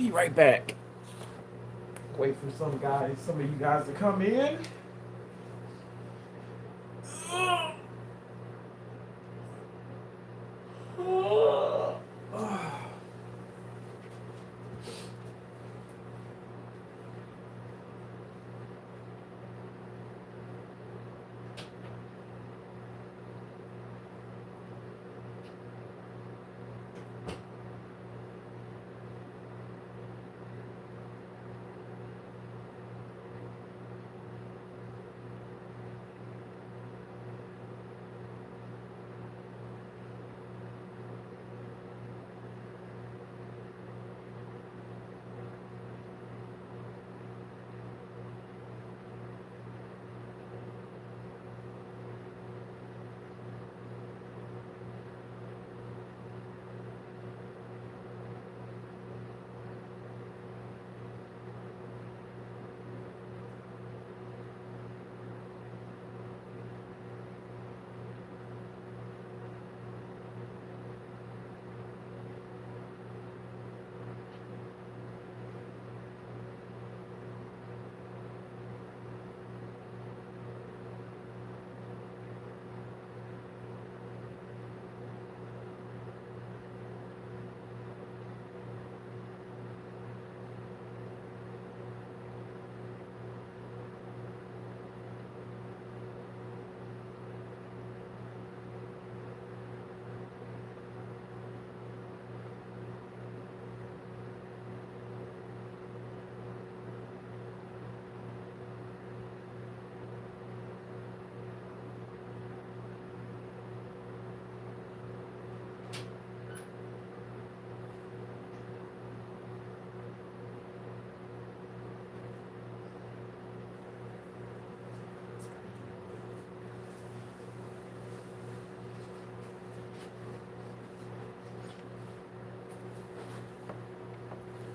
Be right back. Wait for some of you guys to come in.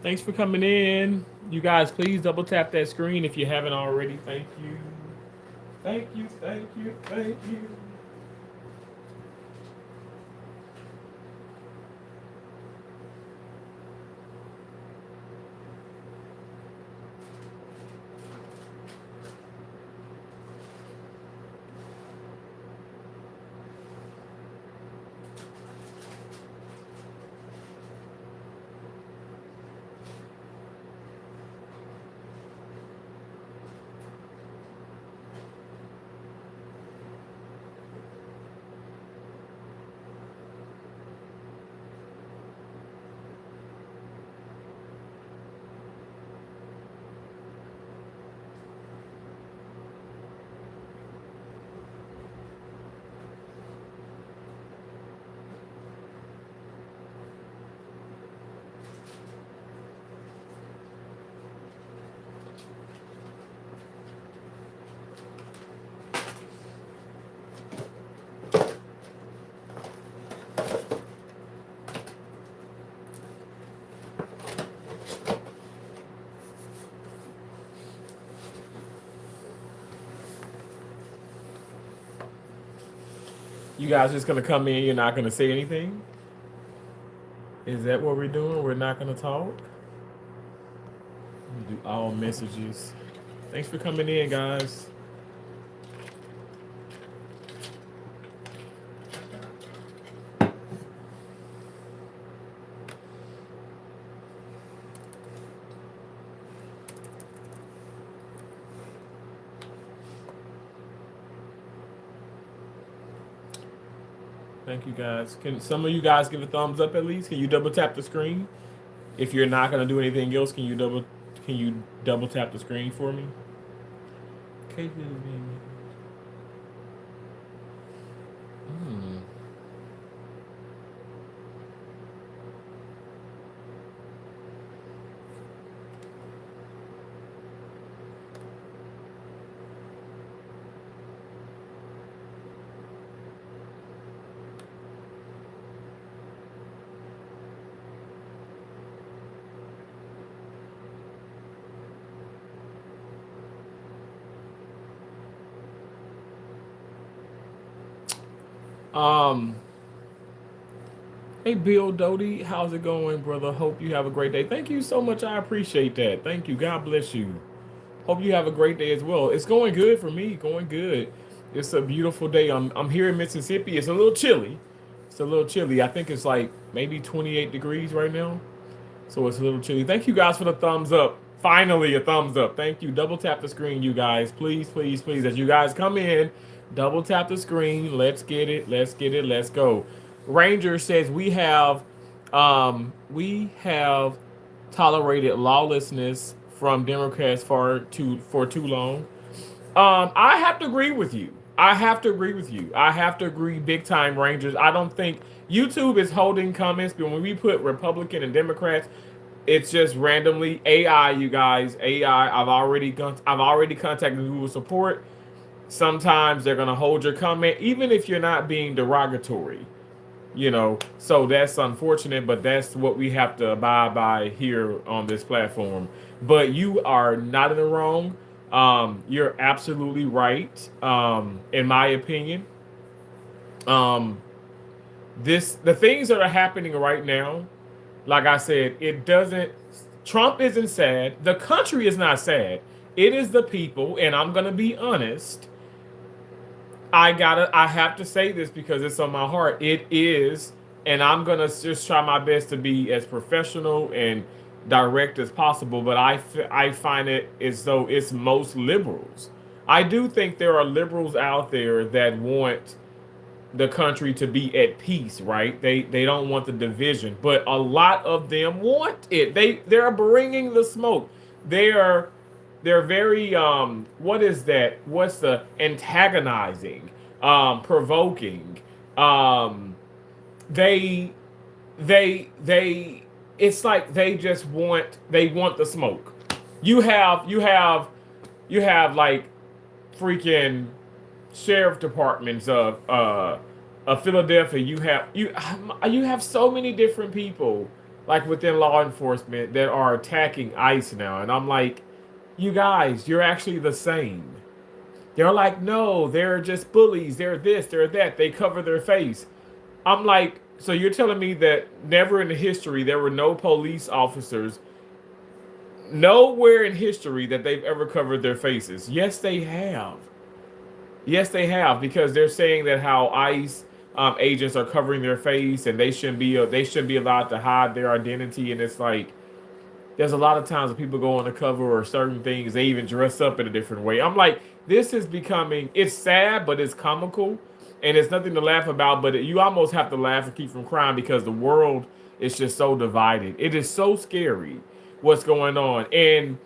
Thanks for coming in. You guys, please double tap that screen if you haven't already. Thank you. Thank you, thank you, thank you. You guys just gonna come in, you're not gonna say anything? Is that what we're doing? We're not gonna talk? Do all messages. Thanks for coming in, guys. Thank you guys. Can some of you guys give a thumbs up at least? Can you double tap the screen? If you're not gonna do anything else, can you double tap the screen for me? Okay. Hmm. Um Hey, Bill Doty, how's it going, brother? Hope you have a great day. Thank you so much. I appreciate that. Thank you. God bless you. Hope you have a great day as well. It's going good for me. Going good. It's a beautiful day. I'm here in Mississippi. It's a little chilly. It's a little chilly. I think it's like maybe 28 degrees right now. So it's a little chilly. Thank you guys for the thumbs up. Finally, a thumbs up. Thank you. Double tap the screen, you guys. Please, please, please. As you guys come in, double tap the screen. Let's get it. Let's get it. Let's go. Ranger says we have tolerated lawlessness from Democrats for too long. I have to agree with you. I have to agree with you. I have to agree big time, Rangers. I don't think YouTube is holding comments, but when we put Republican and Democrats, it's just randomly AI, you guys. AI. I've already contacted Google support. Sometimes they're gonna hold your comment, even if you're not being derogatory. So that's unfortunate, but that's what we have to abide by here on this platform. But you are not in the wrong. You're absolutely right. In my opinion, um, the things that are happening right now, like I said, it doesn't. Trump isn't sad. The country is not sad. It is the people, and I'm gonna be honest. I have to say this because it's on my heart. It is, and I'm gonna just try my best to be as professional and direct as possible. But I find it as though it's most liberals. I do think there are liberals out there that want the country to be at peace, right? They don't want the division, but a lot of them want it. They're bringing the smoke. They're they're very what is that? What's the antagonizing, provoking. Um they they it's like they want the smoke. You have like freaking sheriff departments of Philadelphia. You have so many different people like within law enforcement that are attacking ICE now, and I'm like, you guys, you're actually the same. They're like, no, they're just bullies. They're this, they're that. They cover their face. I'm like, so you're telling me that never in the history there were no police officers nowhere in history that they've ever covered their faces? Yes, they have. Yes, they have, because they're saying that how ICE agents are covering their face and they shouldn't be allowed to hide their identity. And it's like there's a lot of times when people go on the cover or certain things, they even dress up in a different way. I'm like, this is becoming, it's sad, but it's comical, and it's nothing to laugh about. But you almost have to laugh and keep from crying because the world is just so divided. It is so scary what's going on, and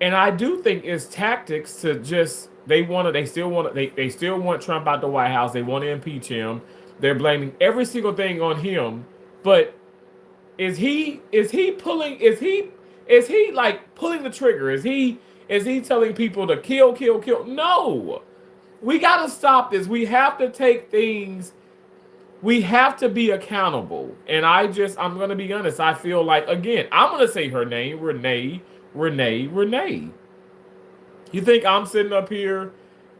I do think it's tactics to just they still want Trump out the White House. They want to impeach him. They're blaming every single thing on him. But is he like pulling the trigger? Is he telling people to kill, kill, kill? No. We gotta stop this. We have to take things, we have to be accountable. And I'm gonna be honest. I feel like, again, I'm gonna say her name, Renee. You think I'm sitting up here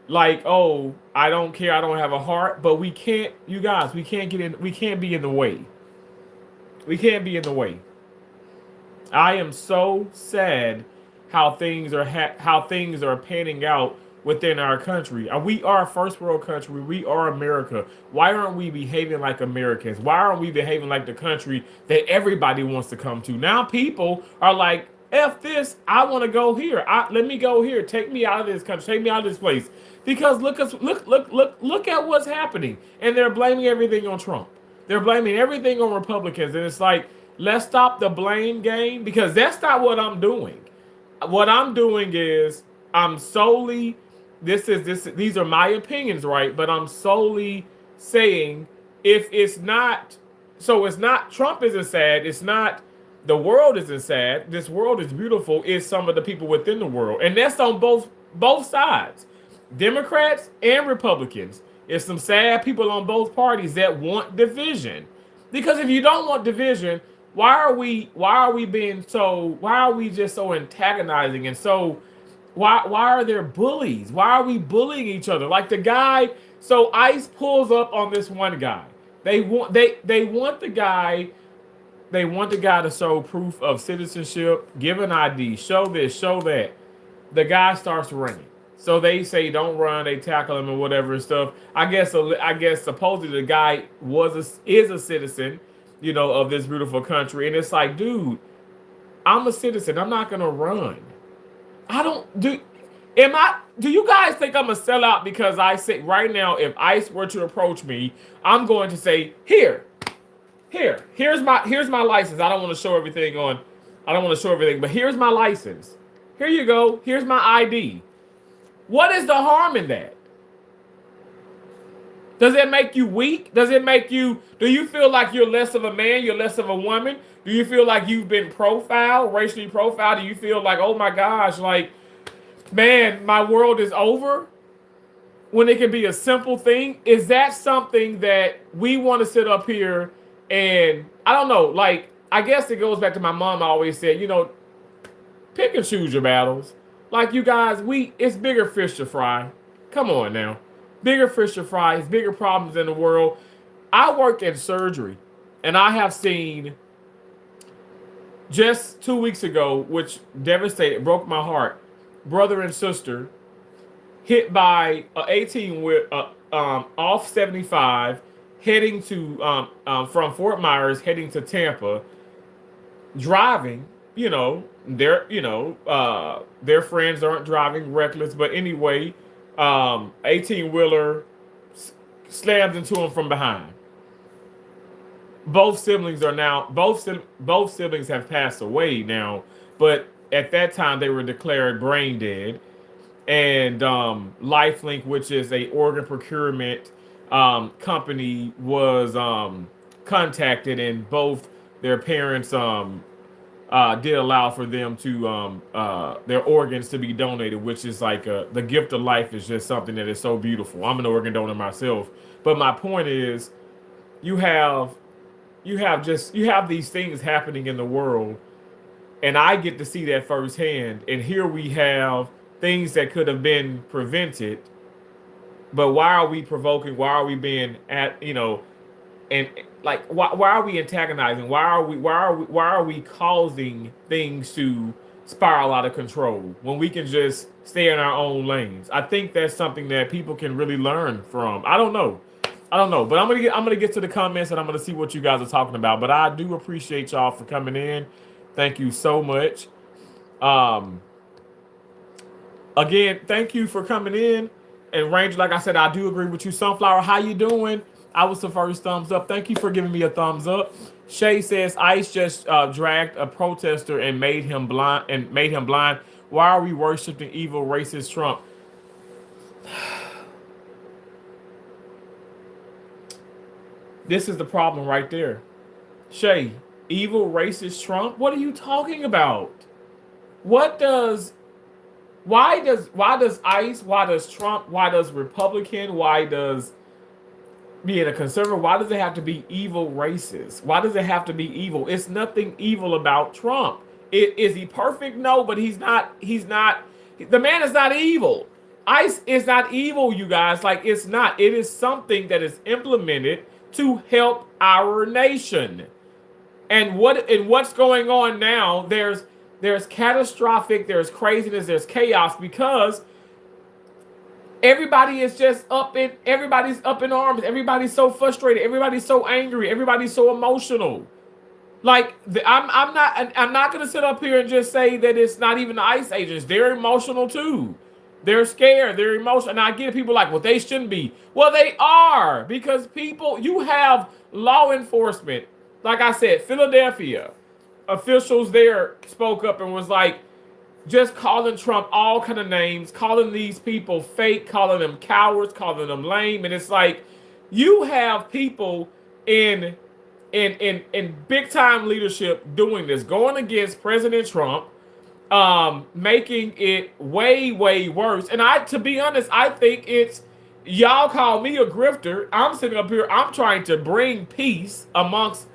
like, oh, I don't care, I don't have a heart, but we can't, you guys, we can't be in the way. We can't be in the way. I am so sad how things are panning out within our country. We are a first world country. We are America. Why aren't we behaving like Americans? Why aren't we behaving like the country that everybody wants to come to? Now people are like, F this, I want to go here. Let me go here. Take me out of this country. Take me out of this place. Because look at what's happening. And they're blaming everything on Trump. They're blaming everything on Republicans. And it's like, let's stop the blame game, because that's not what I'm doing. What I'm doing is I'm solely, these are my opinions, right? But I'm solely saying, if it's not, so it's not, Trump isn't sad, it's not, the world isn't sad, this world is beautiful, it's some of the people within the world. And that's on both sides. Democrats and Republicans. It's some sad people on both parties that want division. Because if you don't want division, why are we just so antagonizing, and so why are there bullies? Why are we bullying each other? Like the guy, so ICE pulls up on this one guy. They want the guy. They want the guy to show proof of citizenship, give an ID, show this, show that. The guy starts running. So they say don't run. They tackle him and whatever and stuff. I guess supposedly the guy is a citizen, of this beautiful country. And it's like, dude, I'm a citizen. I'm not gonna run. I don't do. Am I? Do you guys think I'm a sellout because I say right now, if ICE were to approach me, I'm going to say, here's my license. I don't want to show everything on. I don't want to show everything, but here's my license. Here you go. Here's my ID. What is the harm in that? Does it make you weak? Do you feel like you're less of a man? You're less of a woman? Do you feel like you've been profiled, racially profiled? Do you feel like, oh my gosh, like, man, my world is over? When it can be a simple thing? Is that something that we want to sit up here and, I don't know, like, I guess it goes back to my mom always said, pick and choose your battles. Like, you guys, it's bigger fish to fry. Come on now. Bigger fish to fry. It's bigger problems in the world. I work in surgery, and I have seen just 2 weeks ago, which devastated, broke my heart, brother and sister hit by an 18 off 75, heading to from Fort Myers, heading to Tampa, driving. Their friends aren't driving reckless, but anyway, 18-wheeler slams into him from behind. Both siblings have passed away now, but at that time they were declared brain dead. And LifeLink, which is a organ procurement company, was contacted, and both their parents did allow for them to their organs to be donated, which is like the gift of life is just something that is so beautiful. I'm an organ donor myself, but my point is, you have these things happening in the world, and I get to see that firsthand. And here we have things that could have been prevented, but why are we provoking? Why are we being and like why are we antagonizing? Why are we causing things to spiral out of control when we can just stay in our own lanes? I think that's something that people can really learn from. I don't know, but I'm gonna get to the comments, and I'm gonna see what you guys are talking about. But I do appreciate y'all for coming in. Thank you so much. Again, thank you for coming in. And Ranger, like I said, I do agree with you. Sunflower, how you doing? I was the first thumbs up. Thank you for giving me a thumbs up. Shay says ICE just dragged a protester and made him blind. Why are we worshiping evil racist Trump? This is the problem right there. Shay, evil racist Trump? What are you talking about? Why does ICE, why does Trump, why does Republican, why does being a conservative, why does it have to be evil racist? Why does it have to be evil? It's nothing evil about Trump. Is he perfect? No, but he's not, the man is not evil. ICE is not evil, you guys. Like, it's not. It is something that is implemented to help our nation. And what's going on now, there's catastrophic, there's craziness, there's chaos, because everybody's up in arms. Everybody's so frustrated. Everybody's so angry. Everybody's so emotional. Like, I'm not going to sit up here and just say that it's not even the ICE agents. They're emotional too. They're scared. They're emotional. And I get people like, well, they shouldn't be. Well, they are, because you have law enforcement. Like I said, Philadelphia officials there spoke up and was like, just calling Trump all kind of names, calling these people fake, calling them cowards, calling them lame. And it's like, you have people in big time leadership doing this, going against President Trump, making it way, way worse. And to be honest, I think it's, y'all call me a grifter. I'm sitting up here, I'm trying to bring peace amongst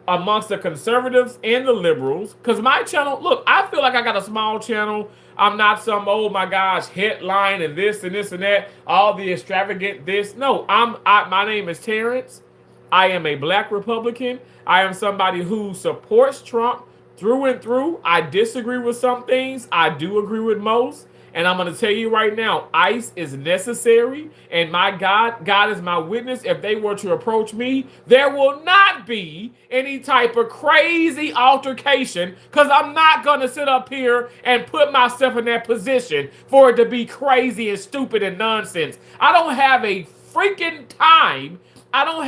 amongst the conservatives and the liberals. Because my channel, look, I feel like I got a small channel. I'm not some, oh my gosh, headline and this and this and that, all the extravagant this. No, my name is Terrence. I am a black Republican. I am somebody who supports Trump through and through. I disagree with some things. I do agree with most. And I'm going to tell you right now, ICE is necessary. And my God is my witness. If they were to approach me, there will not be any type of crazy altercation, because I'm not going to sit up here and put myself in that position for it to be crazy and stupid and nonsense. I don't have a freaking time. I don't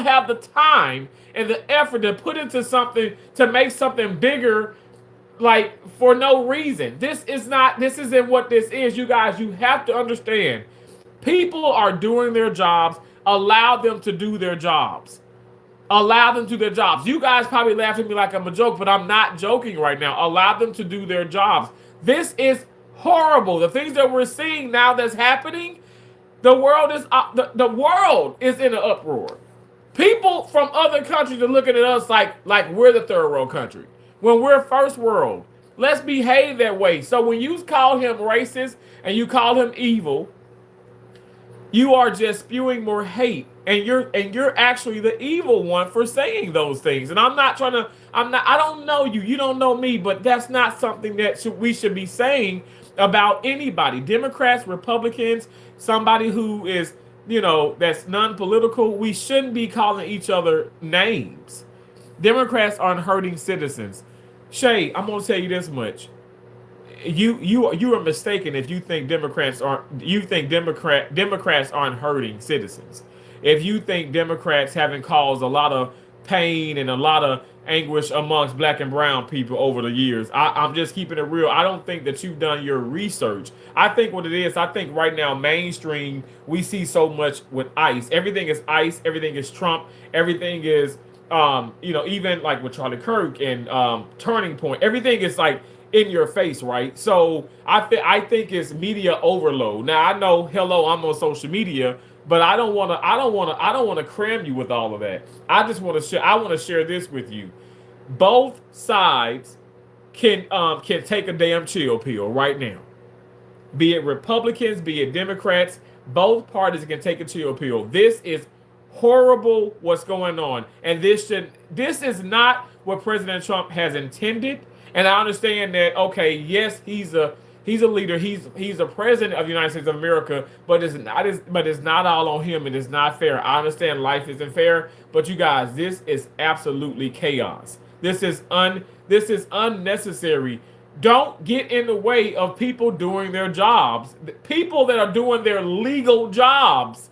have the time and the effort to put into something to make something bigger, like, for no reason. This isn't what this is. You guys, you have to understand. People are doing their jobs. Allow them to do their jobs. Allow them to do their jobs. You guys probably laugh at me like I'm a joke, but I'm not joking right now. Allow them to do their jobs. This is horrible. The things that we're seeing now that's happening, the world is in an uproar. People from other countries are looking at us like we're the third world country, when we're first world. Let's behave that way. So when you call him racist and you call him evil, you are just spewing more hate, and you're actually the evil one for saying those things. And I don't know you, you don't know me, but that's not something that we should be saying about anybody. Democrats, Republicans, somebody who is, that's non-political, we shouldn't be calling each other names. Democrats aren't hurting citizens. Shay, I'm gonna tell you this much. You are mistaken if you think Democrats aren't hurting citizens. If you think Democrats haven't caused a lot of pain and a lot of anguish amongst black and brown people over the years, I'm just keeping it real. I don't think that you've done your research. I think what it is, I think right now mainstream, we see so much with ICE. Everything is ICE. Everything is Trump. Everything is even like with Charlie Kirk and Turning Point, everything is like in your face, right? So I think it's media overload. Now I know, hello, I'm on social media, but I don't want to cram you with all of that. I just want to share. I want to share this with you. Both sides can take a damn chill pill right now. Be it Republicans, be it Democrats, both parties can take a chill pill. This is horrible what's going on, and this is not what President Trump has intended. And I understand that, okay, yes, he's a leader, he's a president of the United States of America, but it's not all on him, and it's not fair. I understand life isn't fair, but you guys, this is absolutely chaos. This is unnecessary. Don't get in the way of people doing their jobs. People that are doing their legal jobs.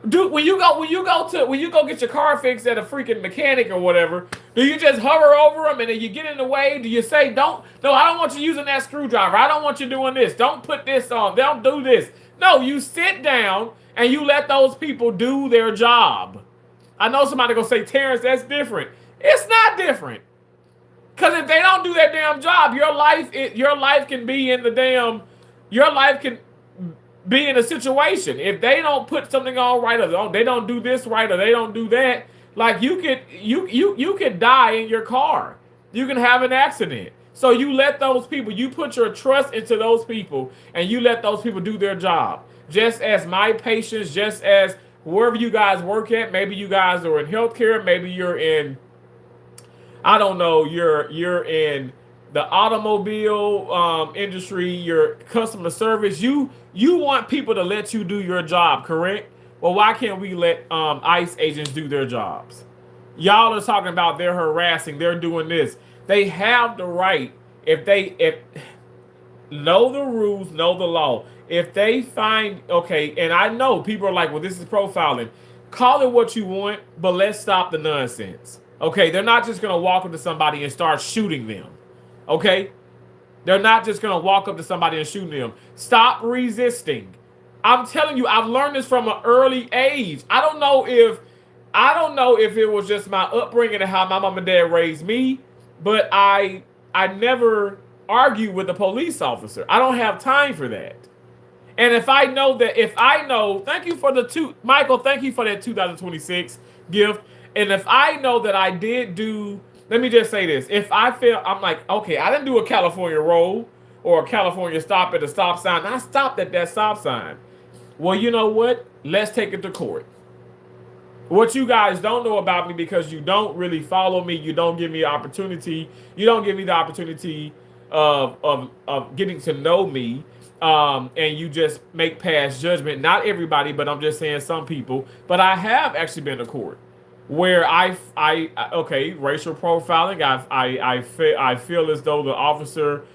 Dude, when you go get your car fixed at a freaking mechanic or whatever, do you just hover over them and then you get in the way? Do you say, I don't want you using that screwdriver. I don't want you doing this. Don't put this on. Don't do this. No, you sit down and you let those people do their job. I know somebody gonna say, Terrence, that's different. It's not different. Because if they don't do their damn job, your life can be in a situation. If they don't put something on right, or they don't do this right, or they don't do that, like you could die in your car. You can have an accident. So you let those people, you put your trust into those people, and you let those people do their job. Just as my patients, just as wherever you guys work at, maybe you guys are in healthcare, maybe you're in, I don't know, you're in the automobile industry, your customer service. You want people to let you do your job, correct? Well, why can't we let ICE agents do their jobs? Y'all are talking about they're harassing, they're doing this. They have the right, if know the rules, know the law. If they find, okay, and I know people are like, well, this is profiling. Call it what you want, but let's stop the nonsense. Okay, they're not just going to walk up to somebody and start shooting them. Okay? They're not just going to walk up to somebody and shoot them. Stop resisting. I'm telling you, I've learned this from an early age. I don't know if it was just my upbringing and how my mom and dad raised me, but I never argue with a police officer. I don't have time for that. And if I know, thank you for Michael, thank you for that 2026 gift. And if I know that I did do, let me just say this. If I feel, I'm like, okay, I didn't do a California roll or a California stop at a stop sign. I stopped at that stop sign. Well, you know what? Let's take it to court. What you guys don't know about me, because you don't really follow me, you don't give me opportunity, you don't give me the opportunity of getting to know me, and you just make past judgment. Not everybody, but I'm just saying some people. But I have actually been to court where okay, racial profiling. I feel as though the officer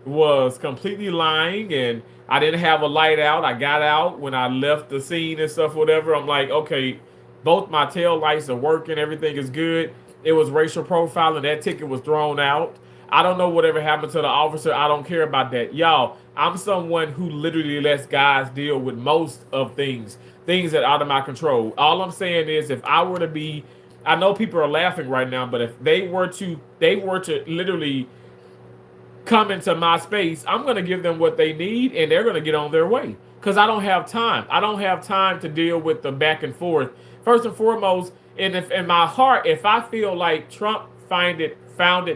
was completely lying, and I didn't have a light out. I got out when I left the scene and stuff, whatever. I'm like, okay, both my tail lights are working, everything is good. It was racial profiling. That ticket was thrown out. I don't know whatever happened to the officer. I don't care about that. Y'all, I'm someone who literally lets guys deal with most of things that are out of my control. All I'm saying is, if I were to be, I know people are laughing right now, but if they were to literally come into my space, I'm going to give them what they need, and they're going to get on their way. Because I don't have time. I don't have time to deal with the back and forth. First and foremost, and if in my heart, if I feel like Trump found it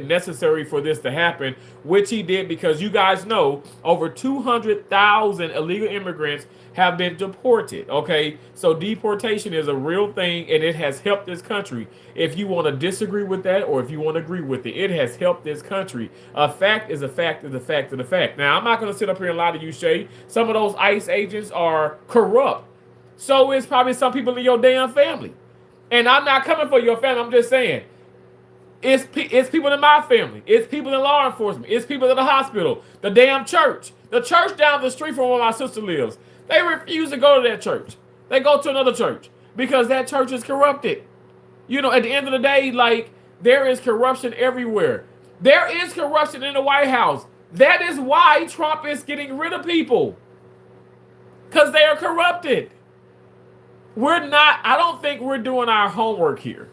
necessary for this to happen, which he did, because you guys know over 200,000 illegal immigrants have been deported. Okay, so deportation is a real thing, and it has helped this country. If you want to disagree with that, or if you want to agree with it, it has helped this country. A fact is a fact is a fact is a fact. Now, I'm not going to sit up here and lie to you, Shay. Some of those ICE agents are corrupt. So is probably some people in your damn family. And I'm not coming for your family. I'm just saying, it's people in my family. It's people in law enforcement. It's people in the hospital. The damn church. The church down the street from where my sister lives. They refuse to go to that church. They go to another church because that church is corrupted. You know, at the end of the day, like, there is corruption everywhere. There is corruption in the White House. That is why Trump is getting rid of people. Because they are corrupted. I don't think we're doing our homework here.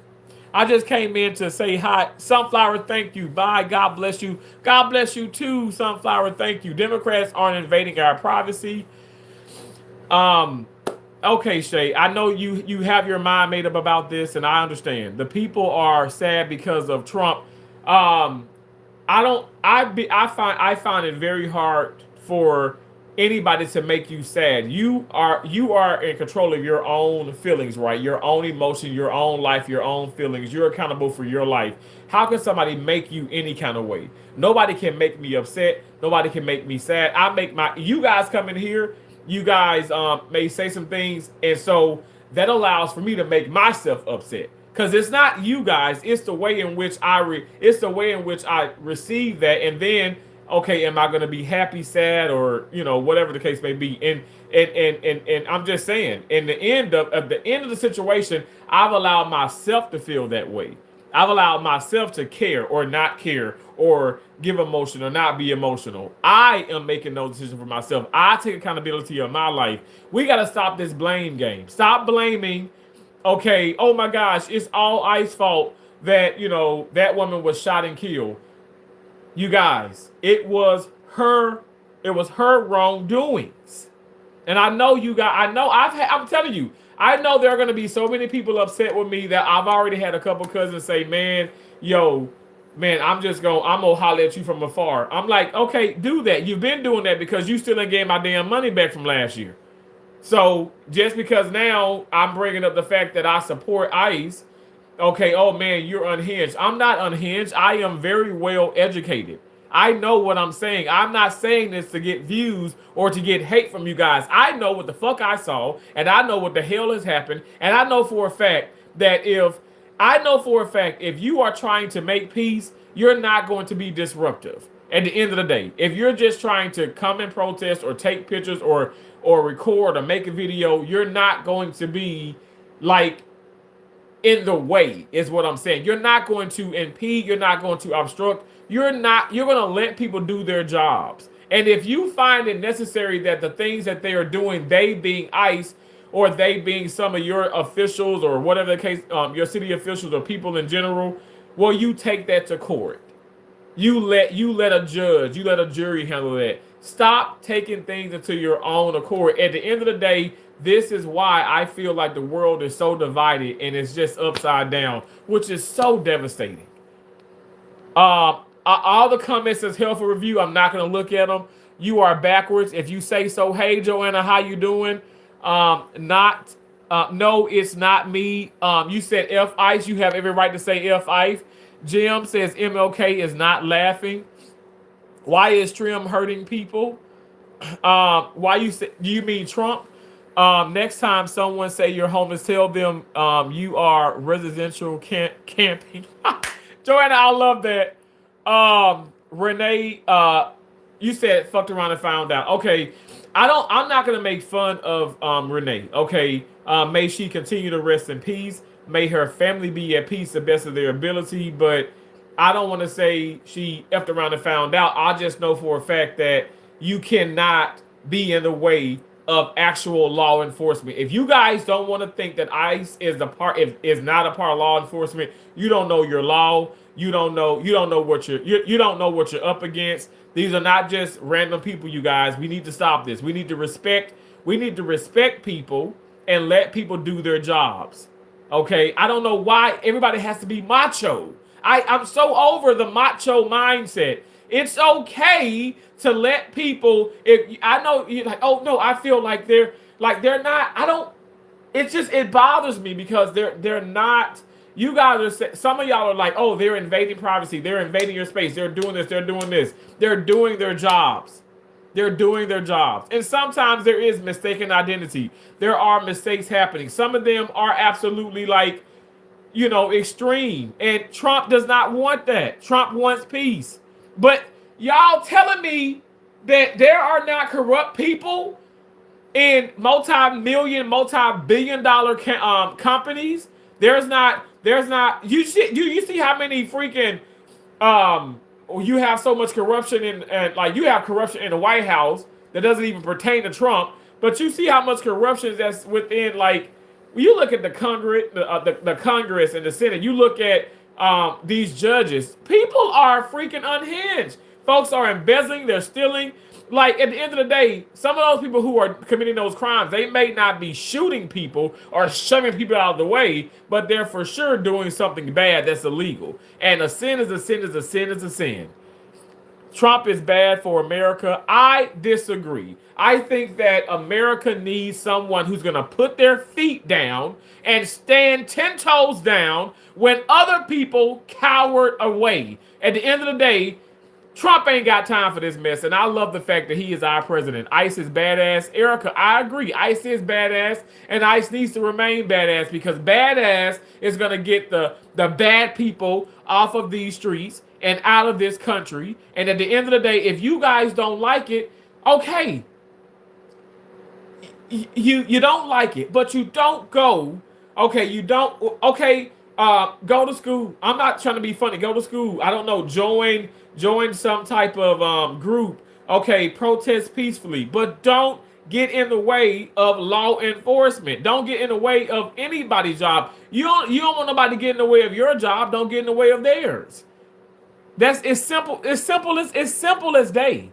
I just came in to say hi. Sunflower, thank you. Bye. God bless you. God bless you too, Sunflower. Thank you. Democrats aren't invading our privacy. Okay, Shay. I know you have your mind made up about this, and I understand. The people are sad because of Trump. I find it very hard for anybody to make you sad. You are in control of your own feelings, right? Your own emotion, your own life, your own feelings. You're accountable for your life. How can somebody make you any kind of way? Nobody can make me upset. Nobody can make me sad. You guys come in here, you guys may say some things, and so that allows for me to make myself upset. Because it's not you guys, it's the way in which I receive that, and then, okay, am I going to be happy, sad, or whatever the case may be? And I'm just saying, in the end of the situation, I've allowed myself to feel that way. I've allowed myself to care or not care, or give emotion or not be emotional. I am making those decisions for myself. I take accountability of my life. We got to stop this blame game. Stop blaming. Okay, oh my gosh, it's all ICE's fault that that woman was shot and killed. You guys, it was her wrongdoings. And I know I'm telling you, I know there are going to be so many people upset with me that I've already had a couple cousins say, man, I'm going to holler at you from afar. I'm like, okay, do that. You've been doing that because you still ain't getting my damn money back from last year. So just because now I'm bringing up the fact that I support ICE, okay, oh man, you're unhinged. I'm not unhinged. I am very well educated. I know what I'm saying. I'm not saying this to get views or to get hate from you guys. I know what the fuck I saw, and I know what the hell has happened, and I know for a fact that if you are trying to make peace, you're not going to be disruptive. At the end of the day, if you're just trying to come and protest or take pictures or record or make a video, you're not going to be like in the way, is what I'm saying. You're not going to impede. You're not going to obstruct. You're going to let people do their jobs. And if you find it necessary that the things that they are doing, they being ICE or they being some of your officials or whatever the case, your city officials or people in general, well, you take that to court. You let a judge, you let a jury handle that. Stop taking things into your own accord. At the end of the day, this is why I feel like the world is so divided and it's just upside down, which is so devastating. All the comments as helpful review, I'm not going to look at them. You are backwards. If you say so, hey Joanna, how you doing? Not, no, it's not me. You said F Ice. You have every right to say F Ice. Jim says MLK is not laughing. Why is Trim hurting people? Why you say? Do you mean Trump? Next time someone say you're homeless, tell them you are residential camping. Joanna, I love that. Renee, you said fucked around and found out. Okay, I'm not gonna make fun of Renee. Okay, may she continue to rest in peace. May her family be at peace the best of their ability. But I don't want to say she effed around and found out. I just know for a fact that you cannot be in the way of actual law enforcement. If you guys don't want to think that ICE is not a part of law enforcement, you don't know your law. You don't know what you don't know what you're up against. These are not just random people, you guys. We need to stop this. We need to respect people and let people do their jobs. Okay? I don't know why everybody has to be macho. I'm so over the macho mindset. It's okay to let people. If I know you're like, oh no, I feel like they're not. I don't. It's just it bothers me because they're not. You guys are. Some of y'all are like, oh, they're invading privacy. They're invading your space. They're doing this. They're doing this. They're doing their jobs. They're doing their jobs. And sometimes there is mistaken identity. There are mistakes happening. Some of them are absolutely like, extreme. And Trump does not want that. Trump wants peace. But y'all telling me that there are not corrupt people in multi-million, multi-billion dollar companies? There's not. You see how many freaking you have so much corruption and like you have corruption in the White House that doesn't even pertain to Trump. But you see how much corruption that's within, like, when you look at the Congress, the Congress and the Senate, you look at these judges, people are freaking unhinged. Folks are embezzling, they're stealing. Like, at the end of the day, some of those people who are committing those crimes, they may not be shooting people or shoving people out of the way, but they're for sure doing something bad that's illegal. And a sin is a sin is a sin is a sin. Trump is bad for America. I disagree. I think that America needs someone who's going to put their feet down and stand 10 toes down when other people cower away. At the end of the day, Trump ain't got time for this mess, and I love the fact that he is our president. ICE is badass. Erica, I agree. ICE is badass, and ICE needs to remain badass because badass is going to get the bad people off of these streets and out of this country. And at the end of the day, if you guys don't like it, okay. You don't like it, but you don't go. Okay, you don't. Okay, go to school. I'm not trying to be funny. Go to school. I don't know. Join some type of group. Okay, protest peacefully, but don't get in the way of law enforcement. Don't get in the way of anybody's job. You don't want nobody to get in the way of your job. Don't get in the way of theirs. That's it's simple. It's simple as day.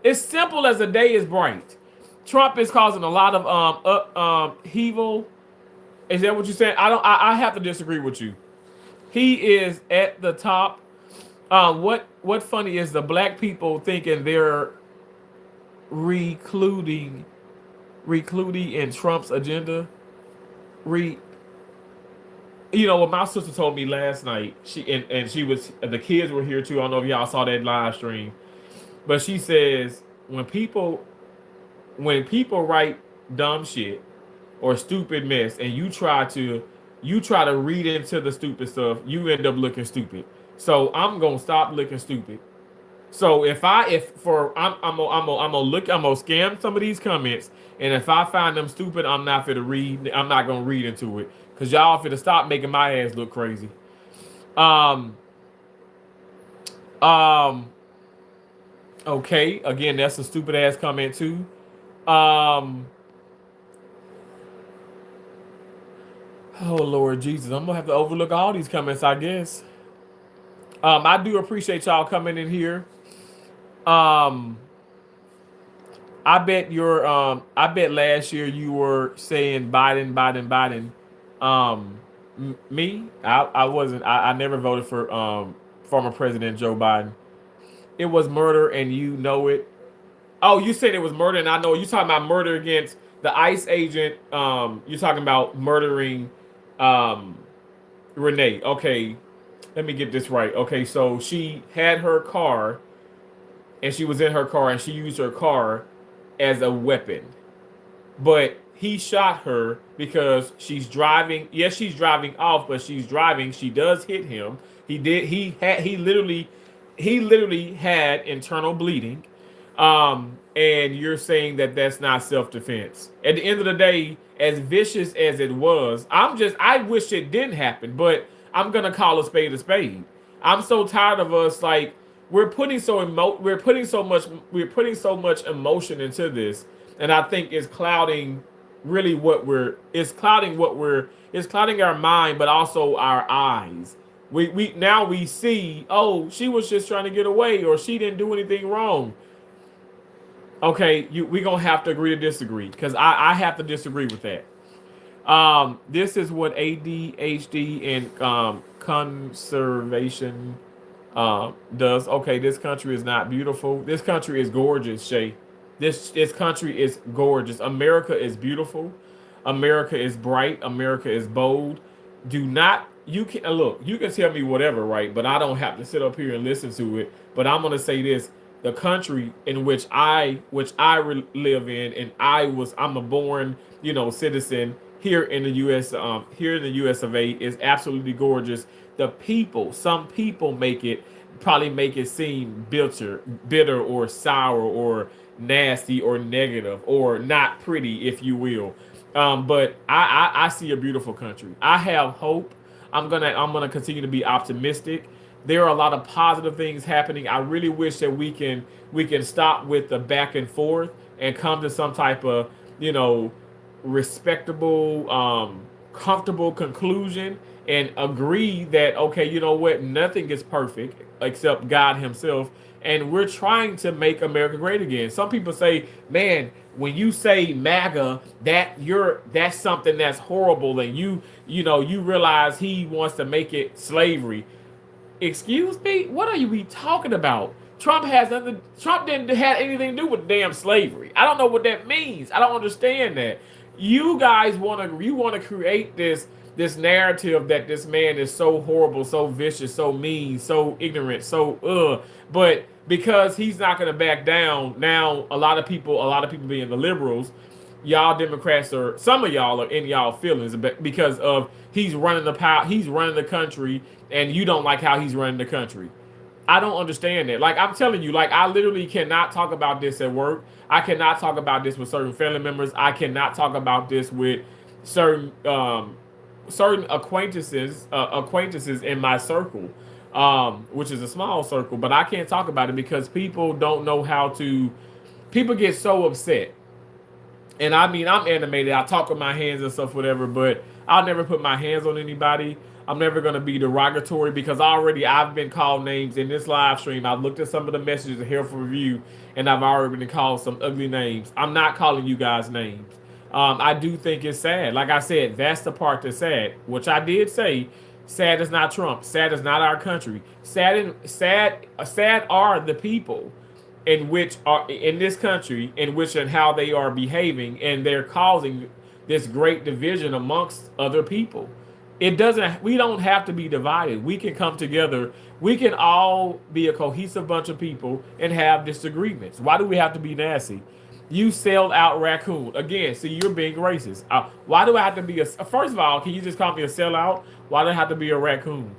It's simple as the day is bright. Trump is causing a lot of evil. Is that what you said? I have to disagree with you. He is at the top. What funny is the black people thinking they're recluding in Trump's agenda? What my sister told me last night. She was, the kids were here too. I don't know if y'all saw that live stream, but she says when people write dumb shit or stupid mess and you try to read into the stupid stuff, you end up looking stupid. So I'm gonna stop looking stupid. So I'm gonna scan some of these comments, and if I find them stupid, I'm not gonna read into it because y'all finna stop making my ass look crazy. Okay, again, that's a stupid ass comment too. Oh Lord Jesus, I'm gonna have to overlook all these comments, I guess. I do appreciate y'all coming in here. I bet last year you were saying Biden, Biden, Biden. Me, I wasn't. I never voted for former President Joe Biden. It was murder, and you know it. Oh, you said it was murder, and I know you talking about murder against the ICE agent. You're talking about murdering um Renee. Okay, let me get this right. Okay, so she had her car, and she was in her car, and she used her car as a weapon. But he shot her because she's driving. Yes, she's driving off, but she's driving. She does hit him. He did. He literally had internal bleeding. And you're saying that that's not self-defense. At the end of the day, as vicious as it was, I wish it didn't happen, but I'm gonna call a spade a spade. I'm so tired of us like we're putting so much emotion into this, and I think it's clouding really what we're it's clouding what we're it's clouding our mind, but also our eyes. We now we see, oh, she was just trying to get away, or she didn't do anything wrong. Okay, we gonna have to agree to disagree, because I have to disagree with that. This is what ADHD and conservation does. Okay, this country is not beautiful. This country is gorgeous, Shay. This country is gorgeous. America is beautiful. America is bright. America is bold. Do not you can look. You can tell me whatever, right? But I don't have to sit up here and listen to it. But I'm gonna say this: the country in which I live in, and I'm a born citizen here in the U.S. Here in the U.S. of A. is absolutely gorgeous. The people, some people probably make it seem bitter or sour or nasty or negative or not pretty, if you will. But I see a beautiful country. I have hope. I'm gonna continue to be optimistic. There are a lot of positive things happening. I really wish that we can stop with the back and forth and come to some type of you know respectable, comfortable conclusion, and agree that, okay, you know what, nothing is perfect except God Himself, and we're trying to make America great again. Some people say, man, when you say MAGA, that's something that's horrible, and you realize he wants to make it slavery. Excuse me, what are we talking about? Trump didn't have anything to do with damn slavery. I don't know what that means. I don't understand that. You guys want to create this narrative that this man is so horrible, so vicious, so mean, so ignorant, but because he's not going to back down, now a lot of people being the liberals, y'all Democrats, or some of y'all are in y'all feelings because of he's running the country, and you don't like how he's running the country. I don't understand that. Like, I'm telling you, like, I literally cannot talk about this at work. I cannot talk about this with certain family members. I cannot talk about this with certain certain acquaintances in my circle, which is a small circle. But I can't talk about it because people don't know how to. People get so upset, and I mean, I'm animated. I talk with my hands and stuff, whatever. But I'll never put my hands on anybody. I'm never gonna be derogatory because I've been called names in this live stream. I've looked at some of the messages here for review, and I've already been called some ugly names. I'm not calling you guys names. I do think it's sad. Like I said, that's the part that's sad. Which I did say, sad is not Trump. Sad is not our country. Sad are the people in which are in this country, in which and how they are behaving, and they're causing this great division amongst other people. We don't have to be divided. We can come together. We can all be a cohesive bunch of people and have disagreements. Why do we have to be nasty? You sold out raccoon. Again, see, you're being racist. Why do I have to be first of all, can you just call me a sellout? Why do I have to be a raccoon?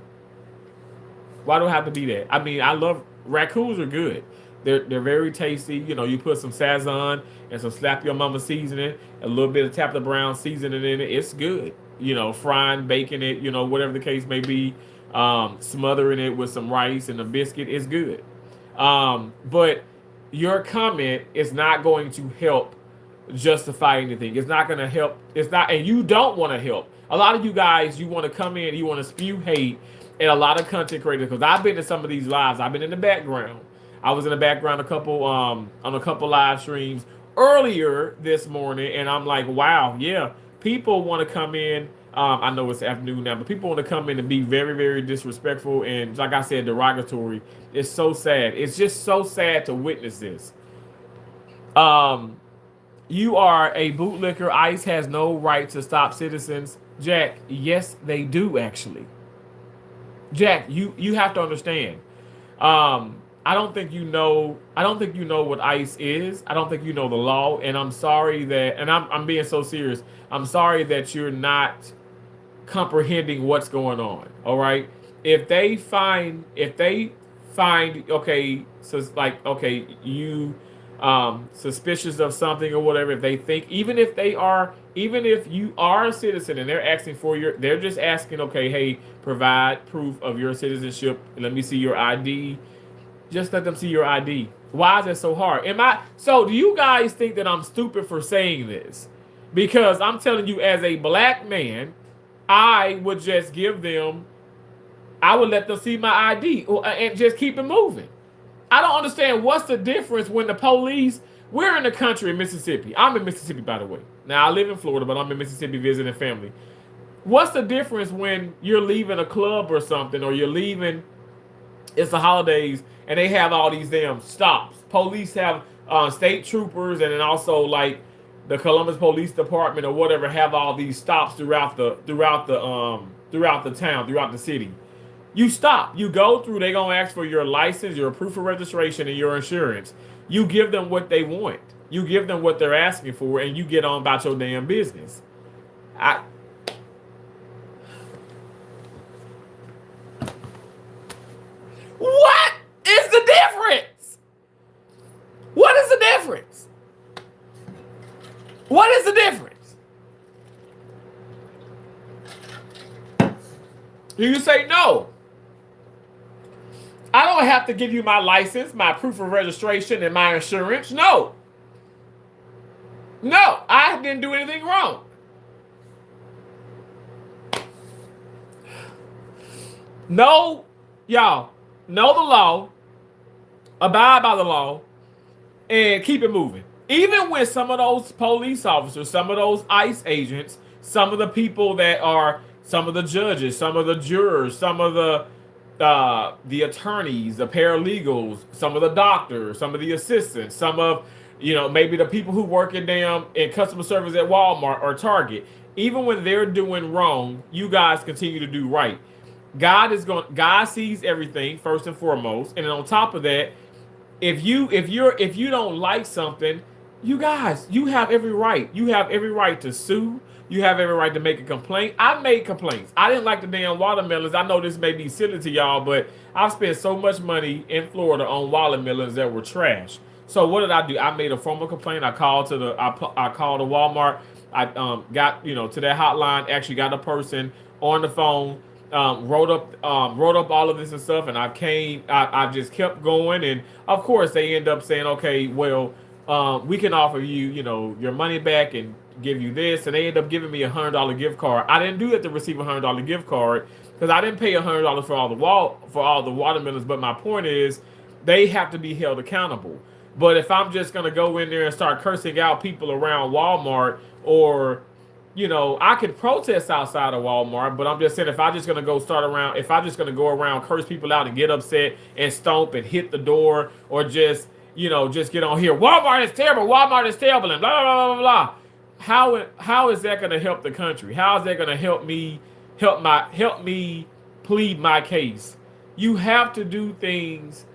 Why do I have to be that? I mean, I love raccoons are good. They're very tasty. You put some Sazon and some Slap Your Mama seasoning, a little bit of Tap the Brown seasoning in it. It's good. Frying, baking it, whatever the case may be, smothering it with some rice and a biscuit is good. But your comment is not going to help justify anything. It's not going to help. It's not, and you don't want to help. A lot of you guys, you want to come in, you want to spew hate at a lot of content creators, because I've been to some of these lives. I've been in the background. I was in the background on a couple live streams earlier this morning, and I'm like, wow, yeah, people want to come in. I know it's afternoon now, but people want to come in and be very, very disrespectful and, like I said, derogatory. It's so sad. It's just so sad to witness this. Um, you are a bootlicker. ICE has no right to stop citizens. Jack, yes, they do actually. Jack, you have to understand. I don't think you know. I don't think you know what ICE is. I don't think you know the law. And I'm sorry that. And I'm being so serious. I'm sorry that you're not comprehending what's going on. All right. If they find okay, so it's like okay, you suspicious of something or whatever, if they think even if you are a citizen and they're asking for they're just asking, okay, hey, provide proof of your citizenship. Let me see your ID. Just let them see your ID. Why is it so hard? So do you guys think that I'm stupid for saying this? Because I'm telling you, as a black man, I would just I would let them see my ID and just keep it moving. I don't understand what's the difference when the police, we're in the country in Mississippi. I'm in Mississippi, by the way. Now, I live in Florida, but I'm in Mississippi visiting family. What's the difference when you're leaving a club or something, or it's the holidays, and they have all these damn stops? Police have state troopers, and then also like the Columbus Police Department or whatever have all these stops throughout the town, throughout the city. You stop. You go through. They're gonna ask for your license, your proof of registration, and your insurance. You give them what they want. You give them what they're asking for, and you get on about your damn business. I. What is the difference? What is the difference? What is the difference? You say no. I don't have to give you my license, my proof of registration, and my insurance. No. No, I didn't do anything wrong. No, y'all, know the law, abide by the law, and keep it moving. Even when some of those police officers, some of those ICE agents, some of the people that are, some of the judges, some of the jurors, some of the attorneys, the paralegals, some of the doctors, some of the assistants, some of, maybe the people who work in customer service at Walmart or Target. Even when they're doing wrong, you guys continue to do right. God sees everything first and foremost, and then on top of that, if you don't like something, you guys, you have every right. You have every right to sue. You have every right to make a complaint. I made complaints. I didn't like the damn watermelons. I know this may be silly to y'all, but I've spent so much money in Florida on watermelons that were trash. So what did I do? I made a formal complaint. I called to Walmart. I got to that hotline. Actually got a person on the phone. Wrote up all of this and stuff, and I just kept going, and of course they end up saying, okay, well, we can offer you, your money back and give you this, and they end up giving me $100 gift card. I didn't do that to receive $100 gift card because I didn't pay $100 for all the watermelons. But my point is, they have to be held accountable. But if I'm just gonna go in there and start cursing out people around Walmart, or I could protest outside of Walmart, but I'm just saying, if I'm just gonna go around, curse people out and get upset and stomp and hit the door, or just get on here, Walmart is terrible, and blah blah blah blah blah. How is that gonna help the country? How is that gonna help me plead my case? You have to do things.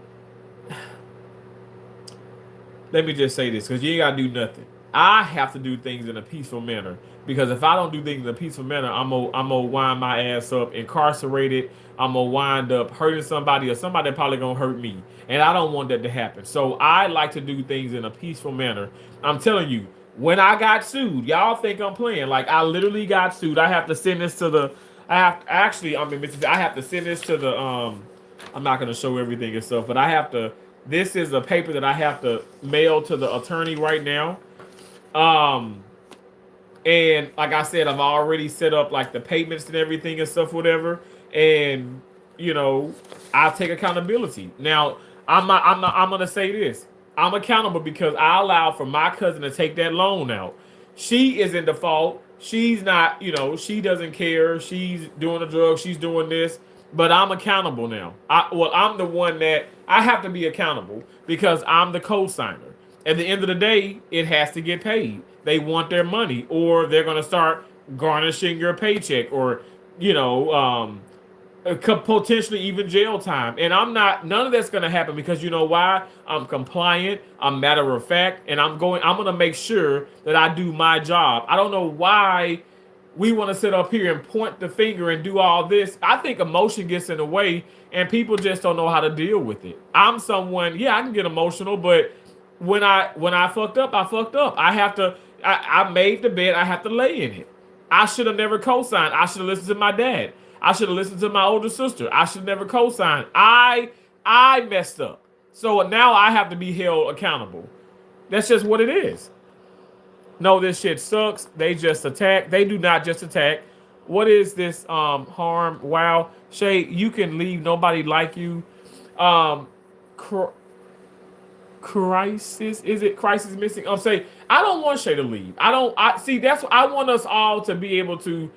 Let me just say this, because you ain't gotta do nothing. I have to do things in a peaceful manner, because if I don't do things in a peaceful manner, I'm gonna wind my ass up incarcerated. I'm gonna wind up hurting somebody, or somebody probably gonna hurt me, and I don't want that to happen. So I like to do things in a peaceful manner. I'm telling you, when I got sued, y'all think I'm playing. Like, I literally got sued. I have to send this to the. I have to send this to the. I'm not gonna show everything and stuff, but I have to. This is a paper that I have to mail to the attorney right now. And like I said, I've already set up like the payments and everything and stuff, whatever. And I take accountability. Now, I'm gonna say this. I'm accountable because I allowed for my cousin to take that loan out. She is in default. She's not, she doesn't care. She's doing the drugs. She's doing this. But I'm accountable now. I'm the one that I have to be accountable because I'm the co-signer. At the end of the day, it has to get paid. They want their money, or they're going to start garnishing your paycheck, or you know, could potentially even jail time. And none of that's going to happen because you know why? I'm compliant, I'm matter of fact, and I'm going to make sure that I do my job. I don't know why we want to sit up here and point the finger and do all this. I think emotion gets in the way and people just don't know how to deal with it. I'm someone, yeah, I can get emotional, but when I fucked up, I fucked up. I made the bed, I have to lay in it. I should have never co-signed. I should have listened to my dad. I should have listened to my older sister. I should never co-sign. I messed up. So now I have to be held accountable. That's just what it is. No, this shit sucks. They just attack. They do not just attack. What is this harm? Wow. Shay, you can leave. Nobody like you. Crisis. Is it crisis missing? I'm saying I don't want Shay to leave. I see that's what I want us all to be able to.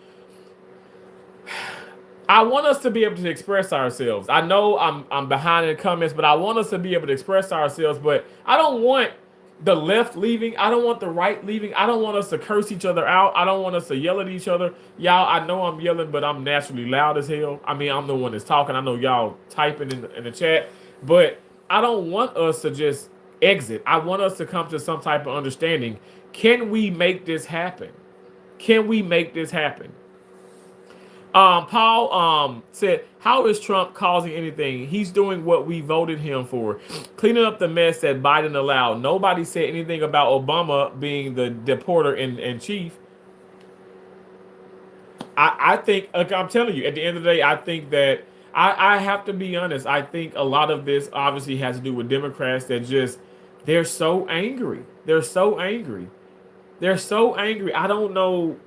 I want us to be able to express ourselves. I know I'm behind in the comments, but I want us to be able to express ourselves. But I don't want the left leaving. I don't want the right leaving. I don't want us to curse each other out. I don't want us to yell at each other. Y'all, I know I'm yelling, but I'm naturally loud as hell. I mean, I'm the one that's talking. I know y'all typing in the chat, but I don't want us to just exit. I want us to come to some type of understanding. Can we make this happen? Can we make this happen? Paul said, how is Trump causing anything? He's doing what we voted him for. Cleaning up the mess that Biden allowed. Nobody said anything about Obama being the deporter in chief. I think, like I'm telling you, at the end of the day, I think that I have to be honest. I think a lot of this obviously has to do with Democrats that they're so angry. They're so angry. They're so angry. I don't know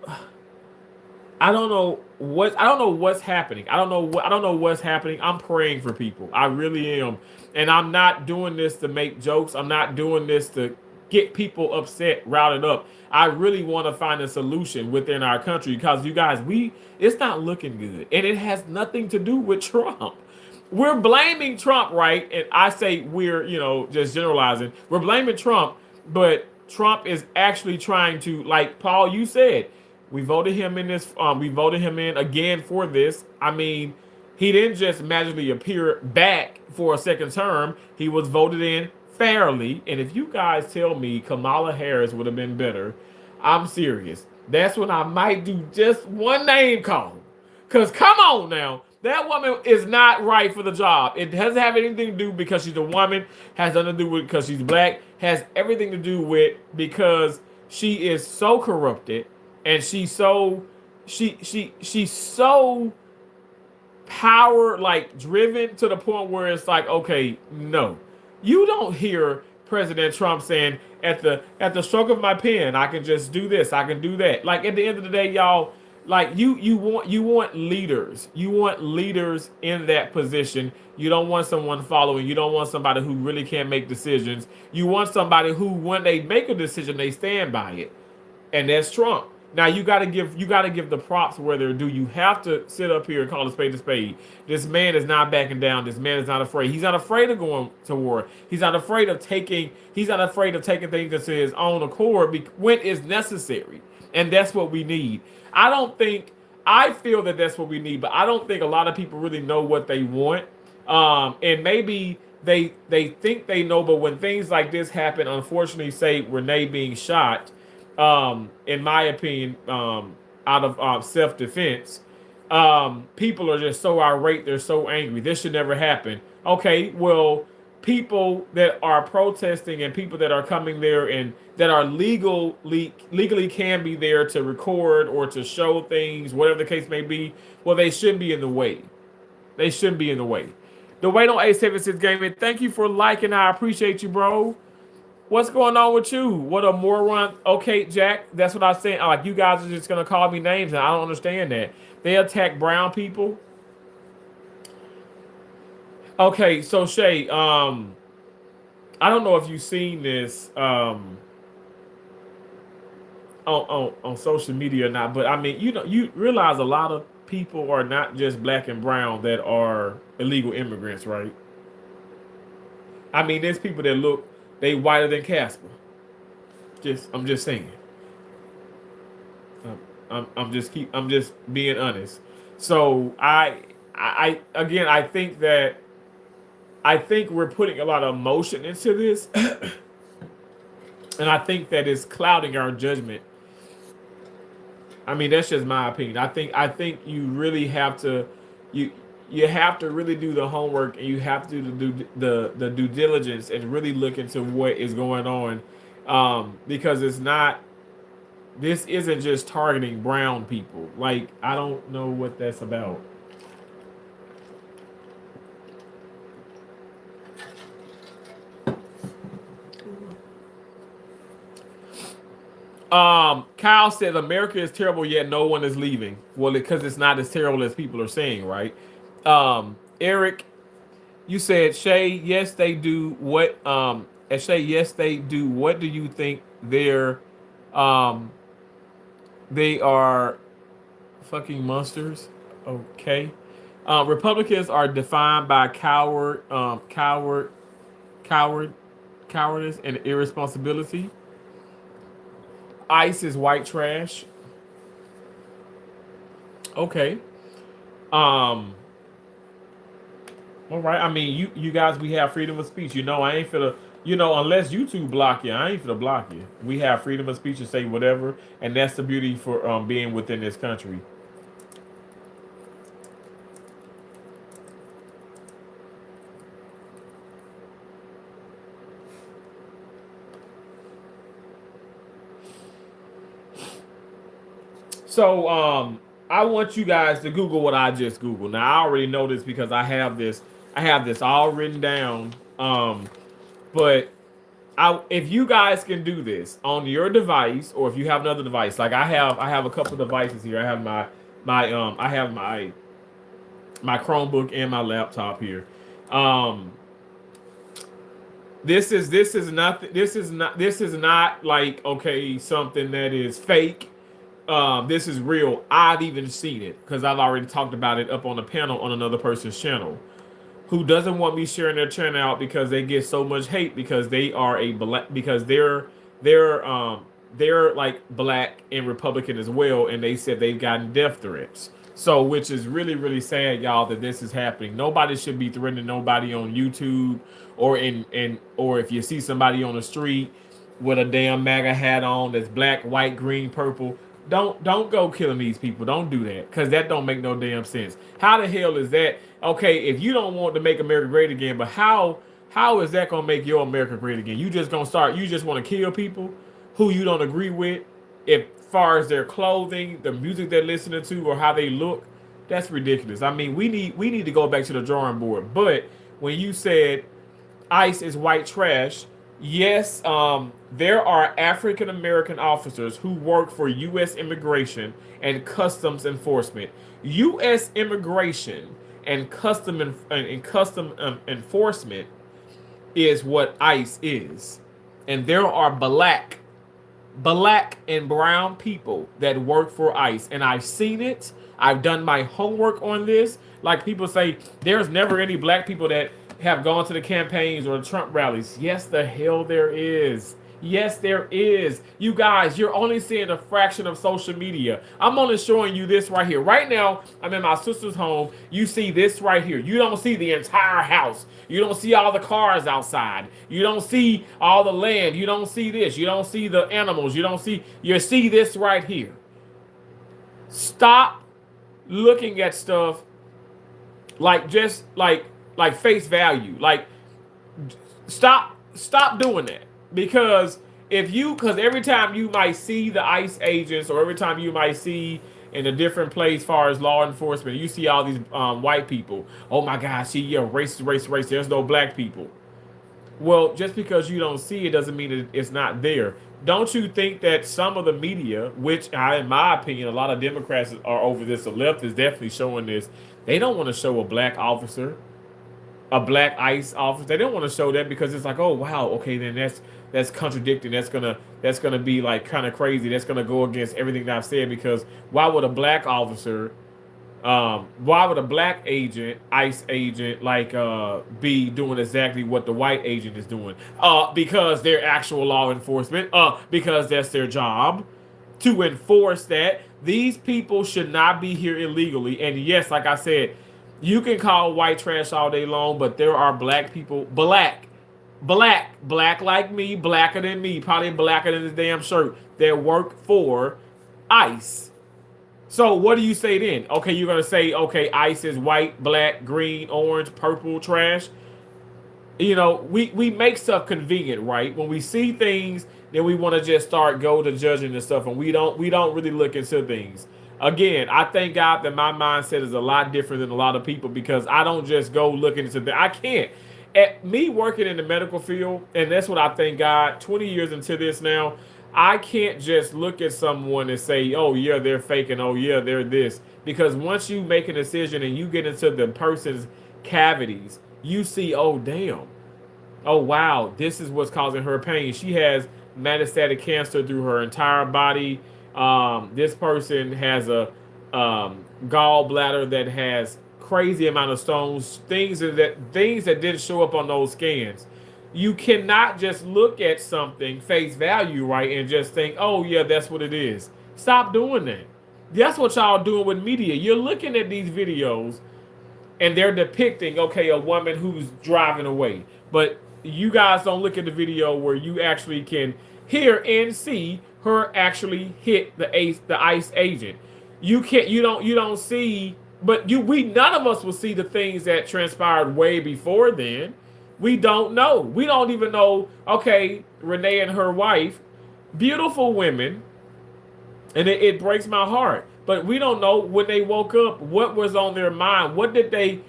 what's happening. I don't know what's happening. I'm praying for people. I really am. And I'm not doing this to make jokes. I'm not doing this to get people upset, routed up. I really want to find a solution within our country because you guys, it's not looking good. And it has nothing to do with Trump. We're blaming Trump, right? And I say we're, just generalizing. We're blaming Trump, but Trump is actually trying to, like Paul, you said, we voted him in this. We voted him in again for this. I mean, he didn't just magically appear back for a second term. He was voted in fairly. And if you guys tell me Kamala Harris would have been better, I'm serious. That's when I might do just one name call. Because come on now. That woman is not right for the job. It doesn't have anything to do because she's a woman. Has nothing to do with because she's black. Has everything to do with because she is so corrupted. And she's so power driven to the point where it's like, okay, no, you don't hear President Trump saying at the stroke of my pen, I can just do this, I can do that. Like at the end of the day, y'all, like you want leaders. You want leaders in that position. You don't want someone following. You don't want somebody who really can't make decisions. You want somebody who, when they make a decision, they stand by it. And that's Trump. Now you gotta give the props where they're due. You have to sit up here and call a spade a spade. This man is not backing down. This man is not afraid. He's not afraid of going to war. He's not afraid of taking things into his own accord when it's necessary. And that's what we need. I feel that that's what we need, but I don't think a lot of people really know what they want. And maybe they think they know, but when things like this happen, unfortunately, say Renee being shot, in my opinion, out of self-defense, people are just so irate. They're so angry. This should never happen. Okay, well, people that are protesting and people that are coming there and that are legally can be there to record or to show things, whatever the case may be, well, they shouldn't be in the way. They shouldn't be in the way. The Wait on 876 Gaming, thank you for liking. I appreciate you, bro. What's going on with you? What a moron. Okay, Jack, that's what I was saying. Like, you guys are just going to call me names, and I don't understand that. They attack brown people. Okay, so Shay, I don't know if you've seen this on social media or not, but I mean, you realize a lot of people are not just black and brown that are illegal immigrants, right? I mean, there's people that look they whiter than Casper. I'm just saying. I'm just being honest. So again, I think we're putting a lot of emotion into this, and I think that is clouding our judgment. I mean, that's just my opinion. I think you really have to you you have to really do the homework, and you have to do the due diligence and really look into what is going on, because it's not this isn't just targeting brown people. Like, I don't know what that's about. Kyle says America is terrible, yet no one is leaving. Well, because it's not as terrible as people are saying, right? Eric, you said Shay, yes they do. And Shay, yes they do. What do you think um they are fucking monsters? Okay. Republicans are defined by coward, cowardice, and irresponsibility. ICE is white trash. Okay. Um. All right. I mean, you guys, we have freedom of speech. I ain't finna. Unless YouTube block you, I ain't finna block you. We have freedom of speech to say whatever, and that's the beauty for being within this country. So I want you guys to Google what I just Googled. Now I already know this because I have this all written down. But if you guys can do this on your device, or if you have another device, like I have a couple of devices here. I have I have my Chromebook and my laptop here. Um, this is not like, okay, something that is fake. This is real. I've even seen it because I've already talked about it up on a panel on another person's channel, who doesn't want me sharing their channel out because they get so much hate because they are a black, because they're like black and Republican as well, and they said they've gotten death threats. So, which is really, really sad, y'all, that this is happening. Nobody should be threatening nobody on YouTube, or if you see somebody on the street with a damn MAGA hat on that's black, white, green, purple. Don't go killing these people. Don't do that, because that don't make no damn sense. How the hell is that? Okay, if you don't want to make America great again, but how is that gonna make your America great again? You just gonna start? You just want to kill people who you don't agree with, if far as their clothing, the music they're listening to, or how they look? That's ridiculous. I mean, we need to go back to the drawing board. But when you said ICE is white trash, yes, there are African American officers who work for U.S. Immigration and Customs Enforcement. U.S. Immigration and custom enforcement is what ICE is, and there are black and brown people that work for ICE, and I've seen it. I've done my homework on this. Like, people say there's never any black people that have gone to the campaigns or the Trump rallies. Yes, the hell there is. Yes, there is. You guys, you're only seeing a fraction of social media. I'm only showing you this right here. Right now, I'm in my sister's home. You see this right here. You don't see the entire house. You don't see all the cars outside. You don't see all the land. You don't see this. You don't see the animals. You see this right here. Stop looking at stuff like just like face value. Like, stop doing that, because because every time you might see the ICE agents, or every time you might see in a different place as far as law enforcement, you see all these white people. Oh my gosh, see, yeah, race. There's no black people. Well, just because you don't see it doesn't mean that it's not there. Don't you think that some of the media, which in my opinion, a lot of Democrats are over this, the left is definitely showing this, they don't want to show a black officer a black ICE officer. They don't want to show that because it's like, oh wow, okay, then that's contradicting. That's gonna be like kind of crazy. That's gonna go against everything that I've said. Because why would a black officer, why would a black agent, ICE agent, like be doing exactly what the white agent is doing? Because they're actual law enforcement. Because that's their job to enforce that. These people should not be here illegally. And yes, like I said, you can call white trash all day long, but there are black people, black like me, blacker than me, probably blacker than this damn shirt, that work for ICE. So what do you say then? Okay, you're gonna say, okay, ICE is white, black, green, orange, purple, trash. You know, we make stuff convenient, right? When we see things, then we want to just start go to judging and stuff, and we don't really look into things. Again, I thank God that my mindset is a lot different than a lot of people, because I don't just go looking into the. I can't. At me working in the medical field, and that's what I thank God. 20 years into this now, I can't just look at someone and say, "Oh yeah, they're faking. Oh yeah, they're this." Because once you make a decision and you get into the person's cavities, you see, oh damn, oh wow, this is what's causing her pain. She has metastatic cancer through her entire body. This person has a gallbladder that has crazy amount of stones, things that didn't show up on those scans. You cannot just look at something face value, right, and just think, oh yeah, that's what it is. Stop doing that. That's what y'all doing with media. You're looking at these videos and they're depicting, okay, a woman who's driving away, but you guys don't look at the video where you actually can hear and see her actually hit the ICE agent. You don't see, but none of us will see the things that transpired way before then. We don't know. We don't even know. Okay, Renee and her wife, beautiful women, and it breaks my heart. But we don't know when they woke up what was on their mind. What did they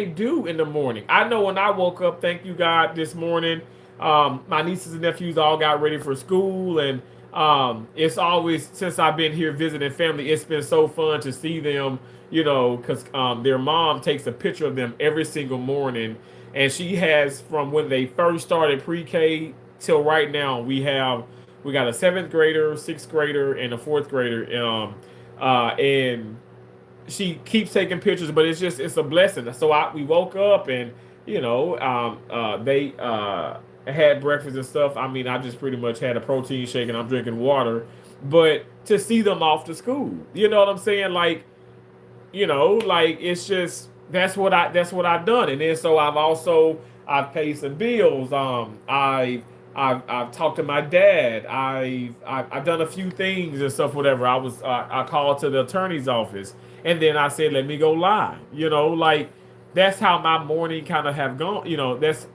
do in the morning? I know when I woke up, thank you God, this morning, my nieces and nephews all got ready for school, and it's always, since I've been here visiting family, it's been so fun to see them, you know, because their mom takes a picture of them every single morning, and she has, from when they first started pre-K till right now, we got a 7th grader, 6th grader, and a 4th grader, and she keeps taking pictures, but it's a blessing. So we woke up, and you know, they had breakfast and stuff. I mean, I just pretty much had a protein shake and I'm drinking water. But to see them off to school, you know what I'm saying? Like, you know, like it's just that's what I've done. And then so I've paid some bills. I've talked to my dad. I've done a few things and stuff, whatever. I called to the attorney's office, and then I said, let me go live. You know, like that's how my morning kind of have gone. You know, that's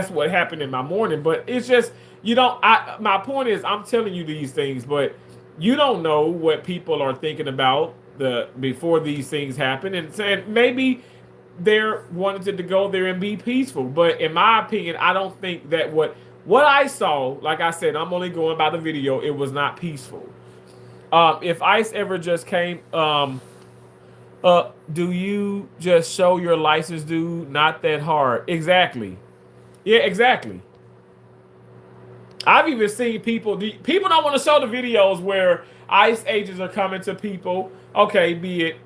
what happened in my morning. But it's just, you don't. My point is, I'm telling you these things, but you don't know what people are thinking about before these things happen, and saying maybe they're wanted to go there and be peaceful. But in my opinion, I don't think that what I saw, like I said, I'm only going by the video, it was not peaceful. If ICE ever just came, do you just show your license, dude? Not that hard. Exactly. Yeah, exactly. I've even seen people don't want to show the videos where ICE agents are coming to people, okay, be it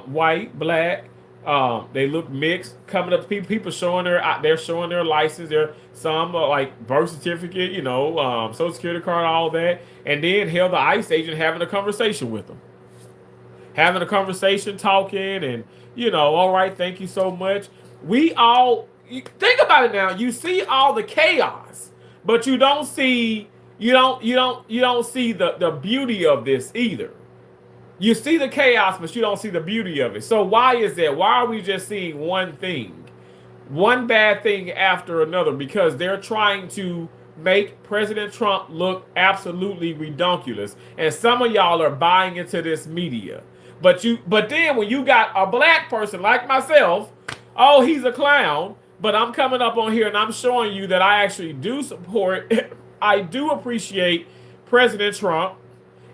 white, black, they look mixed, coming up to people showing they're showing their license, some like birth certificate, you know, social security card, all that, and then the ICE agent having a conversation with them, having a conversation, talking, and you know, all right, thank you so much. Think about it now. You see all the chaos, but you don't see the beauty of this either. You see the chaos, but you don't see the beauty of it. So why is that? Why are we just seeing one thing, one bad thing after another? Because they're trying to make President Trump look absolutely redonkulous, and some of y'all are buying into this media. But then when you got a black person like myself, oh, he's a clown. But I'm coming up on here and I'm showing you that I actually do support, I do appreciate President Trump,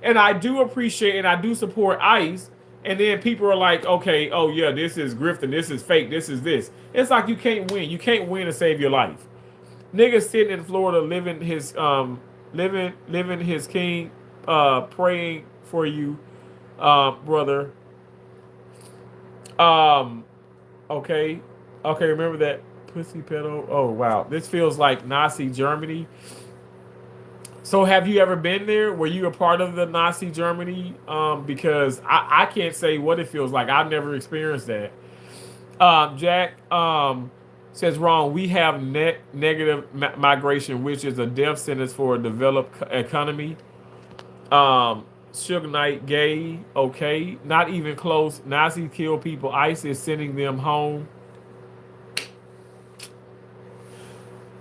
and I do appreciate and I do support ICE, And then people are like, okay, oh yeah, this is grifting, this is fake, this is this. It's like you can't win. You can't win to save your life. Nigga sitting in Florida living his king, praying for you, brother. Um, okay. Okay, remember that pussy pedo? Oh wow. This feels like Nazi Germany. So have you ever been there? Were you a part of the Nazi Germany? Because I can't say what it feels like. I've never experienced that. Jack says wrong. We have net negative migration, which is a death sentence for a developed economy. Suge Knight gay. Okay, not even close. Nazi kill people. ICE is sending them home.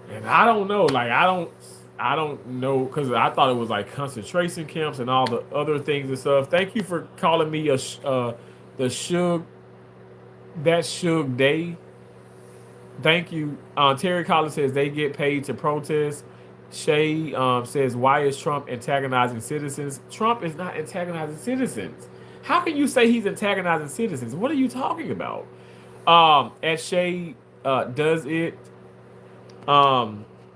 And I don't know. Like I don't know because I thought it was like concentration camps and all the other things and stuff. Thank you for calling me the Suge that Suge Day. Thank you. Terry Collins says they get paid to protest. Shay says, why is Trump antagonizing citizens? Trump is not antagonizing citizens. How can you say he's antagonizing citizens? What are you talking about? As Shay does it,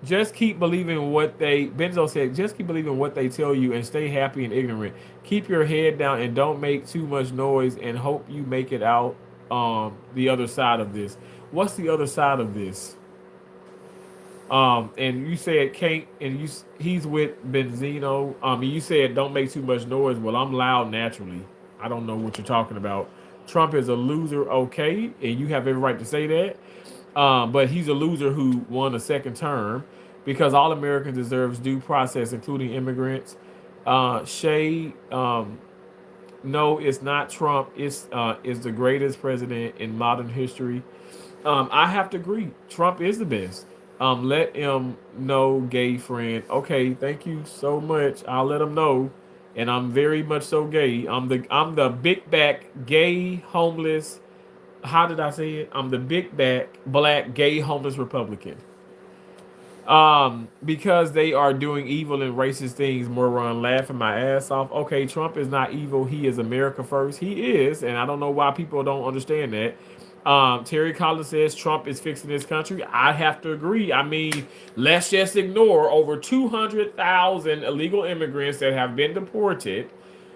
just keep believing what they, Benzo said, just keep believing what they tell you and stay happy and ignorant. Keep your head down and don't make too much noise and hope you make it out the other side of this. What's the other side of this? And you said can't, and he's with Benzino. And you said don't make too much noise. Well, I'm loud naturally. I don't know what you're talking about. Trump is a loser, okay, and you have every right to say that. But he's a loser who won a second term because all Americans deserves due process, including immigrants. Shay, no, it's not Trump. It's is the greatest president in modern history. I have to agree. Trump is the best. Let him know, gay friend. Okay, thank you so much. I'll let him know. And I'm very much so gay. I'm the big back gay homeless. How did I say it? I'm the big back black gay homeless Republican. Because they are doing evil and racist things, more run laughing my ass off. Okay, Trump is not evil. He is America first. He is, and I don't know why people don't understand that. Terry Collins says Trump is fixing this country. I have to agree. I mean, let's just ignore over 200,000 illegal immigrants that have been deported.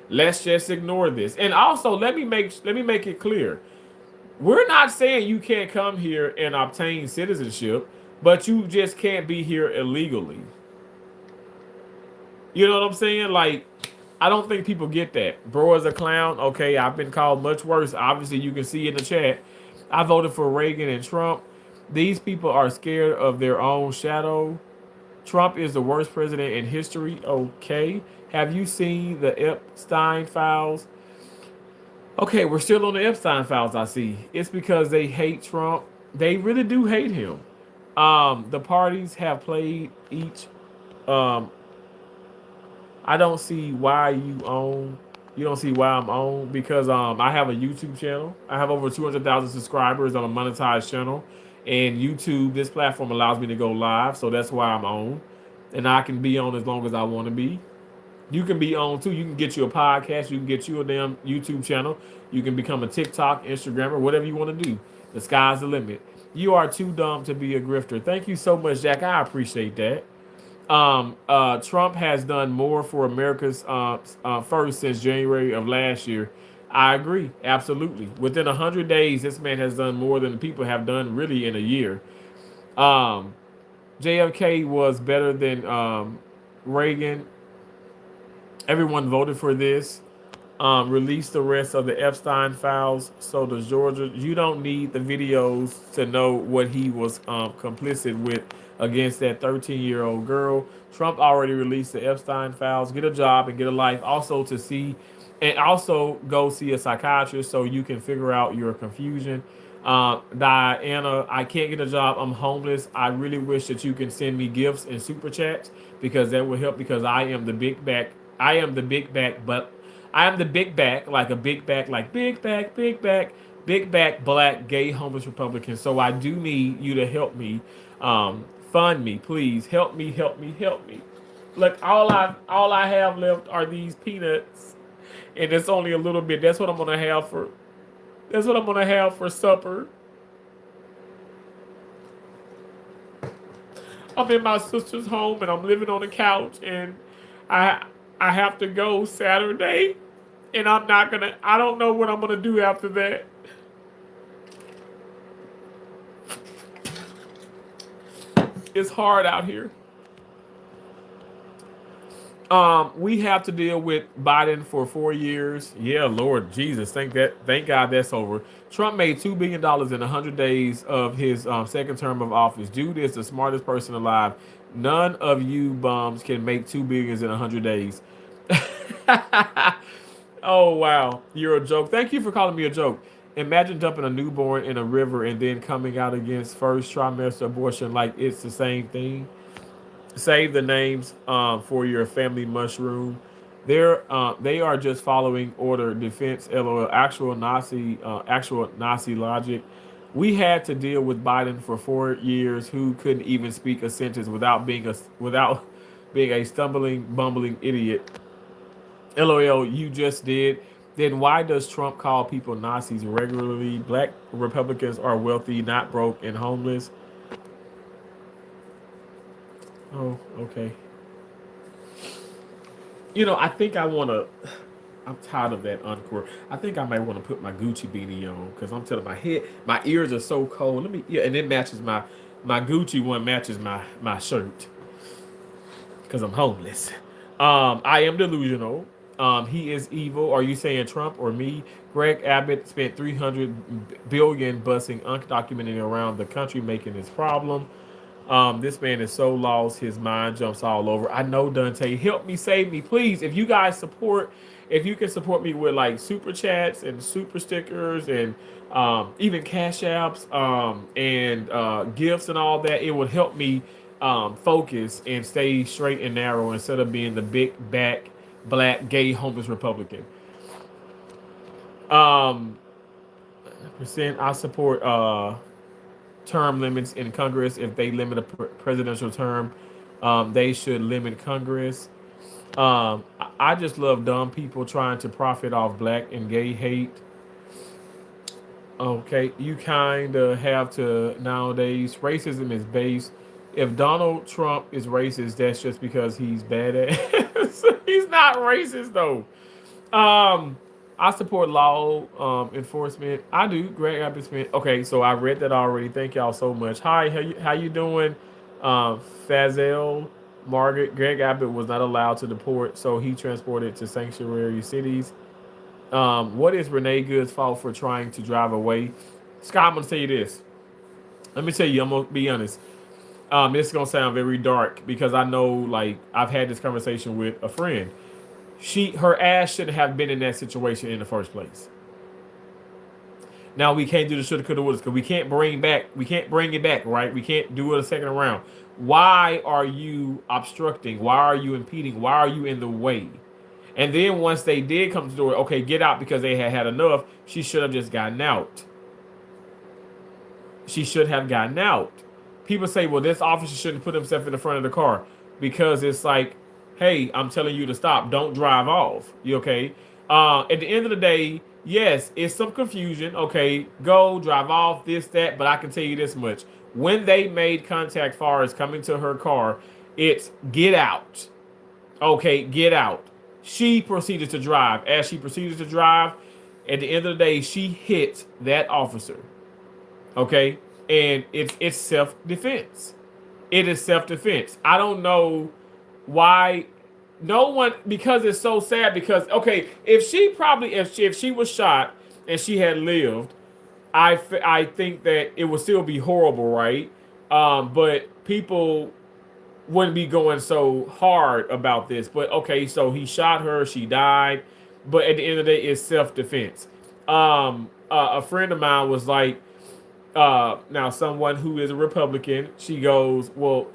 Let's just ignore this. And also, let me make it clear. We're not saying you can't come here and obtain citizenship, but you just can't be here illegally. You know what I'm saying? Like, I don't think people get that. Bro is a clown. Okay, I've been called much worse. Obviously, you can see in the chat. I voted for Reagan and Trump. These people are scared of their own shadow. Trump is the worst president in history. Okay. Have you seen the Epstein files? Okay, we're still on the Epstein files, I see. It's because they hate Trump. They really do hate him. The parties have played each. Um, I don't see why you own. You don't see why I'm on because I have a YouTube channel. I have over 200,000 subscribers on a monetized channel, and YouTube, this platform allows me to go live, so that's why I'm on, and I can be on as long as I want to be. You can be on too. You can get you a podcast. You can get you a damn YouTube channel. You can become a TikTok, Instagrammer, whatever you want to do. The sky's the limit. You are too dumb to be a grifter. Thank you so much, Jack. I appreciate that. Trump has done more for America's first since January of last year. I agree, absolutely. Within 100 days, this man has done more than people have done really in a year. Um, JFK was better than Reagan. Everyone voted for this. Release the rest of the Epstein files. So the Georgia, you don't need the videos to know what he was complicit with against that 13-year-old girl. Trump already released the Epstein files. Get a job and get a life. Also to see, and also go see a psychiatrist so you can figure out your confusion. Diana, I can't get a job. I'm homeless. I really wish that you can send me gifts and super chats because that will help because I am the big back. I am the big back, but I am the big back, like a big back, like big back, black, gay, homeless Republican. So I do need you to help me, fund me, please. Help me, help me, help me. Look, all I have left are these peanuts. And it's only a little bit. That's what I'm gonna have for. That's what I'm gonna have for supper. I'm in my sister's home and I'm living on the couch, and I I have to go Saturday, and I'm not gonna. I don't know what I'm gonna do after that. It's hard out here. We have to deal with Biden for 4 years. Yeah, Lord Jesus, thank God that's over. Trump made $2 billion in 100 days of his second term of office. Dude is the smartest person alive. None of you bums can make $2 billion in 100 days. Oh wow, you're a joke. Thank you for calling me a joke. Imagine dumping a newborn in a river and then coming out against first trimester abortion like it's the same thing. Save the names for your family mushroom. They are just following order defense. LOL. Actual Nazi logic. We had to deal with Biden for 4 years, who couldn't even speak a sentence without being a stumbling, bumbling idiot. LOL. You just did. Then why does Trump call people Nazis regularly? Black Republicans are wealthy, not broke and homeless. Oh, okay. I think I want to. I'm tired of that encore. I think I might want to put my Gucci beanie on because I'm telling my head, my ears are so cold. Let me, yeah, and it matches my Gucci one matches my shirt because I'm homeless. I am delusional. He is evil. Are you saying Trump or me? Greg Abbott spent 300 billion busing undocumented around the country, making this problem. This man is so lost, his mind jumps all over. I know, Dante. Help me, save me, please. If you can support me with like super chats and super stickers and even cash apps and gifts and all that, it would help me focus and stay straight and narrow instead of being the big back black gay homeless Republican. Um, percent I support term limits in Congress. If they limit a presidential term, they should limit Congress. I just love dumb people trying to profit off black and gay hate. Okay, you kind of have to nowadays. Racism is based. If Donald Trump is racist, that's just because he's badass. He's not racist though. Um, I support law enforcement. I do. Greg Abbott Smith. Okay, so I read that already. Thank y'all so much. Hi, how you doing? Fazell Margaret. Greg Abbott was not allowed to deport, so he transported to sanctuary cities. What is Renee Good's fault for trying to drive away? Scott, I'm gonna tell you this. Let me tell you. I'm gonna be honest. This is gonna sound very dark because I know, like, I've had this conversation with a friend. Her ass shouldn't have been in that situation in the first place. Now we can't do the shoulda coulda woulda because we can't bring it back, right? We can't do it a second round. Why are you obstructing? Why are you impeding? Why are you in the way? And then once they did come to the door, okay, get out because they had enough. She should have just gotten out. She should have gotten out. People say, well, this officer shouldn't put himself in the front of the car because it's like, hey, I'm telling you to stop. Don't drive off. You okay? At the end of the day, yes, it's some confusion. Okay, go drive off, this, that. But I can tell you this much. When they made contact far as coming to her car, it's get out. Okay, get out. She proceeded to drive. As she proceeded to drive, at the end of the day, she hit that officer. Okay, and it's self-defense. It is self-defense. I don't know why no one, because it's so sad. Because okay, if she was shot and she had lived, I think that it would still be horrible, right? But people wouldn't be going so hard about this. But okay, so he shot her, she died, but at the end of the day, it's self-defense. A friend of mine was like, now someone who is a Republican, she was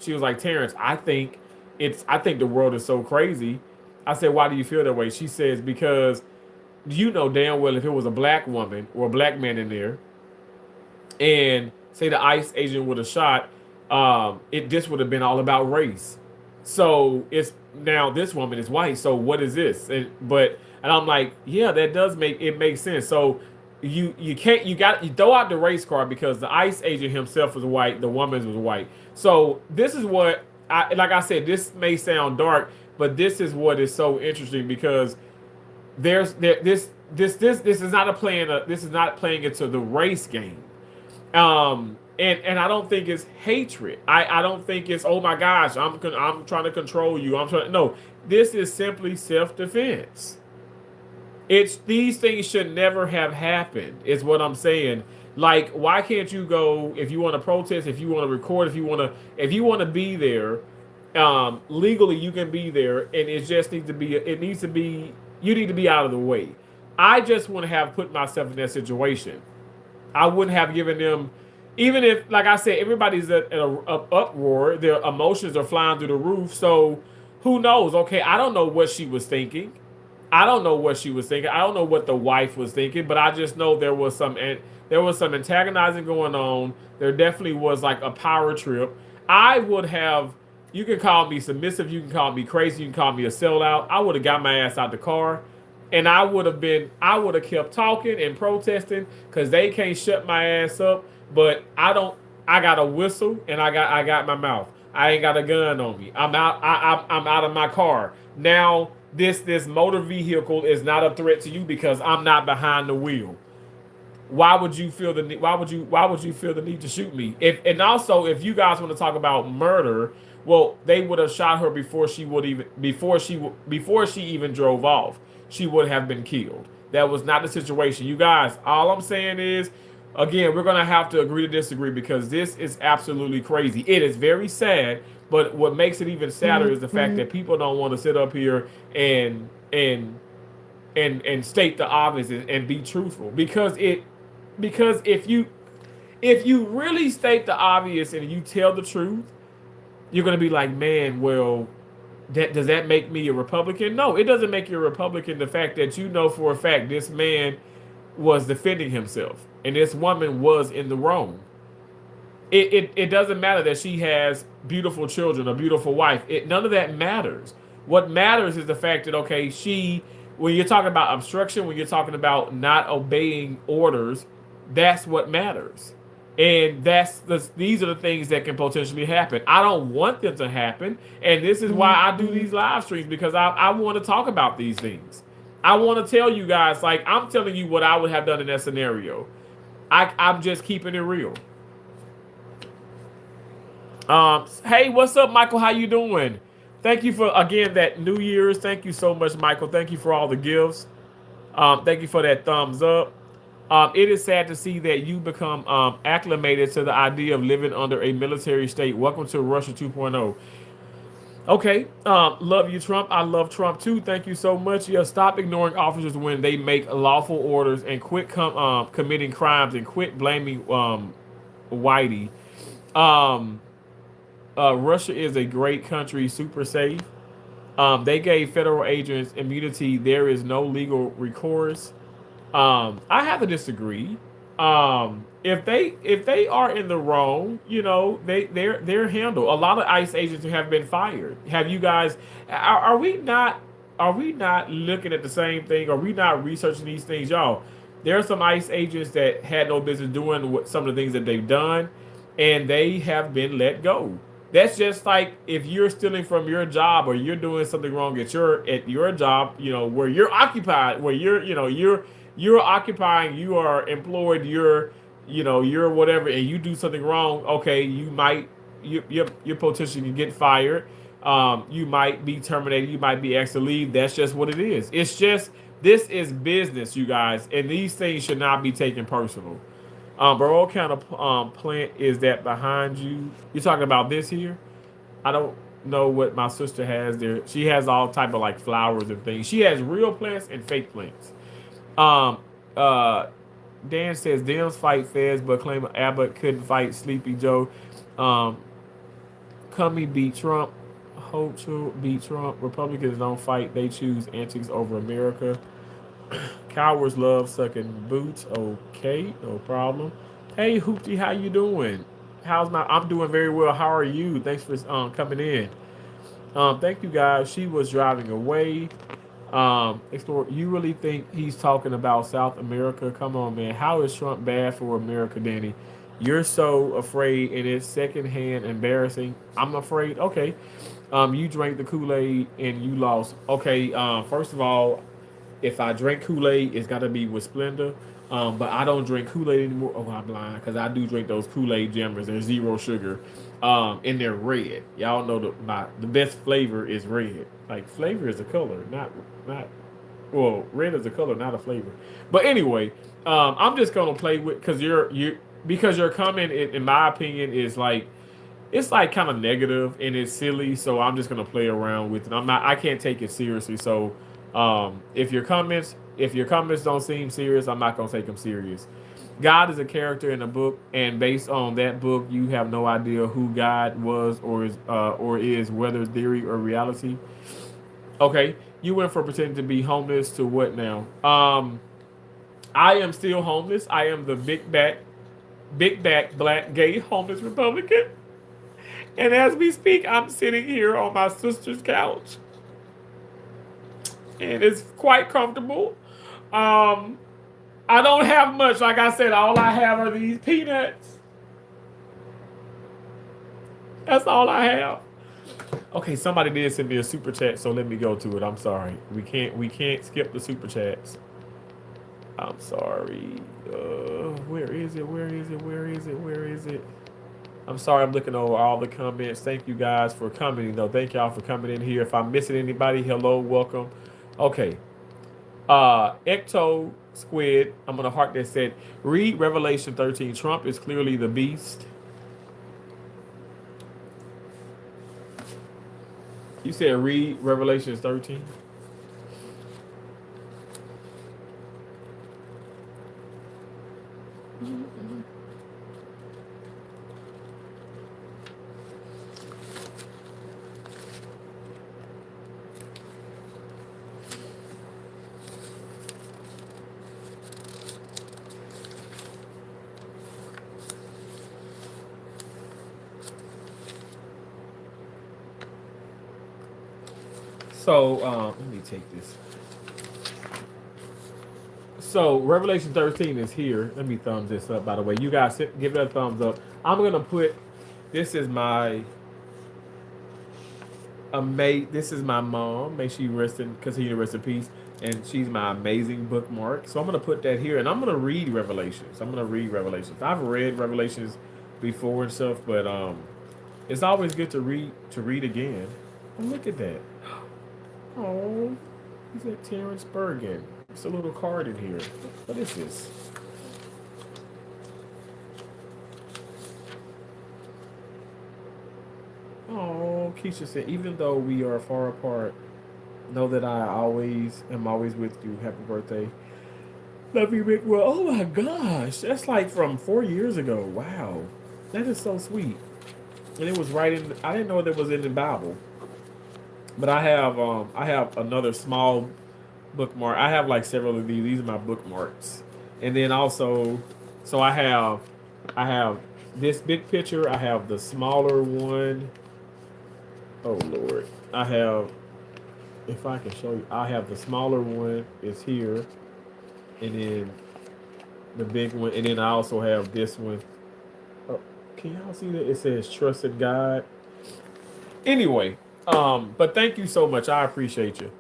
like, Terrence, I think the world is so crazy. I said, why do you feel that way? She says, because you know damn well if it was a black woman or a black man in there and say the ICE agent would have shot, it this would have been all about race. So it's now this woman is white. So what is this? And I'm like, yeah, that does make sense. So you can't you throw out the race card because the ICE agent himself was white, the woman was white. So this is what I like I said, this may sound dark, but this is what is so interesting because this is not this is not playing into the race game. And I don't think it's hatred. I don't think it's, oh my gosh, I'm trying to control you. No, this is simply self-defense. It's these things should never have happened, is what I'm saying. Like, why can't you go if you want to protest, if you want to record, if you want to be there, legally you can be there, and it needs to be you need to be out of the way. I just want to have put myself in that situation. I wouldn't have given them, even if, like I said, everybody's at a uproar. Their emotions are flying through the roof. So who knows? Okay, I don't know what she was thinking. I don't know what she was thinking. I don't know what the wife was thinking. But I just know there was some antagonizing going on. There definitely was like a power trip. I would have. You can call me submissive. You can call me crazy. You can call me a sellout. I would have got my ass out the car and I would have kept talking and protesting because they can't shut my ass up. But I got a whistle and I got my mouth. I ain't got a gun on me. I'm out of my car. Now this motor vehicle is not a threat to you because I'm not behind the wheel. Why would you feel the need? Why would you feel the need to shoot me? And also if you guys want to talk about murder, well, they would have shot her before she even drove off. She would have been killed. That was not the situation. You guys, all I'm saying is, again, we're gonna have to agree to disagree because this is absolutely crazy. It is very sad, but what makes it even sadder is the fact that people don't want to sit up here and state the obvious and be truthful because if you really state the obvious and you tell the truth, you're gonna be like, man, well, does that make me a Republican? No, it doesn't make you a Republican. The fact that you know for a fact this man was defending himself and this woman was in the wrong. It doesn't matter that she has beautiful children, a beautiful wife. None of that matters. What matters is the fact that, okay, when you're talking about obstruction, when you're talking about not obeying orders, that's what matters. And these are the things that can potentially happen. I don't want them to happen. And this is why I do these live streams, because I want to talk about these things. I want to tell you guys, like, I'm telling you what I would have done in that scenario. I'm just keeping it real. Hey, what's up, Michael? How you doing? Thank you for, again, that New Year's. Thank you so much, Michael. Thank you for all the gifts. Thank you for that thumbs up. It is sad to see that you become acclimated to the idea of living under a military state. Welcome to Russia 2.0. Okay. Love you, Trump. I love Trump too. Thank you so much. Yeah, stop ignoring officers when they make lawful orders and quit committing crimes and quit blaming Whitey. Russia is a great country, super safe. They gave federal agents immunity. There is no legal recourse. I have to disagree. If they are in the wrong, they're handled. A lot of ICE agents have been fired. Have you guys? Are we not? Are we not looking at the same thing? Are we not researching these things, y'all? There are some ICE agents that had no business doing some of the things that they've done, and they have been let go. That's just like if you're stealing from your job or you're doing something wrong at your job, where you're occupied, where you're occupying, you are employed, you're whatever, and you do something wrong. Okay, you're potentially get fired. You might be terminated. You might be asked to leave. That's just what it is. It's just this is business, you guys, and these things should not be taken personal. Bro, what kind of plant is that behind you? You're talking about this here? I don't know what my sister has there. She has all type of like flowers and things. She has real plants and fake plants. Dan says Dems fight feds, but claim Abbott couldn't fight Sleepy Joe. Cummey beat Trump. Hochul beat Trump. Republicans don't fight; they choose antics over America. Cowards love sucking boots. Okay, no problem. Hey, Hoopty, how you doing? I'm doing very well. How are you? Thanks for coming in. Thank you guys. She was driving away. Explorer, you really think he's talking about South America? Come on, man. How is Trump bad for America, Danny? You're so afraid, and it's secondhand embarrassing. I'm afraid. Okay. You drank the Kool-Aid and you lost. Okay. First of all, if I drink Kool-Aid, it's got to be with Splenda. But I don't drink Kool-Aid anymore. Oh, I'm blind because I do drink those Kool-Aid jammers. They're zero sugar, and they're red. Y'all know the best flavor is red. Like flavor is a color, not well, red is a color, not a flavor. But anyway, I'm just gonna play with because you because your comment, in my opinion, is like it's like kind of negative and it's silly, so I'm just gonna play around with it. I can't take it seriously. So if your comments don't seem serious, I'm not gonna take them serious. God is a character in a book, and based on that book, you have no idea who God was or is, whether theory or reality. Okay, you went from pretending to be homeless to what now? I am still homeless. I am the big back black gay homeless Republican. And as we speak, I'm sitting here on my sister's couch, and it's quite comfortable. Um, I don't have much. Like I said, all I have are these peanuts. That's all I have. Okay, somebody did send me a super chat, so let me go to it. I'm sorry. We can't skip the super chats. I'm sorry. Where is it? Where is it? Where is it? Where is it? I'm sorry, I'm looking over all the comments. Thank you guys for coming. Though, thank y'all for coming in here. If I'm missing anybody, hello, welcome. Okay. Ecto Squid, I'm gonna heart that said, read Revelation 13. Trump is clearly the beast. You said read Revelation 13. So let me take this. So Revelation 13 is here. Let me thumbs this up. By the way, you guys give it a thumbs up. I'm gonna put. This is my This is my mom. May she rest in continue to rest in peace. And she's my amazing bookmark. So I'm gonna put that here, and I'm gonna read Revelations. I'm gonna read Revelations. I've read Revelations before and stuff, but it's always good to read again. Oh, look at that. Oh, he's at Terrence Bergen. It's a little card in here. What is this? Oh, Keisha said, even though we are far apart, know that I always am always with you. Happy birthday. Love you, Rick. Well, oh my gosh. That's like from 4 years ago. Wow. That is so sweet. And it was right in I didn't know that was in the Bible. But I have another small bookmark. I have like several of these. These are my bookmarks. And then also so I have this big picture. I have the smaller one. Oh Lord. I have if I can show you, I have the smaller one is here, and then the big one, and then I also have this one. Oh, can y'all see that? It says "Trust in God." Anyway, but thank you so much. I appreciate you.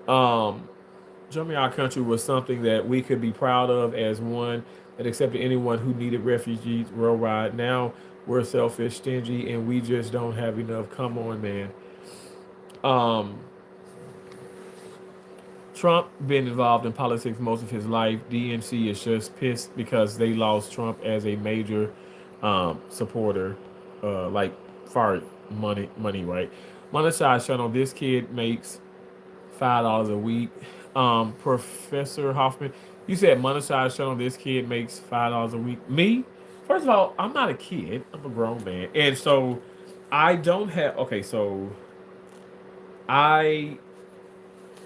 Jumping Our Country was something that we could be proud of as one that accepted anyone who needed refugees worldwide. Now we're selfish, stingy, and we just don't have enough. Come on, man. Um, Trump been involved in politics most of his life. DNC is just pissed because they lost Trump as a major supporter, like far money, right? Monetize channel. This kid makes $5 a week. Professor Hoffman, you said monetize channel. This kid makes $5 a week. Me, first of all, I'm not a kid. I'm a grown man, and so I don't have. Okay, so I,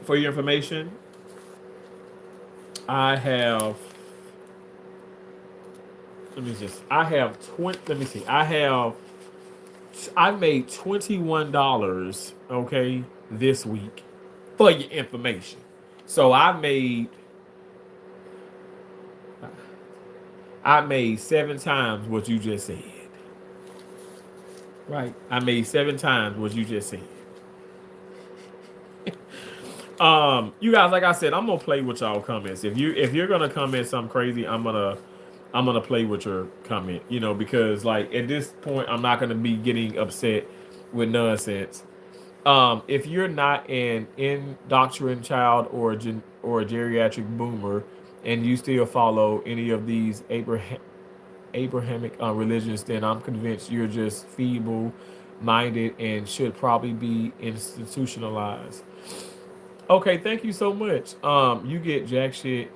for your information, I have. Let me just. I have 20. Let me see. I have I made $21, okay, this week for your information. So I made 7 times what you just said. Right. I made 7 times what you just said. You guys, like I said, I'm gonna play with y'all comments. If you're gonna comment something crazy, I'm gonna play with your comment. Because like at this point, I'm not gonna be getting upset with nonsense. If you're not an indoctrined child or a geriatric boomer, and you still follow any of these Abrahamic religions, then I'm convinced you're just feeble minded and should probably be institutionalized. Okay, thank you so much. You get jack shit.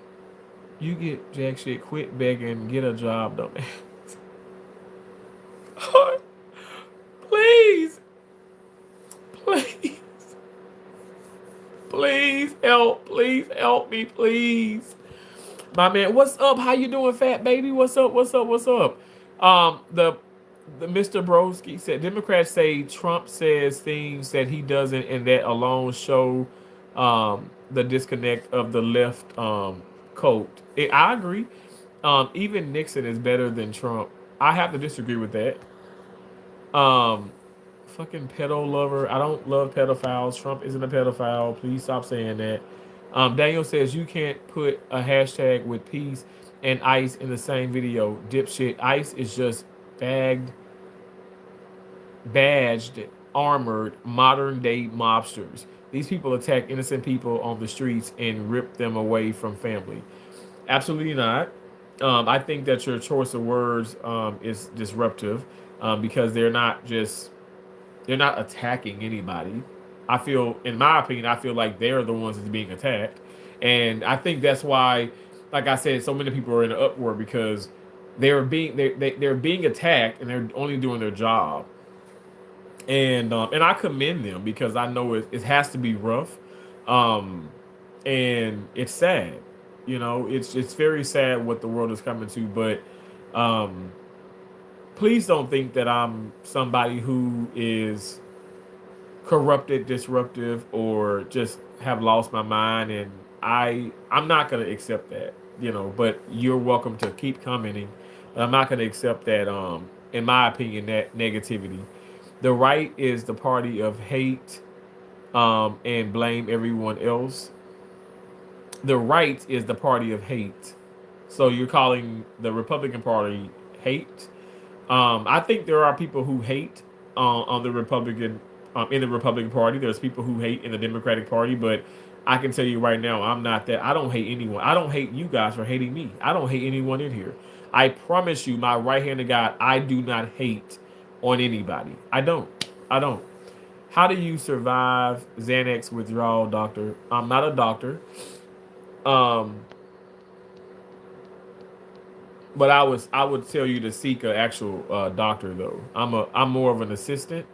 You get jack shit. Quit begging. Get a job, dumb. Please, please, please help. Please help me, please. My man, what's up? How you doing, fat baby? What's up? What's up? What's up? The Mr. Broski said Democrats say Trump says things that he doesn't, and that alone show the disconnect of the left code. I agree. Even Nixon is better than Trump. I have to disagree with that. Um, Fucking pedo lover. I don't love pedophiles. Trump isn't a pedophile. Please stop saying that. Daniel says you can't put a hashtag with peace and ICE in the same video. Dipshit. ICE is just bagged, badged, armored, modern day mobsters. These people attack innocent people on the streets and rip them away from family. Absolutely not. I think that your choice of words is disruptive because they're not attacking anybody. I feel, in my opinion, I feel like they're the ones that's being attacked, and I think that's why, like I said, so many people are in an uproar because they're being attacked and they're only doing their job, and I commend them because I know it has to be rough, um, and it's sad. It's very sad what the world is coming to, but um, please don't think that I'm somebody who is corrupted, disruptive, or just have lost my mind, and I'm not gonna accept that. But you're welcome to keep commenting. But I'm not gonna accept that. In my opinion, that negativity. The right is the party of hate, and blame everyone else. The right is the party of hate. So you're calling the Republican Party hate? I think there are people who hate on the Republican in the Republican Party. There's people who hate in the Democratic Party, but I can tell you right now, I'm not that. I don't hate anyone. I don't hate you guys for hating me. I don't hate anyone in here. I promise you, my right hand of God, I do not hate on anybody. I don't. I don't. How do you survive Xanax withdrawal, doctor? I'm not a doctor. Um, But I would tell you to seek an actual doctor though. I'm more of an assistant,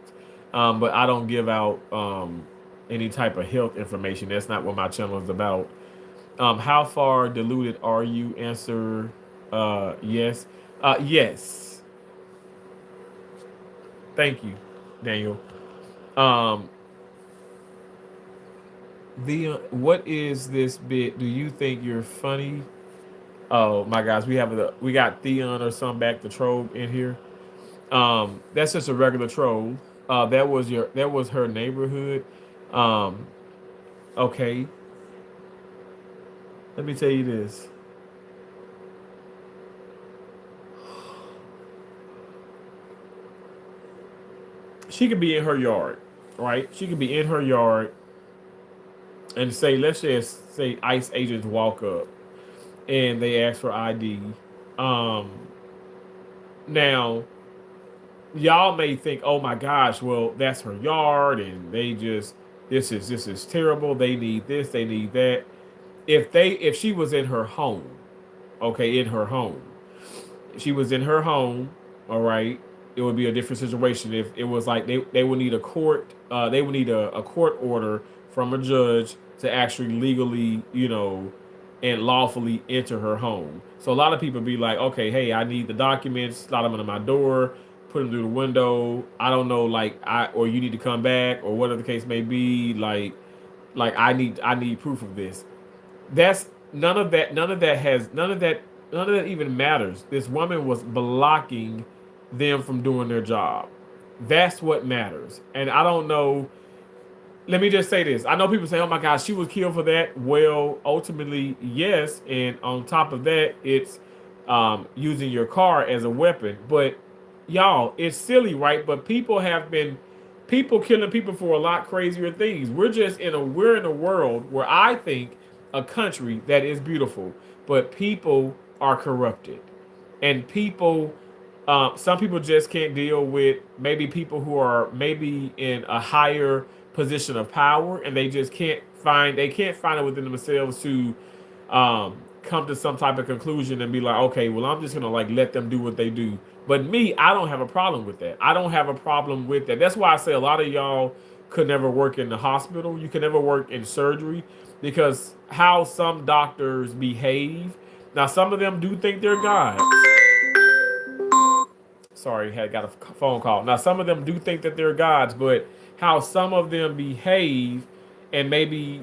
but I don't give out any type of health information. That's not what my channel is about. How far diluted are you? Answer yes. Yes. Thank you, Daniel. Um, what is this bit? Do you think you're funny? Oh my gosh, we got Theon or some back the troll in here. That's just a regular troll. That was her neighborhood. Um, okay, let me tell you this. She could be in her yard, right? She could be in her yard and say, let's just say ICE agents walk up and they ask for ID. Um, Now y'all may think, oh my gosh, well that's her yard, and they just this is terrible. They need this, they need that. If she was in her home, okay, in her home, if she was in her home, all right, it would be a different situation. If it was like they would need a court, they would need a court order from a judge to actually legally, and lawfully enter her home. So a lot of people be like, okay, hey, I need the documents, slide them under my door, put him through the window. I don't know, like or you need to come back or whatever the case may be. Like I need proof of this. That's none of that even matters. This woman was blocking them from doing their job. That's what matters. And I don't know. Let me just say this. I know people say, "Oh my gosh, she was killed for that." Well, ultimately, yes. And on top of that, it's using your car as a weapon. But y'all, it's silly, right? But people killing people for a lot crazier things. We're in a world where I think a country that is beautiful, but people are corrupted, and some people just can't deal with maybe people who are maybe in a higher position of power, and they just can't find it within themselves to come to some type of conclusion and be like, okay, well, I'm just gonna like let them do what they do. But me, I don't have a problem with that. I don't have a problem with that. That's why I say a lot of y'all could never work in the hospital. You could never work in surgery because how some doctors behave. Now, some of them do think they're God. Sorry, had got a phone call. Now, some of them do think that they're gods, but how some of them behave and maybe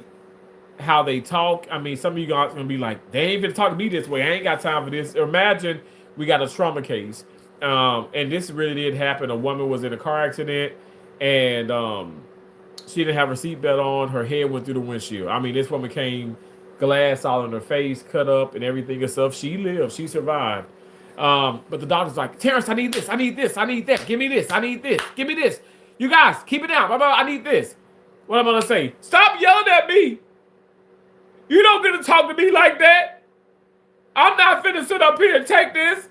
how they talk. I mean, some of you guys are gonna be like, they ain't even talk to me this way. I ain't got time for this. Imagine we got a trauma case, and this really did happen. A woman was in a car accident, and she didn't have her seatbelt on. Her head went through the windshield. I mean, this woman came glass all in her face, cut up, and everything and stuff. She lived. She survived. But the doctor's like, Terrence, I need this. I need this. I need that. Give me this. I need this. Give me this. You guys, keep it down. Blah, blah, blah. I need this. What am I gonna say? Stop yelling at me. You don't get to talk to me like that. I'm not finna sit up here and take this.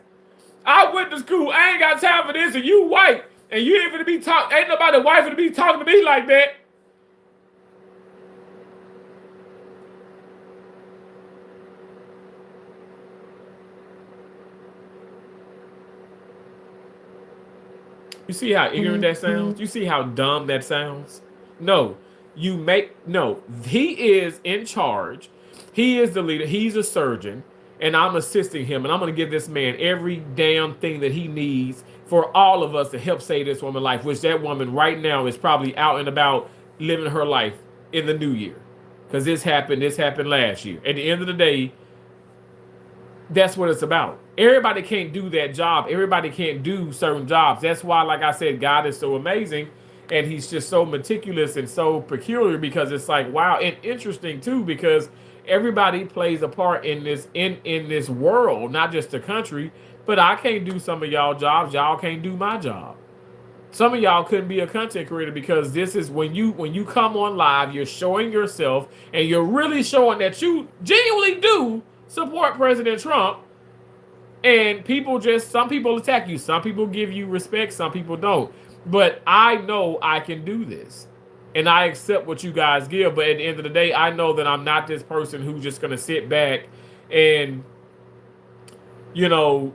I went to school. I ain't got time for this. And you white. And you ain't finna be talking. Ain't nobody white finna be talking to me like that. You see how ignorant that sounds? You see how dumb that sounds? No, he is in charge. He is the leader. He's a surgeon, and I'm assisting him, and I'm going to give this man every damn thing that he needs for all of us to help save this woman's life, which that woman right now is probably out and about living her life in the new year. Because this happened last year. At the end of the day, that's what it's about. Everybody can't do that job. Everybody can't do certain jobs. That's why, like I said, God is so amazing, and he's just so meticulous and so peculiar, because it's like, wow, and interesting too, because everybody plays a part in this world, not just the country. But I can't do some of y'all jobs. Y'all can't do my job. Some of y'all couldn't be a content creator, because this is when you come on live, you're showing yourself, and you're really showing that you genuinely do support President Trump. And some people attack you. Some people give you respect. Some people don't. But I know I can do this. And I accept what you guys give. But at the end of the day, I know that I'm not this person who's just going to sit back and,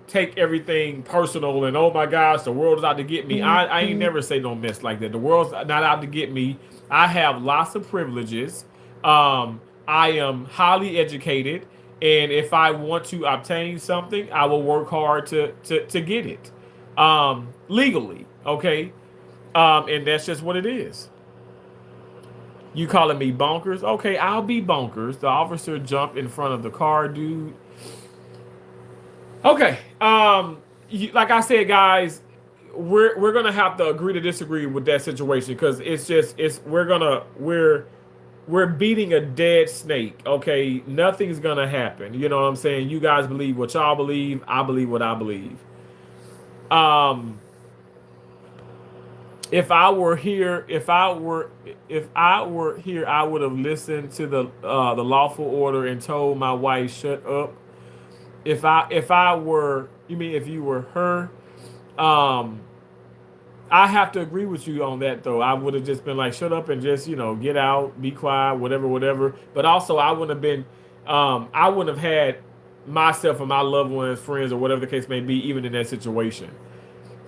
take everything personal and, oh my gosh, the world is out to get me. I ain't never say no mess like that. The world's not out to get me. I have lots of privileges. I am highly educated. And if I want to obtain something, I will work hard to get it legally. Okay. And that's just what it is. You calling me bonkers? Okay, I'll be bonkers. The officer jumped in front of the car, dude. Okay. Like I said, guys, we're gonna have to agree to disagree with that situation, because we're beating a dead snake. Okay, nothing's gonna happen. You know what I'm saying? You guys believe what y'all believe. I believe what I believe. If I were here, I would have listened to the lawful order and told my wife, "Shut up." If I were, you mean if you were her? I have to agree with you on that, though. I would have just been like, "Shut up," and just get out, be quiet, whatever. But also, I wouldn't have had myself and my loved ones, friends, or whatever the case may be, even in that situation.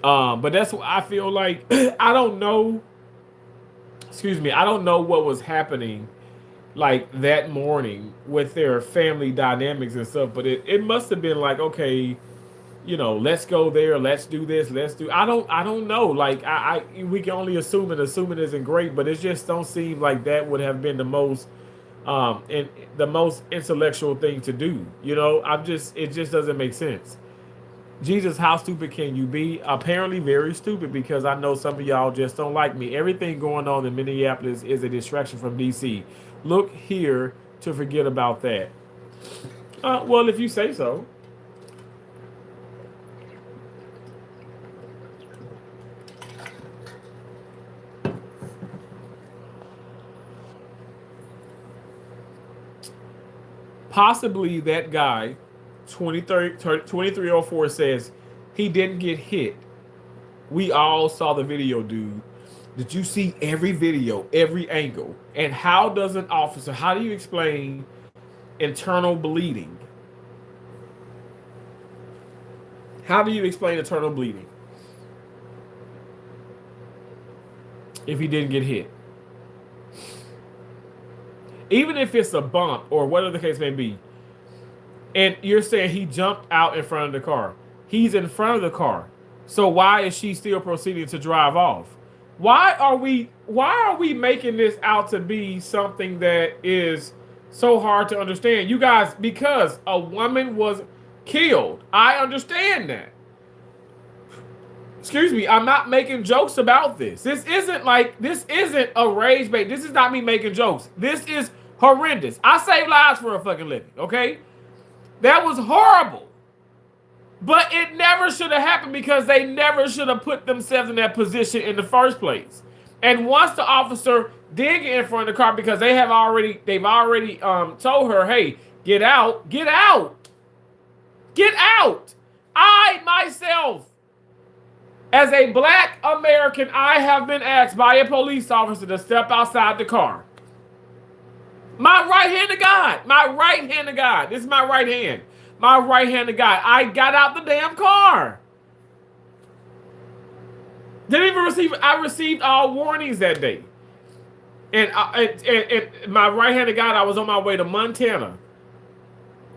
But that's what I feel like. I don't know. Excuse me. I don't know what was happening like that morning with their family dynamics and stuff. But it must have been like, okay, let's go there, let's do this, let's do. I don't know. Like we can only assume, and assuming isn't great, but it just don't seem like that would have been the most and the most intellectual thing to do. It just doesn't make sense. Jesus, how stupid can you be? Apparently, very stupid, because I know some of y'all just don't like me. Everything going on in Minneapolis is a distraction from DC. Look here to forget about that. Well, if you say so. Possibly that guy, 2304 says he didn't get hit. We all saw the video, dude. Did you see every video, every angle? And how does an officer, how do you explain internal bleeding? How do you explain internal bleeding if he didn't get hit? Even if it's a bump or whatever the case may be, and you're saying he jumped out in front of the car. He's in front of the car. So why is she still proceeding to drive off? Why are we making this out to be something that is so hard to understand? You guys, because a woman was killed. I understand that. Excuse me, I'm not making jokes about this. This isn't a rage bait. This is not me making jokes. This is horrendous. I save lives for a fucking living, okay? That was horrible. But it never should have happened, because they never should have put themselves in that position in the first place. And once the officer did get in front of the car, because they've already told her, hey, get out. I myself, as a black American, I have been asked by a police officer to step outside the car. My right hand to God. This is my right hand. My right hand to God. I got out the damn car. I received all warnings that day. And my right hand to God, I was on my way to Montana.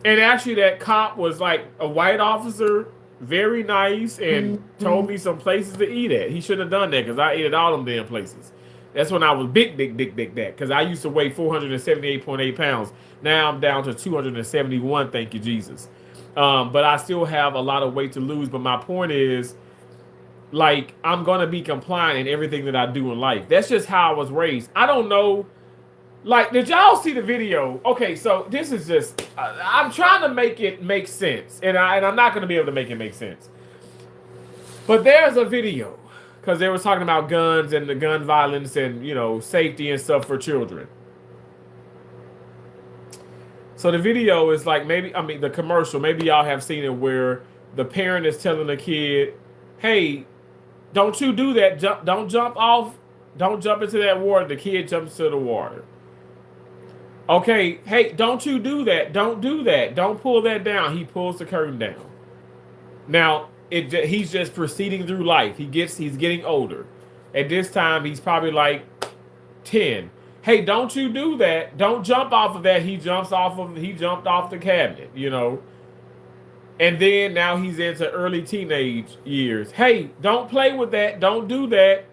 And actually that cop was like a white officer, very nice, and told me some places to eat at. He shouldn't have done that, because I ate at all them damn places. That's when I was big, because I used to weigh 478.8 pounds. Now I'm down to 271, thank you, Jesus. But I still have a lot of weight to lose. But my point is, like, I'm going to be compliant in everything that I do in life. That's just how I was raised. I don't know. Like, did y'all see the video? Okay, so this is just, I'm trying to make it make sense. And I'm not going to be able to make it make sense. But there's a video, because they were talking about guns and the gun violence and, safety and stuff for children. So the video is like, the commercial, maybe y'all have seen it, where the parent is telling the kid, hey, don't you do that. Don't jump off. Don't jump into that water. The kid jumps into the water. Okay, hey, don't you do that. Don't do that. Don't pull that down. He pulls the curtain down. Now, he's just proceeding through life. He's getting older. At this time, he's probably like 10. Hey, don't you do that. Don't jump off of that. He jumped off the cabinet, And then now he's into early teenage years. Hey, don't play with that. Don't do that.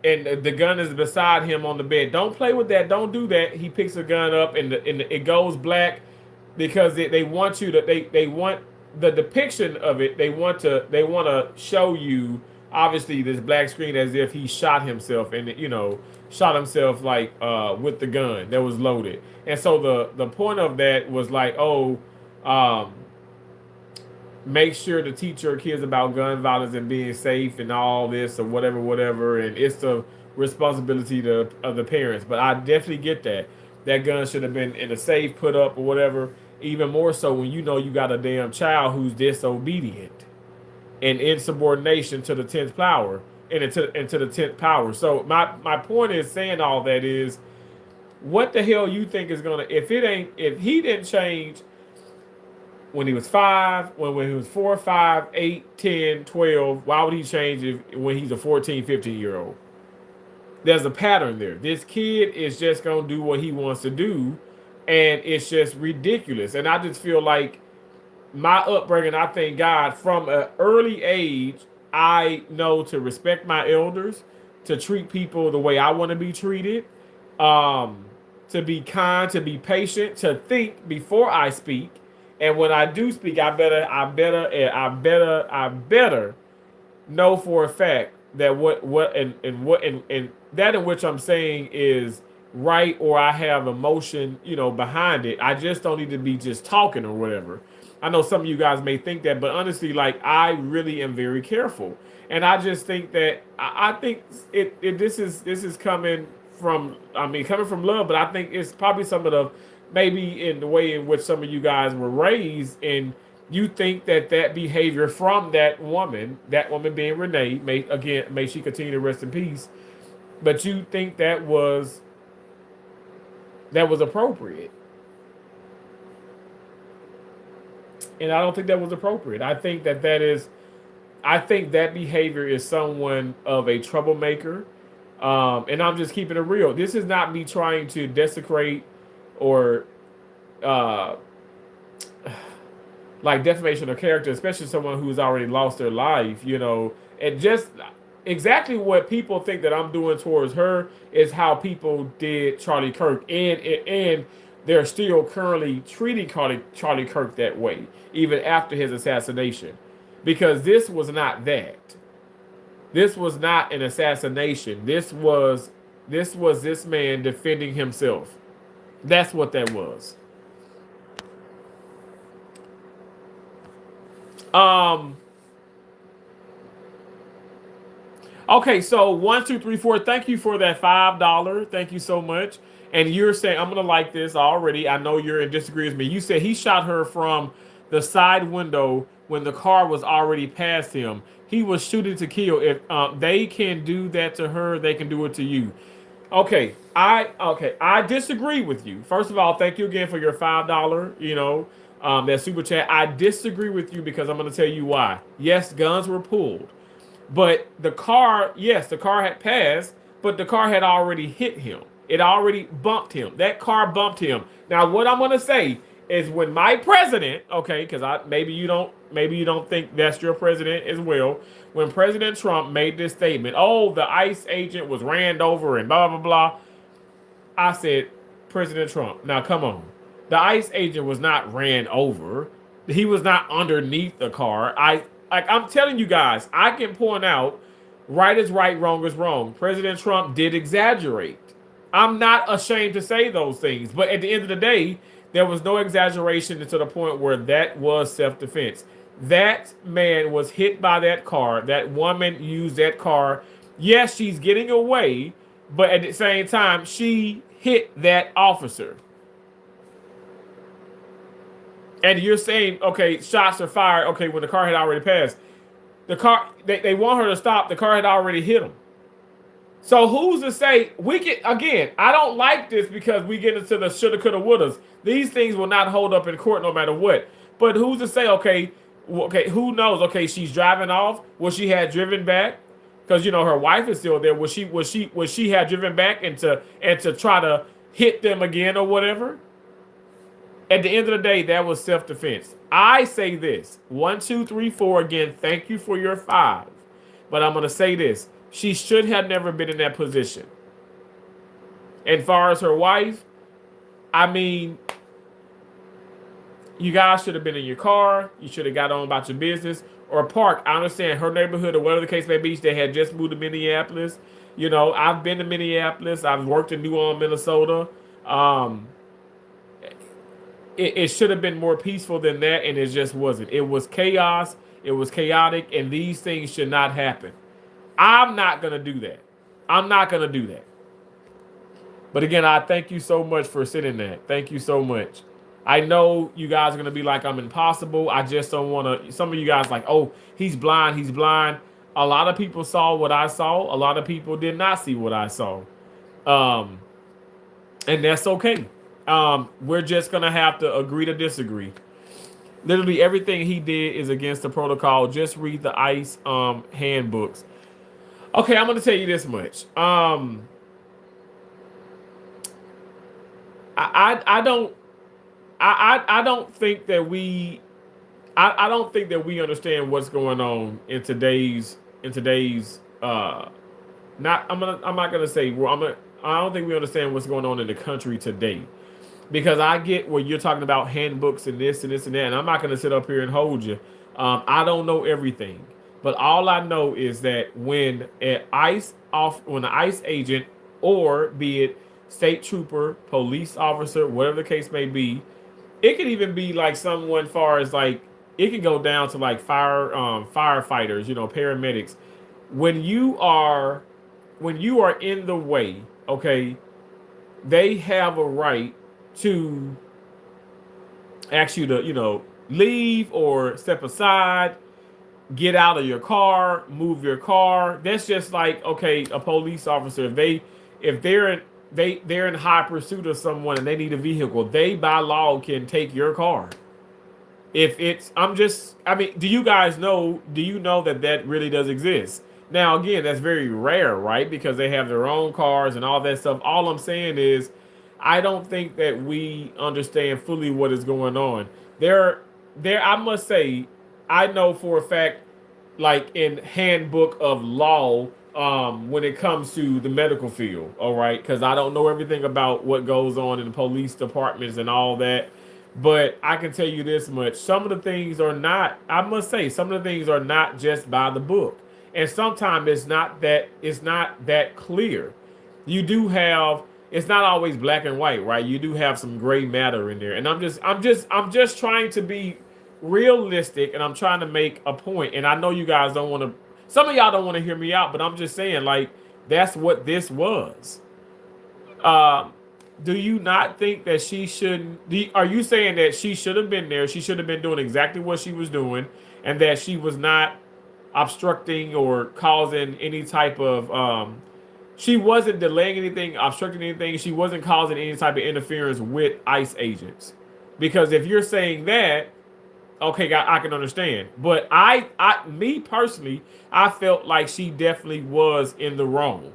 And the gun is beside him on the bed. Don't play with that. Don't do that. He picks the gun up, and it goes black, because they want you to they want the depiction of it. They want to show you, obviously, this black screen as if he shot himself, and shot himself like with the gun that was loaded. And so the point of that was like, make sure to teach your kids about gun violence and being safe and all this, or whatever. And it's the responsibility of the parents. But I definitely get that gun should have been in a safe, put up, or whatever. Even more so when you got a damn child who's disobedient and insubordination to the 10th power and to the 10th power. So my point is saying all that is, what the hell you think is gonna, if he didn't change when he was 5, when he was 4, 5, 8, 10, 12, why would he change when he's a 14, 15-year-old? There's a pattern there. This kid is just going to do what he wants to do, and it's just ridiculous. And I just feel like my upbringing, I thank God from an early age, I know to respect my elders, to treat people the way I want to be treated, um, to be kind, to be patient, to think before I speak. And when I do speak, I better know for a fact that and that in which I'm saying is right, or I have emotion, behind it. I just don't need to be just talking or whatever. I know some of you guys may think that, but honestly, like I really am very careful, and I just think that I think this is coming from, coming from love, but I think it's probably some of the, maybe in the way in which some of you guys were raised, and you think that behavior from that woman being Renee, may she continue to rest in peace, but you think that was appropriate, and I don't think that was appropriate. I think that behavior is someone of a troublemaker, and I'm just keeping it real. This is not me trying to desecrate or uh, like defamation of character, especially someone who's already lost their life, and just exactly what people think that I'm doing towards her is how people did Charlie Kirk, and they're still currently treating Charlie Kirk that way, even after his assassination, because this was not that. This was not an assassination. This was this man defending himself. That's what that was. Um. Okay, so 1, 2, 3, 4. Thank you for that $5. Thank you so much. And you're saying I'm gonna like this already. I know you're in disagreement with me. You said he shot her from the side window when the car was already past him. He was shooting to kill. If they can do that to her, they can do it to you. I disagree with you. First of all, thank you again for your $5. That super chat. I disagree with you because I'm going to tell you why. Yes, guns were pulled. But the car, yes, the car had passed, but the car had already hit him. It already bumped him. That car bumped him. Now, what I'm gonna say is when my president, okay, because maybe you don't think that's your president as well. When President Trump made this statement, oh, the ICE agent was ran over and blah blah blah. I said, President Trump, now come on. The ICE agent was not ran over. He was not underneath the car. I'm telling you guys, I can point out right is right, wrong is wrong. President Trump did exaggerate. I'm not ashamed to say those things. But at the end of the day, there was no exaggeration to the point where that was self-defense. That man was hit by that car. That woman used that car. Yes, she's getting away, but at the same time, she hit that officer. And you're saying, okay, shots are fired. Okay, when the car had already passed, the car they want her to stop. The car had already hit him. So who's to say we get again? I don't like this because we get into the shoulda, coulda, wouldas. These things will not hold up in court no matter what. But who's to say? Okay, who knows? Okay, she's driving off. Well, she had driven back because her wife is still there. Was she had driven back and to try to hit them again or whatever? At the end of the day, that was self-defense. I say this 1, 2, 3, 4 again. Thank you for your 5, but I'm gonna say this: she should have never been in that position. And far as her wife, I mean, you guys should have been in your car. You should have got on about your business or park. I understand her neighborhood or whatever the case may be. They had just moved to Minneapolis. I've been to Minneapolis. I've worked in New Orleans, Minnesota. Um, it should have been more peaceful than that, and it just wasn't. It was chaos. It was chaotic, and these things should not happen. I'm not going to do that. I'm not going to do that. But again, I thank you so much for sitting there. Thank you so much. I know you guys are going to be like, I'm impossible. I just don't want to. Some of you guys like, oh, he's blind. He's blind. A lot of people saw what I saw. A lot of people did not see what I saw. And that's okay. We're just going to have to agree to disagree. Literally everything he did is against the protocol. Just read the ICE handbooks. Okay, I'm going to tell you this much. I don't think that we I don't think that we understand what's going on in today's not I'm not gonna say well I don't think we understand what's going on in the country today, because I get what you're talking about, handbooks and this and this and that, and I'm not gonna sit up here and hold you. I don't know everything, but all I know is that when an ICE agent, or be it state trooper, police officer, whatever the case may be, it could even be like someone far as like it can go down to like firefighters, paramedics. When you are in the way, okay, they have a right to ask you to, leave or step aside, get out of your car, move your car. That's just like, okay, a police officer, if they're in high pursuit of someone and they need a vehicle, they by law can take your car. If it's I mean, do you know that that really does exist? Now again, that's very rare, right? Because they have their own cars and all that stuff. All I'm saying is I don't think that we understand fully what is going on. I must say, I know for a fact, like in handbook of law, when it comes to the medical field, all right, because I don't know everything about what goes on in the police departments and all that, but I can tell you this much: some of the things are not. I must say, some of the things are not just by the book, and sometimes it's not that clear. You do have, it's not always black and white, right? You do have some gray matter in there, and I'm just trying to be realistic, and I'm trying to make a point. And I know you guys don't want to. Some of y'all don't want to hear me out, but I'm just saying, like, that's what this was. Um, do you not think that she shouldn't? Are you saying that she should have been there? She should have been doing exactly what she was doing, and that she was not obstructing or causing any type of. She wasn't delaying anything, obstructing anything. She wasn't causing any type of interference with ICE agents. Because if you're saying that, okay, I can understand. But me personally, I felt like she definitely was in the wrong.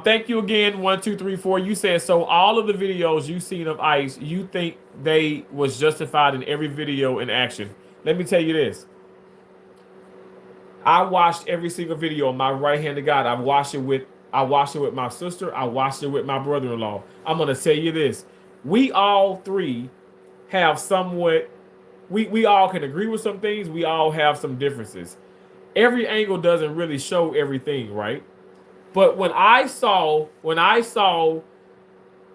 Thank you again. 1, 2, 3, 4. You said so. All of the videos you seen of ICE, you think they was justified in every video in action? Let me tell you this. I watched every single video on my right hand to God. I watched it with my sister. I watched it with my brother-in-law. I'm gonna tell you this. We all three have somewhat we all can agree with some things. We all have some differences. Every angle doesn't really show everything, right? But when I saw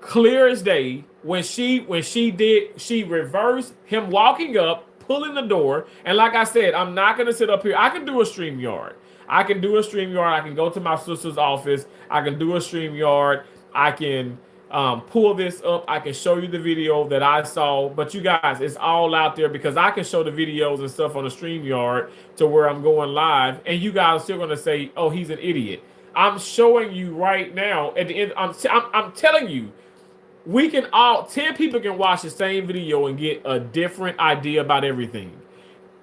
clear as day, she reversed him walking up, pulling the door, and like I said, I'm not gonna sit up here. I can do a stream yard. I can do a stream yard. I can go to my sister's office. I can do a stream yard. I can pull this up. I can show you the video that I saw. But you guys, it's all out there because I can show the videos and stuff on the stream yard to where I'm going live, and you guys are still gonna say, "Oh, he's an idiot." I'm showing you right now. At the end, I'm telling you, we can all 10 people can watch the same video and get a different idea about everything.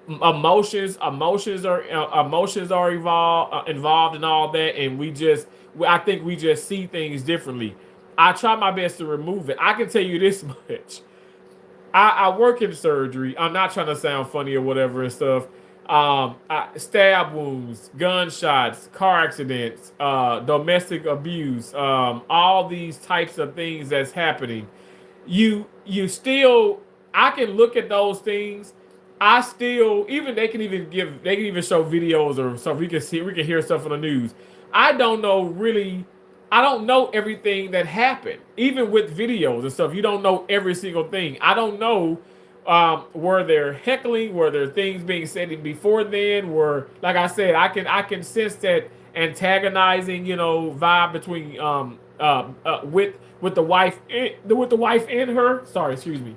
Emotions are involved in all that, and I think we just see things differently. I try my best to remove it. I can tell you this much: I work in surgery. I'm not trying to sound funny or whatever and stuff. Stab wounds, gunshots, car accidents, domestic abuse, all these types of things that's happening. You still, I can look at those things. I still, even they can even show videos or stuff. We can hear stuff on the news. I don't know really. I don't know everything that happened. Even with videos and stuff, you don't know every single thing. I don't know, were there heckling? Were there things being said before then? Like I said, I can sense that antagonizing, vibe between with the wife and her. Sorry, excuse me.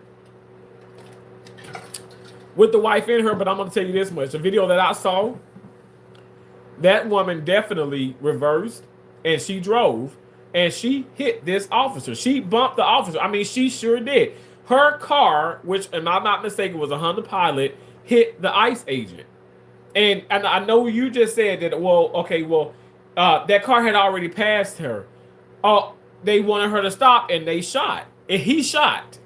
With the wife and her, but I'm gonna tell you this much: the video that I saw, that woman definitely reversed and she drove and she hit this officer. She bumped the officer. I mean, she sure did. Her car, which, if I'm not mistaken, was a Honda Pilot, hit the ICE agent. And I know you just said that, well, okay, well, that car had already passed her. Oh, they wanted her to stop and they shot. And he shot.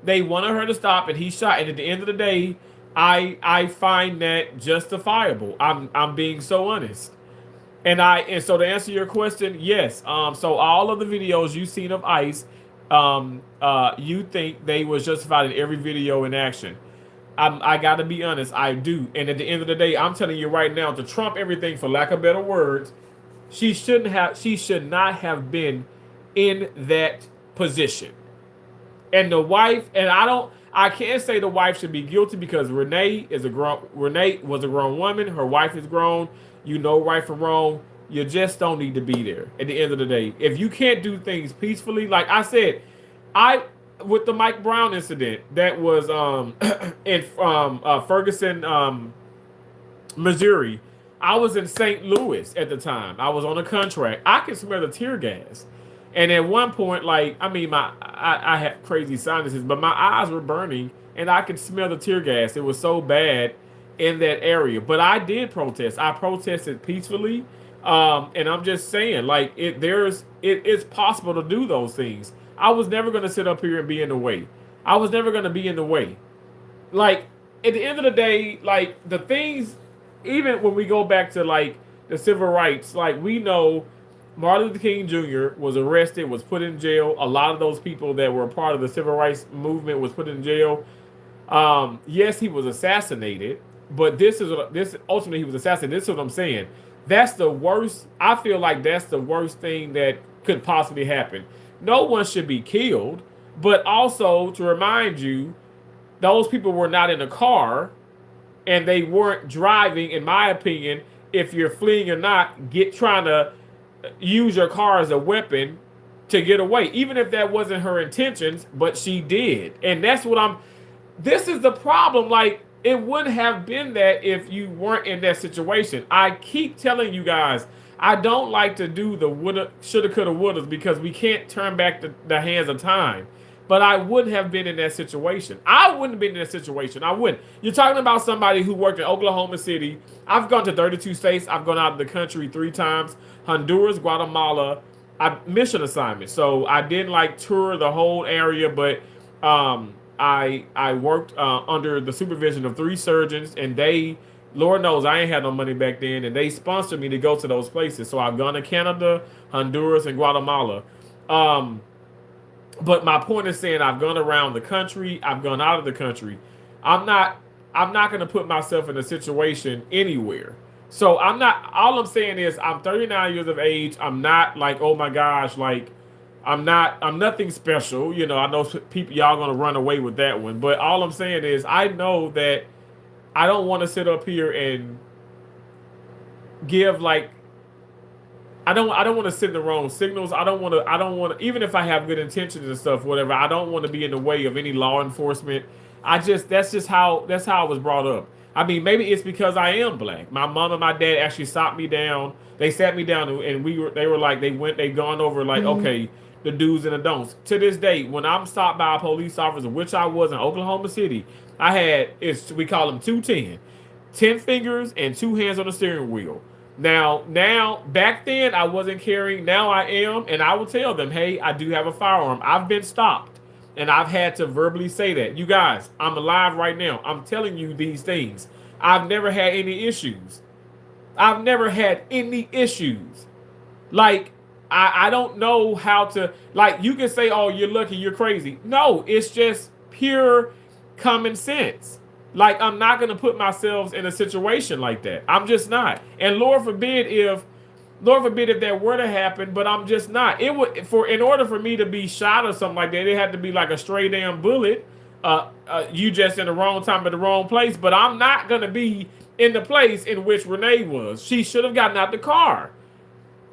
They wanted her to stop, and he shot. And at the end of the day, I find that justifiable. I'm being so honest. And so to answer your question, yes. So all of the videos you've seen of ICE, you think they was justified in every video in action. I got to be honest, I do. And at the end of the day, I'm telling you right now, to trump everything, for lack of better words, she should not have been in that position. And the wife, and I can't say the wife should be guilty, because Renee was a grown woman. Her wife is grown. You know right from wrong. You just don't need to be there at the end of the day. If you can't do things peacefully, like I said, with the Mike Brown incident that was in Ferguson, Missouri. I was in St. Louis at the time. I was on a contract. I could smell the tear gas. And at one point, like, I mean, I had crazy sinuses, but my eyes were burning and I could smell the tear gas. It was so bad in that area. But I did protest. I protested peacefully. And I'm just saying, like, it's possible to do those things. I was never going to sit up here and be in the way. I was never going to be in the way. Like, at the end of the day, like, the things, even when we go back to, like, the civil rights, like, we know Martin Luther King Jr. was arrested, was put in jail. A lot of those people that were a part of the civil rights movement was put in jail. Yes, he was assassinated, but this ultimately he was assassinated. This is what I'm saying. That's the worst. I feel like that's the worst thing that could possibly happen. No one should be killed, but also to remind you, those people were not in a car and they weren't driving, in my opinion. If you're fleeing or not, trying to use your car as a weapon to get away, even if that wasn't her intentions, but she did. And that's what this is the problem. Like, it wouldn't have been that if you weren't in that situation. I keep telling you guys, I don't like to do the woulda, shoulda, coulda, wouldas, because we can't turn back the hands of time. But I wouldn't have been in that situation. I wouldn't have been in that situation. I wouldn't. You're talking about somebody who worked in Oklahoma City. I've gone to 32 states. I've gone out of the country 3 times. Honduras, Guatemala, mission assignment. So I didn't like tour the whole area, but I worked under the supervision of 3 surgeons, and they, Lord knows I ain't had no money back then, and they sponsored me to go to those places. So I've gone to Canada, Honduras, and Guatemala. But my point is saying, I've gone around the country. I've gone out of the country. I'm not going to put myself in a situation anywhere. So all I'm saying is, I'm 39 years of age. I'm not like, oh my gosh, like, I'm nothing special. You know, I know people, y'all going to run away with that one. But all I'm saying is, I know that I don't want to sit up here and give, like, I don't want to send the wrong signals. I don't want to, even if I have good intentions and stuff, whatever, I don't want to be in the way of any law enforcement. That's how I was brought up. I mean, maybe it's because I am black. My mom and my dad actually sat me down. They sat me down, and they were like, they've gone over, like, okay, the do's and the don'ts. To this day, when I'm stopped by a police officer, which I was in Oklahoma City, we call them 210, 10 fingers and 2 hands on the steering wheel. Now, back then I wasn't carrying. Now I am, and I will tell them, hey, I do have a firearm. I've been stopped, and I've had to verbally say that. You guys, I'm alive right now. I'm telling you these things. I've never had any issues. Like, I don't know how to, like, you can say, oh, you're lucky, you're crazy. No, it's just pure common sense. Like, I'm not going to put myself in a situation like that. I'm just not. And Lord forbid if that were to happen, but I'm just not. In order for me to be shot or something like that, it had to be like a stray damn bullet. You just in the wrong time at the wrong place. But I'm not going to be in the place in which Renee was. She should have gotten out the car.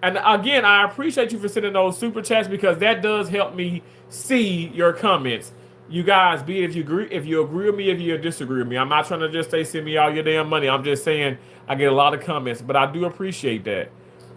And again, I appreciate you for sending those super chats, because that does help me see your comments. You guys, be it if you agree with me, if you disagree with me. I'm not trying to just say send me all your damn money. I'm just saying I get a lot of comments, but I do appreciate that.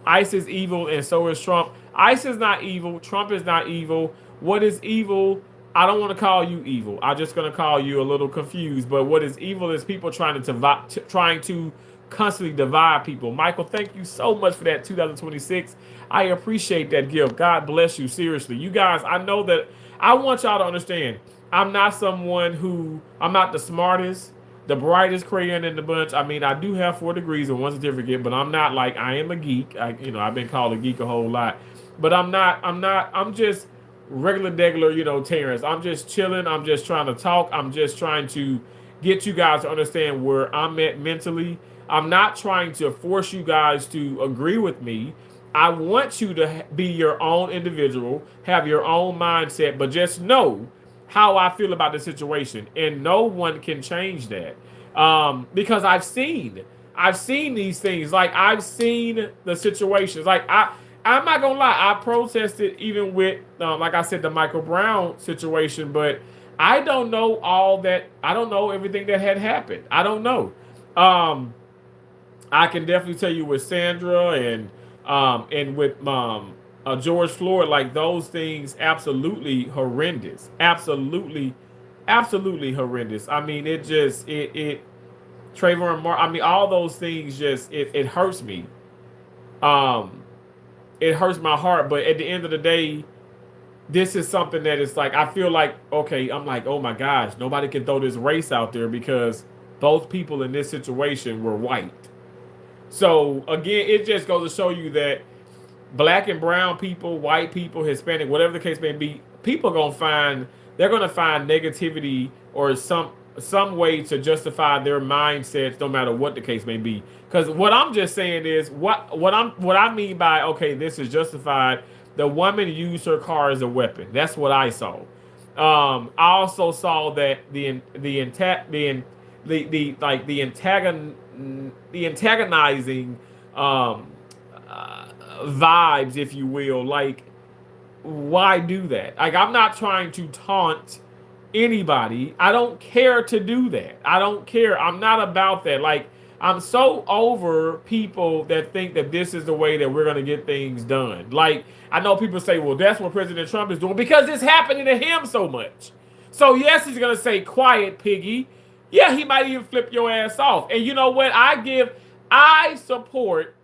ICE is evil, and so is Trump. ICE is not evil. Trump is not evil. What is evil? I don't want to call you evil. I'm just going to call you a little confused. But what is evil is people trying to constantly divide people. Michael, thank you so much for that 2026. I appreciate that gift. God bless you. Seriously, you guys, I know that I want y'all to understand. I'm not someone who, I'm not the smartest, the brightest crayon in the bunch. I mean, I do have 4 degrees and 1 certificate, but I'm not like, I am a geek. I've been called a geek a whole lot, but I'm just regular degular, Terrence. I'm just chilling. I'm just trying to talk. I'm just trying to get you guys to understand where I'm at mentally. I'm not trying to force you guys to agree with me. I want you to be your own individual, have your own mindset, but just know how I feel about the situation, and no one can change that. Because I've seen these things. Like, I've seen the situations. Like, I'm not gonna lie, I protested even with, like I said, the Michael Brown situation, but I don't know all that. I don't know everything that had happened. I don't know. Um, I can definitely tell you with Sandra and with George Floyd, like, those things, absolutely horrendous, absolutely horrendous. I mean, it Trayvon Martin. I mean, all those things just it hurts me. Um, it hurts my heart. But at the end of the day, this is something that is like, I feel like, okay, I'm like, oh my gosh, nobody can throw this race out there because both people in this situation were white. So again, it just goes to show you that black and brown people, white people, Hispanic, whatever the case may be, people they're gonna find negativity or some way to justify their mindsets, no matter what the case may be. Because what I'm just saying is what I mean by, okay, this is justified. The woman used her car as a weapon. That's what I saw. I also saw that the antagonizing um, vibes, if you will. Like, why do that? Like, I'm not trying to taunt anybody. I don't care to do that. I don't care. I'm not about that. Like, I'm so over people that think that this is the way that we're going to get things done. Like, I know people say, well, that's what President Trump is doing because it's happening to him so much. So, yes, he's going to say, quiet, piggy. Yeah, he might even flip your ass off. And you know what? I support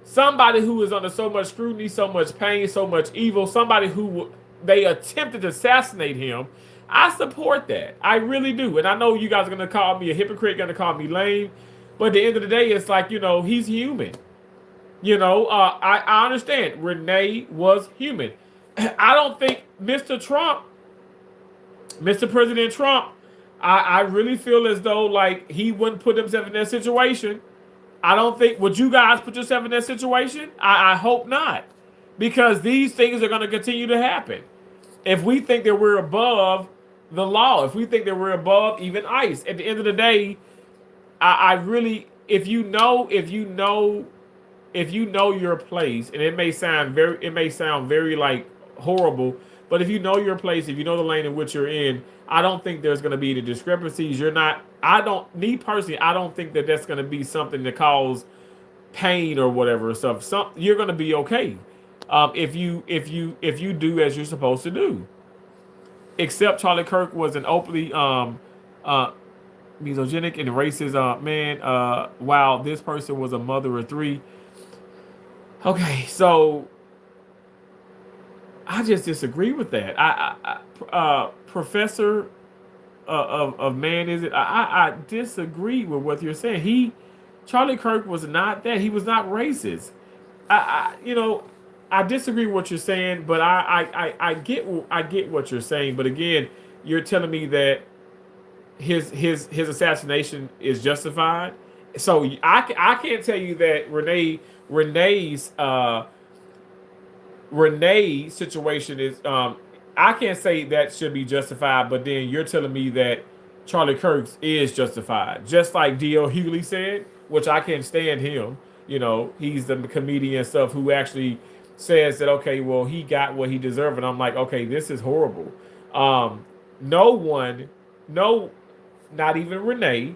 somebody who is under so much scrutiny, so much pain, so much evil, somebody who they attempted to assassinate him. I support that. I really do. And I know you guys are going to call me a hypocrite, going to call me lame. But at the end of the day, it's like, he's human. I understand. Renee was human. I don't think Mr. President Trump, I really feel as though, like, he wouldn't put himself in that situation. I don't think, would you guys put yourself in that situation? I hope not. Because these things are going to continue to happen. If we think that we're above the law, if we think that we're above even ICE, at the end of the day, I really, if you know your place, and it may sound very like horrible, but if you know your place, if you know the lane in which you're in, I don't think there's going to be any discrepancies. Me personally, I don't think that that's going to be something that cause pain or whatever stuff. You're going to be okay if you do as you're supposed to do. Except Charlie Kirk was an openly misogynic and racist man. While this person was a mother of 3. Okay, so I just disagree with that. Professor of man, is it? I disagree with what you're saying. Charlie Kirk was not that. He was not racist. I disagree with what you're saying, but I get what you're saying. But again, you're telling me that his assassination is justified. So I can't tell you that Renee's situation is I can't say that should be justified, but then you're telling me that Charlie Kirk's is justified. Just like D.L. Hughley said, which I can't stand him. He's the comedian and stuff who actually says that, okay, well, he got what he deserved. And I'm like, okay, this is horrible. No, not even Renee.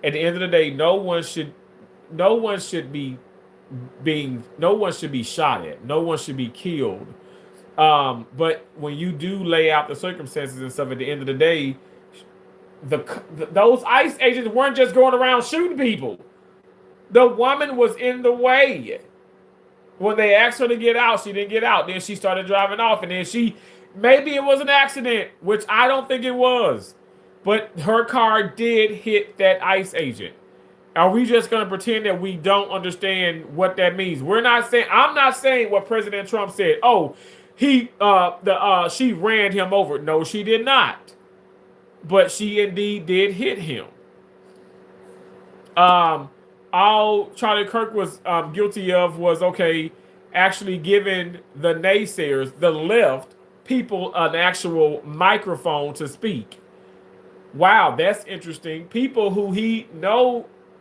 At the end of the day, no one should be shot at. No one should be killed. But when you do lay out the circumstances and stuff, at the end of the day, those ICE agents weren't just going around shooting people. The woman was in the way. When they asked her to get out, she didn't get out. Then she started driving off, and then Maybe it was an accident, which I don't think it was. But her car did hit that ICE agent. Are we just going to pretend that we don't understand what that means? We're not saying. I'm not saying what President Trump said. Oh, she ran him over. No, she did not. But she indeed did hit him. All Charlie Kirk was guilty of was actually giving the naysayers, the left people, an actual microphone to speak. Wow, that's interesting. People who he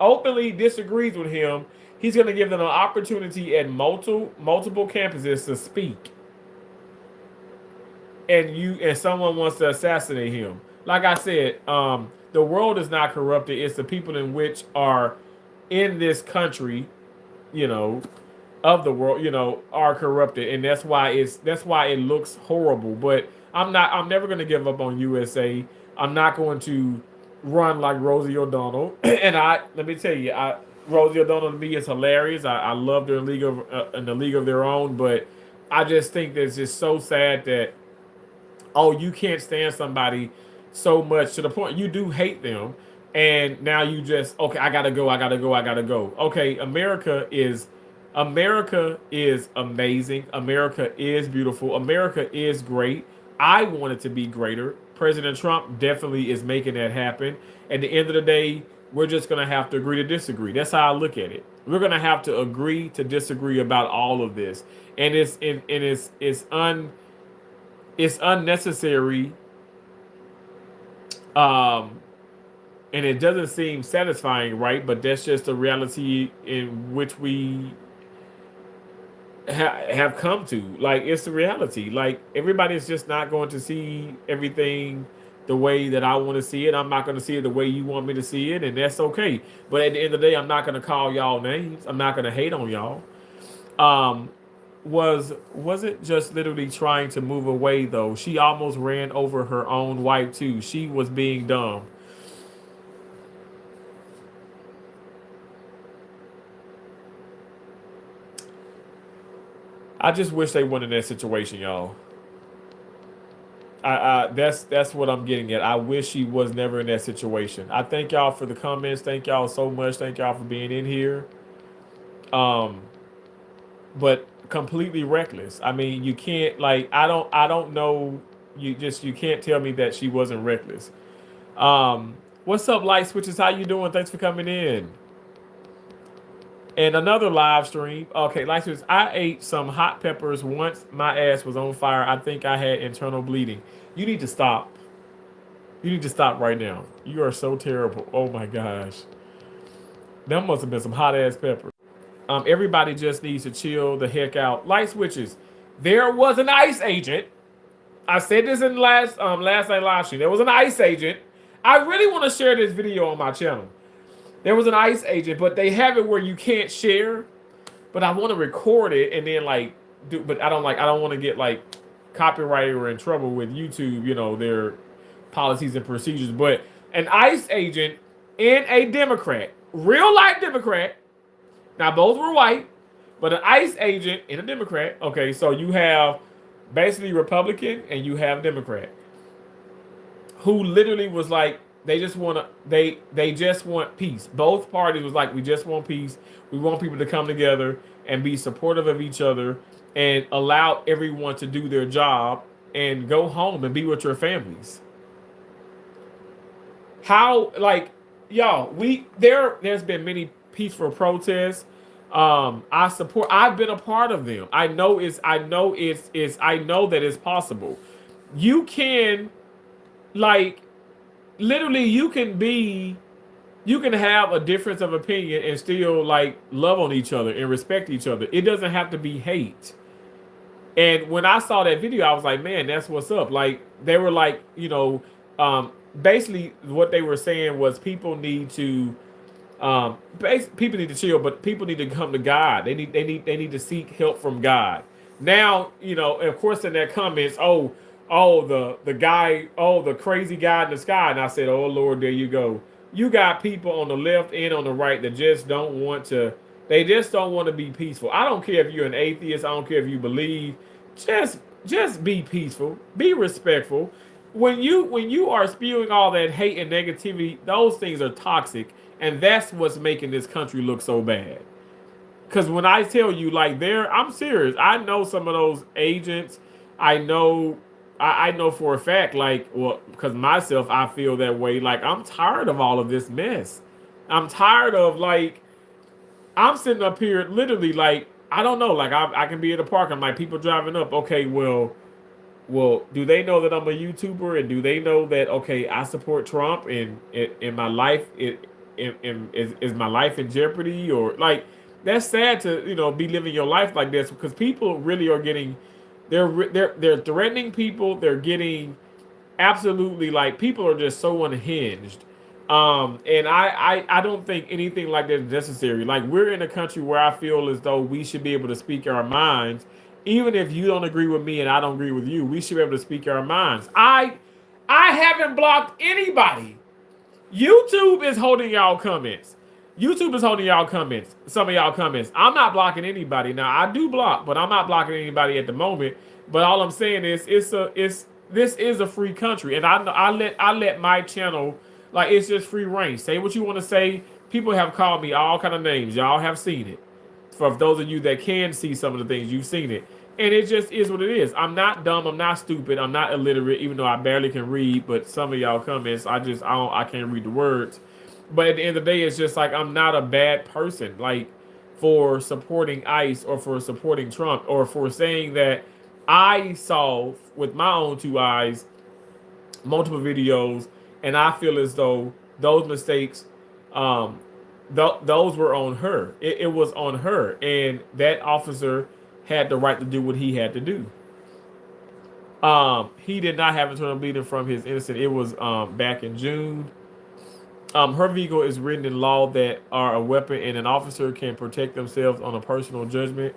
openly disagrees with him, he's going to give them an opportunity at multiple campuses to speak. And someone wants to assassinate him. Like I said, the world is not corrupted. It's the people in which are in this country, of the world, are corrupted, and that's why it looks horrible. But I'm never going to give up on USA. I'm not going to run like Rosie O'Donnell. And let me tell you, Rosie O'Donnell to me is hilarious. I love their in the league of their own, but I just think that it's just so sad that you can't stand somebody so much to the point you do hate them, and now you just I gotta go. Okay, America is amazing. America is beautiful. America is great. I want it to be greater. President Trump definitely is making that happen. At the end of the day, we're just going to have to agree to disagree. That's how I look at it. We're going to have to agree to disagree about all of this. And it's unnecessary. And it doesn't seem satisfying, right? But that's just the reality in which we have come to. Like, it's the reality. Like, everybody's just not going to see everything the way that I want to see it. I'm not going to see it the way you want me to see it, and that's okay. But at the end of the day, I'm not going to call y'all names. I'm not going to hate on y'all. Was it just literally trying to move away, though? She almost ran over her own wife too. She was being dumb. I just wish they weren't in that situation, y'all. That's what I'm getting at. I wish she was never in that situation. I thank y'all for the comments. Thank y'all so much. Thank y'all for being in here. But completely reckless. I mean, you can't I don't know. You can't tell me that she wasn't reckless. What's up, Light Switches? How you doing? Thanks for coming in. And another live stream. Okay, Light Switches. I ate some hot peppers once my ass was on fire. I think I had internal bleeding. You need to stop. You need to stop right now. You are so terrible. Oh my gosh. That must have been some hot ass peppers. Everybody just needs to chill the heck out. Light Switches. There was an ICE agent. I said this in last night live stream. There was an ICE agent. I really want to share this video on my channel. There was an ICE agent, but they have it where you can't share. But I want to record it and then but I don't want to get copyrighted or in trouble with YouTube, their policies and procedures. But an ICE agent and a Democrat, real life Democrat. Now both were white, but an ICE agent and a Democrat. Okay, so you have basically Republican and you have Democrat, who literally was they just want peace. Both parties was we just want peace. We want people to come together and be supportive of each other and allow everyone to do their job and go home and be with your families. How y'all, there's been many peaceful protests. I've been a part of them. I know that it's possible. You can literally you can have a difference of opinion and still love on each other and respect each other. It doesn't have to be hate. And when I saw that video, I was like, man, that's what's up. They were basically what they were saying was people need to chill, but people need to come to God. They need to seek help from God. Now, of course, in their comments, the crazy guy in the sky. And I said, oh Lord, there you go. You got people on the left and on the right that just don't want to be peaceful. I don't care if you're an atheist. I don't care if you believe. Just just be peaceful, be respectful. When you are spewing all that hate and negativity, those things are toxic, and that's what's making this country look so bad. Because when I tell you, like, I'm serious. I know some of those agents. I know, I know for a fact, like, well, because myself, I feel that way. Like, I'm tired of all of this mess. I'm tired of, like, I'm sitting up here literally, like, I don't know, like, I can be at a park. I'm like, people driving up. Okay, well, do they know that I'm a YouTuber, and do they know that, okay, I support Trump, and in my life, is my life in jeopardy? Or, like, that's sad to, be living your life like this, because people really are getting, they're threatening people. They're getting, absolutely, like, people are just so unhinged. And I don't think anything like that is necessary. Like, we're in a country where I feel as though we should be able to speak our minds. Even if you don't agree with me and I don't agree with you, we should be able to speak our minds. I haven't blocked anybody. YouTube is holding y'all comments. YouTube is holding y'all comments. Some of y'all comments. I'm not blocking anybody. Now, I do block, but I'm not blocking anybody at the moment. But all I'm saying is, this is a free country, and I let my channel, like, it's just free reign. Say what you want to say. People have called me all kind of names. Y'all have seen it. For those of you that can see some of the things, you've seen it. And it just is what it is. I'm not dumb. I'm not stupid. I'm not illiterate, even though I barely can read. But some of y'all comments, I can't read the words. But at the end of the day, it's just like, I'm not a bad person, like, for supporting ICE or for supporting Trump or for saying that I saw with my own two eyes multiple videos, and I feel as though those mistakes, um, those were on her. It was on her, and that officer had the right to do what he had to do. He did not have internal bleeding from his incident. It was back in June. Her vehicle is written in law that are a weapon, and an officer can protect themselves on a personal judgment.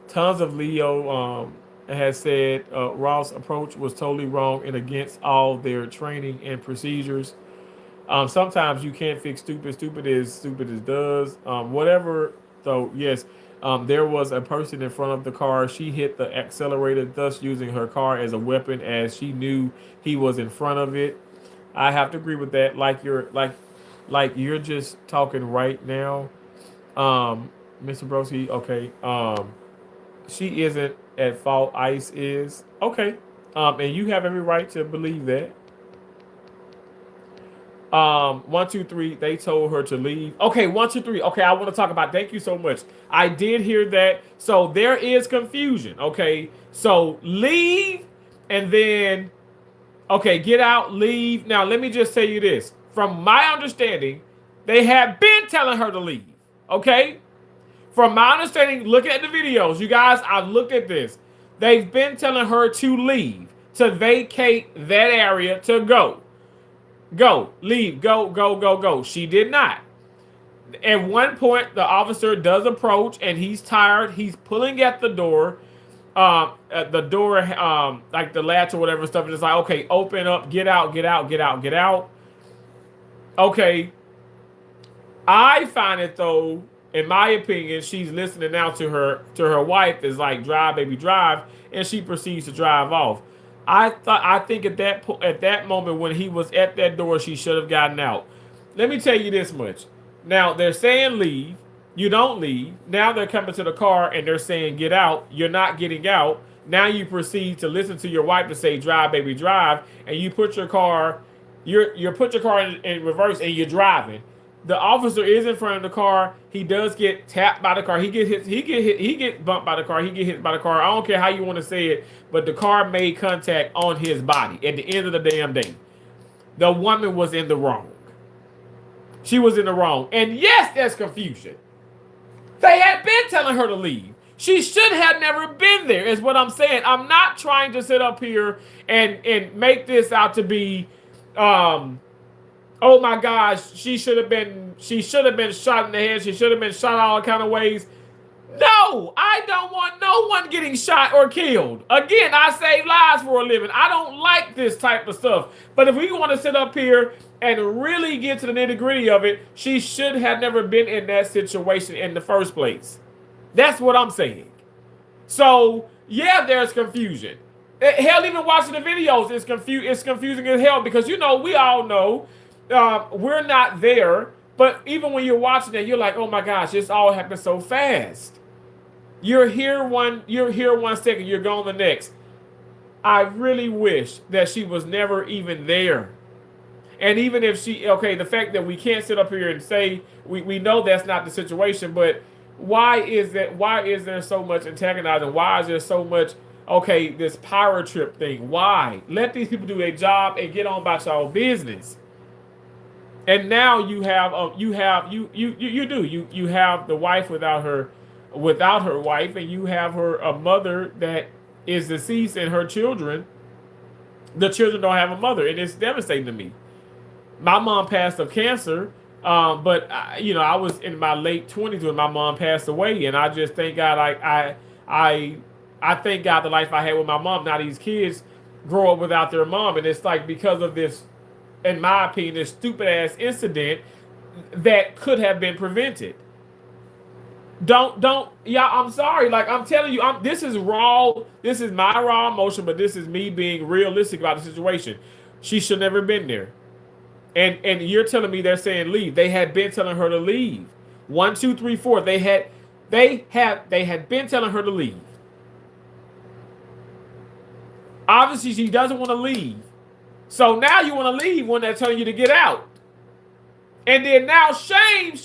Tons of Leo has said Ross' approach was totally wrong and against all their training and procedures. Sometimes you can't fix stupid. Stupid as does. Whatever. So yes, there was a person in front of the car. She hit the accelerator, thus using her car as a weapon, as she knew he was in front of it. I have to agree with that. Like you're just talking right now, Mr. Broski. Okay. She isn't at fault. ICE is, okay. And you have every right to believe that. 1, 2, 3. They told her to leave. Okay, 1, 2, 3. Okay, I want to talk about. Thank you so much. I did hear that. So there is confusion. Okay, so leave, and then, okay, get out, leave. Now let me just tell you this. From my understanding, they have been telling her to leave. Okay, from my understanding, looking at the videos, you guys, I've looked at this. They've been telling her to leave, to vacate that area, to go. Go, leave, go. She did not. At one point, the officer does approach, and he's tired. He's pulling at the door. The door, like the latch or whatever stuff. It's like, okay, open up, get out. Okay. I find it, though, in my opinion, she's listening now to her wife is like, drive, baby, drive, and she proceeds to drive off. I think at that moment when he was at that door, she should have gotten out. Let me tell you this much. Now they're saying leave, you don't leave. Now they're coming to the car and they're saying get out. You're not getting out. Now you proceed to listen to your wife to say drive, baby, drive, and you put your car, you put your car in reverse and you're driving. The officer is in front of the car. He does get tapped by the car. He get bumped by the car. He get hit by the car. I don't care how you want to say it, but the car made contact on his body at the end of the damn day. The woman was in the wrong. She was in the wrong. And yes, there's confusion. They had been telling her to leave. She should have never been there, is what I'm saying. I'm not trying to sit up here and make this out to be oh my gosh, she should have been shot in the head. She should have been shot all kind of ways. No, I don't want no one getting shot or killed. Again, I save lives for a living. I don't like this type of stuff. But if we want to sit up here and really get to the nitty-gritty of it, she should have never been in that situation in the first place. That's what I'm saying. So, yeah, there's confusion. Hell, even watching the videos is It's confusing as hell because we all know we're not there. But even when you're watching it, you're like, oh my gosh, this all happened so fast. You're here one second, you're gone the next. I really wish that she was never even there. And even if the fact that we can't sit up here and say we know that's not the situation, but why is there so much antagonizing? Why is there so much this power trip thing? Why? Let these people do their job and get on about y'all business. And now you have the wife without her wife, and you have a mother that is deceased, and the children don't have a mother, and it's devastating to me. My mom passed of cancer, but I was in my late 20s when my mom passed away, and I just thank God I thank God the life I had with my mom. Now these kids grow up without their mom, and it's like because of this, in my opinion, this stupid ass incident that could have been prevented. I'm sorry. Like I'm telling you, this is raw. This is my raw emotion, but this is me being realistic about the situation. She should never been there. And you're telling me they're saying leave. They had been telling her to leave. 1, 2, 3, 4. They had been telling her to leave. Obviously, she doesn't want to leave. So now you want to leave when they're telling you to get out. And then now shame.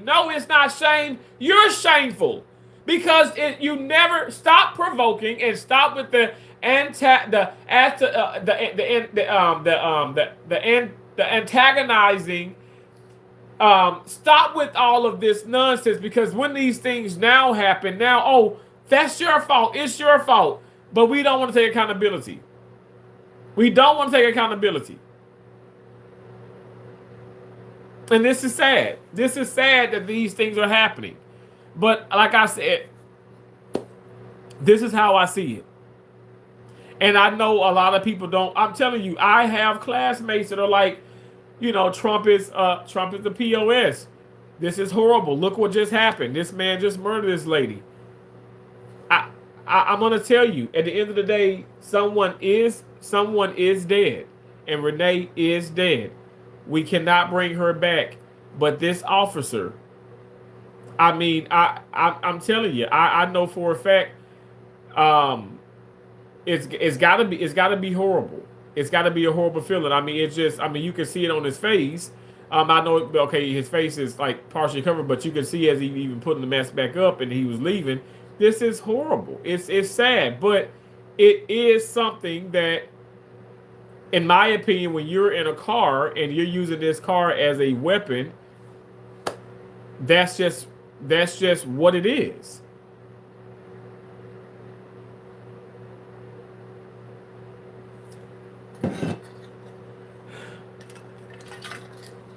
No, it's not shame. You're shameful because you never stop provoking and stop with the antagonizing. Stop with all of this nonsense, because when these things now happen, that's your fault. It's your fault. But we don't want to take accountability. We don't want to take accountability. And this is sad. This is sad that these things are happening. But like I said, this is how I see it. And I know a lot of people don't. I'm telling you, I have classmates that are like, Trump is the POS. This is horrible. Look what just happened. This man just murdered this lady. I'm gonna tell you, at the end of the day, someone is dead, and Renee is dead. We cannot bring her back. But this officer, I'm telling you, I know for a fact, it's gotta be horrible. It's gotta be a horrible feeling. You can see it on his face. I know, his face is like partially covered, but you can see as he even putting the mask back up and he was leaving. This is horrible. It's sad, but it is something that, in my opinion, when you're in a car and you're using this car as a weapon, that's just what it is.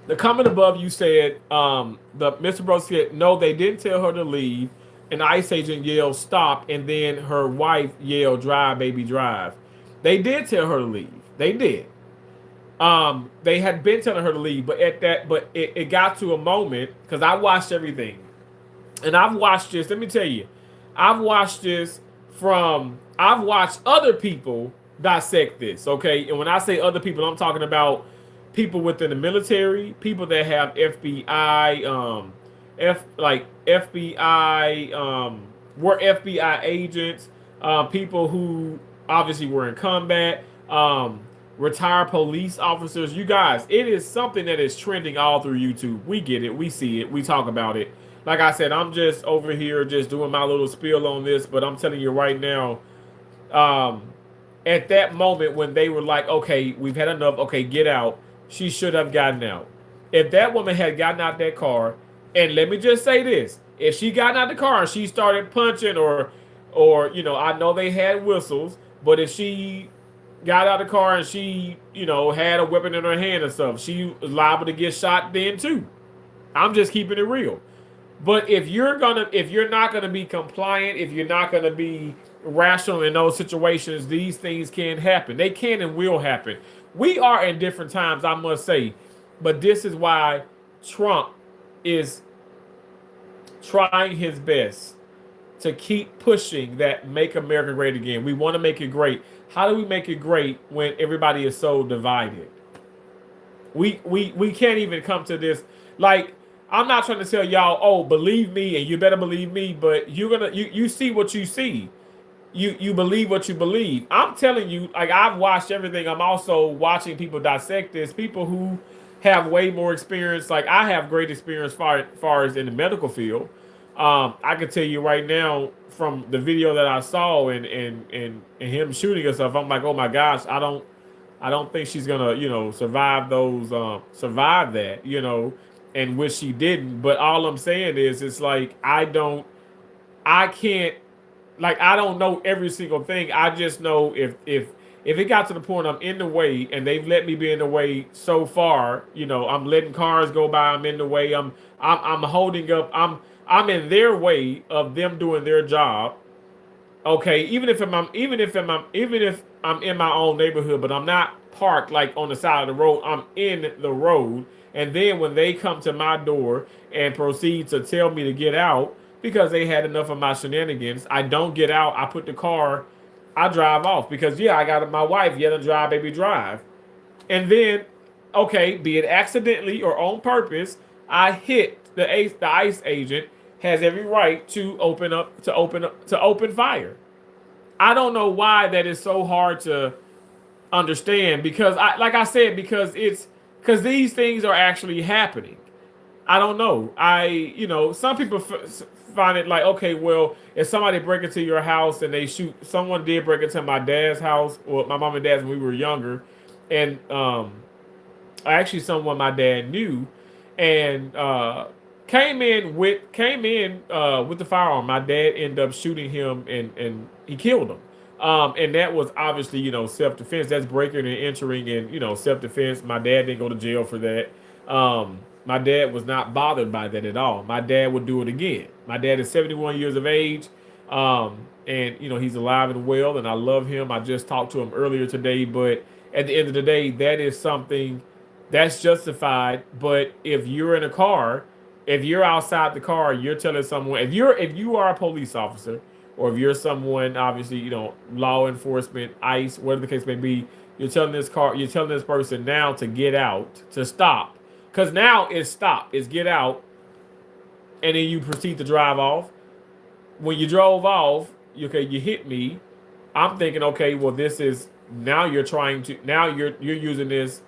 The comment above, you said, the Mr. Bro said, no, they didn't tell her to leave. An ICE agent yelled stop, and then her wife yelled drive, baby, drive. They did tell her to leave. They did. They had been telling her to leave, but it got to a moment, because I watched everything. And I've watched this, let me tell you, I've watched other people dissect this, okay? And when I say other people, I'm talking about people within the military, people that have FBI, were FBI agents, people who obviously were in combat, retired police officers. You guys, it is something that is trending all through YouTube. We get it. We see it. We talk about it. Like I said, I'm just over here just doing my little spiel on this, but I'm telling you right now, at that moment when they were like, okay, we've had enough, okay, get out, she should have gotten out. If that woman had gotten out that car, and let me just say this, if she got out the car and she started punching or I know they had whistles, but if she got out of the car and she, had a weapon in her hand or something, she was liable to get shot then too. I'm just keeping it real. But if you're not gonna be compliant, if you're not gonna be rational in those situations, these things can happen. They can and will happen. We are in different times, I must say, but this is why Trump is trying his best to keep pushing that Make America Great Again. We want to make it great. How do we make it great when everybody is so divided? We can't even come to this. Like, I'm not trying to tell y'all, oh, believe me and you better believe me, but you see what you see. You believe what you believe. I'm telling you, like, I've watched everything. I'm also watching people dissect this. People who have way more experience. Like, I have great experience far as in the medical field. I can tell you right now from the video that I saw and him shooting himself. I'm like, oh my gosh, I don't think she's gonna, survive survive that, and which she didn't. But all I'm saying is, it's like I can't, like, I don't know every single thing. I just know if it got to the point I'm in the way and they've let me be in the way so far, I'm letting cars go by. I'm in the way. I'm holding up. I'm in their way of them doing their job. Okay, even if I'm in my own neighborhood, but I'm not parked like on the side of the road. I'm in the road, and then when they come to my door and proceed to tell me to get out because they had enough of my shenanigans, I don't get out. I put the car, I drive off because yeah, I got my wife. Yeah, to drive, baby, drive. And then, okay, be it accidentally or on purpose, I hit the ICE agent has every right to open fire. I don't know why that is so hard to understand because like I said, because these things are actually happening. I don't know. Some people find it like, okay, well, if somebody break into your house and they shoot, someone did break into my dad's house or my mom and dad's when we were younger, and actually someone my dad knew, and came in with the firearm. My dad ended up shooting him, and he killed him. And that was obviously, self defense. That's breaking and entering, and self defense. My dad didn't go to jail for that. My dad was not bothered by that at all. My dad would do it again. My dad is 71 years of age, and he's alive and well, and I love him. I just talked to him earlier today, but at the end of the day, that is something that's justified. But if you're in a car, if you're outside the car, you're telling someone, if you are a police officer, or if you're someone, obviously, law enforcement, ICE, whatever the case may be, you're telling this person now to get out, to stop, because now it's stop, it's get out, and then you proceed to drive off. When you drove off, you hit me. I'm thinking, okay, well, this is now you're using this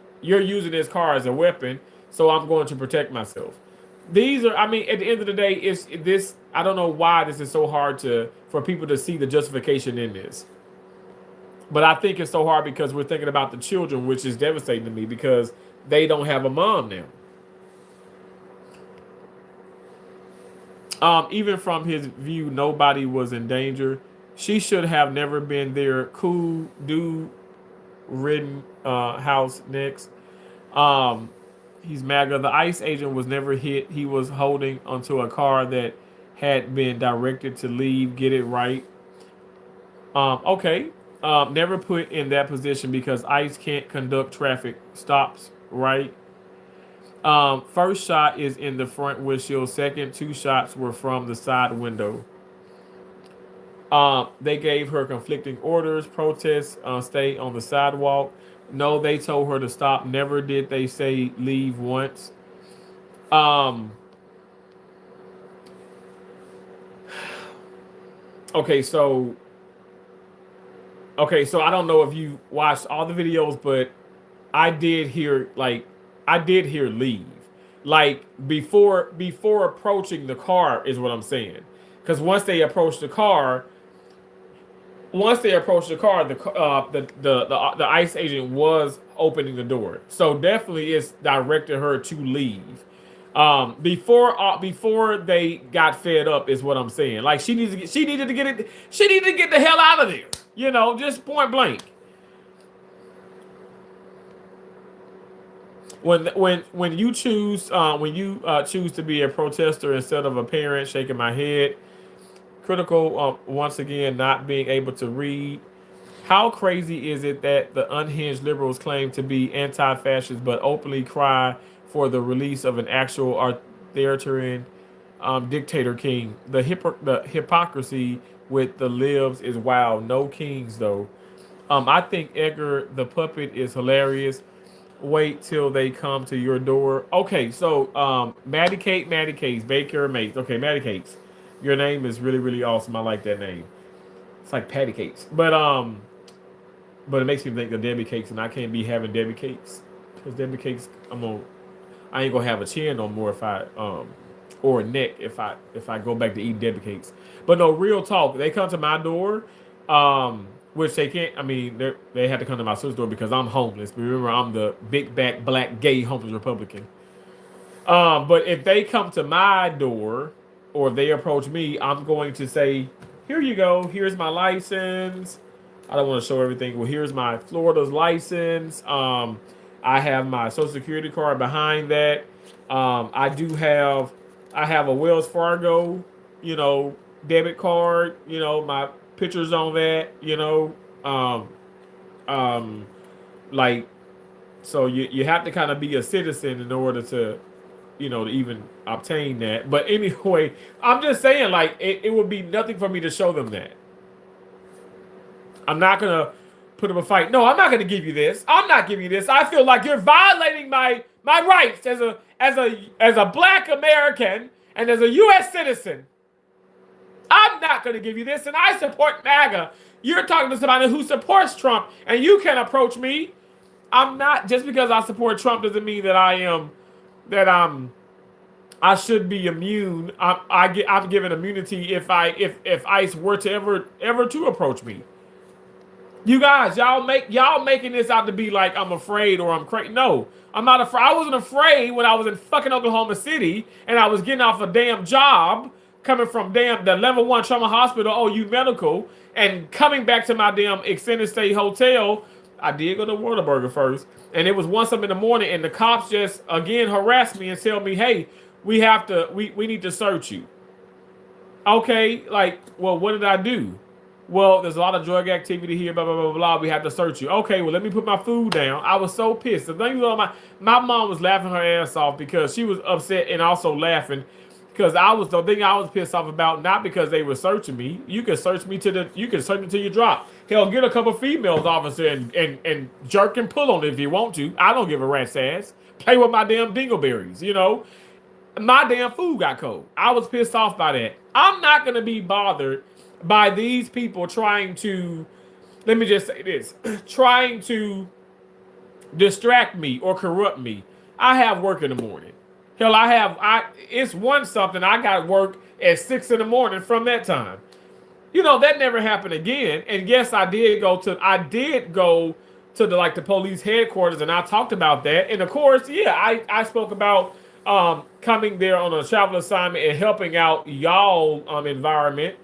car as a weapon, so I'm going to protect myself. These are, I mean, at the end of the day, it's this. I don't know why this is so hard for people to see the justification in this, but I think it's so hard because we're thinking about the children, which is devastating to me because they don't have a mom now. Even from his view, nobody was in danger. She should have never been there. Cool, do ridden house next. Um, he's MAGA. The ICE agent was never hit. He was holding onto a car that had been directed to leave. Get it right. Okay. Never put in that position because ICE can't conduct traffic stops. Right. First shot is in the front windshield. Second, two shots were from the side window. They gave her conflicting orders. Protest, stay on the sidewalk. No, they told her to stop. Never did they say leave once. Um, okay, so okay, so I don't know if you watched all the videos, but I did hear leave. Like before approaching the car is what I'm saying. Because once they approached the car, the ICE agent was opening the door. So definitely, it's directed her to leave. Before they got fed up is what I'm saying. Like she needed to get the hell out of there. Just point blank. When you choose to be a protester instead of a parent, shaking my head. Critical, once again, not being able to read. How crazy is it that the unhinged liberals claim to be anti-fascist but openly cry for the release of an actual authoritarian dictator king? The hypocrisy with the libs is wild. No kings though. I think Edgar the puppet is hilarious. Wait till they come to your door. Okay, so Maddie Cakes, Baker Mates. Okay, Maddie Cakes. Your name is really, really awesome. I like that name. It's like patty cakes. But it makes me think of Debbie Cakes, and I can't be having Debbie Cakes. Because Debbie Cakes, I ain't gonna have a chin no more if I or a neck if I go back to eating Debbie Cakes. But no, real talk. They come to my door, which they can't. I mean, they had to come to my sister's door because I'm homeless. But remember, I'm the big back black gay homeless Republican. But if they come to my door or if they approach me, I'm going to say, "Here you go. Here's my license." I don't want to show everything. Well, here's my Florida's license. I have my social security card behind that. I have a Wells Fargo, you know, debit card. You know, my pictures on that. Um, um, like so you have to kind of be a citizen in order to, to even obtain that. But anyway, I'm just saying, like, it would be nothing for me to show them that. I'm not gonna put up a fight. No, I'm not gonna give you this. I'm not giving you this. I feel like you're violating my rights as a black American and as a U.S. citizen. I'm not gonna give you this, and I support MAGA. You're talking to somebody who supports Trump, and you can approach me. I'm not just because I support Trump doesn't mean that I should be immune. I'm given immunity if if ICE were to ever to approach me. You guys, y'all making this out to be like I'm afraid or I'm crazy. No, I'm not afraid. I wasn't afraid when I was in fucking Oklahoma City and I was getting off a damn job coming from the level 1 trauma hospital, OU Medical, and coming back to my damn extended stay hotel. I did go to Whataburger first, and it was 1 something in the morning, and the cops just again harassed me and tell me, "Hey, we need to search you." Okay, like, well, what did I do? Well, there's a lot of drug activity here, blah, blah, blah, blah. We have to search you. Okay, well, let me put my food down. I was so pissed. The thing was, my mom was laughing her ass off because she was upset and also laughing because the thing I was pissed off about, not because they were searching me. You can search me till you drop. Hell, get a couple females officer and jerk and pull on it if you want to. I don't give a rat's ass. Play with my damn dingleberries, My damn food got cold. I was pissed off by that. I'm not going to be bothered by these people trying to, let me just say this, trying to distract me or corrupt me. I have work in the morning. Hell, it's one something. I got work at 6 in the morning from that time. That never happened again. And yes, I did go to the police headquarters and I talked about that. And of course, yeah, I spoke about coming there on a travel assignment and helping out y'all environment.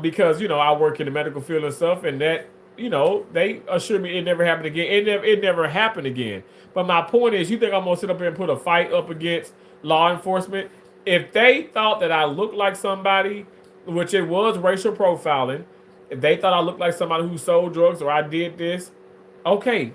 Because I work in the medical field and stuff, and that they assured me it never happened again. It never happened again. But my point is, you think I'm gonna sit up here and put a fight up against law enforcement? If they thought that I looked like somebody, which it was racial profiling, if they thought I looked like somebody who sold drugs or I did this, okay,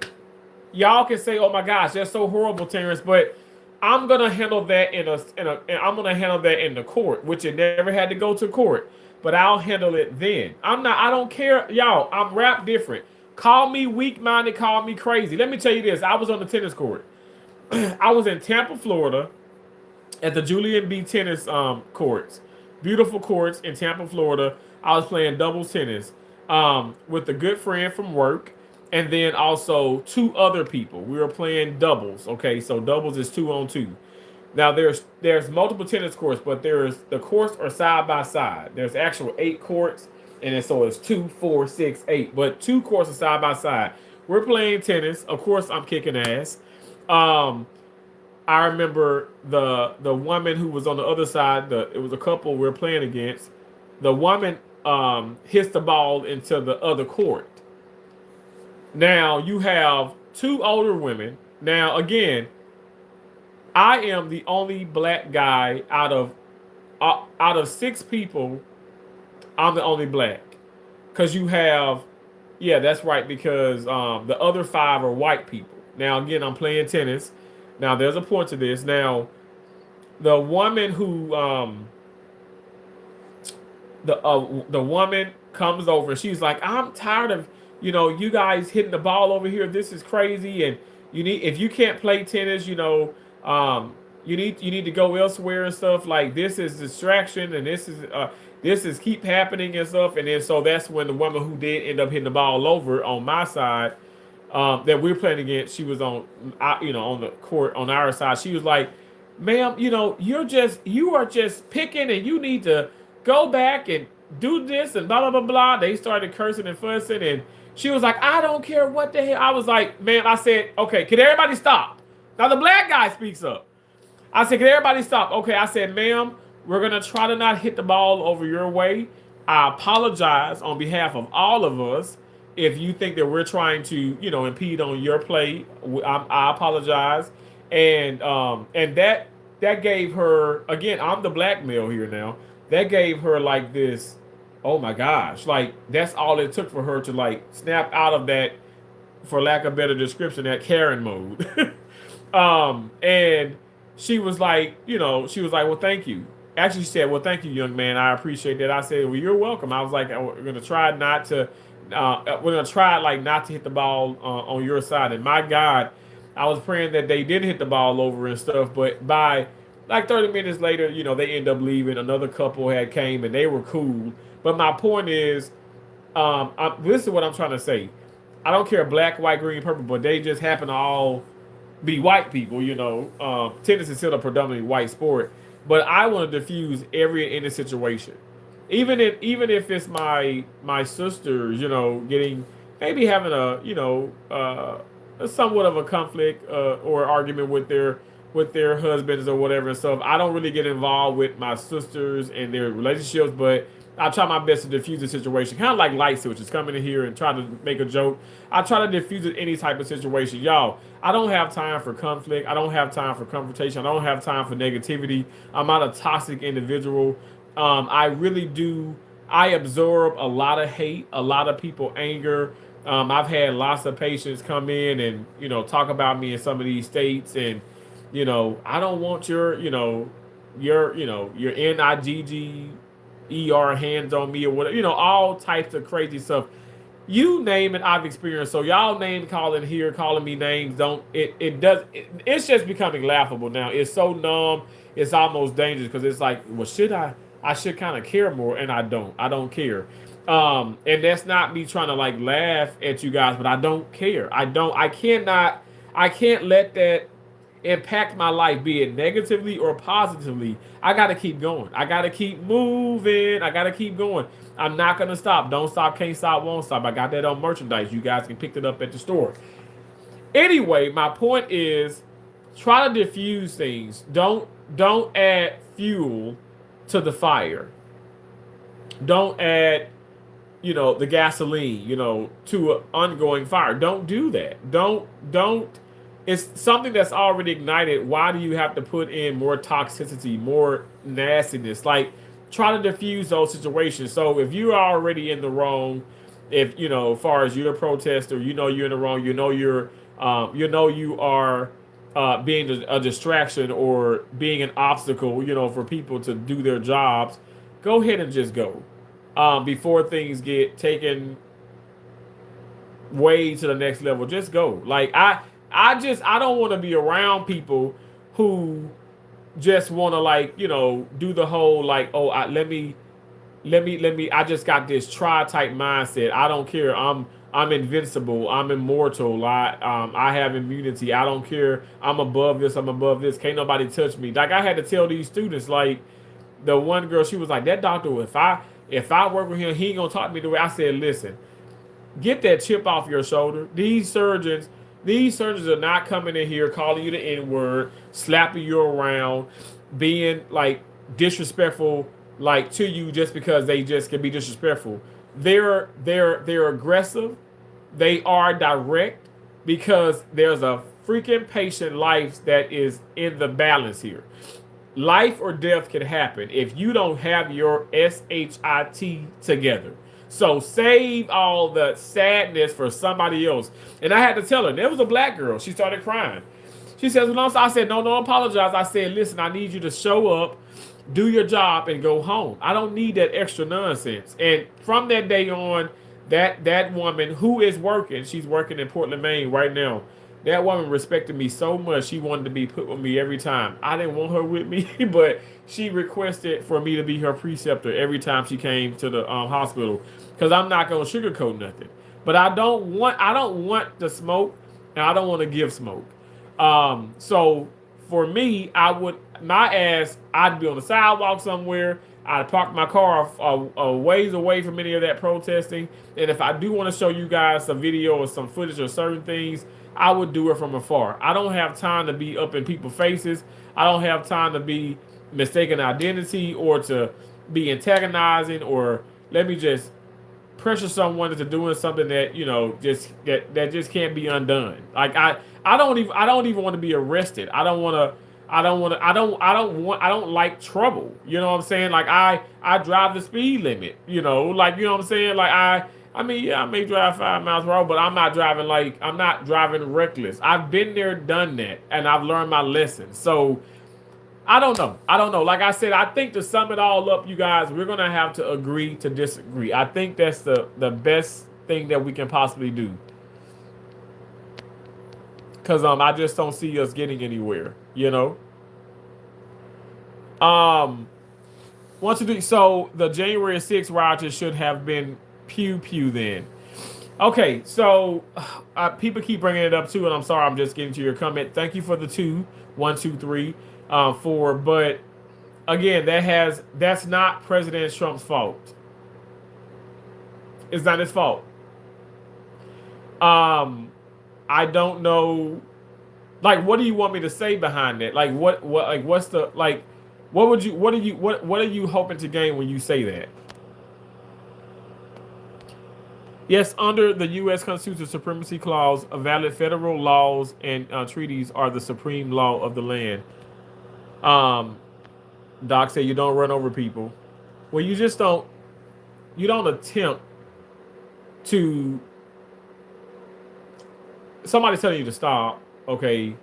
y'all can say, "Oh my gosh, that's so horrible, Terrence," but I'm gonna handle that I'm gonna handle that in the court, which it never had to go to court. But I'll handle it then. I don't care. Y'all, I'm rap different. Call me weak-minded, call me crazy. Let me tell you this. I was on the tennis court. I was in Tampa, Florida at the Julian B tennis courts. Beautiful courts in Tampa, Florida. I was playing doubles tennis with a good friend from work and then also 2 other people. We were playing doubles. Okay, so doubles is 2-on-2. Now there's multiple tennis courts, but the courts are side by side. There's actual 8 courts, and so it's 2, 4, 6, 8. But 2 courts are side by side. We're playing tennis. Of course, I'm kicking ass. I remember the woman who was on the other side. It was a couple we were playing against. The woman hits the ball into the other court. Now you have 2 older women. Now again, I am the only black guy out of 6 people. I'm the only black, because you have, yeah, that's right. Because the other 5 are white people. Now again, I'm playing tennis. Now there's a point to this. Now the woman who the woman comes over. She's like, "I'm tired of you guys hitting the ball over here. This is crazy. And if you can't play tennis, you need to go elsewhere and stuff. Like, this is distraction, and this is keep happening and stuff. And then so that's when the woman who did end up hitting the ball over on my side, that we're playing against, she was on the court on our side. She was like, "Ma'am, you are just picking, and you need to go back and do this and blah blah blah blah." They started cursing and fussing, and she was like, "I don't care what the hell." I was like, "Man," I said, "Okay, can everybody stop?" Now the black guy speaks up. I said, "Can everybody stop?" Okay, I said, "Ma'am, we're gonna try to not hit the ball over your way. I apologize on behalf of all of us if you think that we're trying to, impede on your play. I apologize." And that gave her, again, I'm the black male here now. That gave her like this, oh my gosh, like that's all it took for her to like snap out of that, for lack of better description, that Karen mode. And she was like, "Well, thank you." Actually, she said, "Well, thank you, young man. I appreciate that." I said, "Well, you're welcome." I was like, "We're gonna try not to, like not to hit the ball on your side." And my God, I was praying that they didn't hit the ball over and stuff. But by like 30 minutes later, they end up leaving. Another couple had came and they were cool. But my point is, this is what I'm trying to say. I don't care black, white, green, purple, but they just happen to all be white people. Tennis is still a predominantly white sport, but I want to diffuse every any situation, even if it's my sisters, getting, maybe having a somewhat of a conflict or argument with their husbands or whatever. So if I don't really get involved with my sisters and their relationships, but I try my best to diffuse the situation, kind of like light switches, coming in here and try to make a joke. I try to diffuse it any type of situation. Y'all, I don't have time for conflict. I don't have time for confrontation. I don't have time for negativity. I'm not a toxic individual. I really do. I absorb a lot of hate, a lot of people anger. I've had lots of patients come in and talk about me in some of these states, and I don't want your NIGGER hands on me or whatever, all types of crazy stuff. You name it, I've experienced. So y'all name calling here, calling me names, it's just becoming laughable now. It's so numb, it's almost dangerous, because it's like, well, I should kind of care more, and I don't care. And that's not me trying to like laugh at you guys, but I don't care. I can't let that impact my life, be it negatively or positively. I got to keep going. I got to keep moving. I got to keep going. I'm not going to stop. Don't stop, can't stop, won't stop. I got that on merchandise. You guys can pick it up at the store. Anyway, my point is, try to diffuse things. Don't add fuel to the fire. Don't add, the gasoline, to an ongoing fire. Don't do that. Don't. It's something that's already ignited. Why do you have to put in more toxicity, more nastiness? Like, try to diffuse those situations. So if you're already in the wrong, if as far as you're a protester, you're in the wrong, you are being a distraction or being an obstacle, for people to do their jobs, go ahead and just go before things get taken way to the next level. Just go. Like, I don't want to be around people who just want to like, do the whole like, oh, let me, I just got this try type mindset. I don't care. I'm invincible. I'm immortal. I have immunity. I don't care. I'm above this. I'm above this. Can't nobody touch me. Like, I had to tell these students, like, the one girl, she was like, that doctor, if I work with him, he ain't gonna talk to me the way. I said, listen, get that chip off your shoulder. These surgeons are not coming in here calling you the N-word, slapping you around, being like disrespectful, like, to you just because they just can be disrespectful. They're aggressive. They are direct, because there's a freaking patient life that is in the balance here. Life or death can happen if you don't have your SHIT together. So save all the sadness for somebody else. And I had to tell her, there was a black girl. She started crying. She says, well, I said, no, apologize. I said, listen, I need you to show up, do your job, and go home. I don't need that extra nonsense. And from that day on, That woman who is working, she's working in Portland, Maine right now. That woman respected me so much. She wanted to be put with me every time. I didn't want her with me, but she requested for me to be her preceptor every time she came to the hospital because I'm not gonna sugarcoat nothing. But I don't want the smoke, and I don't want to give smoke. So for me, my ass, I'd be on the sidewalk somewhere. I'd park my car a ways away from any of that protesting. And if I do want to show you guys some video or some footage or certain things, I would do it from afar. I don't have time to be up in people's faces. I don't have time to be mistaken identity or to be antagonizing or let me just pressure someone into doing something that just that just can't be undone. Like I don't even want to be arrested. I don't like trouble. You know what I'm saying? Like I drive the speed limit. Like what I'm saying? Like I mean, yeah, I may drive 5 miles per hour, but I'm not driving reckless. I've been there, done that, and I've learned my lesson. So I don't know. I don't know. Like I said, I think to sum it all up, you guys, we're gonna have to agree to disagree. I think that's the best thing that we can possibly do. Cause I just don't see us getting anywhere. Um, once you do so, the January 6th rioters should have been pew pew then. Okay, so people keep bringing it up too, and I'm sorry, I'm just getting to your comment. Thank you for the 2, 1, 2, 3, 4, but again, that's not President Trump's fault. It's not his fault. I don't know. Like, what do you want me to say behind that? Like, what's the like? What are you hoping to gain when you say that? Yes, under the U.S. Constitution Supremacy Clause, valid federal laws and treaties are the supreme law of the land. Um, Doc said you don't run over people. Well, you don't attempt to. Somebody's telling you to stop. Okay,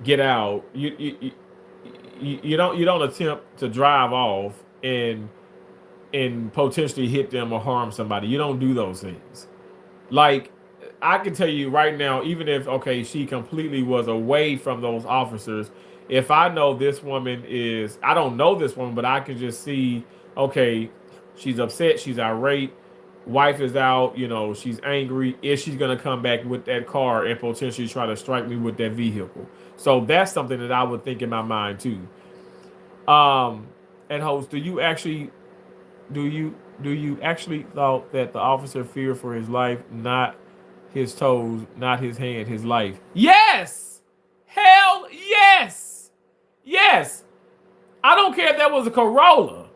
get out. You don't attempt to drive off and potentially hit them or harm somebody. You don't do those things. Like I can tell you right now, even if she completely was away from those officers, if I know this woman is, I don't know this woman, but I can just see, she's upset, she's irate, wife is out, she's angry. Is she's gonna come back with that car and potentially try to strike me with that vehicle? So that's something that I would think in my mind too. And host, do you actually thought that the officer feared for his life, not his toes, not his hand, his life? Yes! Hell yes! Yes! I don't care if that was a Corolla.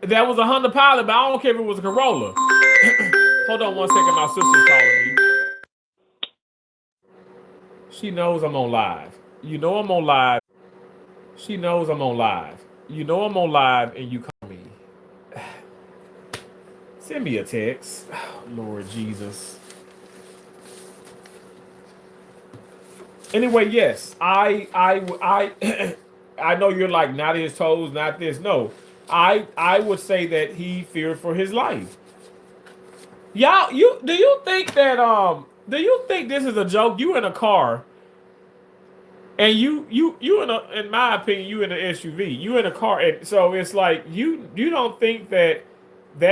That was a Honda Pilot, but I don't care if it was a Corolla. Hold on one second, my sister's calling me. She knows I'm on live. You know I'm on live. She knows I'm on live. You know I'm on live and you call me. Send me a text. Oh, Lord Jesus. Anyway, yes, I know you're like not his toes, not this. No, I would say that he feared for his life. Y'all, do you think that do you think this is a joke? You in a car, and you in my opinion, you in an SUV. You in a car, and so it's like you don't think that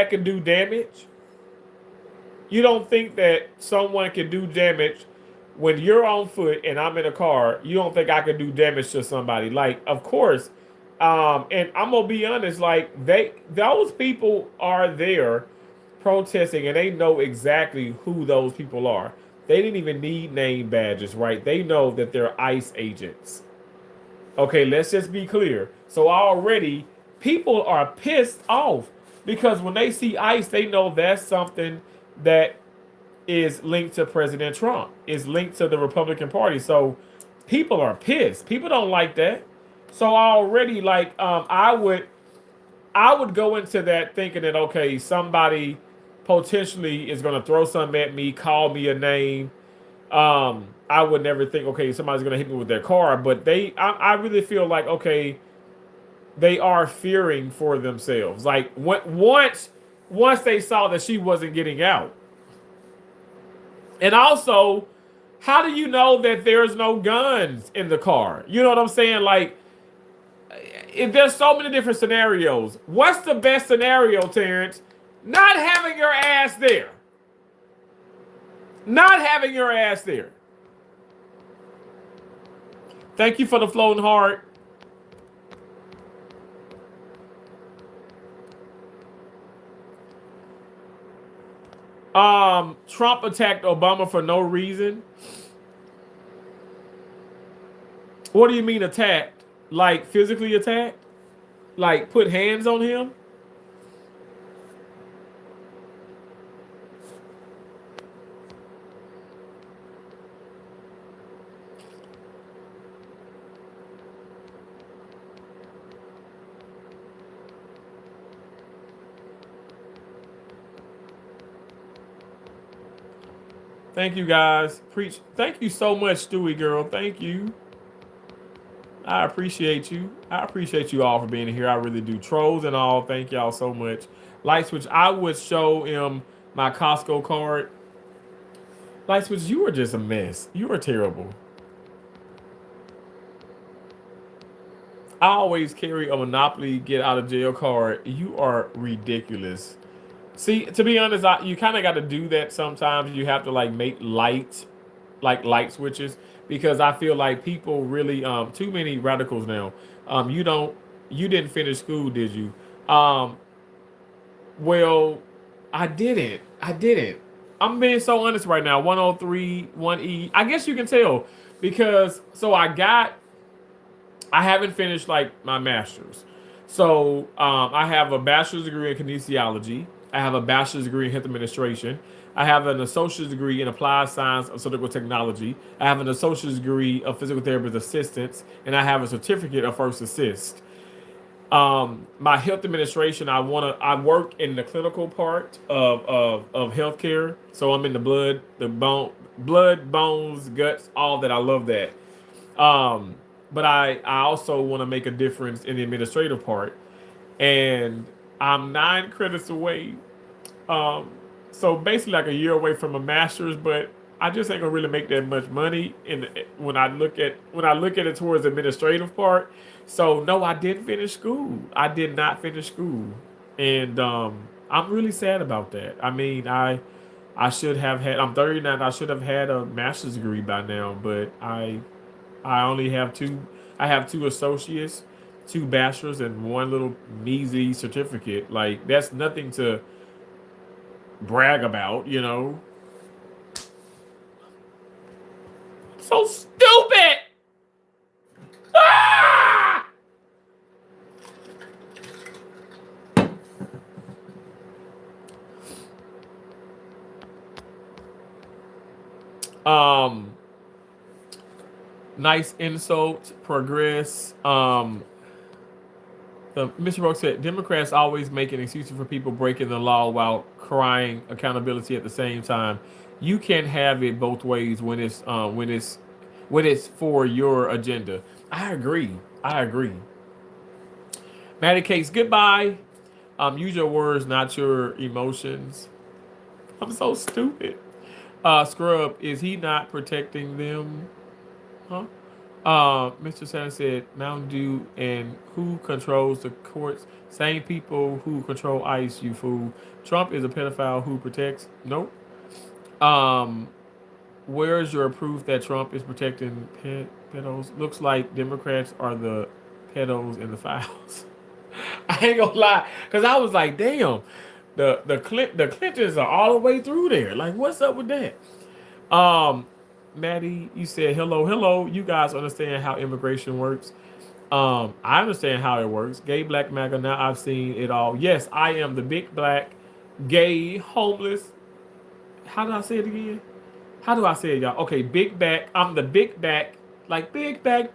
could do damage. You don't think that someone can do damage when you're on foot and I'm in a car. You don't think I could do damage to somebody? Like, of course. And I'm gonna be honest. Like those people are there protesting, and they know exactly who those people are. They didn't even need name badges, right? They know that they're ICE agents. Okay, let's just be clear. So already people are pissed off because when they see ICE, they know that's something that is linked to President Trump, is linked to the Republican Party. So people are pissed. People don't like that. So already, like, I would go into that thinking that somebody potentially is going to throw something at me, call me a name. I would never think somebody's going to hit me with their car, but I really feel like they are fearing for themselves. Like once once they saw that she wasn't getting out. And also, how do you know that there's no guns in the car? You know what I'm saying? Like, if there's so many different scenarios, what's the best scenario, Terrence? Not having your ass there. Not having your ass there. Thank you for the floating heart. Trump attacked Obama for no reason. What do you mean attacked? Like physically attacked? Like put hands on him? Thank you guys. Preach. Thank you so much, Stewie girl. Thank you. I appreciate you. I appreciate you all for being here. I really do. Trolls and all. Thank y'all so much. Light switch. I would show him my Costco card. Light switch. You are just a mess. You are terrible. I always carry a Monopoly get out of jail card. You are ridiculous. See, to be honest, you kind of got to do that sometimes. You have to like make light switches because I feel like people really too many radicals now. You didn't finish school, did you? Well, I didn't. I didn't. I'm being so honest right now. 103, 1E. I guess you can tell because I haven't finished like my master's. So I have a bachelor's degree in kinesiology. I have a bachelor's degree in health administration. I have an associate's degree in applied science of surgical technology. I have an associate's degree of physical therapist assistance, and I have a certificate of first assist. My health administration, I work in the clinical part of healthcare. So I'm in the blood, bones, guts, all that. I love that. But I also want to make a difference in the administrative part. And I'm 9 credits away. So basically like a year away from a master's, but I just ain't gonna really make that much money when I look at it towards the administrative part. So no, I didn't finish school. I did not finish school. And I'm really sad about that. I mean, I should have had I'm 39, I should have had a master's degree by now, but I only have two. I have two associates, two bachelors, and one little measly certificate. Like that's nothing to brag about, you know. So stupid. Ah! Um, nice insult, progress. Mr. Brooks said Democrats always making excuses for people breaking the law while crying accountability at the same time. You can't have it both ways when it's for your agenda. I agree. I agree. Maddie Cakes, goodbye. Use your words, not your emotions. I'm so stupid. Scrub, is he not protecting them? Huh? Mr. Sanders said Mountain Dew and who controls the courts? Same people who control ICE, you fool. Trump is a pedophile who protects. Nope. Um, where's your proof that Trump is protecting pedos? Looks like Democrats are the pedos in the files. I ain't gonna lie, cause I was like, damn, the Clintons are all the way through there. Like, what's up with that? Um, Maddie, you said hello, hello. You guys understand how immigration works? I understand how it works. Gay black MAGA. Now I've seen it all. Yes, I am the big black, gay, homeless. How do I say it again? How do I say it, y'all? Okay, big back. I'm the big back, like big back.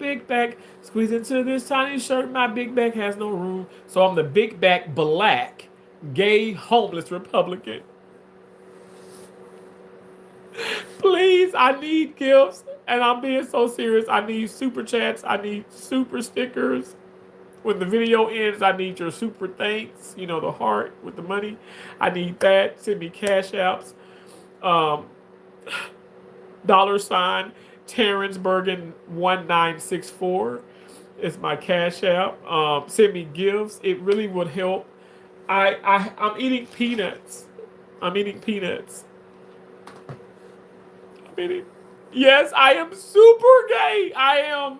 Squeeze into this tiny shirt. My big back has no room. So I'm the big back, black, gay, homeless Republican. Please, I need gifts, and I'm being so serious. I need super chats. I need super stickers. when the video ends, I need your super thanks. You know, the heart with the money. I need that. Send me cash apps. Um, $ Terrence Bergen 1964 is my cash app. Send me gifts. It really would help. I'm eating peanuts. I'm eating peanuts. I'm eating. Yes, I am super gay. I'm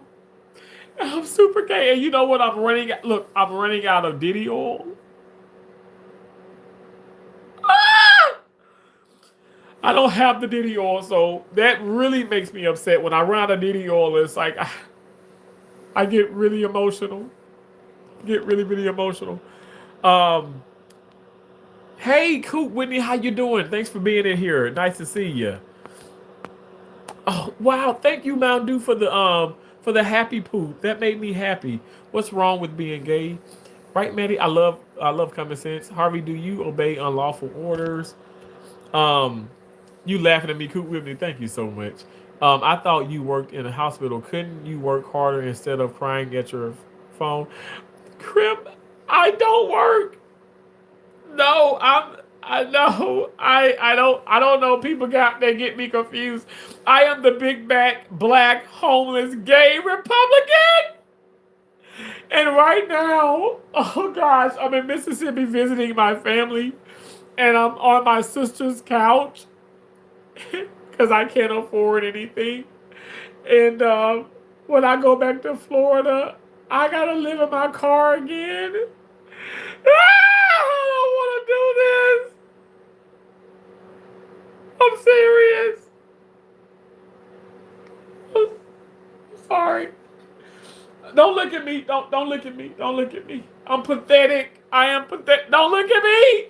super gay. And you know what? Look, I'm running out of Diddy oil. Ah! I don't have the Diddy oil, so that really makes me upset. When I run out of Diddy oil, it's like I get really emotional. Get really, really emotional. Um, hey, Coop Whitney, how you doing? Thanks for being in here. Nice to see you. Oh wow, thank you, Mountain Dew, for the happy poop. That made me happy. What's wrong with being gay? Right, Maddie? I love common sense. Harvey, do you obey unlawful orders? Um, you laughing at me, Coop Whitney. Thank you so much. I thought you worked in a hospital. Couldn't you work harder instead of crying at your phone? Crib, I don't work. No, I know. I don't know. People they get me confused. I am the big back black homeless gay Republican. And right now, oh gosh, I'm in Mississippi visiting my family, and I'm on my sister's couch because I can't afford anything. And when I go back to Florida, I gotta live in my car again. I don't want to do this. I'm serious. I'm sorry. Don't look at me. Don't look at me. Don't look at me. I'm pathetic. I am pathetic. Don't look at me.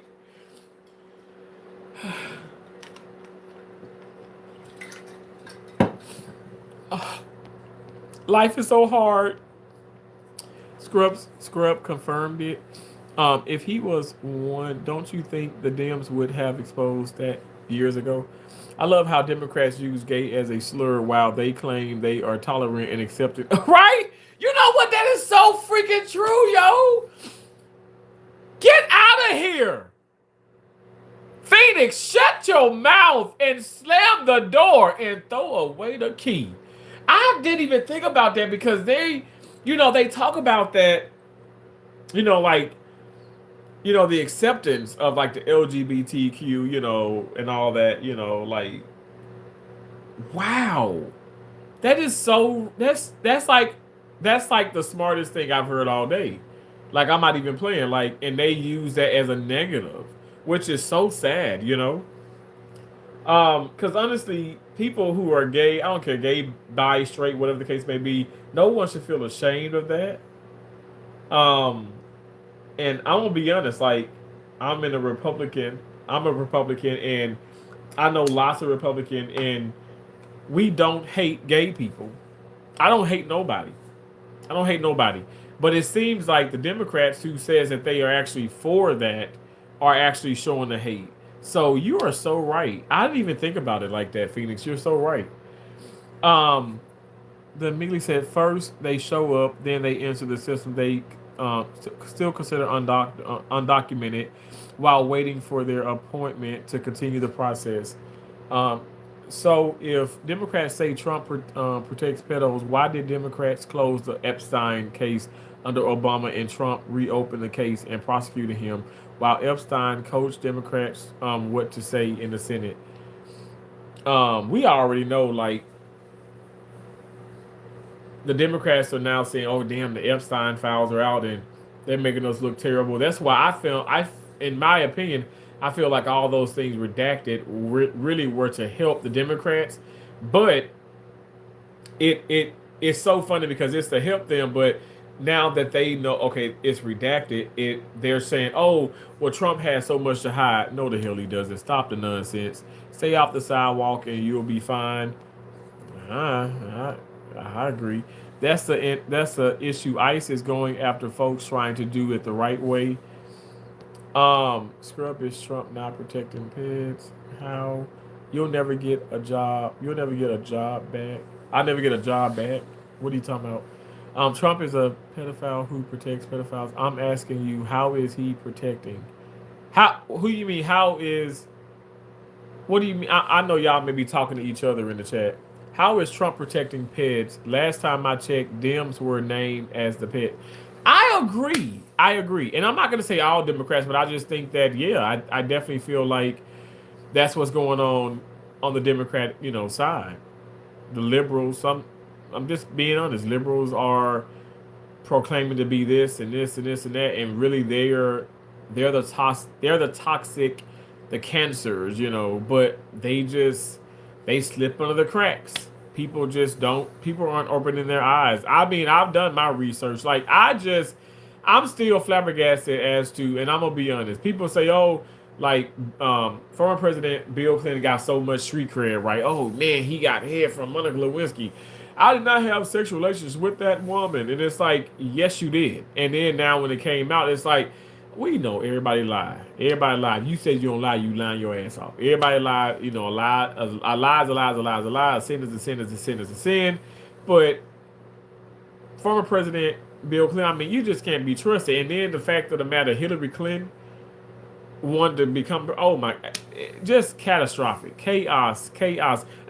Life is so hard. Scrub confirmed it. If he was one, don't you think the Dems would have exposed that years ago? I love how Democrats use gay as a slur while they claim they are tolerant and accepted. Right? You know what? That is so freaking true, yo. Get out of here. Phoenix, shut your mouth and slam the door and throw away the key. I didn't even think about that because they talk about that, like, the acceptance of like the LGBTQ, and all that, like, wow. That is so that's like the smartest thing I've heard all day. Like, I'm not even playing, like, and they use that as a negative, which is so sad. Because honestly, people who are gay, I don't care, gay, bi, straight, whatever the case may be, no one should feel ashamed of that. Um, and I'm gonna be honest, like, I'm in a Republican, I'm a Republican, and I know lots of Republican, and we don't hate gay people. I don't hate nobody. I don't hate nobody. But it seems like the Democrats who says that they are actually for that are actually showing the hate. So you are so right. I didn't even think about it like that, Phoenix. You're so right. Um, the immediately said first they show up, then they enter the system. They still consider undocumented while waiting for their appointment to continue the process. Um, so if Democrats say Trump protects pedos, why did Democrats close the Epstein case under Obama and Trump reopened the case and prosecuted him, while Epstein coached Democrats what to say in the Senate? We already know, like, the Democrats are now saying, "Oh, damn, the Epstein files are out and they're making us look terrible." That's why in my opinion, I feel like all those things redacted really were to help the Democrats, but it's so funny because it's to help them, but now that they know, okay, it's redacted, they're saying, "Oh, well, Trump has so much to hide." No, the hell he doesn't. Stop the nonsense. Stay off the sidewalk and you'll be fine. I agree. That's the issue. ICE is going after folks trying to do it the right way. Scrub is Trump not protecting kids. How? You'll never get a job. You'll never get a job back. I never get a job back. What are you talking about? Trump is a pedophile who protects pedophiles. I'm asking you, how is he protecting? How? Who you mean? How is? What do you mean? I know y'all may be talking to each other in the chat. How is Trump protecting pets? Last time I checked, Dems were named as the pet. I agree. I agree. And I'm not going to say all Democrats, but I just think that, yeah, I definitely feel like that's what's going on the Democrat, side. The liberals, I'm just being honest, liberals are proclaiming to be this and this and this and that, and really they're the toxic, the cancers, but they slip under the cracks. People aren't opening their eyes. I mean, I've done my research. Like I'm still flabbergasted as to, and I'm gonna be honest. People say, oh, like former President Bill Clinton got so much street cred, right? Oh man, he got head from Monica Lewinsky. I did not have sexual relations with that woman. And it's like, yes, you did. And then now when it came out, it's like, we know everybody lied. Everybody lied. You said you don't lie, you lying your ass off. Everybody lied, a lie, a lie is a lie is a lie is a lie. A sin is a sin is a sin is a sin. But former President Bill Clinton, I mean, you just can't be trusted. And then the fact of the matter, Hillary Clinton wanted to become, oh my, just catastrophic, chaos.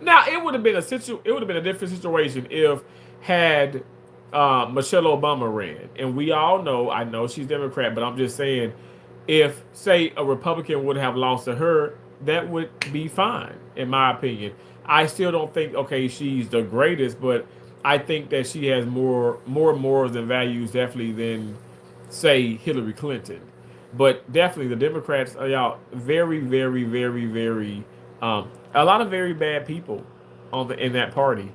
Now it would have been a different situation if had Michelle Obama ran, and we all know, I know she's Democrat, but I'm just saying, if say a Republican would have lost to her, that would be fine in my opinion. I still don't think, okay, she's the greatest, but I think that she has more morals and values definitely than say Hillary Clinton. But definitely the Democrats are y'all very, very, very, very a lot of very bad people in that party.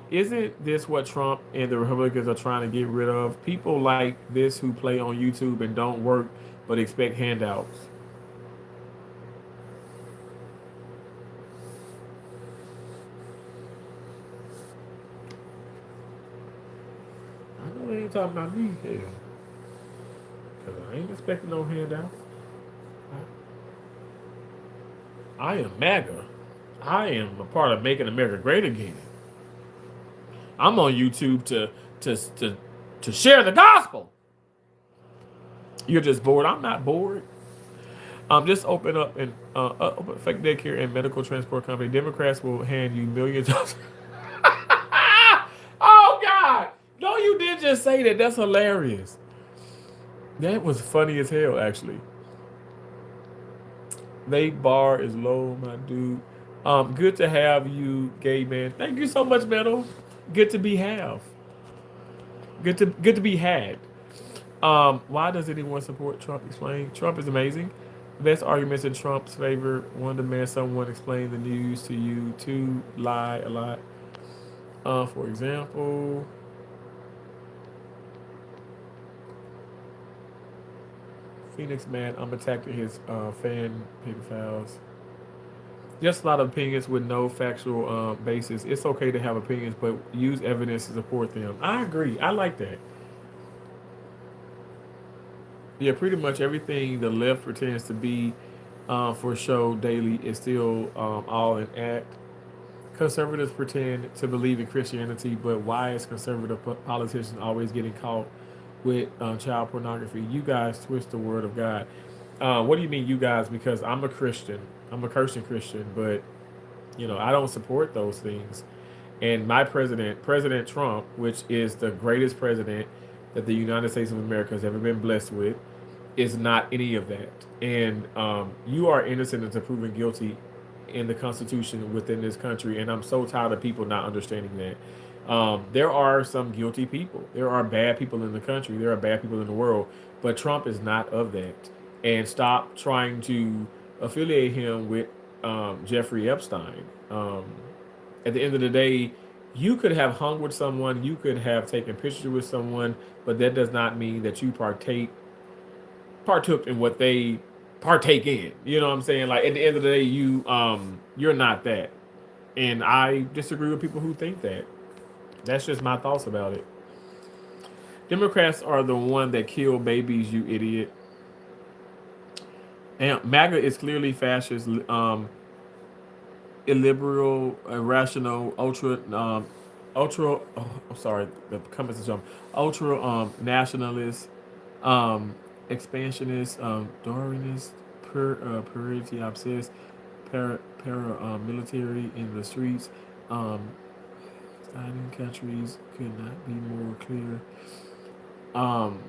Isn't this what Trump and the Republicans are trying to get rid of? People like this who play on YouTube and don't work but expect handouts. I know they ain't talking about me here. Because I ain't expecting no handout. I am MAGA. I am a part of making America great again. I'm on YouTube to to to share the gospel. You're just bored. I'm not bored. Just open up and open fake daycare and medical transport company. Democrats will hand you millions of. Oh God! No, you did just say that. That's hilarious. That was funny as hell, actually. They bar is low, my dude. Good to have you, gay man. Thank you so much, Metal. Good to be have. Good to be had. Why does anyone support Trump? Explain. Trump is amazing. The best arguments in Trump's favor. One demand someone explain the news to you. Two lie a lot. For example, Phoenix man, I'm attacking his fan pedophiles. Just a lot of opinions with no factual basis. It's okay to have opinions, but use evidence to support them. I agree. I like that. Yeah, pretty much everything the left pretends to be for show daily is still all an act. Conservatives pretend to believe in Christianity, but why is conservative politicians always getting caught with child pornography? You guys twist the word of God. What do you mean, you guys? Because I'm a Christian. I'm a Christian, but I don't support those things. And my president, President Trump, which is the greatest president that the United States of America has ever been blessed with, is not any of that. And you are innocent until proven guilty in the Constitution within this country. And I'm so tired of people not understanding that. There are some guilty people. There are bad people in the country. There are bad people in the world. But Trump is not of that. And stop trying to affiliate him with Jeffrey Epstein. At the end of the day, you could have hung with someone, you could have taken pictures with someone, but that does not mean that you partook in what they partake in. You know what I'm saying? Like at the end of the day, you're not that. And I disagree with people who think that. That's just my thoughts about it. Democrats are the one that kill babies, you idiot. And MAGA is clearly fascist, illiberal, irrational, ultra ultra. Oh, I'm sorry, the comments are jumping. Ultra nationalist, um, expansionist, Darwinist, purity obsessed, military in the streets. Um, Signing countries could not be more clear. Um,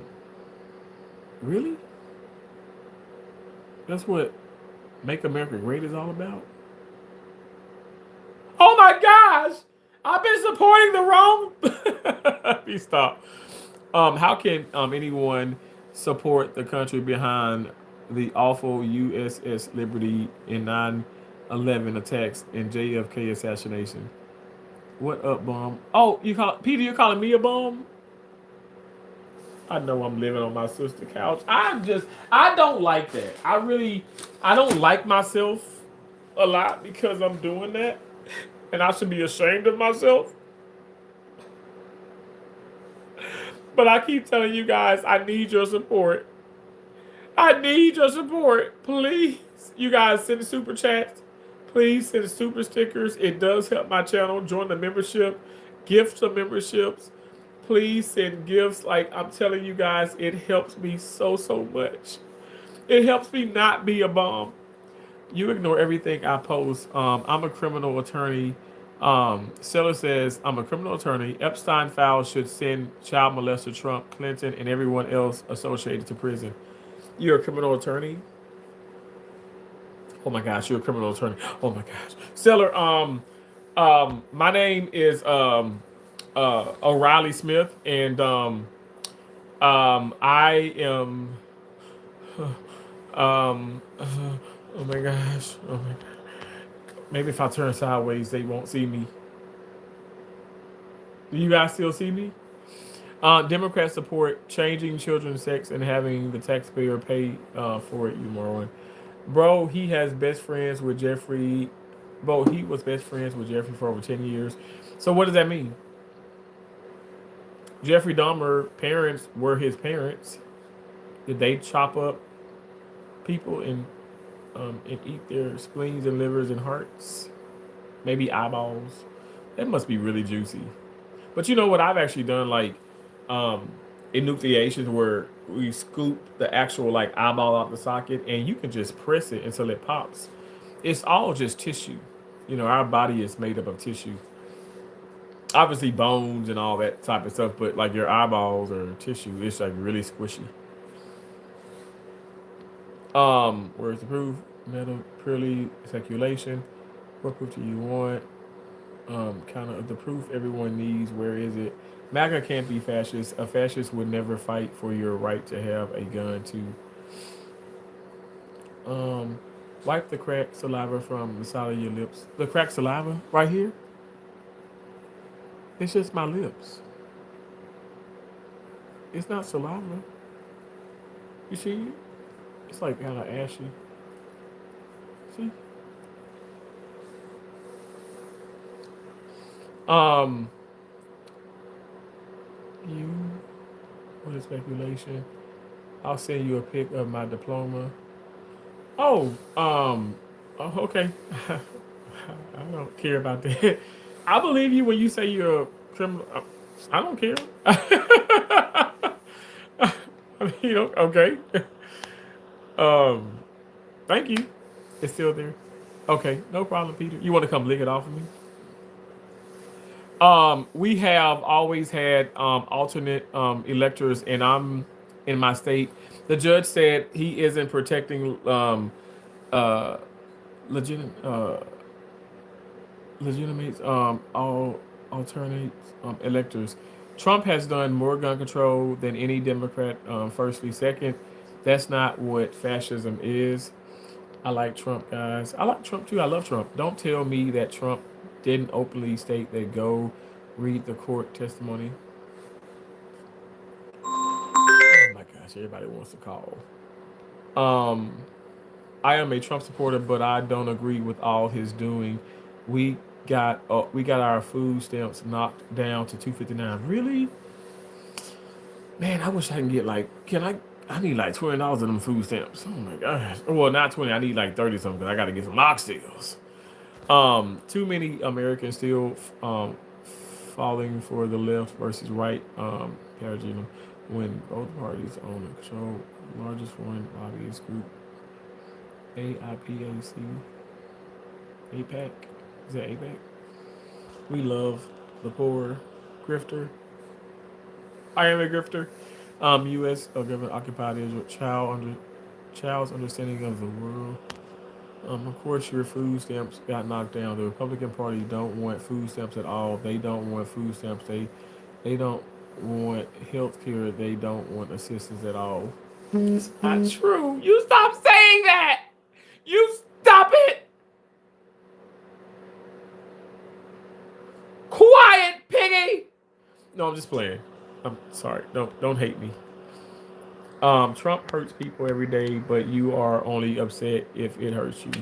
really? That's what Make America Great is all about? Oh my gosh! I've been supporting the wrong. Please stop. How can anyone support the country behind the awful USS Liberty in 9/11 attacks and JFK assassination? What up, bum? Oh, you call Peter? You're calling me a bum? I know I'm living on my sister's couch. I don't like that. I don't like myself a lot because I'm doing that, and I should be ashamed of myself. But I keep telling you guys, I need your support. I need your support, please. You guys send super chats. Please send super stickers. It does help my channel. Join the membership. Gifts of memberships. Please send gifts. Like I'm telling you guys, it helps me so much. It helps me not be a bum. You ignore everything I post. I'm a criminal attorney. Seller says I'm a criminal attorney. Epstein files should send child molester Trump, Clinton, and everyone else associated to prison. You're a criminal attorney. Oh my gosh, you're a criminal attorney. Oh my gosh, Seller. My name is O'Reilly Smith, and I am. Oh my gosh. Oh my god. Maybe if I turn sideways, they won't see me. Do you guys still see me? Democrats support changing children's sex and having the taxpayer pay for it, you moron. Bro, he has best friends with Jeffrey. Bro, he was best friends with Jeffrey for over 10 years. So what does that mean? Jeffrey Dahmer parents were his parents. Did they chop up people and eat their spleens and livers and hearts? Maybe eyeballs. That must be really juicy. But you know what I've actually done, like um, enucleations where we scoop the actual like eyeball out the socket and you can just press it until it pops. It's all just tissue. You know, our body is made up of tissue. Obviously bones and all that type of stuff, but like your eyeballs or tissue, it's like really squishy. Where's the proof? Metal purely speculation. What proof do you want? Counter of the proof everyone needs. Where is it? MAGA can't be fascist. A fascist would never fight for your right to have a gun too. Um, Wipe the cracked saliva from the side of your lips. The cracked saliva right here. It's just my lips. It's not saliva. You see? It's like kind of ashy. See? Um, you. What is speculation? I'll send you a pic of my diploma. Oh, okay. I don't care about that. I believe you when you say you're a criminal. I don't care. You know, okay. Um, Thank you. It's still there. Okay, no problem, Peter. You want to come lick it off of me? We have always had alternate electors, and I'm in my state. The judge said he isn't protecting uh, legitimate legitimate all alternate electors. Trump has done more gun control than any Democrat. Firstly, second, that's not what fascism is. I like Trump, guys. I like Trump too. I love Trump. Don't tell me that Trump didn't openly state that go read the court testimony. Oh my gosh, everybody wants to call. Um, I am a Trump supporter, but I don't agree with all his doing. We we got our food stamps knocked down to 259. Really? Man, I wish I can get like can I need like $20 of them food stamps. Oh my gosh. Well, not 20. I need like 30 something because I got to get some oxtails. Too many Americans still falling for the left versus right paradigm when both parties own and control the largest foreign lobbyist group, AIPAC, APAC. Is that APAC? We love the poor grifter. I am a grifter. U.S. government occupied Israel. Child's understanding of the world. Of course, your food stamps got knocked down. The Republican Party don't want food stamps at all. They don't want food stamps. They don't want health care. They don't want assistance at all. It's not true. You stop saying that. You stop it. Quiet, piggy. No, I'm just playing. I'm sorry. Don't hate me. Trump hurts people every day, but you are only upset if it hurts you.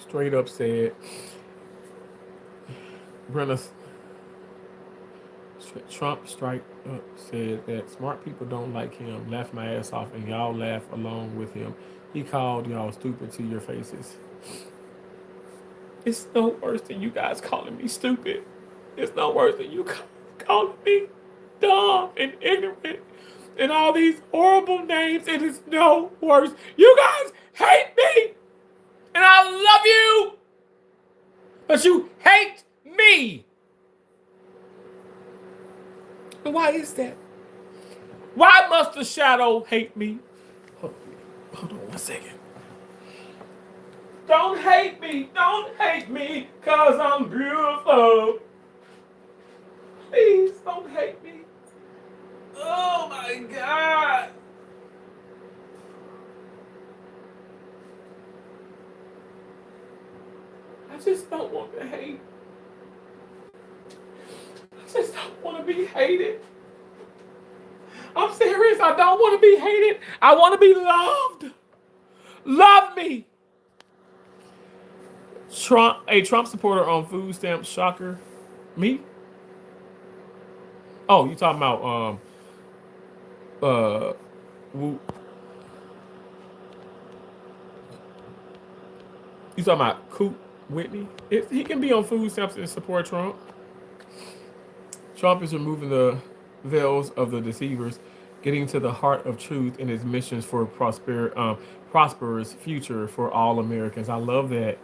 Straight up said, Brenna, Trump straight up said that smart people don't like him. Laugh my ass off, and y'all laugh along with him. He called y'all stupid to your faces. It's no worse than you guys calling me stupid. It's no worse than you calling me dumb and ignorant and all these horrible names. It is no worse. You guys hate me, and I love you, but you hate me. And why is that? Why must the shadow hate me? Hold on 1 second. Don't hate me. Don't hate me, because I'm beautiful. Please don't hate me. Oh my God. I just don't want to hate. I just don't want to be hated. I'm serious. I don't want to be hated. I want to be loved. Love me. A Trump supporter on food stamps. Shocker. Me? Oh, you talking about you talking about Coop Whitney? He can be on food stamps and support Trump. Trump is removing the veils of the deceivers, getting to the heart of truth in his missions for prosperous future for all Americans. I love that.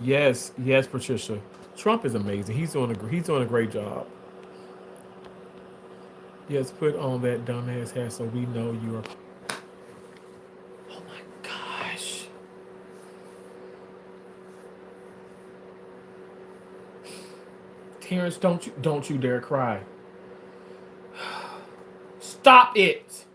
Yes, Patricia. Trump is amazing. He's doing a great job. Yes, put on that dumbass hat so we know you are. Oh my gosh. Terrence, don't you dare cry. Stop it.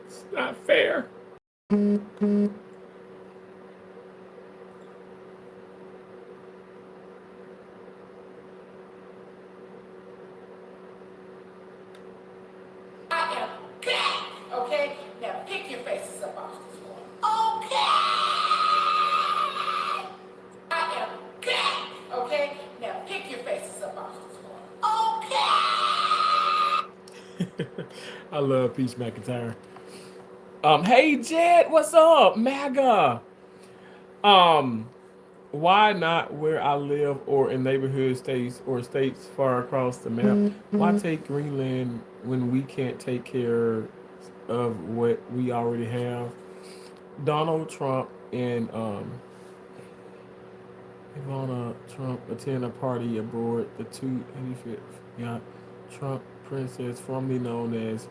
It's not fair. Okay, now pick your faces up off the floor. Okay, I am back. Okay, now pick your faces up off the floor. Okay. I love Peach McIntyre. Hey Jed, what's up, MAGA? Why not where I live or in neighborhood states or states far across the map? Why take Greenland when we can't take care of what we already have? Donald Trump and Ivana Trump attend a party aboard the 285th yacht. Trump Princess, formerly known as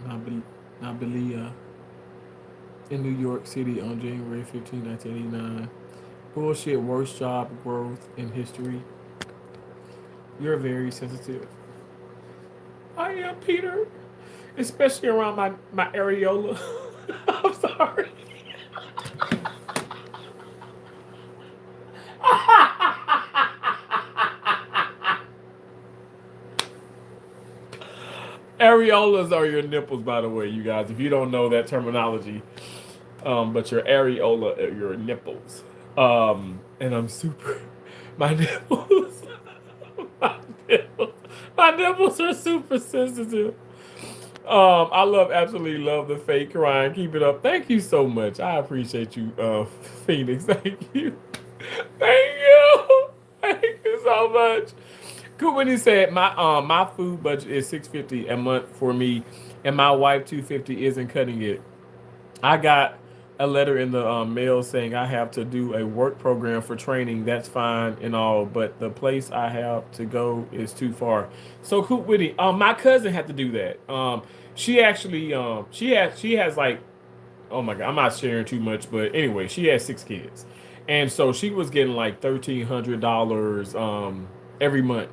Nabilia, in New York City on January 15, 1989. Bullshit, worst job growth in history. You're very sensitive. I am, Peter. Especially around my areola. I'm sorry. Areolas are your nipples, by the way, you guys. If you don't know that terminology, but your areola are your nipples. And I'm super. My nipples. my nipples. My nipples are super sensitive. I absolutely love the fake crying. Keep it up. Thank you so much. I appreciate you, Phoenix. Thank you. Thank you. Thank you so much. Cool when he said my food budget is $650 a month for me, and my wife $250 isn't cutting it. I got a letter in the mail saying I have to do a work program for training. That's fine and all, but the place I have to go is too far. So Coop Whitty, my cousin had to do that. She actually she has like, oh my god, I'm not sharing too much, but anyway, she has 6 kids, and so she was getting like $1,300 every month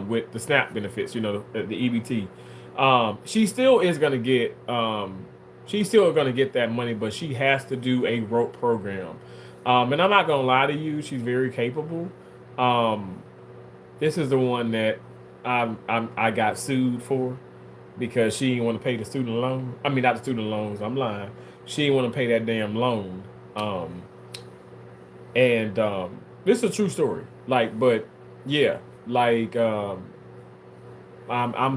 with the SNAP benefits, the EBT. She still is gonna get she's still gonna get that money, but she has to do a rope program. And I'm not gonna lie to you, she's very capable. Um, this is the one that I got sued for because she didn't want to pay the student loan. I mean, not the student loans. I'm lying. She didn't want to pay that damn loan. Um, and this is a true story. Like, but yeah, like I'm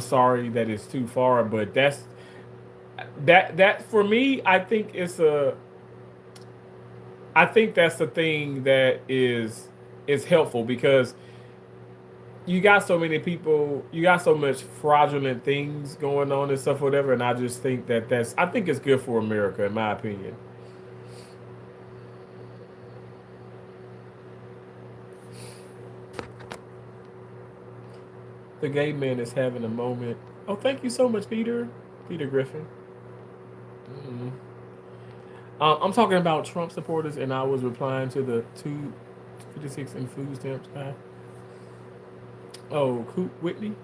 sorry that it's too far, but that for me, I think that's the thing that is helpful because you got so many people, you got so much fraudulent things going on and stuff, whatever. And I just think I think it's good for America, in my opinion. The gay man is having a moment. Oh, thank you so much, Peter Griffin. Mm. I'm talking about Trump supporters, and I was replying to the 256 in food stamps guy. Oh, Coop Whitney.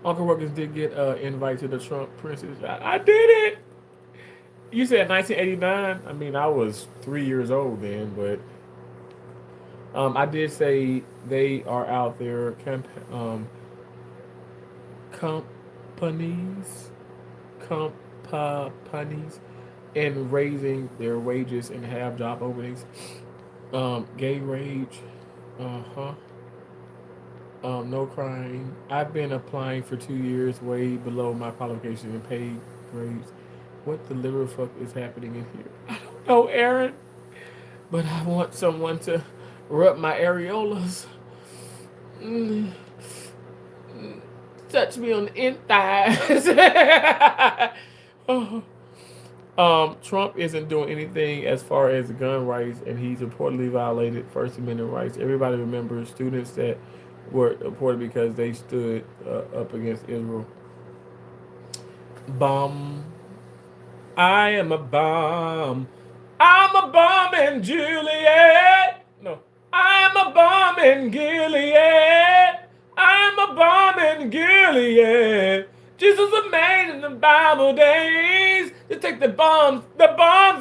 Uncle Ruckus did get an invite to the Trump Princess. I did it. You said 1989. I mean, I was 3 years old then, but I did say they are out there, companies, companies, and raising their wages and have job openings. Gay rage. Uh huh. No crying. I've been applying for 2 years, way below my qualifications and pay grades. What the literal fuck is happening in here? I don't know, Aaron. But I want someone to rub my areolas. Mm, touch me on the insides. Oh. Trump isn't doing anything as far as gun rights, and he's reportedly violated First Amendment rights. Everybody remembers students that were deported because they stood up against Israel. Bomb. I am a bomb. I'm a bomb in Juliet. No. I'm a bomb in Gilead. I'm a bomb in Gilead. Jesus was made in the Bible days to take the bombs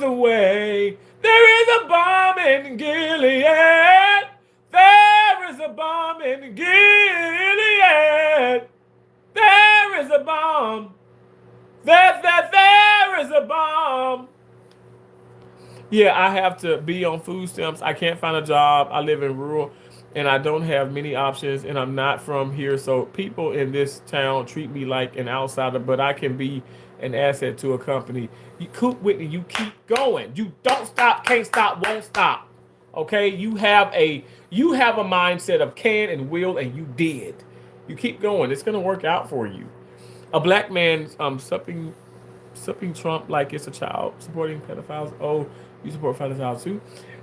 away. There is a bomb in Gilead. There is a bomb in Gilead. There is a bomb. There is a bomb. Yeah, I have to be on food stamps. I can't find a job. I live in rural and I don't have many options and I'm not from here. So people in this town treat me like an outsider, but I can be an asset to a company. You Coop Whitney, you keep going. You don't stop, can't stop, won't stop. Okay? You have a mindset of can and will, and you did. You keep going. It's gonna work out for you. A black man supping Trump like it's a child, supporting pedophiles. Oh, you support pedophiles too?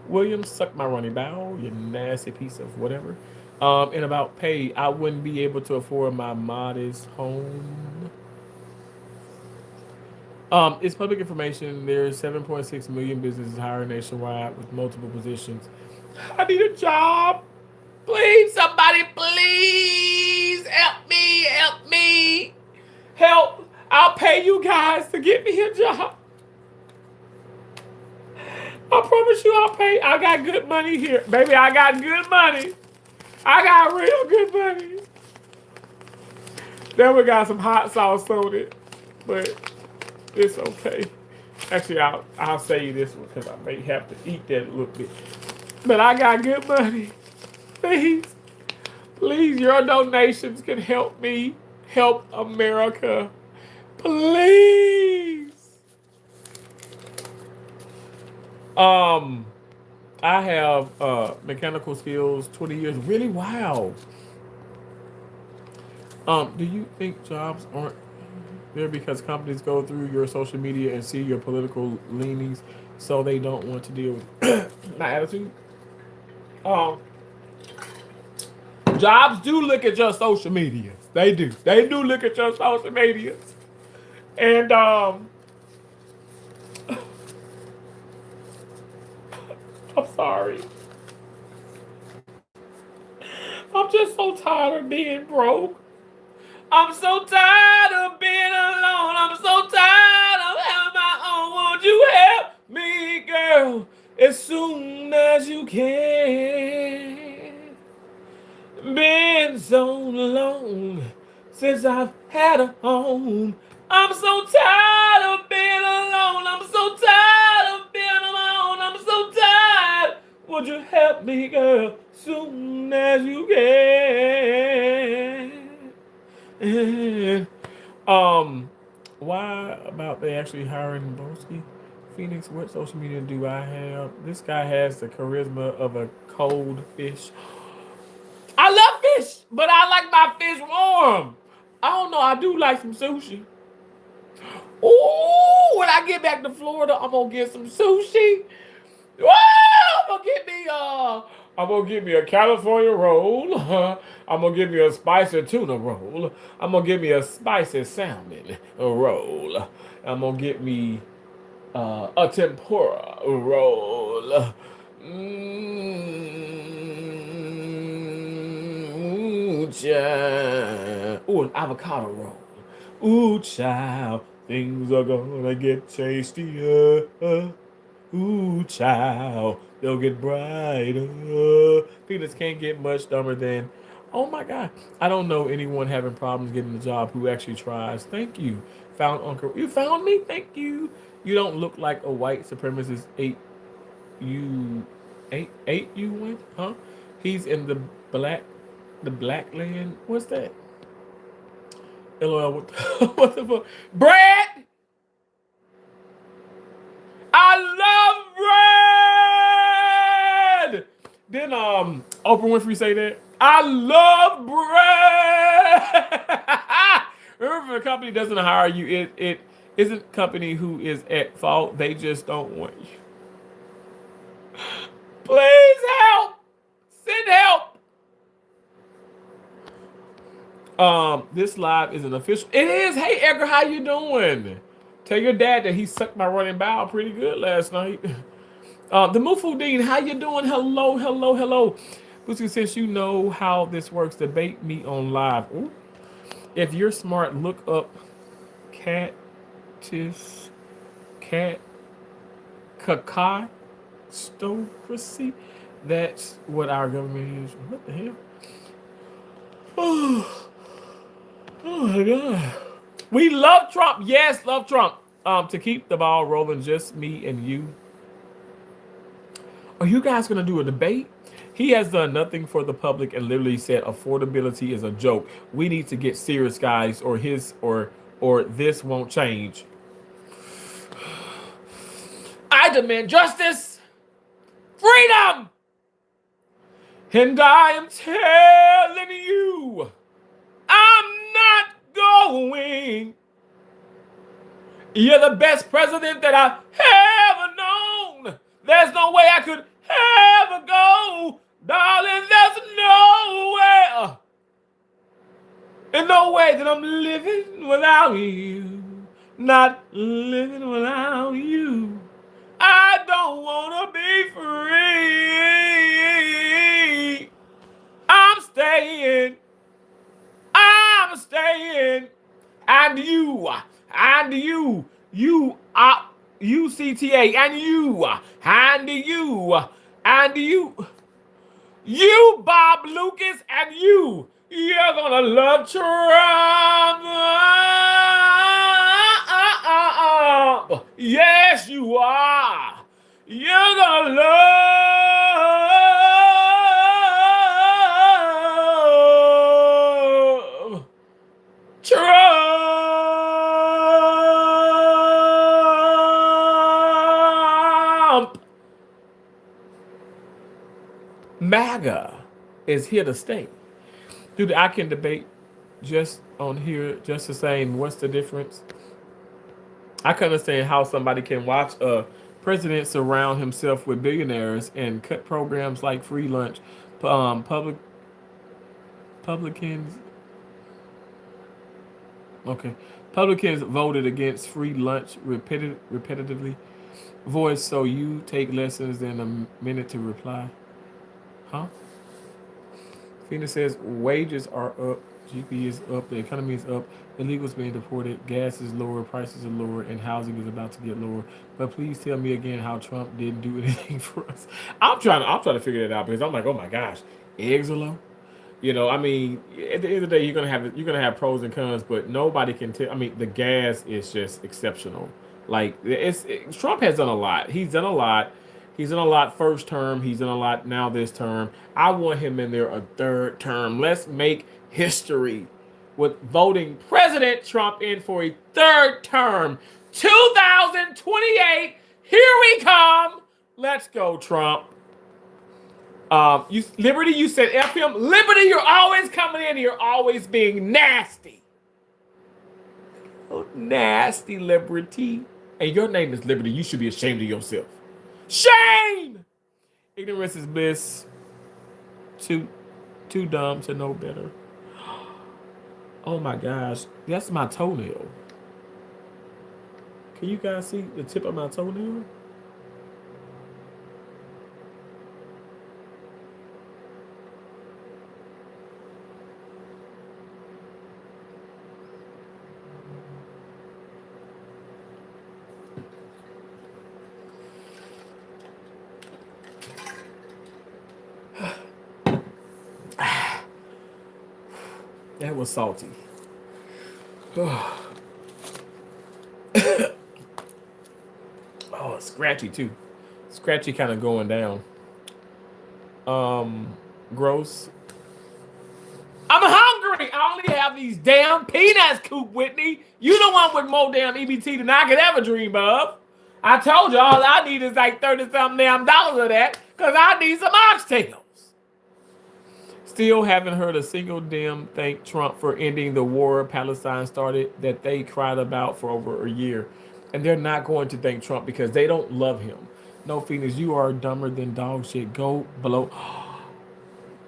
William, suck my runny bow, you nasty piece of whatever. And about pay, I wouldn't be able to afford my modest home. It's public information. There's 7.6 million businesses hiring nationwide with multiple positions. I need a job. Please, somebody, please help me, help me, help. I'll pay you guys to get me a job. I promise you I'll pay. I got good money here. Baby, I got good money. I got real good money. Then we got some hot sauce on it, but it's okay. Actually, I'll say you this one because I may have to eat that a little bit. But I got good money. Please, please, your donations can help me help America. Please. I have mechanical skills, 20 years. Really? Wow. Do you think jobs aren't there because companies go through your social media and see your political leanings, so they don't want to deal with my attitude? Um, Jobs do look at your social medias. They do. They do look at your social medias. And I'm sorry. I'm just so tired of being broke. I'm so tired of being alone. I'm so tired of having my own. Won't you help me, girl, as soon as you can? Been so long since I've had a home. I'm so tired of being alone. I'm so tired of being alone. I'm so tired. Would you help me, girl, soon as you can? Why about they actually hiring Broski? Phoenix, what social media do I have? This guy has the charisma of a cold fish. I love fish, but I like my fish warm. I don't know. I do like some sushi. Ooh, when I get back to Florida, I'm gonna get some sushi. Woo! I'm gonna get me a California roll. I'm gonna get me a spicy tuna roll. I'm gonna get me a spicy salmon roll. I'm gonna get me a tempura roll. Ooh, child. Ooh, an avocado roll. Ooh, child. Things are gonna get tastier. Ooh, child, they'll get brighter. Peanuts can't get much dumber than, oh my God, I don't know anyone having problems getting a job who actually tries. Thank you. Found Uncle. You found me? Thank you. You don't look like a white supremacist eight you went? Huh? He's in the black land. What's that? LOL, what the fuck? Brad! I love bread. Then Oprah Winfrey say that. I love bread. Remember, if a company doesn't hire you, it isn't company who is at fault. They just don't want you. Please help. Send help. This live is an official. It is. Hey Edgar, how you doing? Tell your dad that he sucked my running bowel pretty good last night. The Mufudin, how you doing? Hello, hello, hello. Lucy, since you know how this works, debate me on live. Ooh. If you're smart, look up cacistocracy. That's what our government is. What the hell? Oh my God. We love Trump. Yes, love Trump. To keep the ball rolling, just me and you. Are you guys gonna do a debate? He has done nothing for the public and literally said affordability is a joke. We need to get serious, guys, or this won't change. I demand justice, freedom, and I am telling you, I'm not going. You're the best president that I've ever known. There's no way I could ever go. Darling, there's no way that I'm living without you. Not living without you. I don't wanna be free. I'm staying. I'm staying. And you, you are UCTA, and you, and you, Bob Lucas, and you're gonna love Trump. Yes, you are. You're gonna love Trump. MAGA is here to stay. Dude, I can debate just on here just the same. What's the difference? I can understand how somebody can watch a president surround himself with billionaires and cut programs like free lunch. Publicans, okay. Publicans voted against free lunch repetitively. Voice, so you take lessons in a minute to reply. Huh? Phoenix says wages are up, GP is up, the economy is up, illegals being deported, gas is lower, prices are lower, and housing is about to get lower. But please tell me again how Trump didn't do anything for us. I'm trying to figure it out because I'm like, oh my gosh, eggs are low. You know, I mean, at the end of the day, you're gonna have pros and cons, but nobody can tell. I mean, the gas is just exceptional. Like Trump has done a lot. He's done a lot. He's done a lot first term. He's done a lot now this term. I want him in there a third term. Let's make history with voting President Trump in for a third term. 2028. Here we come. Let's go, Trump. Liberty, you said F him. Liberty, you're always coming in. You're always being nasty. Oh, nasty Liberty. And your name is Liberty. You should be ashamed of yourself. Shame! Ignorance is bliss. Too dumb to know better. Oh my gosh. That's my toenail. Can you guys see the tip of my toenail? That was salty. Oh, it's scratchy too. Scratchy kind of going down. Gross. I'm hungry. I only have these damn peanuts, Coop Whitney. You the one with more damn EBT than I could ever dream of. I told you all I need is like 30-something damn dollars of that because I need some oxtails. Still haven't heard a single damn thank Trump for ending the war Palestine started that they cried about for over a year. And they're not going to thank Trump because they don't love him. No, Phoenix, you are dumber than dog shit. Go below.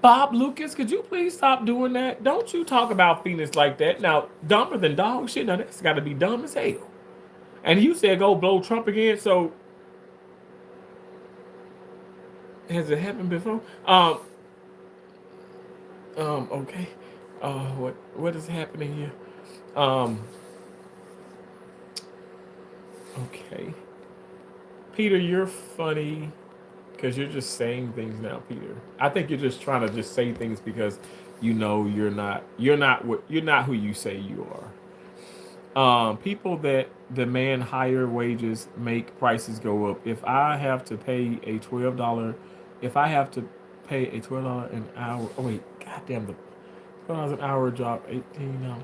Bob Lucas, could you please stop doing that? Don't you talk about Phoenix like that. Now, dumber than dog shit, now that's got to be dumb as hell. And you said go blow Trump again, so has it happened before? Okay. What is happening here? Okay. Peter, you're funny because you're just saying things now, Peter. I think you're just trying to just say things because you know you're not who you say you are. People that demand higher wages make prices go up. If I have to pay a $12 an hour. Oh wait, goddamn, the $12 an hour drop 18 now.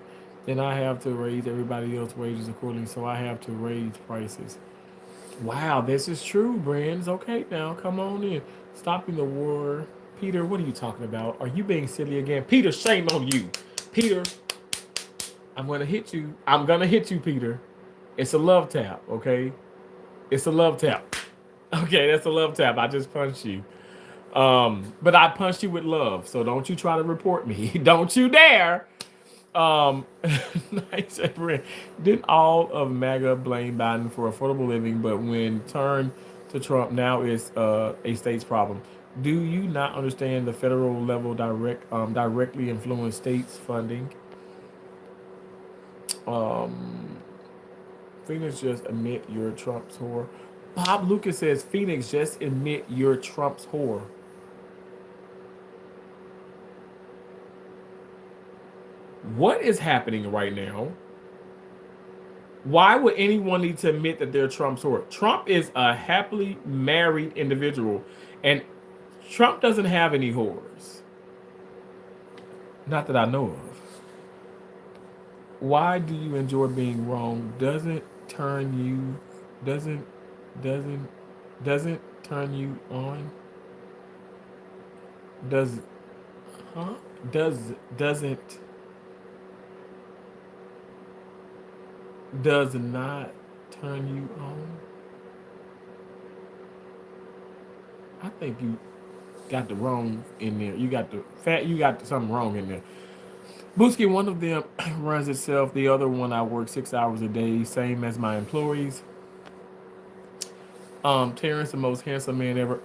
Then I have to raise everybody else's wages accordingly. So I have to raise prices. Wow, this is true, Brands. Okay, now come on in. Stopping the war. Peter, what are you talking about? Are you being silly again? Peter, shame on you. Peter, I'm gonna hit you. I'm gonna hit you, Peter. It's a love tap, okay? It's a love tap. Okay, that's a love tap. I just punched you. But I punched you with love, so don't you try to report me. Don't you dare. Nice. Didn't all of MAGA blame Biden for affordable living, but when turned to Trump, now it's a state's problem. Do you not understand the federal level directly influence states funding? Um, Phoenix, just admit you're Trump's whore. Bob Lucas says, Phoenix, just admit you're Trump's whore. What is happening right now? Why would anyone need to admit that they're Trump's whore? Trump is a happily married individual, and Trump doesn't have any whores. Not that I know of. Why do you enjoy being wrong? Doesn't turn you on? Does huh? Does not turn you on? I think you got the wrong in there. You got something wrong in there. Booski, one of them runs itself. The other one, I work 6 hours a day, same as my employees. Terrence, the most handsome man ever.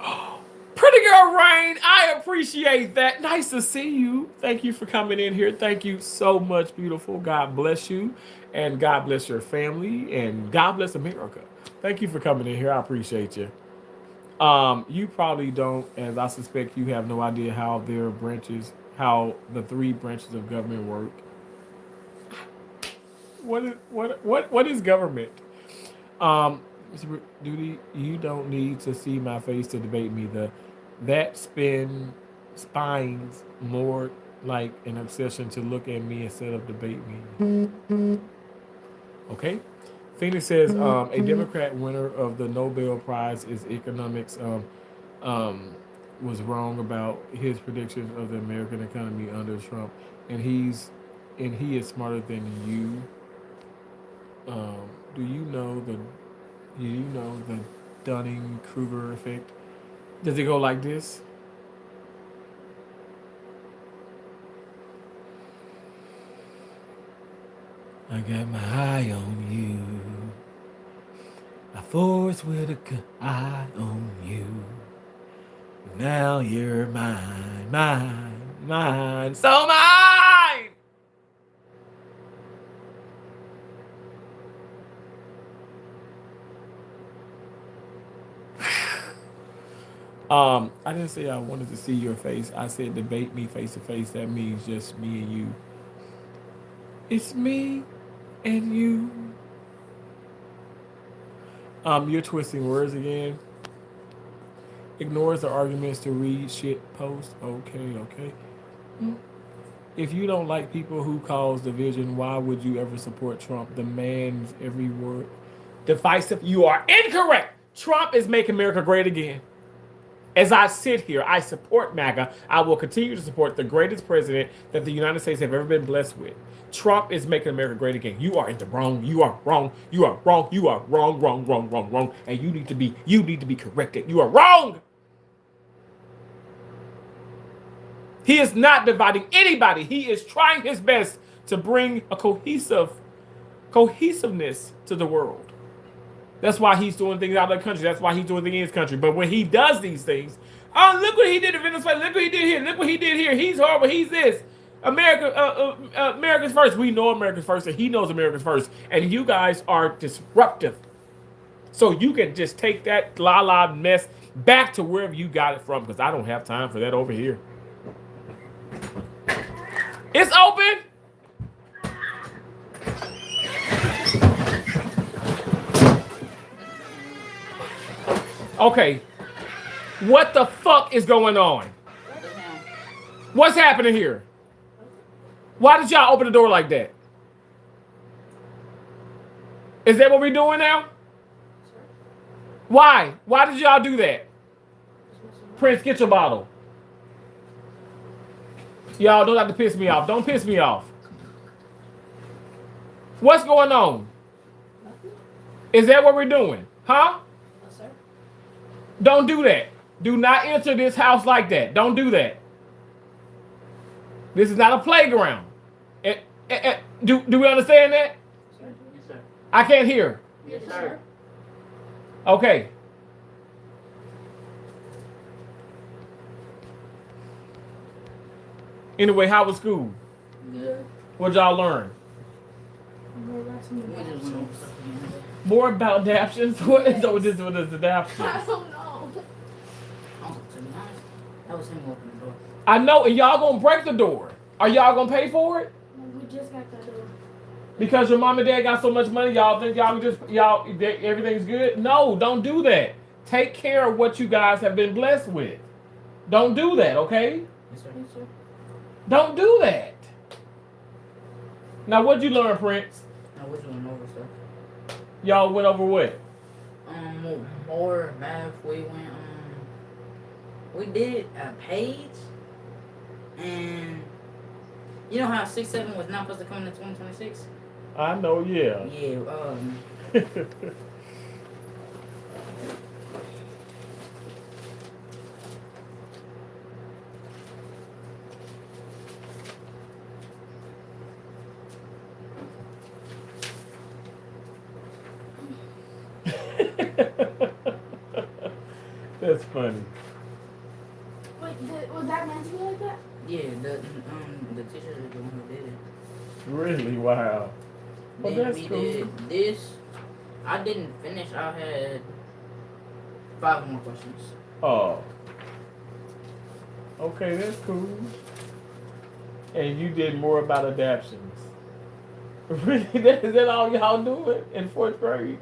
Pretty girl Rain, I appreciate that. Nice to see you. Thank you for coming in here. Thank you so much, beautiful. God bless you, and God bless your family, and God bless America. Thank you for coming in here. I appreciate you. You probably don't, as I suspect you have no idea how the three branches of government work. What is government? Mr. Duty, you don't need to see my face to debate me. That spines more like an obsession to look at me instead of debate me. Okay. Phoenix says a Democrat winner of the Nobel Prize is economics was wrong about his predictions of the American economy under Trump, and he is smarter than you. Do you know the Dunning-Kruger effect? Does it go like this? I got my eye on you. My force with eye on you. Now you're mine, so mine. I didn't say I wanted to see your face. I said debate me face to face. That means just me and you. It's me and you. You're twisting words again. Ignores the arguments to read shit post. Okay. If you don't like people who cause division, why would you ever support Trump? The man's every word. Divisive. You are incorrect. Trump is making America great again. As I sit here, I support MAGA. I will continue to support the greatest president that the United States have ever been blessed with. Trump is making America great again. You are in the wrong. You are wrong. You are wrong. You are wrong, wrong. And you need to be corrected. You are wrong. He is not dividing anybody. He is trying his best to bring a cohesiveness to the world. That's why he's doing things out of the country. That's why he's doing things in his country. But when he does these things, look what he did in Venezuela. Look what he did here. Look what he did here. He's horrible. He's this. America's first. We know America's first, and he knows America's first. And you guys are disruptive. So you can just take that la mess back to wherever you got it from, because I don't have time for that over here. It's open. Okay, what the fuck is going on? What's happening here? Why did y'all open the door like that? Is that what we're doing now? Why? Why did y'all do that? Prince, get your bottle. Y'all don't have to piss me off. Don't piss me off. What's going on? Is that what we're doing? Huh? Don't do that. Do not enter this house like that. Don't do that. This is not a playground. Do we understand that? Yes, sir. I can't hear. Yes, sir. Okay. Anyway, how was school? Good. What'd y'all learn? We just went over stuff again. More about adaptions? What is adaptions? I don't know. To be honest, that was him opening the door. I know, and y'all gonna break the door. Are y'all gonna pay for it? We just got that door. Because your mom and dad got so much money, y'all think everything's good? No, don't do that. Take care of what you guys have been blessed with. Don't do that, okay? Yes, sir. Yes, sir. Don't do that. Now, what'd you learn, Prince? No, we just went over stuff. Y'all went over what? More math. We did a page, and you know how 6-7 was not supposed to come in 2026. I know, yeah. Yeah. That's funny. Wait, was that meant to be like that? Yeah. The teacher is the one who did it. Really? Wow. Well, Then that's we cool. did this. I didn't finish. I had 5 more questions. Oh. Okay, that's cool. And you did more about adaptions. Really? Is that all y'all do it in 4th grade?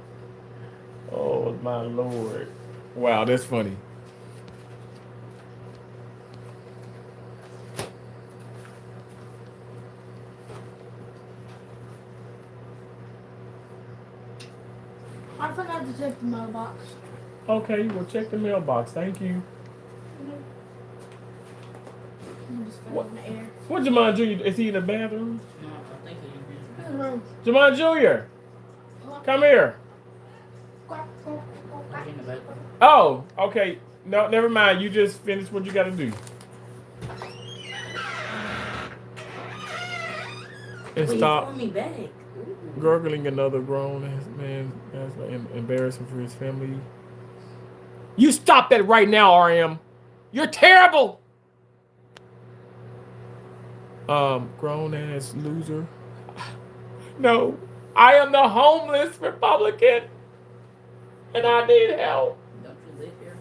Oh, my Lord. Wow, that's funny. I forgot to check the mailbox. Okay, well, check the mailbox. Thank you. I'm just What? in the air. What, Jamon Jr.? Is he in the bathroom? No, I think he His room. Jamon Jr., come here. Quack, quack, quack, quack. was in the back. Oh, okay. No, never mind. You just finished what you got to do. And Wait, stop you called me back. gurgling another grown man embarrassing for his family. You stop that right now, RM. You're terrible. Grown ass loser. No, I am the homeless Republican, and I need help. Don't you live here?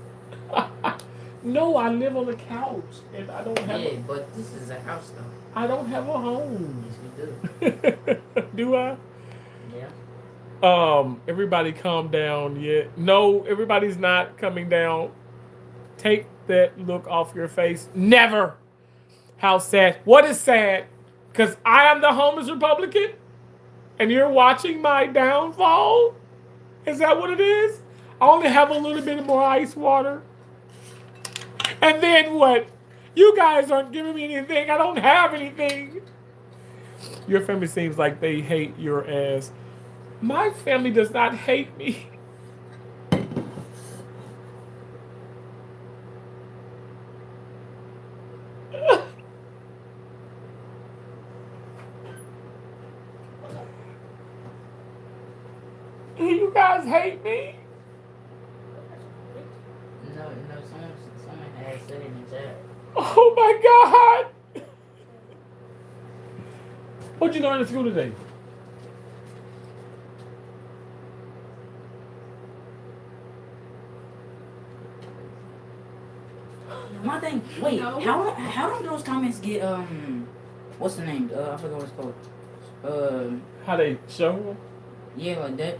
No, I live on the couch, and I don't have. Yeah, but this is a house though. I don't have a home. Yes, you do. Do I? Yeah. Everybody calm down yet. No, everybody's not coming down. Take that look off your face. Never. How sad. What is sad? Because I am the homeless Republican and you're watching my downfall? Is that what it is? I only have a little bit more ice water. And then what? You guys aren't giving me anything. I don't have anything. Your family seems like they hate your ass. My family does not hate me. You guys hate me? No, someone had said it in the chat. Oh my God. What'd you learn in school today? My thing. Wait, No. how don't those comments get what's the name? I forgot what it's called. How they show them? Yeah, like that.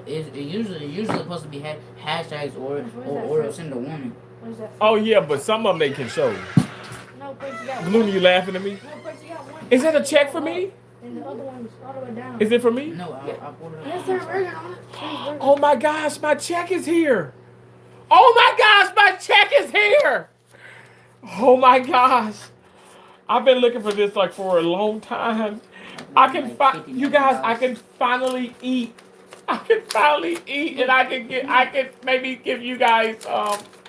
It usually supposed to be hashtags or it'll send a warning. What is that? Oh yeah, but some of them they can show. No, but you got Gloony, you laughing at me? No, but you got one. Is that a check for me? And the other one's all the way down. Is it for me? No, I pulled it up. Yes, sir. Burger on it. Cheese burger. Oh my gosh, my check is here. Oh my gosh, my check is here. Oh my gosh. I've been looking for this like for a long time. I can you guys, I can finally eat. I can finally eat and I can maybe give you guys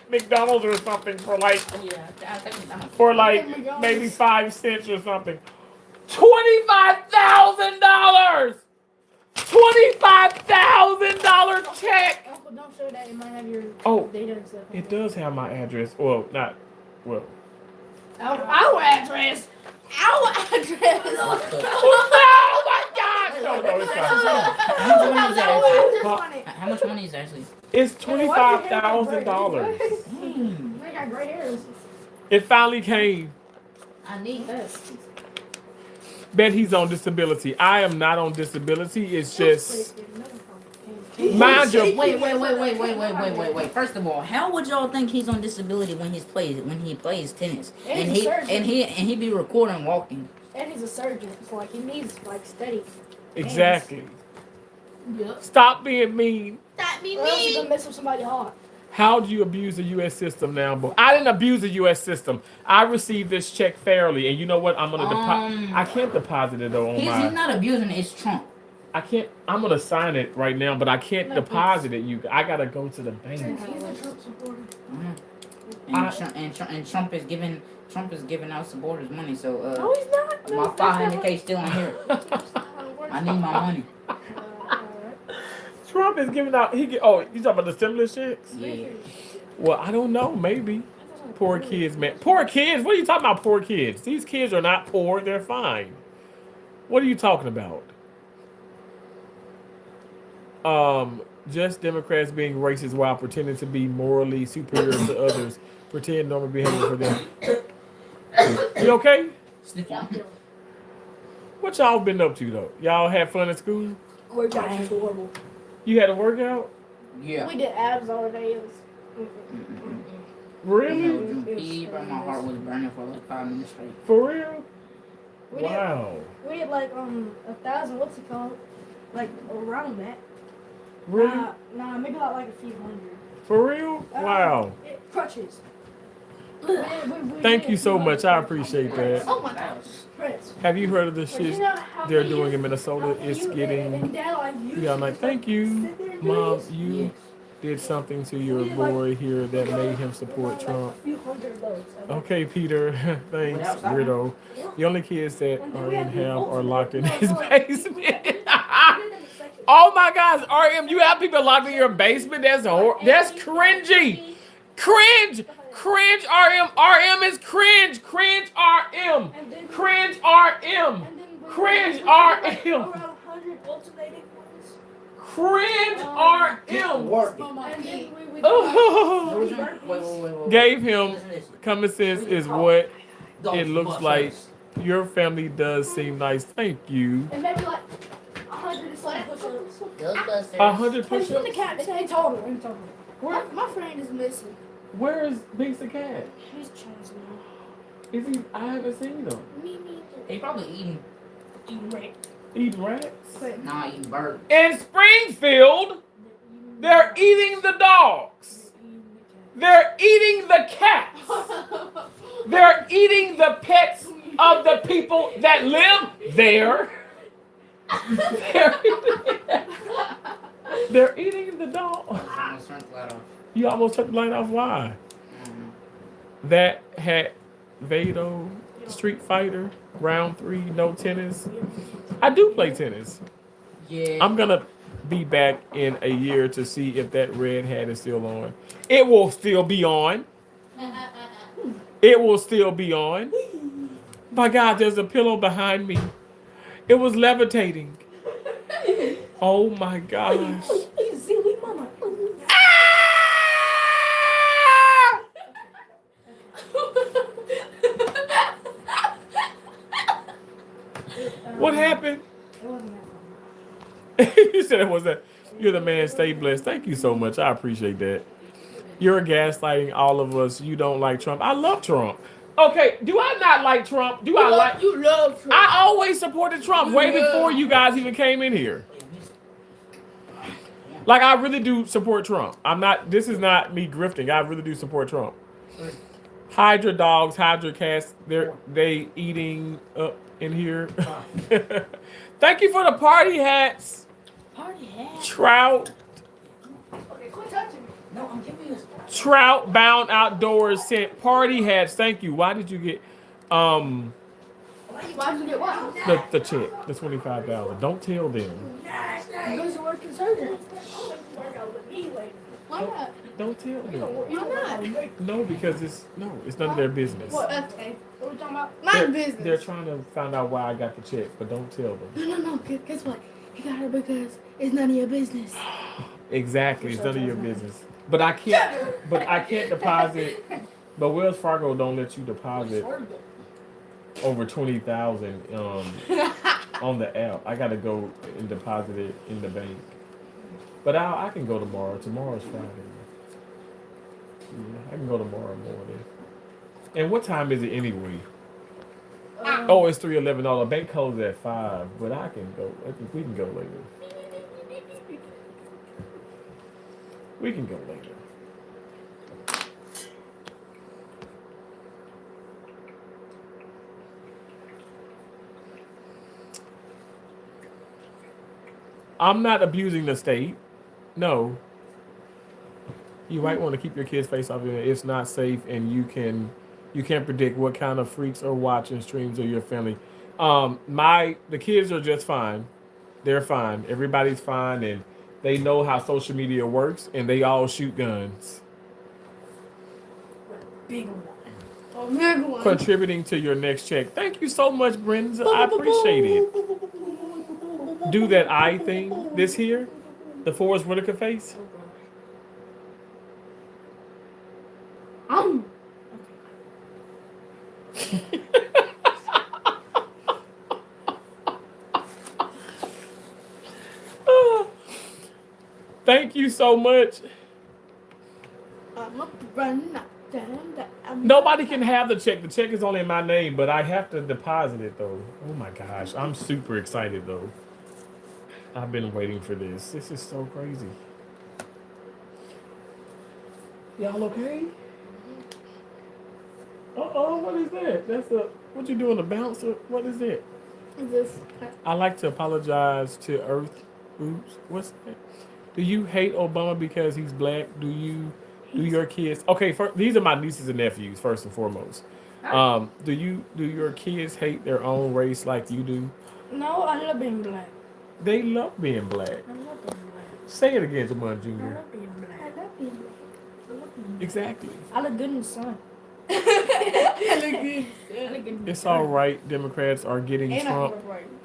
McDonald's or something for like Yeah, I think for like maybe 5 cents or something. $25,000. $25,000 check. Uncle, don't show that. It might have your Oh, data and stuff. it does have my address. Well, not well. Our address. Our address. What the- Oh my gosh! No, it's not. How much money is actually? It's $25,000. Dang. They got gray hairs. It finally came. I need that. Bet he's on disability. I am not on disability. It's just mind your. Wait. First of all, how would y'all think he's on disability when he plays tennis? And he's a surgeon. he be recording walking. And he's a surgeon, so like he needs like steady. Exactly. Yep. Stop being mean. That be Or else he's gonna mess with somebody hard. How do you abuse the U.S. system now? But I didn't abuse the U.S. system. I received this check fairly, and you know what? I'm gonna deposit. I can't deposit it though on He's my. not abusing it. It's Trump. I can't. I'm gonna sign it right now, but I can't No, deposit it. I gotta go to the bank. He's a Trump supporter. And Trump is giving out supporters money. So No, he's not. No, my that's not 500K still in here. how it works. I need my money. Alright. Trump is giving out. You talking about the stimulus checks? Yeah. Well, I don't know. Maybe. Poor kids, man. Poor kids. What are you talking about? Poor kids. These kids are not poor. They're fine. What are you talking about? Just Democrats being racist while pretending to be morally superior to others. Pretend normal behavior for them. You okay? Sniff one. What y'all been up to though? Y'all had fun at school? Workout was horrible. You had a workout? Yeah. We did abs all day. It was. Really? But my heart was burning for like 5 minutes straight. For real? We Wow. We did like 1,000. What's it called? Like around that. Really? Nah, maybe like a few hundred. For real? Wow. Crutches. Thank you so much. I appreciate that. Oh my gosh. Prince. Have you heard of the But you shit know how they're they doing use- in Minnesota? how It's you- getting. and Dad, like, used Yeah, I'm to like, just, thank you, sit there and do Mom. this. You Yes. did something to your boy here that made him support Trump. A few hundred of those. Okay, Peter. Thanks, Without stopping? weirdo. Yeah. The only kids that And then are we in had the hell are ultimate- locked in no, his no, basement. we did it in the section. Oh my gosh, RM, you have people locked in your basement? That's cringy. Cringe. Cringe, RM. RM is cringe. Cringe, RM. And then- Cringe, RM. And then we- Cringe, we did, like, RM. around 100 alternating ones. Cringe, Get RM. work. And then we Oh. Wait. Gave him Listen to this. common sense is what Don't it looks bust like. us. Your family does seem nice. Thank you. And maybe like 100 and some push-ups. Ghostbusters. 100 Hey, from the push-ups. cat, in total, in total. My friend is missing. Where is Beast the Cat? He's changed now. Is he? I haven't seen him. Me. They probably eating. Eating rats. Nah, eating birds. In Springfield, they're eating the dogs. They're eating the cats. They're eating the pets of the people that live there. They're eating the dog. I'm gonna turn the light off. You almost took the light off. Why? Mhm. That had Vado, Street Fighter, round 3, no tennis. I do play tennis. Yeah. I'm gonna be back in a year to see if that red hat is still on. It will still be on. It will still be on. My God, there's a pillow behind me. It was levitating. Oh my gosh. Silly mama. What happened? It wasn't that You said it was that. You're the man. Stay blessed. Thank you so much. I appreciate that. You're gaslighting all of us. You don't like Trump. I love Trump. Okay, do I not like Trump? Do I like? You love Trump. I always supported Trump way before you guys even came in here. Like I really do support Trump. I'm not. This is not me grifting. I really do support Trump. Hydra dogs, Hydra cats. They eating up in here. Thank you for the party hats. Party hat. Trout. Okay, quit touching me. No, I'm giving you. Trout Bound Outdoors sent party hats. Thank you. Why did you get Why'd you get what? The check, the $25,000. Don't tell them. Because you're working surgery. Why not? Don't tell them. Why not? No, because it's none of their business. What? Okay. What are we talking about? My business. They're trying to find out why I got the check, but don't tell them. No. Guess what? You got it because it's none of your business. Exactly, it's none of your business. But I can't deposit. But Wells Fargo don't let you deposit over 20,000 on the app. I gotta go and deposit it in the bank. But I can go tomorrow. Tomorrow's Friday. Yeah, I can go tomorrow morning. And what time is it anyway? It's 3:11. The bank closes at 5. But I can go. I think we can go later. We can go later. I'm not abusing the state. No. You might want to keep your kids' face off it. It's not safe, and you can't predict what kind of freaks are watching streams of your family. The kids are just fine. They're fine. Everybody's fine, and they know how social media works, and they all shoot guns. Big one. Oh, big one. Contributing to your next check. Thank you so much, Brenda. I appreciate it. Do that eye thing. This here, the Forrest Whitaker face. Thank you so much. Nobody can have the check. The check is only in my name, but I have to deposit it though. Oh my gosh, I'm super excited though. I've been waiting for this. This is so crazy. Y'all okay? What is that? What you doing, a bouncer? What is that? I like to apologize to Earth. Oops, what's that? Do you hate Obama because he's black? Do your kids? Okay, these are my nieces and nephews first and foremost. Do your kids hate their own race like you do? No, I love being black. They love being black. I love being black. Say it again, Jamon I Jr. love being black. I love being black. Exactly. I look good in the sun. I look good. It's all right. Democrats are getting Trump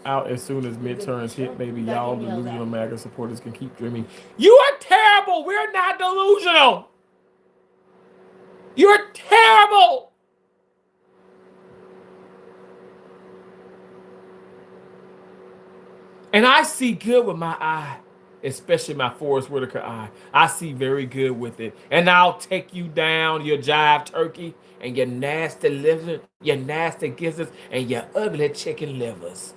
out as soon as midterms hit, baby. Y'all delusional MAGA supporters can keep dreaming. You are terrible. We're not delusional. You're terrible. And I see good with my eye, especially my Forrest Whitaker eye. I see very good with it. And I'll take you down, your jive turkey, and your nasty liver, your nasty gizzards, and your ugly chicken livers.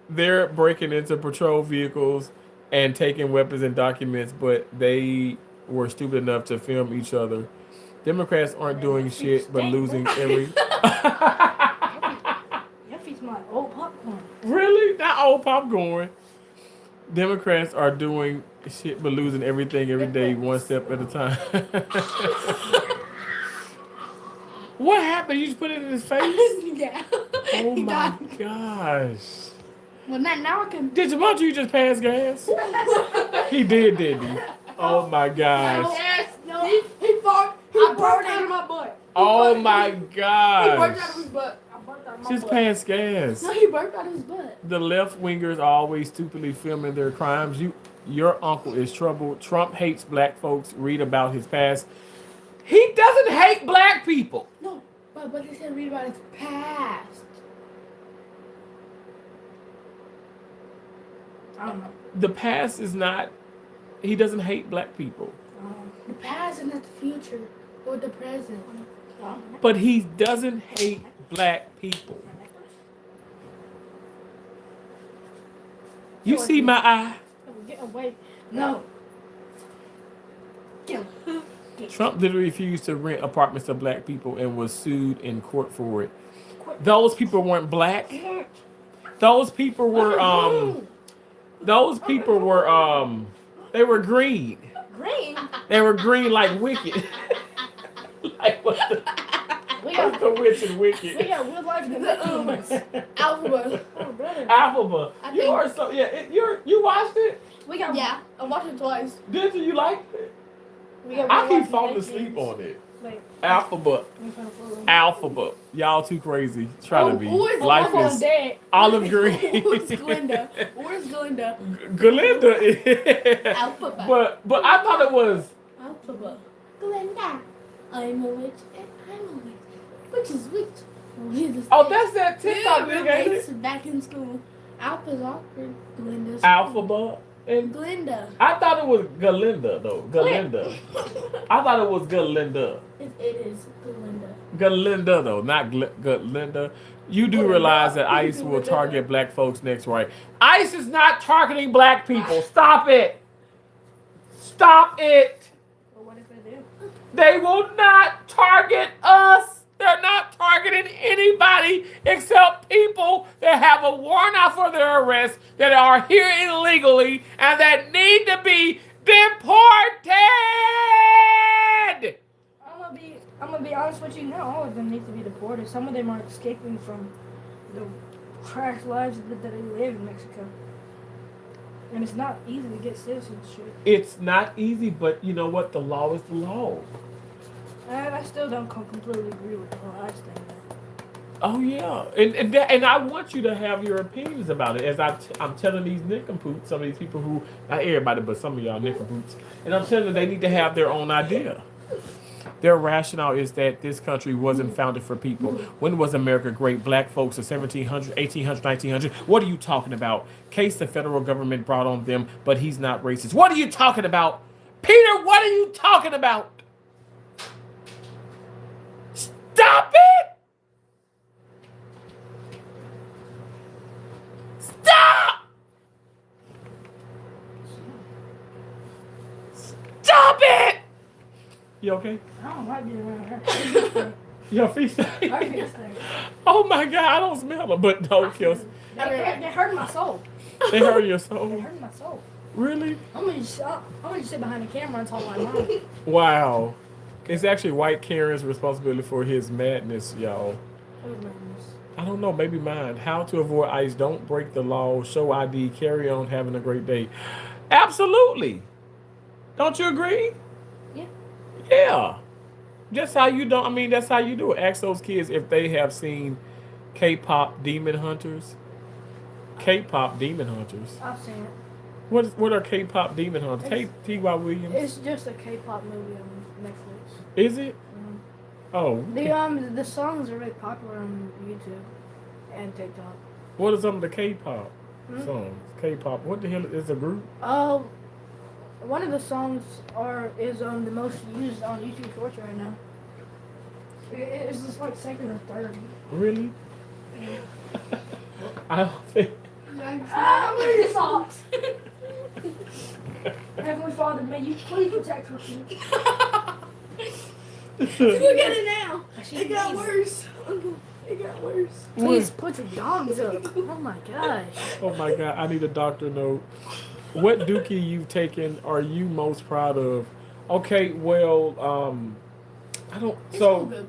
They're breaking into patrol vehicles and taking weapons and documents, but they were stupid enough to film each other. Democrats aren't doing shit but losing every. Your feet's my old popcorn. Really? Not old popcorn. Democrats are doing shit but losing everything every day, one step at a time. What happened? You just put it in his face? Yeah. Oh my gosh. Well, now I can. Did you just pass gas? He did, didn't he? Oh my gosh. Yes, no. He farted. He burped out of my butt. Oh my He burped gosh. out of his butt. I burped out of my Just butt. pass gas. No, he burped out of his butt. The left wingers are always stupidly filming their crimes. Your uncle is trouble. Trump hates black folks. Read about his past. He doesn't hate black people. No, but they said read about his past. I don't know. The past is not. He doesn't hate black people. The past is not the future or the present. But he doesn't hate black people. You see my eye? Get away. No. Trump literally refused to rent apartments to black people and was sued in court for it. Those people weren't black. Those people were they were green. green. They were green like Wicked. Like what the? We What's got the witch and we Wicked? got real life Nicoons. Alphabet. Oh brother. Alphaba. I You think- are so you watched it? We got Yeah, I watched it twice. Did you like it? We got I real keep life falling Nicoons. asleep on it. Wait, Alphaba. I'm trying to follow. Alphaba. Y'all too crazy. Try to be. Who is Life Alphaba? is Dead. olive green. Where's Glinda? Where's Glinda? Galinda. Alphabet. But I thought it was. Alphabet. Glinda. I'm a witch and I'm a witch. Which is which? Oh, that's that TikTok Yeah, nigga, ain't roommates it? back in school. Alpha's awkward. Glinda's Alphaba. And Glinda. I thought it was Galinda though. Galinda. I thought it was Galinda. It is Glinda. Galinda though, not Galinda. You do realize that ICE will target black folks next, right? ICE is not targeting black people. Stop it. Stop it. Well, what if they do? They will not target us. They're not targeting anybody except people that have a warrant out for their arrest, that are here illegally, and that need to be deported. I'm gonna be honest with you. Not all of them need to be deported. Some of them are escaping from the trash lives that they live in Mexico, and it's not easy to get citizenship. It's not easy, but you know what? The law is the law. And I still don't completely agree with the whole ICE thing. Oh yeah, and I want you to have your opinions about it. As I'm telling these nincompoops, some of these people who, not everybody, but some of y'all nincompoops, and I'm telling them they need to have their own idea. Their rationale is that this country wasn't founded for people. When was America great? Black folks in 1700, 1800, 1900. What are you talking about? Case the federal government brought on them, but he's not racist. What are you talking about? Peter, what are you talking about? Stop it! Stop! Stop it! You okay? I don't like being around her. Your feet Her stink. feet stink. Oh my God, I don't smell them, but don't kill. They hurt my soul. They hurt your They soul. hurt my soul. Really? I'm gonna just sit behind the camera and talk my mom. Wow. It's actually White Karen's responsibility for his madness, y'all. I don't know, maybe mine. How to avoid ICE? Don't break the law. Show ID. Carry on having a great day. Absolutely. Don't you agree? Yeah. Yeah. Just how you don't. I mean, that's how you do it. Ask those kids if they have seen K-pop Demon Hunters. K-pop Demon Hunters. I've seen it. What are K-pop Demon Hunters? T.Y. Williams. It's just a K-pop movie on Netflix. Is it? Oh. The songs are really popular on YouTube and TikTok. What are some of the K-pop Hmm? songs? K-pop. What the hell is a group? One of the songs is the most used on YouTube Shorts right now. It's just like second or third. Really? I don't think. I'm wearing your socks. Heavenly Father, may you please protect her. Look at it now. It got worse. It got worse. Please put your dogs up. Oh my gosh. Oh my God! I need a doctor note. What dookie you've taken are you most proud of? Okay, well, I don't. It's all So good.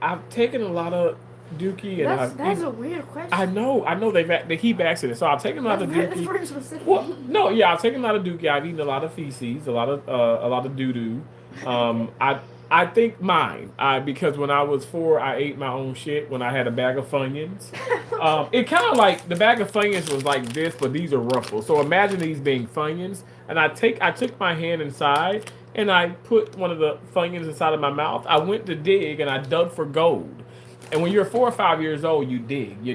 I've taken a lot of dookie, and That's a weird question. I know they keep accidents. So I've taken a lot of That's dookie. pretty specific. Well, no, yeah, I've taken a lot of dookie. I've eaten a lot of feces, a lot of doo doo. I think mine. Because when I was 4, I ate my own shit when I had a bag of Funyuns. It kind of like the bag of Funyuns was like this, but these are ruffles. So imagine these being Funyuns, and I took my hand inside and I put one of the Funyuns inside of my mouth. I went to dig and I dug for gold. And when you're 4 or 5 years old, you dig. You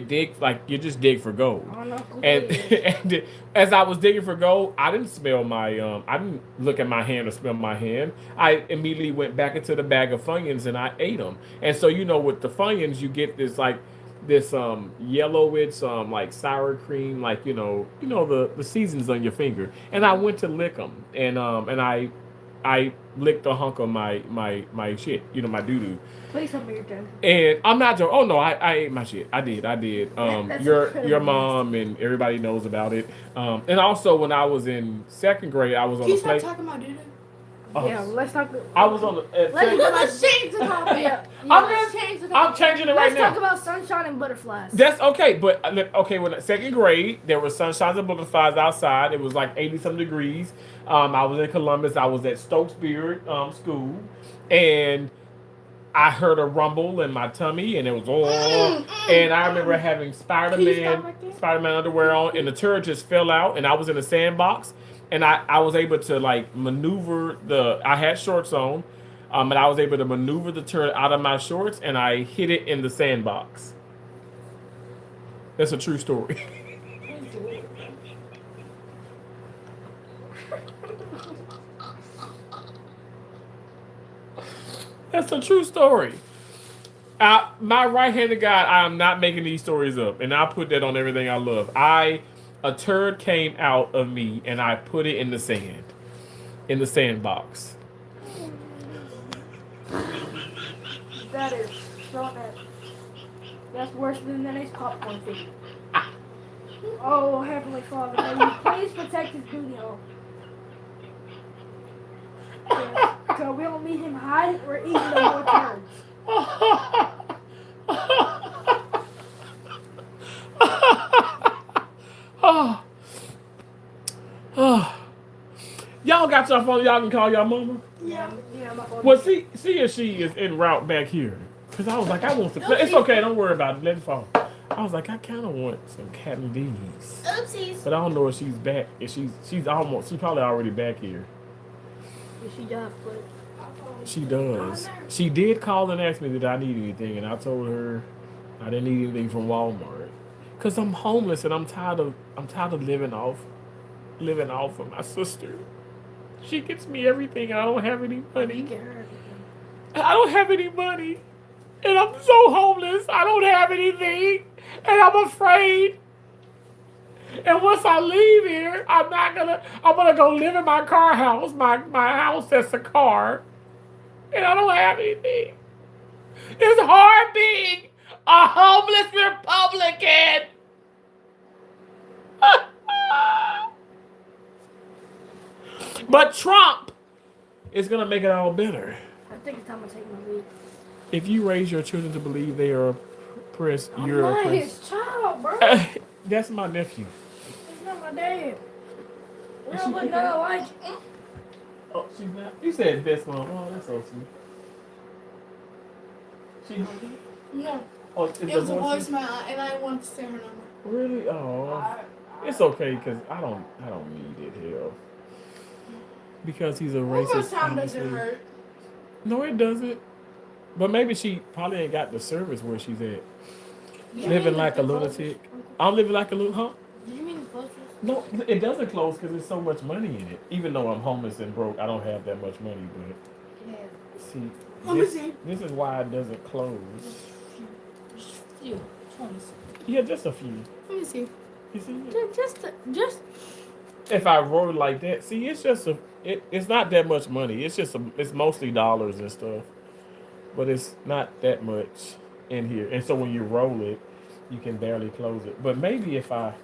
just dig for gold. I don't know. And as I was digging for gold, I didn't smell I didn't look at my hand or smell my hand. I immediately went back into the bag of Funyuns and I ate them. And so, with the Funyuns, you get this yellowish, like sour cream, like, the seasons on your finger. And I went to lick them and I licked a hunk of my shit, my doo-doo. Please tell me you're joking. And I'm not joking. Oh no, I ate my shit. I did. That's Your incredible. mom and everybody knows about it. And also when I was in 2nd grade, I was on Can you a play. stop talking about dude? Yeah, let's talk. I was on the. Let's change the topic. Yeah, Let's change the I'm topic. changing it right let's now. talk about sunshine and butterflies. That's okay, but okay. When second grade, there were sunshines and butterflies outside. It was like 80 some degrees. I was in Columbus. I was at Stokes Beard School, and I heard a rumble in my tummy, and it was and I remember having Can you stop right there? Spider-Man underwear on, and the turd just fell out, and I was in a sandbox, and I was able to like maneuver I had shorts on, and I was able to maneuver the turd out of my shorts, and I hit it in the sandbox. That's a true story. That's a true story. My right-handed guy, I am not making these stories up, and I put that on everything I love. A turd came out of me, and I put it in the sand, in the sandbox. That is so bad. That's worse than the next popcorn thing. Oh, Heavenly Father, may you please protect his booty hole. So we don't meet him hiding or eating no more turds. Y'all got your phone. Y'all can call your mama. Yeah, my phone. Well, see if she is en route back here. Cause I was like, I want some. It's okay. Don't worry about it. Let it fall. I was like, I kind of want some candies, Oopsies. but I don't know if she's back. If she's probably already back here. Yeah, she does, but She does. She did call and ask me did I need anything, and I told her I didn't need anything from Walmart. Cause I'm homeless and I'm tired of living off of my sister. She gets me everything. And I don't have any you money. get her everything. I don't have any money, and I'm so homeless. I don't have anything, and I'm afraid. And once I leave here, I'm gonna go live in my car house, my house that's a car, and I don't have anything. It's hard being a homeless Republican. But Trump is gonna make it all better. I think it's time to take my leave. If you raise your children to believe they are oppressed, I'm you're not oppressed. his child, bro. That's my nephew. He's not my dad. We Is don't she look picking nothing up? alike. Oh, she's not. You said best mom. Oh, that's so sweet. She hungry? No, Oh, is it the was a voice- voicemail, and I want to say her number. Really? Oh, it's okay because I don't need it. Hell, because he's a One more racist. time doesn't honestly. hurt. No, it doesn't. But maybe she probably ain't got the service where she's at. Living like a lunatic. I'm living like a lunatic. Huh? Did you mean the closest? No, it doesn't close because there's so much money in it. Even though I'm homeless and broke, I don't have that much money. But Yeah. see, Let me see. this is why it doesn't close. Just a few. 20. Yeah, just a few. Let me see. You see, Just. if I wrote it like that, see, it's just it's not that much money. It's mostly dollars and stuff, but it's not that much in here. And so when you roll it, you can barely close it. But maybe if I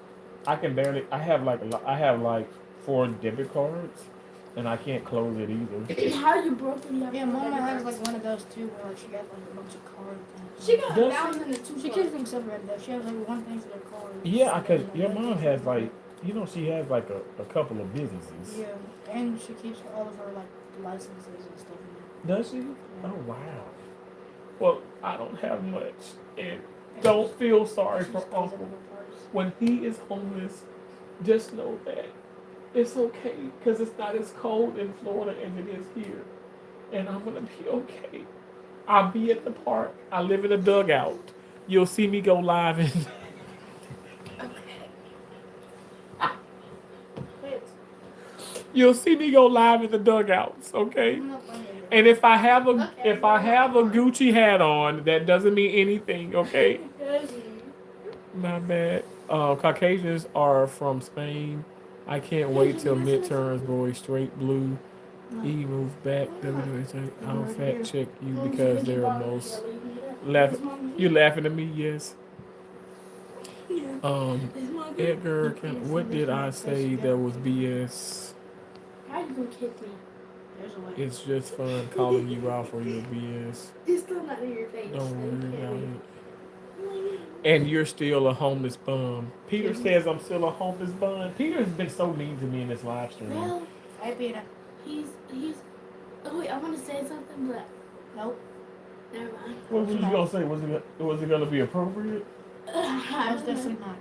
can barely, I have like 4 debit cards, and I can't close it either. How you broke when you have Yeah, four Mama debit has cards? like one of those too, where like she got like a bunch of cards. She got Does 1,000 and 2 She cards. keeps them separated though. She has like one thing for their cards. Yeah, because your mom has like, she has like a couple of businesses. Yeah, and she keeps all of her like licenses and stuff in there. Does she? Oh wow. Well, I don't have much, and don't feel sorry for Uncle. When he is homeless, just know that it's okay because it's not as cold in Florida as it is here, and I'm gonna be okay. I'll be at the park. I live in a dugout. You'll see me go live in. You'll see me go live in the dugouts, okay? I'm not playing it. And if I have a Okay. Gucci hat on, that doesn't mean anything, okay? My bad. Caucasians are from Spain. I can't wait till midterms, boy. Straight blue. E move back. WWH. I'll fact check you because they're most laughing. You laughing at me? Yes. Edgar, what did I say that was BS? How you gonna kick me? There's a way. It's just fun calling you out for your BS. It's still not in your face. Don't worry about it. it. And you're still a homeless bum. Peter says I'm still a homeless bum. Peter's been so mean to me in this live stream. Well, Hey, Peter. he's. Oh wait, I want to say something, but Nope. never mind. What was you gonna say? Was it gonna be appropriate? That's definitely not.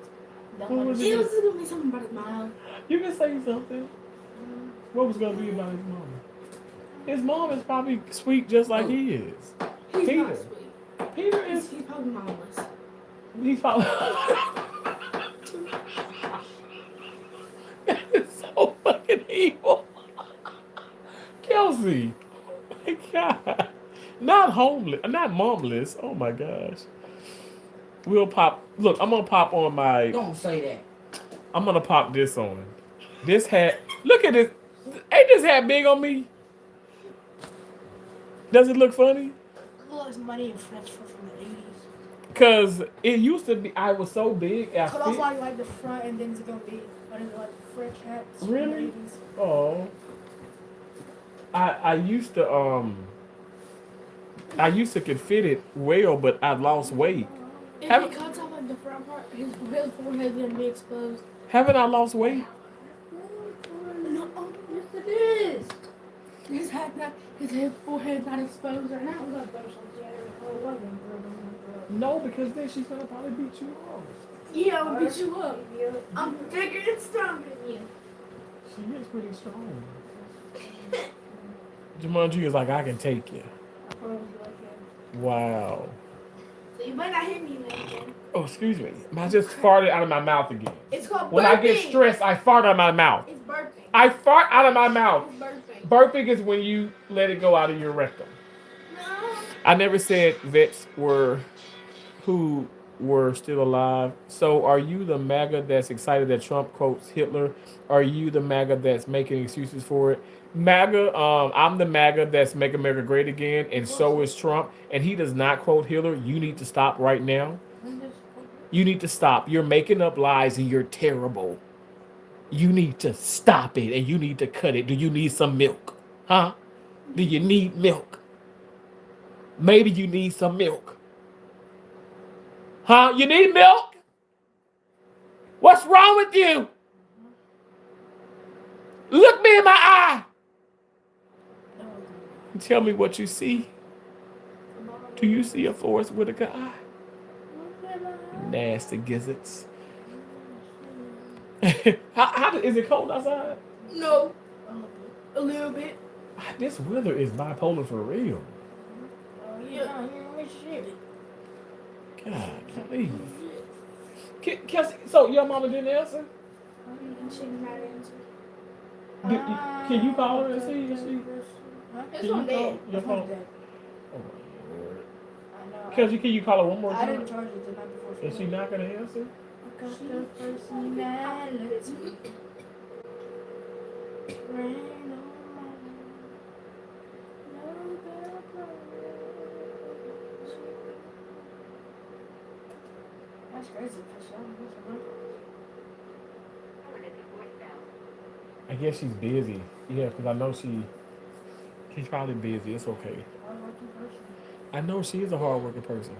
What Don't was let He it? was gonna be something about his mom. You can say something. What was gonna be about his mom? His mom is probably sweet just like he is. He's Peter. not sweet. Peter is. He's probably momless. He's probably. That is so fucking evil. Kelsey. Oh my God. Not homeless. Not momless. Oh my gosh. We'll pop. Look, I'm gonna pop on my. Don't say that. I'm gonna pop this on. This hat. Look at this. Ain't this hat big on me? Does it look funny? Well, it's money and French from the 80s. Cause it used to be. I was so big. I Cut off fit- like the front and then it's gonna be what is it, like French hats. from Really? the 80s. Oh. I used to I used to could fit it well, but I lost weight. If Have- he cuts off like the front part, his forehead's gonna be exposed. Haven't I lost weight? No, yes it is. His forehead's not exposed right now. I'm gonna throw something at her. Oh, what am I throwing? No, because then she's gonna probably beat you up. Yeah, I'll beat you up. I'm bigger and stronger than you. She is pretty strong. Jumanji is like, I can take you. I promise you I can. Wow. So you better not hit me again. Oh, excuse me. I just farted out of my mouth again. It's called When burping. I get stressed, I fart out of my mouth. It's burping. I fart out of my mouth. It's burping. Burping is when you let it go out of your rectum. No. I never said vets who were still alive. So are you the MAGA that's excited that Trump quotes Hitler? Are you the MAGA that's making excuses for it? MAGA, I'm the MAGA that's Make America Great Again, and so is Trump. And he does not quote Hitler. You need to stop right now. You need to stop. You're making up lies and you're terrible. You need to stop it and you need to cut it. Do you need some milk? Huh? Do you need milk? Maybe you need some milk. Huh? You need milk? What's wrong with you? Look me in my eye. And tell me what you see. Do you see a Forrest Whitaker eye? Nasty gizzards. Is it cold outside? No. A little bit. This weather is bipolar for real. Yeah, shit. God, please. Kelsey, so your mama didn't answer? She did not answer. Can you call her and see if she? It's Can you on call dead. your It's phone? not dead. Oh my lord. I know. Kelsey, can you call her one more I didn't time? charge it the night before. Is she not gonna answer? I got the personality. Rain on my no girl cry. That's crazy for some. I guess she's busy. Yeah, because I know she's probably busy. It's okay. Hardworking person. I know she is a hardworking person.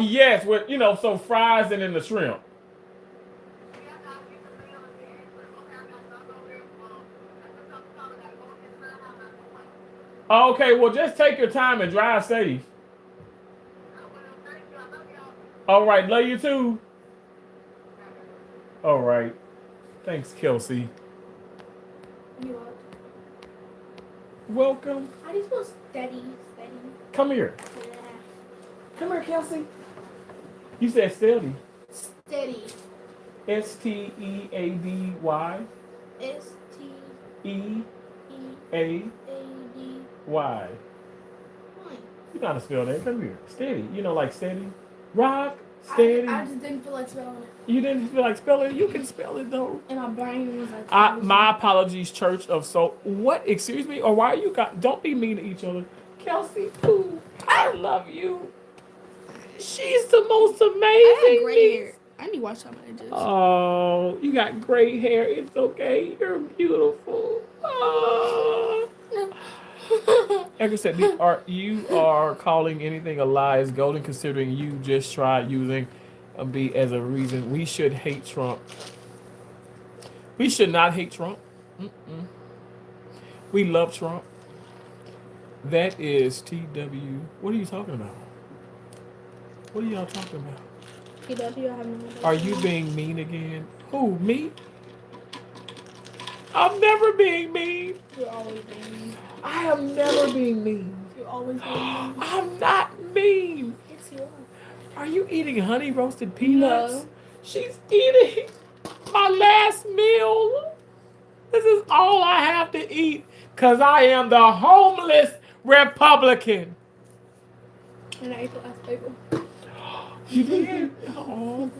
Yes, with so fries and then the shrimp. Okay, well just take your time and drive safe. All right, love you too. All right. Thanks, Kelsey. You are. Welcome. How do you spell steady? Come here. Yeah. Come here, Kelsey. You said steady. Steady. Steady. S-T-E-A-D. EAY. You know how to spell that. Come here. Steady. Like steady. Rock. Steady. I just didn't feel like spelling it. You didn't feel like spelling it? You can spell it though. And my brain was like... My apologies, Church of Soul. What? Excuse me? Or why are you got? Don't be mean to each other. Kelsey, too. I love you. She's the most amazing. I have gray hair. I need to watch some of this. Oh, you got great hair. It's okay. You're beautiful. Oh. Like I said, you are calling anything a lie is golden, considering you just tried using a B as a reason. We should hate Trump. We should not hate Trump. Mm-mm. We love Trump. That is TW. What are you talking about? What are y'all talking about? TW, I have no idea. Are you being mean again? Who, me? I'm never being mean. You're always being mean. I am never being mean. You're always being mean. I'm not mean. Yes, you are. Are you eating honey roasted peanuts? No. She's eating my last meal. This is all I have to eat because I am the homeless Republican. And I ate the last bagel. You did? Oh.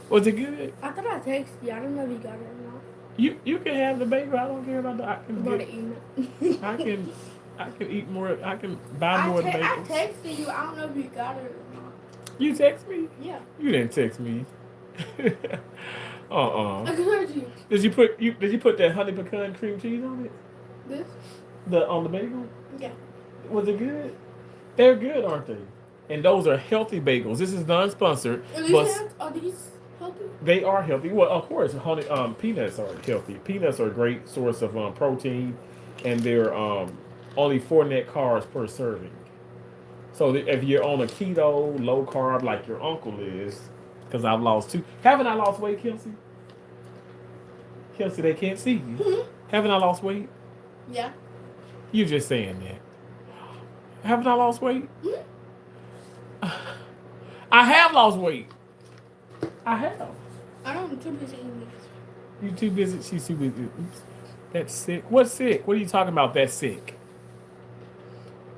Was it good? I thought I texted you. I don't know if you got it or not. You can have the bagel. I don't care about the. I'm about to eat it. I can eat more. I can buy more I bagels. texted you. I don't know if you got it or not. You text me? Yeah. You didn't text me. I heard you. Did you put that honey pecan cream cheese on it? This? On the bagel? Yeah. Was it good? They're good, aren't they? And those are healthy bagels. This is non-sponsored, but Are these healthy? they are healthy. Well, of course, honey, peanuts are healthy. Peanuts are a great source of protein, and they're only 4 net carbs per serving. So if you're on a keto, low carb, like your uncle is, because I've lost 2. Haven't I lost weight, Kelsey? Kelsey, they can't see you. Mm-hmm. Haven't I lost weight? Yeah. You just saying that. Haven't I lost weight? Mm-hmm. I have lost weight. I have. I don't. I'm too busy eating these. You too busy. She's too busy. Oops. That's sick. What's sick? What are you talking about? That's sick.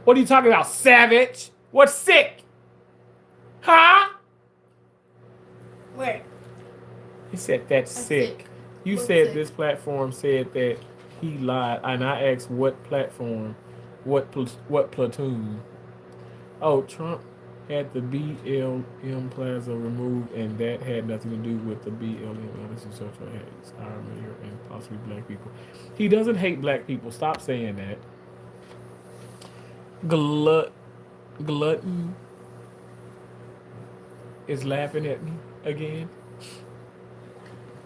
What are you talking about, savage? What's sick? Huh? Where? He said that's sick. sick. You What's said sick? this platform said that he lied, and I asked what platform, what platoon. Oh, Trump had the BLM Plaza removed, and that had nothing to do with the BLM. This is social hate, our mayor, and possibly black people. He doesn't hate black people. Stop saying that. Glutton is laughing at me again.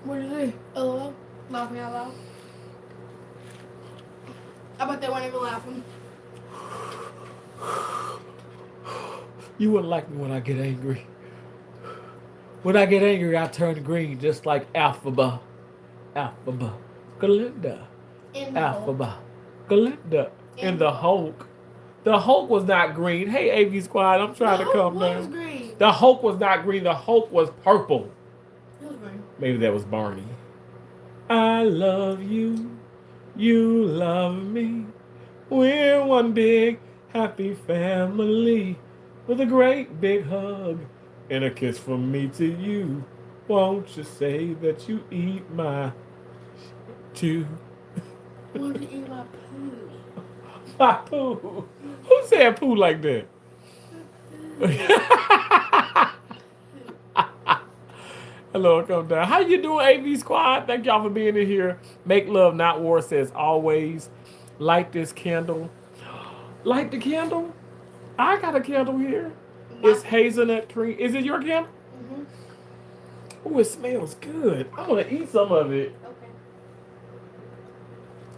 What is it? LOL? Laughing out loud? I bet they weren't even laughing. You wouldn't like me when I get angry. When I get angry, I turn green, just like Alphaba. Alphaba. Glinda. In the hole. Alphaba. Glinda. In the Hulk. The Hulk was not green. Hey, AV Squad, I'm trying to come was down. green. The Hulk was not green. The Hulk was purple. It was green. Maybe that was Barney. I love you. You love me. We're one big happy family with a great big hug and a kiss from me to you. Won't you say that you eat my too? Won't you eat my poo? My poo. Who said poo like that? Hello, come down. How you doing, AV Squad? Thank y'all for being in here. Make love, not war, says always. Light this candle. Light the candle? I got a candle here. It's hazelnut cream. Is it your candle? Mm-hmm. Oh, it smells good. I'm gonna eat some of it. Okay.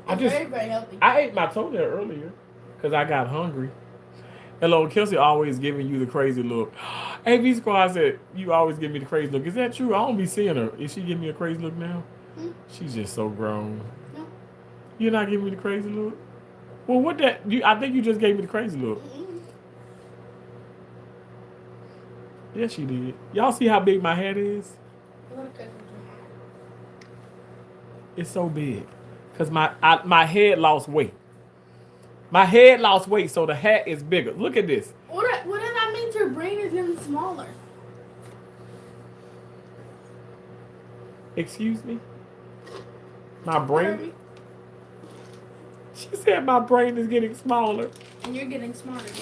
I just very, very healthy. I ate my toenail earlier because I got hungry. Hello, Kelsey always giving you the crazy look. AV Squad said you always give me the crazy look. Is that true? I don't be seeing her. Is she giving me a crazy look now? Hmm? She's just so grown. No. You're not giving me the crazy look? Well, what that? I think you just gave me the crazy look. Mm-hmm. Yes, she did. Y'all see how big my head is? It's so big because my head lost weight. My head lost weight, so the hat is bigger. Look at this. What does that mean? Your brain is getting smaller. Excuse me? My brain? She said my brain is getting smaller. And you're getting smarter.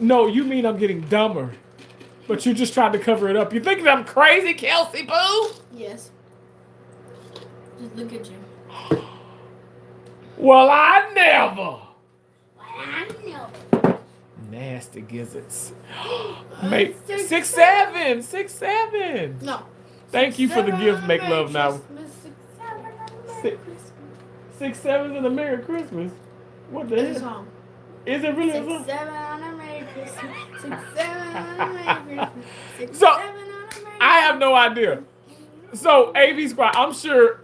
No, you mean I'm getting dumber. But you just tried to cover it up. You think I'm crazy, Kelsey Boo? Yes. Just look at you. Well, I never. I know. Nasty gizzards. Mate, 6'7", 6'7". No. Thank you for the gift. Make Merry love now. Christmas, 6'7" on a Merry Six- Christmas. 6'7" and a Merry Christmas. What the It's a hell? song. Is it really a 6'7" song? on a Merry Christmas. 6'7" on a Merry Christmas. 6'7" So, on a Merry I have no idea. So AV Squad, I'm sure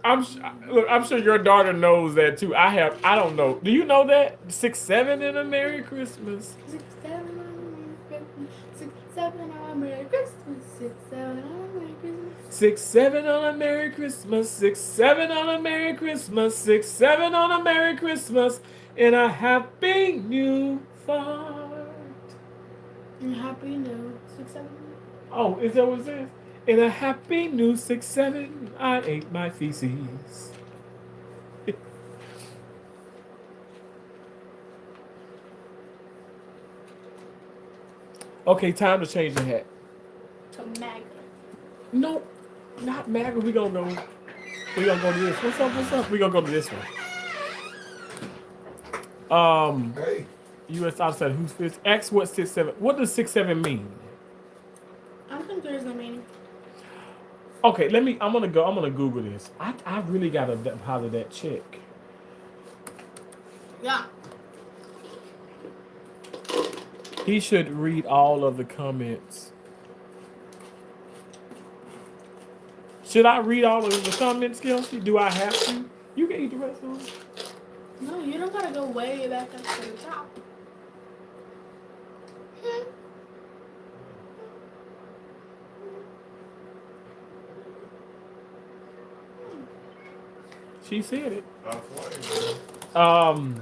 your daughter knows that too. I don't know. Do you know that? 6'7" and a Merry Christmas. 6'7" on a Merry Christmas. 6'7" on a Merry Christmas. 6'7" on a Merry Christmas. 6'7" on a Merry Christmas. 6'7" on a Merry Christmas. 6'7" on a Merry Christmas. And a Happy New Fart. And happy new 6'7". Oh, is that what it says? In a happy new 6'7", I ate my feces. Okay, time to change the hat. To MAGA. No, not MAGA. We gonna go to this. What's up? We gonna go to this one. Hey, U.S. outside who's fifth? X what 6'7"? What does 6'7" mean? I don't think there's no meaning. Okay, I'm gonna Google this. I really gotta deposit that check. Yeah. He should read all of the comments. Should I read all of the comments, Kelsey? Do I have to? You can eat the rest of them. No, you don't gotta go way back up to the top. She said it. that's why. Well,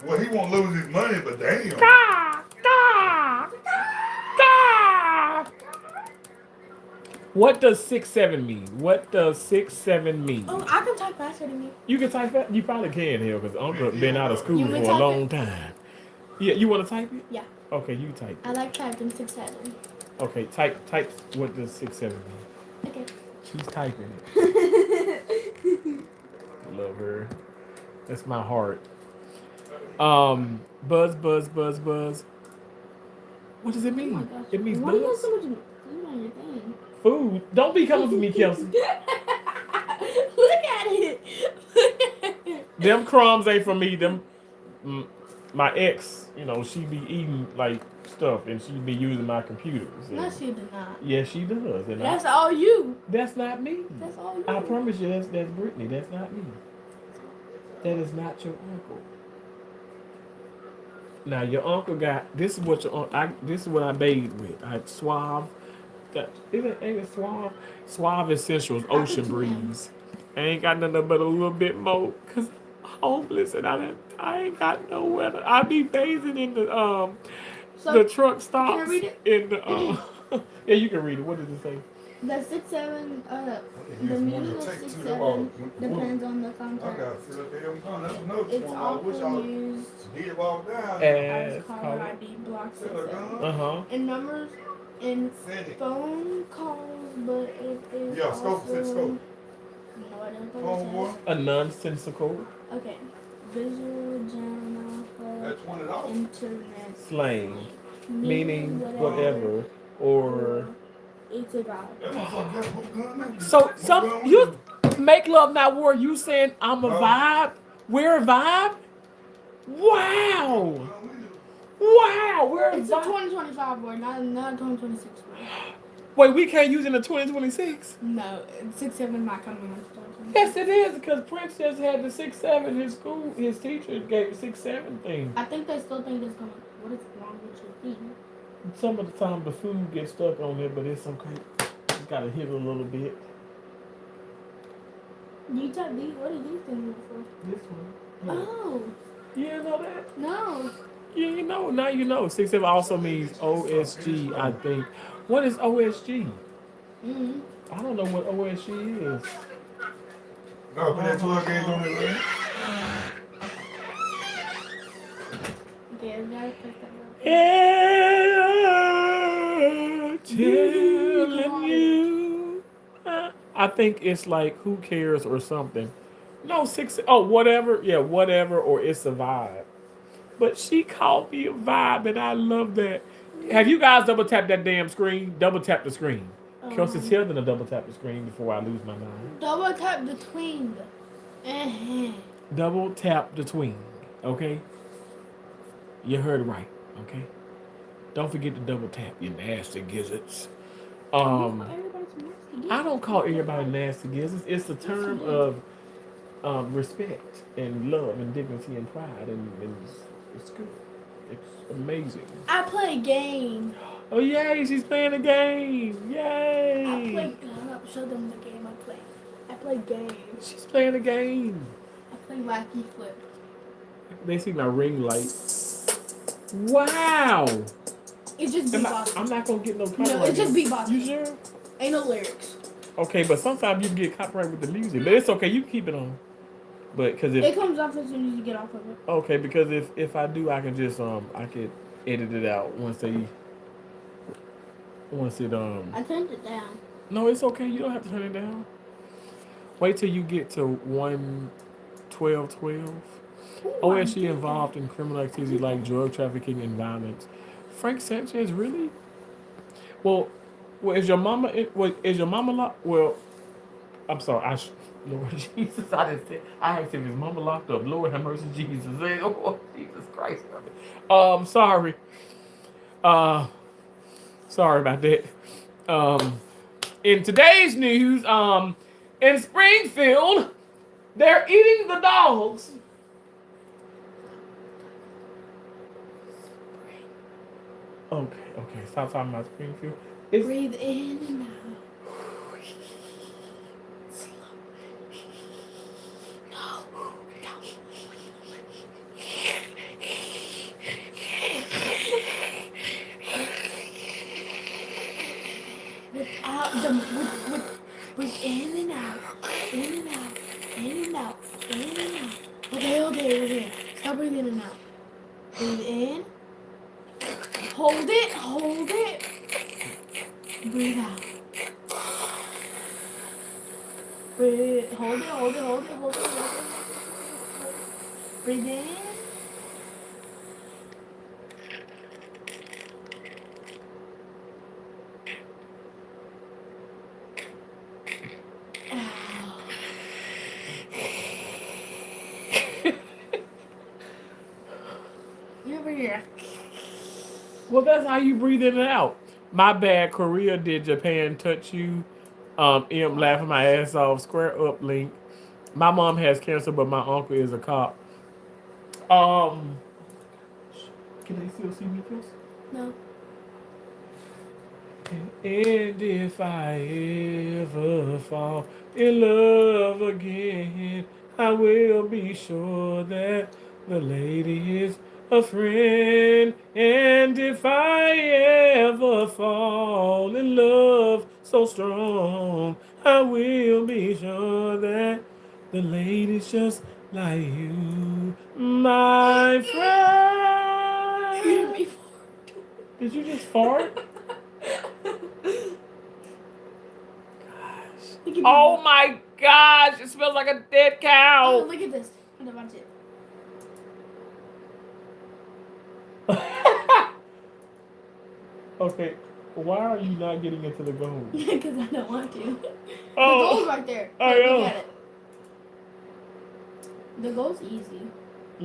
Well, he won't lose his money, but damn. What does 6'7" mean? What does 6'7" mean? Oh, I can type faster than you. You can type that? You probably can, hell, because Uncle been out of school You for want a me to type long time. Yeah, you want to type it? Yeah. Okay, you type I it. like typing 6'7". Okay, type what does 6'7" mean? Okay. She's typing it. I love her. That's my heart. Buzz. What does it Oh mean? my gosh. It means Why you got buzz. so much food on your thing? Food. Don't be coming for me, Kelsey. Look at it. Look at it. Them crumbs ain't for me. My ex, she be eating like stuff and she be using my computers. No, she did not. Yeah, she does. And That's all you. that's not me. That's all you. I promise you, that's Brittany. That's not me. That is not your uncle. Now your uncle got this is what this is what I bathed with. I had Suave. Ain't it Suave? Suave Essentials Ocean Breeze. I ain't got nothing but a little bit more because I'm homeless and I ain't got nowhere. I be bathing in the truck stops. Can I read it? In the yeah, you can read it. What does it say? The 6'7", the Here's meaning one of to take to 6'7" the depends on the I context. gotta fill up damn gun. That's another It's one. I wish I often would used did walk down. as caller ID block 6'7". Uh-huh. In numbers, in Send it. phone calls, but it is Yeah, also... scope, send scope. No, I don't think Phone it boy. A nonsensical says. Okay. Visual, general, That's $20. internet. slang, meaning whatever, or It's about. That motherfucker got a gun. so some you make love not war. You saying I'm a vibe? We're a vibe? Wow, we're a It's a vibe. 2025 word, not a 2026 word. Wait, we can't use it in 2026. No, 6'7" not coming in 2026. Yes, it is because Prince just had the 6'7". His school, his teacher gave 6'7" thing. I think they still think it's going. What is wrong with your thing? Some of the time the food gets stuck on it, but it's okay. You gotta hit it a little bit. You type these. What are these things for? This one. Yeah. Oh You didn't know that? no. Yeah, you know. Now you know. 6'7" also means OSG, I think. What is OSG? Mm-hmm. I don't know what OSG is. No, put that 12 gauge on it, man. Okay, I gotta pick that up. Yeah, telling you. I think it's like who cares or something. No, whatever. Yeah, whatever, or it's a vibe. But she called me a vibe, and I love that. Have you guys double tapped that damn screen? Double tap the screen. Kelsey, tell them to double tap the screen before I lose my mind. Double tap the tween. Double tap the tween. Okay? You heard right. Okay? Don't forget to double tap, you nasty gizzards. I don't call everybody nasty gizzards. It's a term of respect and love and dignity and pride, and it's good. It's amazing. I play games. Oh yay! She's playing a game. Yay! I play. Show them the game I play. I play games. She's playing a game. I play Wacky Flip. They see my ring light. Wow! It's just beatboxing. I'm not gonna get no copyright. No, it's just beatboxing. You sure? Ain't no lyrics. Okay, but sometimes you can get copyright with the music, but it's okay. You can keep it on. But because It comes off as soon as you get off of it. okay, because if I do, I can just I could edit it out once it I turned it down. No, it's okay. You don't have to turn it down. Wait till you get to 1:12:12. Oh, and she involved in criminal activity like drug trafficking and violence. Frank Sanchez, really? Well, is your mama? Is your mama locked? Well, I'm sorry. Lord Jesus, I asked if his mama locked up. Lord have mercy, Jesus. Oh, Jesus Christ. Sorry. Sorry about that. In today's news, in Springfield, they're eating the dogs. Okay. Stop talking about Springfield. Breathe in and out. Breathe in and out, in and out, in and out, in and out. Okay. Stop breathing in and out. Breathe in. Hold it. Breathe out. Breathe. Hold it. Breathe in. Well, that's how you breathe in and out. My bad. Korea did Japan touch you? Laughing my ass off. Square up link. My mom has cancer, but my uncle is a cop. Can they still see me, Chris? No. And if I ever fall in love again, I will be sure that the lady is a friend. And if I ever fall in love so strong, I will be sure that the lady's just like you, my friend. Did you just fart? Oh my gosh, it smells like a dead Oh, cow. look at this. I'm gonna watch it. Okay, why are you not getting into the gold? Because I don't want to. The Oh, goal's right there. I Look know. at it. The goal's easy. I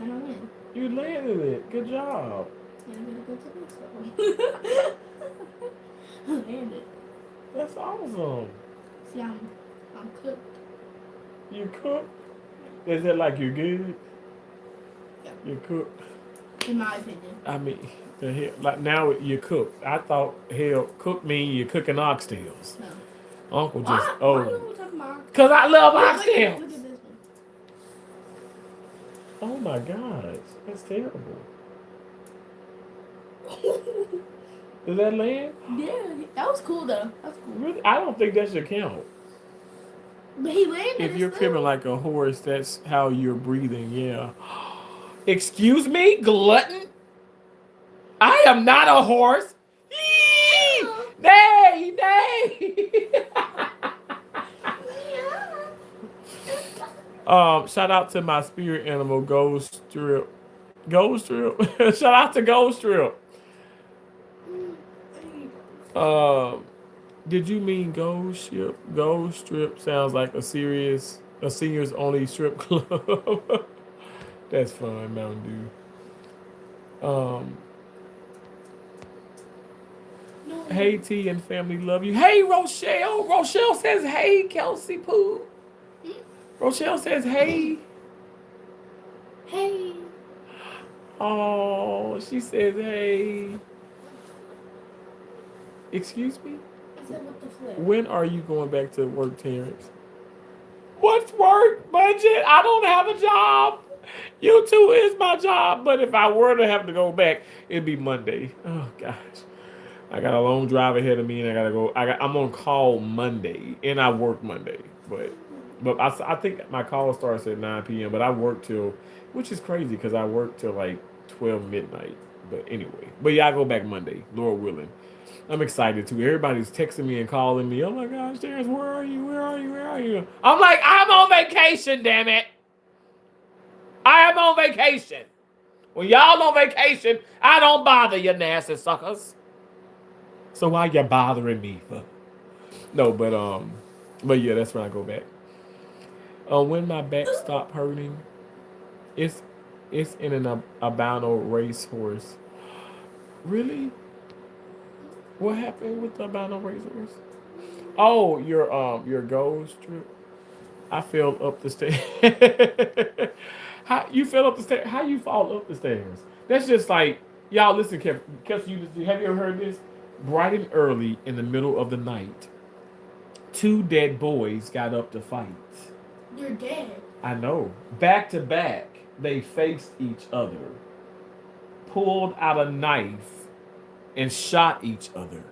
don't win. You landed it. Good job. And I'm gonna go to the next level. I landed. That's awesome. See, I'm cooked. You cooked? Is that like you're good? Yeah. You're cooked. In my opinion. I mean, the hell, like now you're cooked. I thought cook mean you're cooking oxtails. No. Uncle just Why you always talking about Cause I love Look at oxtails. this one. Oh my gosh, that's terrible. Does that land? Yeah, that was cool though. That's cool. Really? I don't think that should count. But he landed. If you're still. cribbing like a horse, that's how you're breathing. Yeah. Excuse me, glutton. I am not a horse. Yee! Nay, nay. Shout out to my spirit animal, Ghost Strip. Ghost Strip. Shout out to Ghost Strip. Did you mean Ghost Strip? Ghost Strip sounds like a seniors only strip club. That's fun, Mountain Dew. Hey T and family love you. Hey Rochelle. Rochelle says hey, Kelsey Pooh. Rochelle says hey. Hey. Oh, she says hey. Excuse me? I said what the flip. When are you going back to work, Terrence? What's work? Budget? I don't have a job. YouTube is my job, but if I were to have to go back, it'd be Monday. Oh gosh. I got a long drive ahead of me, and I gotta go. I'm on call Monday, and I work Monday. But I think my call starts at 9 p.m. But I work till, which is crazy because I work till like 12 midnight. But anyway, yeah, I go back Monday, Lord willing. I'm excited too. Everybody's texting me and calling me. Oh my gosh, Terrence, where are you? Where are you? Where are you? I'm like, I'm on vacation, damn it. I am on vacation. When y'all on vacation, I don't bother you nasty suckers. So why you bothering me for? No, but yeah, that's when I go back. When my back stopped hurting, it's in an albino racehorse. Really? What happened with the albino racehorse? Oh, your ghost trip. I fell up the stairs. How you fell up the stairs? How you fall up the stairs? That's just like y'all. Listen, Kelsey, have you ever heard this? Bright and early in the middle of the night, two dead boys got up to fight. You're dead. I know. Back to back, they faced each other, pulled out a knife, and shot each other.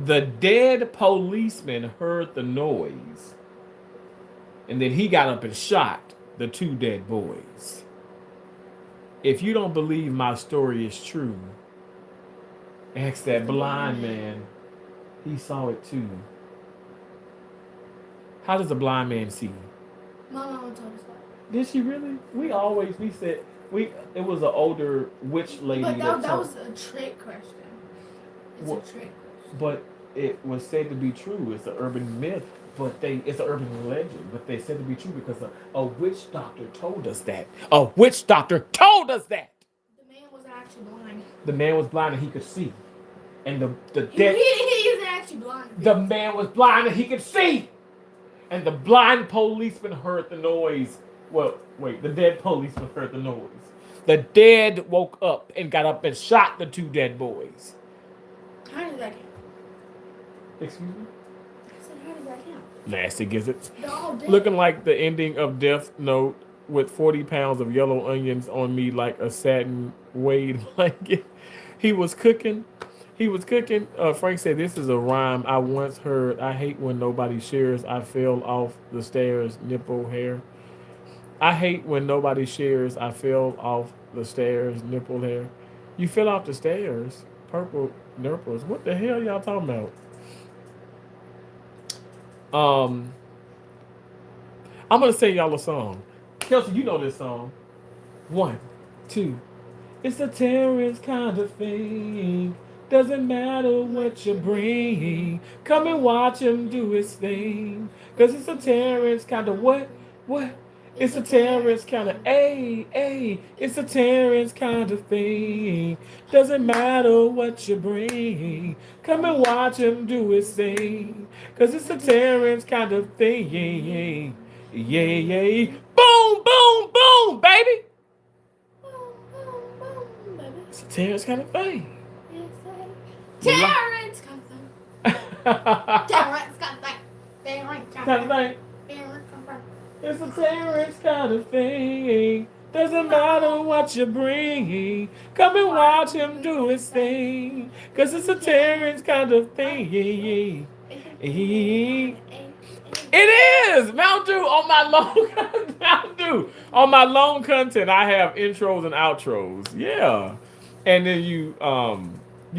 The dead policeman heard the noise, and then he got up and shot the two dead boys. If you don't believe my story is true, ask that blind man. He saw it too. How does a blind man see? My mama told us that. Did she really? It was an older witch lady. But that told- was a trick question. It's What? a trick question. But it was said to be true. It's an urban myth, it's an urban legend. But they said to be true because a witch doctor told us that. A witch doctor told us that. The man was actually blind. The man was blind and he could see, and the He dead. was actually blind. The man was blind and he could see, and the blind policeman heard the noise. Well, wait, the dead policeman heard the noise. The dead woke up and got up and shot the two dead boys. How does that count? Excuse me? I said, how does that count? Nasty gizzards. They're all dead. Looking like the ending of Death Note with 40 pounds of yellow onions on me like a satin Wade blanket. He was cooking. Frank said, this is a rhyme I once heard. I hate when nobody shares. I fell off the stairs, nipple hair. I hate when nobody shares. I fell off the stairs, nipple hair. You fell off the stairs, purple nipples. What the hell y'all talking about? I'm gonna sing y'all a song. Kelsey, you know this song. 1, 2. It's a terrorist kind of thing. Doesn't matter what you bring. Come and watch him do his thing. Cause it's a terrorist kind of what? It's a terrorist kind of it's a terrorist kind of thing. Doesn't matter what you bring. Come and watch him do his thing. Cause it's a terrorist kind of thing. Yeah. Boom, boom, boom, baby. Boom, boom, boom, baby. It's a terrorist kind of thing. Terrence got them. Terrence got that. Terrence got Kind of that. thing. Terrence got that. It's a terrorist kind of thing. Doesn't matter what you bring. Come and watch him do his thing. Cause it's a terrorist kind of thing. It is Mountain Dew on my long Mountain Dew on my long content. I have intros and outros. Yeah, And then you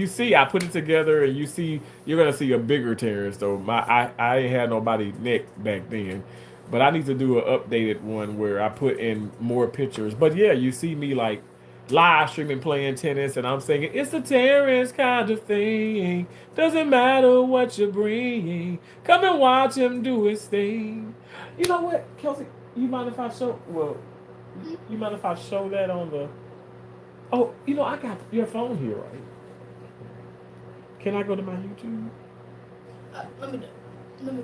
see I put it together, and you're gonna see a bigger Terrence though. I ain't had nobody neck back then, but I need to do an updated one where I put in more pictures. But yeah, you see me like live streaming playing tennis, and I'm singing it's a Terrence kind of thing. Doesn't matter what you bring, come and watch him do his thing. You know what, Kelsey? You mind if I show? Well, you mind if I show that on the? Oh, I got your phone here, right? Can I go to my YouTube? Let me do. Let me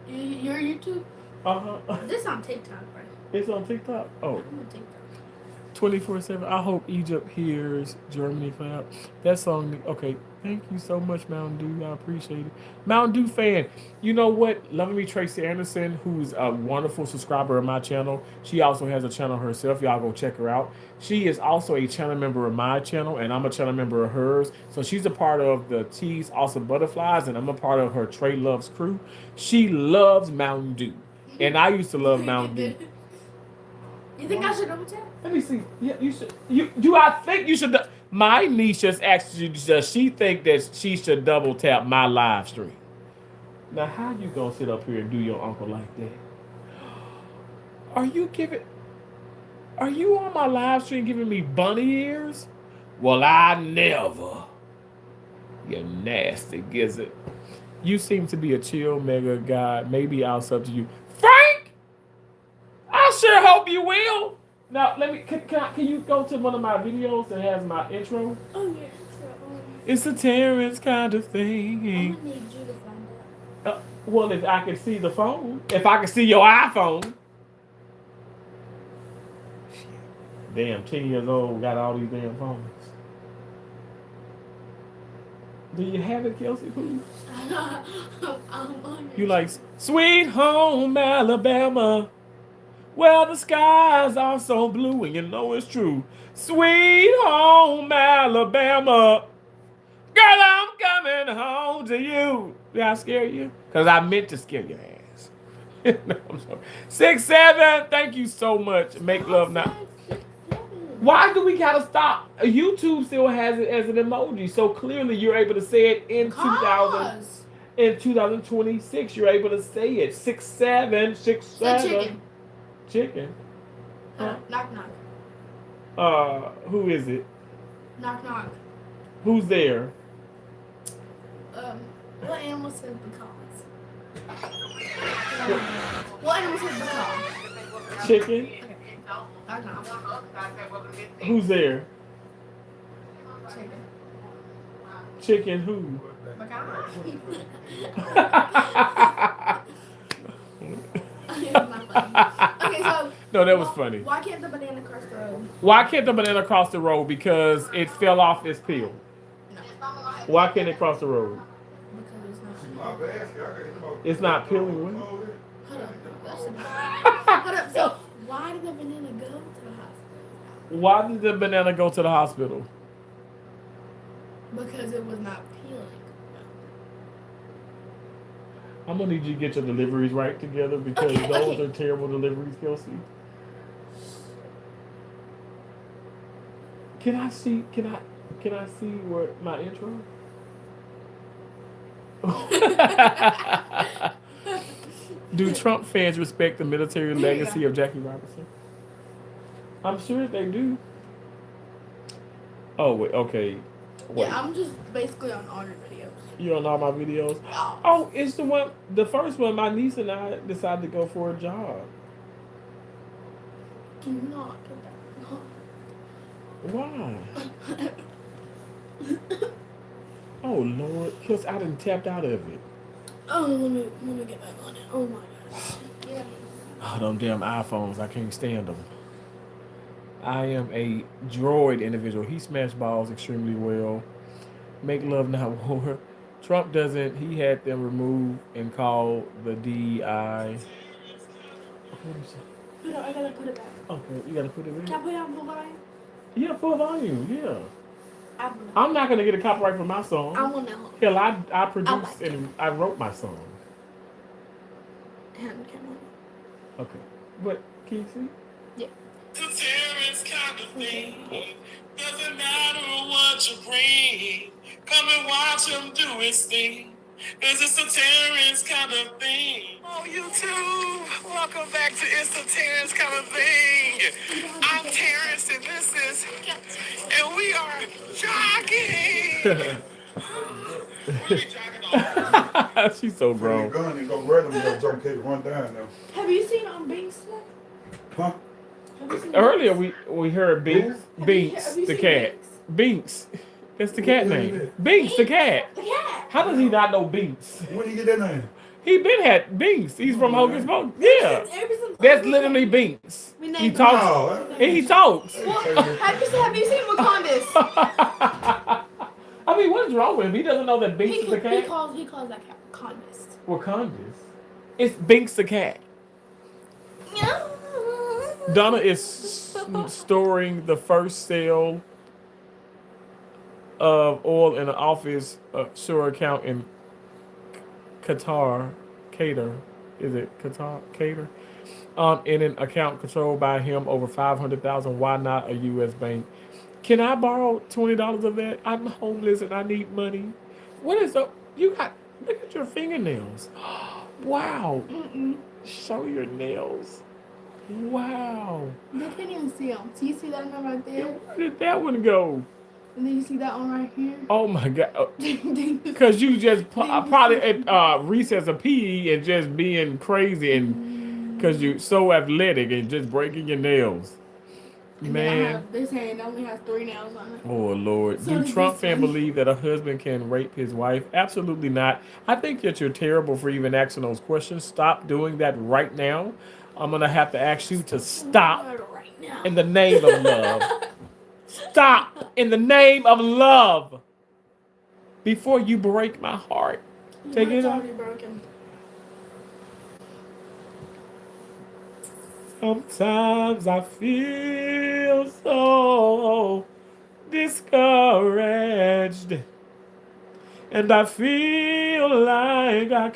do. Your YouTube? This on TikTok, right? It's on TikTok. Oh, I'm on TikTok. 24/7. I hope Egypt hears Germany clap. That song. Okay, thank you so much, Mountain Dew. I appreciate it. Mountain Dew fan. You know what? Loving Me Tracy Anderson, who's a wonderful subscriber of my channel. She also has a channel herself. Y'all go check her out. She is also a channel member of my channel, and I'm a channel member of hers. So she's a part of the T's Awesome Butterflies, and I'm a part of her Trey Loves crew. She loves Mountain Dew, and I used to love Mountain Dew. You think I should double tap? Let me see. Yeah, you should. Do I think you should? My niece just asked you. Does she think that she should double tap my live stream? Now, how you gonna sit up here and do your uncle like that? Are you on my live stream giving me bunny ears? Well, I never. You nasty gizzard. You seem to be a chill mega guy. Maybe I'll sub to you, Frank. I sure hope you will. Now, let me. Can you go to one of my videos that has my intro? Oh yeah. It's a Terrence kind of I'm thing. gonna need you to find out. Well, if I can see the phone, if I can see your iPhone. Damn, 10 years old, got all these damn phones. Do you have it, Kelsey, please? You like Sweet Home Alabama? Well, the skies are so blue, and you know it's true. Sweet Home Alabama. Girl, I'm coming home to you. Did I scare you? Because I meant to scare your ass. No, I'm sorry. 6'7", thank you so much. Make love now. Why do we gotta stop? YouTube still has it as an emoji, so clearly you're able to say it in 2026. You're able to say it. 6'7", 6'7". Say chicken. Chicken. Knock knock. Who is it? Knock knock. Who's there? What animal says because? What animal says because? Chicken. Knock knock. Who's there? Chicken. Chicken who? Okay, so No, that was funny. why can't the banana cross the road? Why can't the banana cross the road? Because it fell off its peel. No. Why can't it cross the road? Because it's not. It's not peeling well. Hold up. Hold up. So why did the banana go to the hospital? Why did the banana go to the hospital? Because it was not peeling. I'm gonna need you to get your deliveries right together because Okay, those okay. are terrible deliveries, Kelsey. Can I see what my intro? Do Trump fans respect the military legacy of Jackie Robinson? I'm sure they do. Oh, wait, okay. Wait. Yeah, I'm just basically on all your videos. You on all my videos? Oh. Oh, it's the first one. My niece and I decided to go for a job. Do not get that. Why? Oh Lord, because I done tapped out of it. Oh, let me get back on it. Oh my gosh. Yeah. Oh, them damn iPhones, I can't stand them. I am a droid individual. He smashed balls extremely well. Make love, not war. Trump doesn't. He had them removed and called the DEI. Hold on, I gotta put it back. Okay, you gotta put it in. Can I put it on full volume? Yeah, full volume. Yeah. I want I'm not gonna get a copyright for my song. I want that one. Hell, I produced like it. and I wrote my song. Hand camera. Okay, but can you see? Yeah. The Terrence kind of thing. Doesn't matter what Come and watch him do his thing. Cause it's a Terrence kind of thing. Oh, YouTube, welcome back to It's a Terrence kind of thing. I'm Terrence and this is, and we are jogging. What are you jogging on? She's so Bro. grown. Gun and go grab them. Go jump kick one down now. Have you seen Binks today? Huh? Have you seen Earlier Binks? we heard Binks. Have you Binks, seen the cat. Binks? Binks. That's the cat name. Binks, the cat. The cat. How does he not know Binks? When did you get that name? He been had Binks. He's from Hocus Pocus. Yeah. Ever since- That's literally Binks. We He named talks. Oh, And he talks. Well, have you seen Wakandas? I mean, what is wrong with him? He doesn't know that Binks is the He cat. calls that cat Wakandist. Wakandas. It's Binks the cat. Donna is storing the first sale of oil in an office shore account in Qatar. Is it Qatar? Qatar? In an account controlled by him over 500,000. Why not a U.S. bank? Can I borrow $20 of that? I'm homeless and I need money. What is up? You got, look at your fingernails. Wow. Show your nails. Wow. You can't even see them. So you see that one right there? Where did that one go? And then you see that one right here? Oh my God. Because you just probably at recess of PE and just being crazy and because you're so athletic and just breaking your nails. And then I Man. have, they're saying it only has 3 nails on it. Oh Lord. So Do does Trump this fans one. believe that a husband can rape his wife? Absolutely not. I think that you're terrible for even asking those questions. Stop doing that right now. I'm gonna have to ask you to stop Right now. in the name of love. Stop in the name of love before you break my heart. Take it It's off. already broken. Sometimes I feel so discouraged, and I feel like I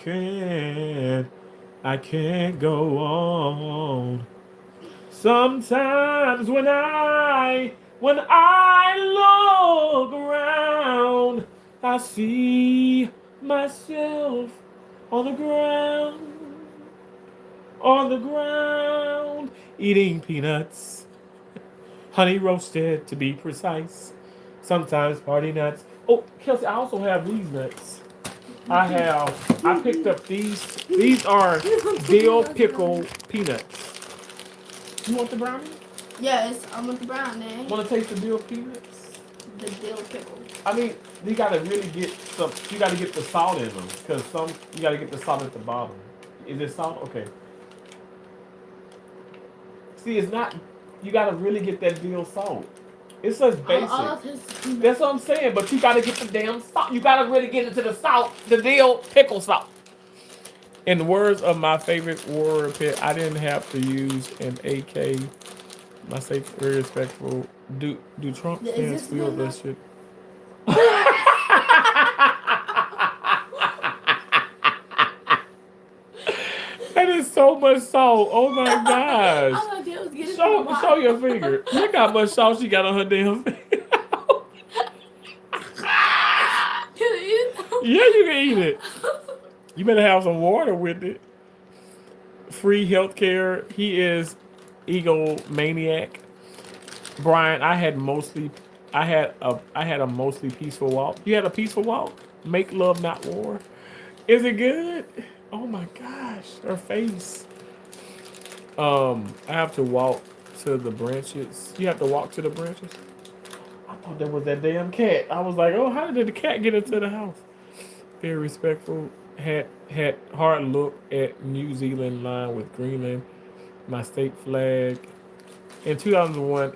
can't go on. Sometimes when I look around, I see myself on the ground, eating peanuts, honey roasted to be precise. Sometimes party nuts. Oh, Kelsey, I also have these nuts. I picked up these. These are dill pickle peanuts. You want the brownie? Yes, I want the brown egg. Want to taste the dill peanuts? The dill pickle. I mean, you gotta really get some. You gotta get the salt in them because you gotta get the salt at the bottom. Is it salt? Okay. See, it's not. You gotta really get that dill salt. It's just basic. That's what I'm saying. But you gotta get the damn salt. You gotta really get into the salt, the dill pickle salt. In the words of my favorite warrior pit, I didn't have to use an AK. My safe, very respectful. Do Trump Is fans this feel good that enough? shit? That is so much salt. Oh my gosh. I'm like, it was getting Show your finger. Look how much salt she got on her damn finger. Can I eat it? Yeah, you can eat it. You better have some water with it. Free healthcare. He is egomaniac. Brian, I had a mostly peaceful walk. You had a peaceful walk? Make love, not war. Is it good? Oh my gosh, her face. I have to walk to the branches. You have to walk to the branches? I thought that was that damn cat. I was like, oh, how did the cat get into the house? Very respectful. Had hard look at New Zealand line with Greenland, my state flag. In 2001,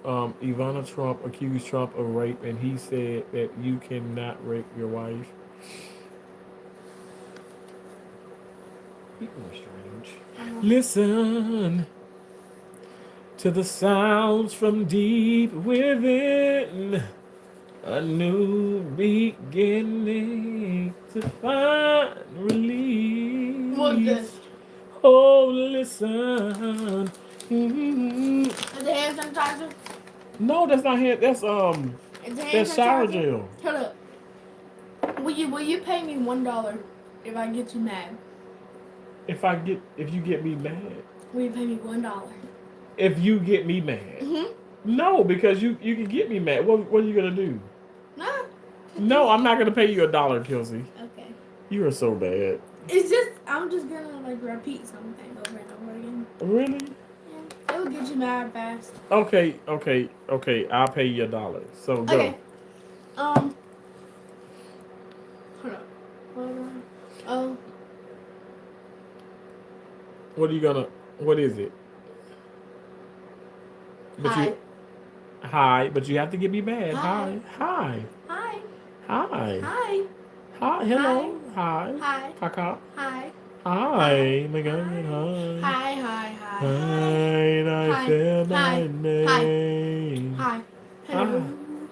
Ivana Trump accused Trump of rape, and he said that you cannot rape your wife. People are strange. Listen to the sounds from deep within. A new beginning to find relief. What's this? Oh, listen. Mhm. Is it hand sanitizer? No, that's not hand. That's Is it hand that's shower sanitizer? gel. Shut up. Will you pay me $1 if I get you mad? If you get me mad. Will you pay me $1? If you get me mad. Mhm. No, because you can get me mad. What are you gonna do? No. No, I'm not gonna pay you $1, Kelsey. Okay. You are so bad. It's just I'm just gonna like repeat something over and over again. Really? Yeah. It'll get you mad fast. Okay. I'll pay you $1. So go. Okay. Hold on. What is it? Hi. Hi, but you have to get me mad. Hi. Hi. Hi. Hi. Hi. Hi. Hello. Hi. Hi. Kaka. Hi. Hi. My God. Hi. Hi. Hi. Hi. And I Hi. said Hi. my name. Hi. Hello.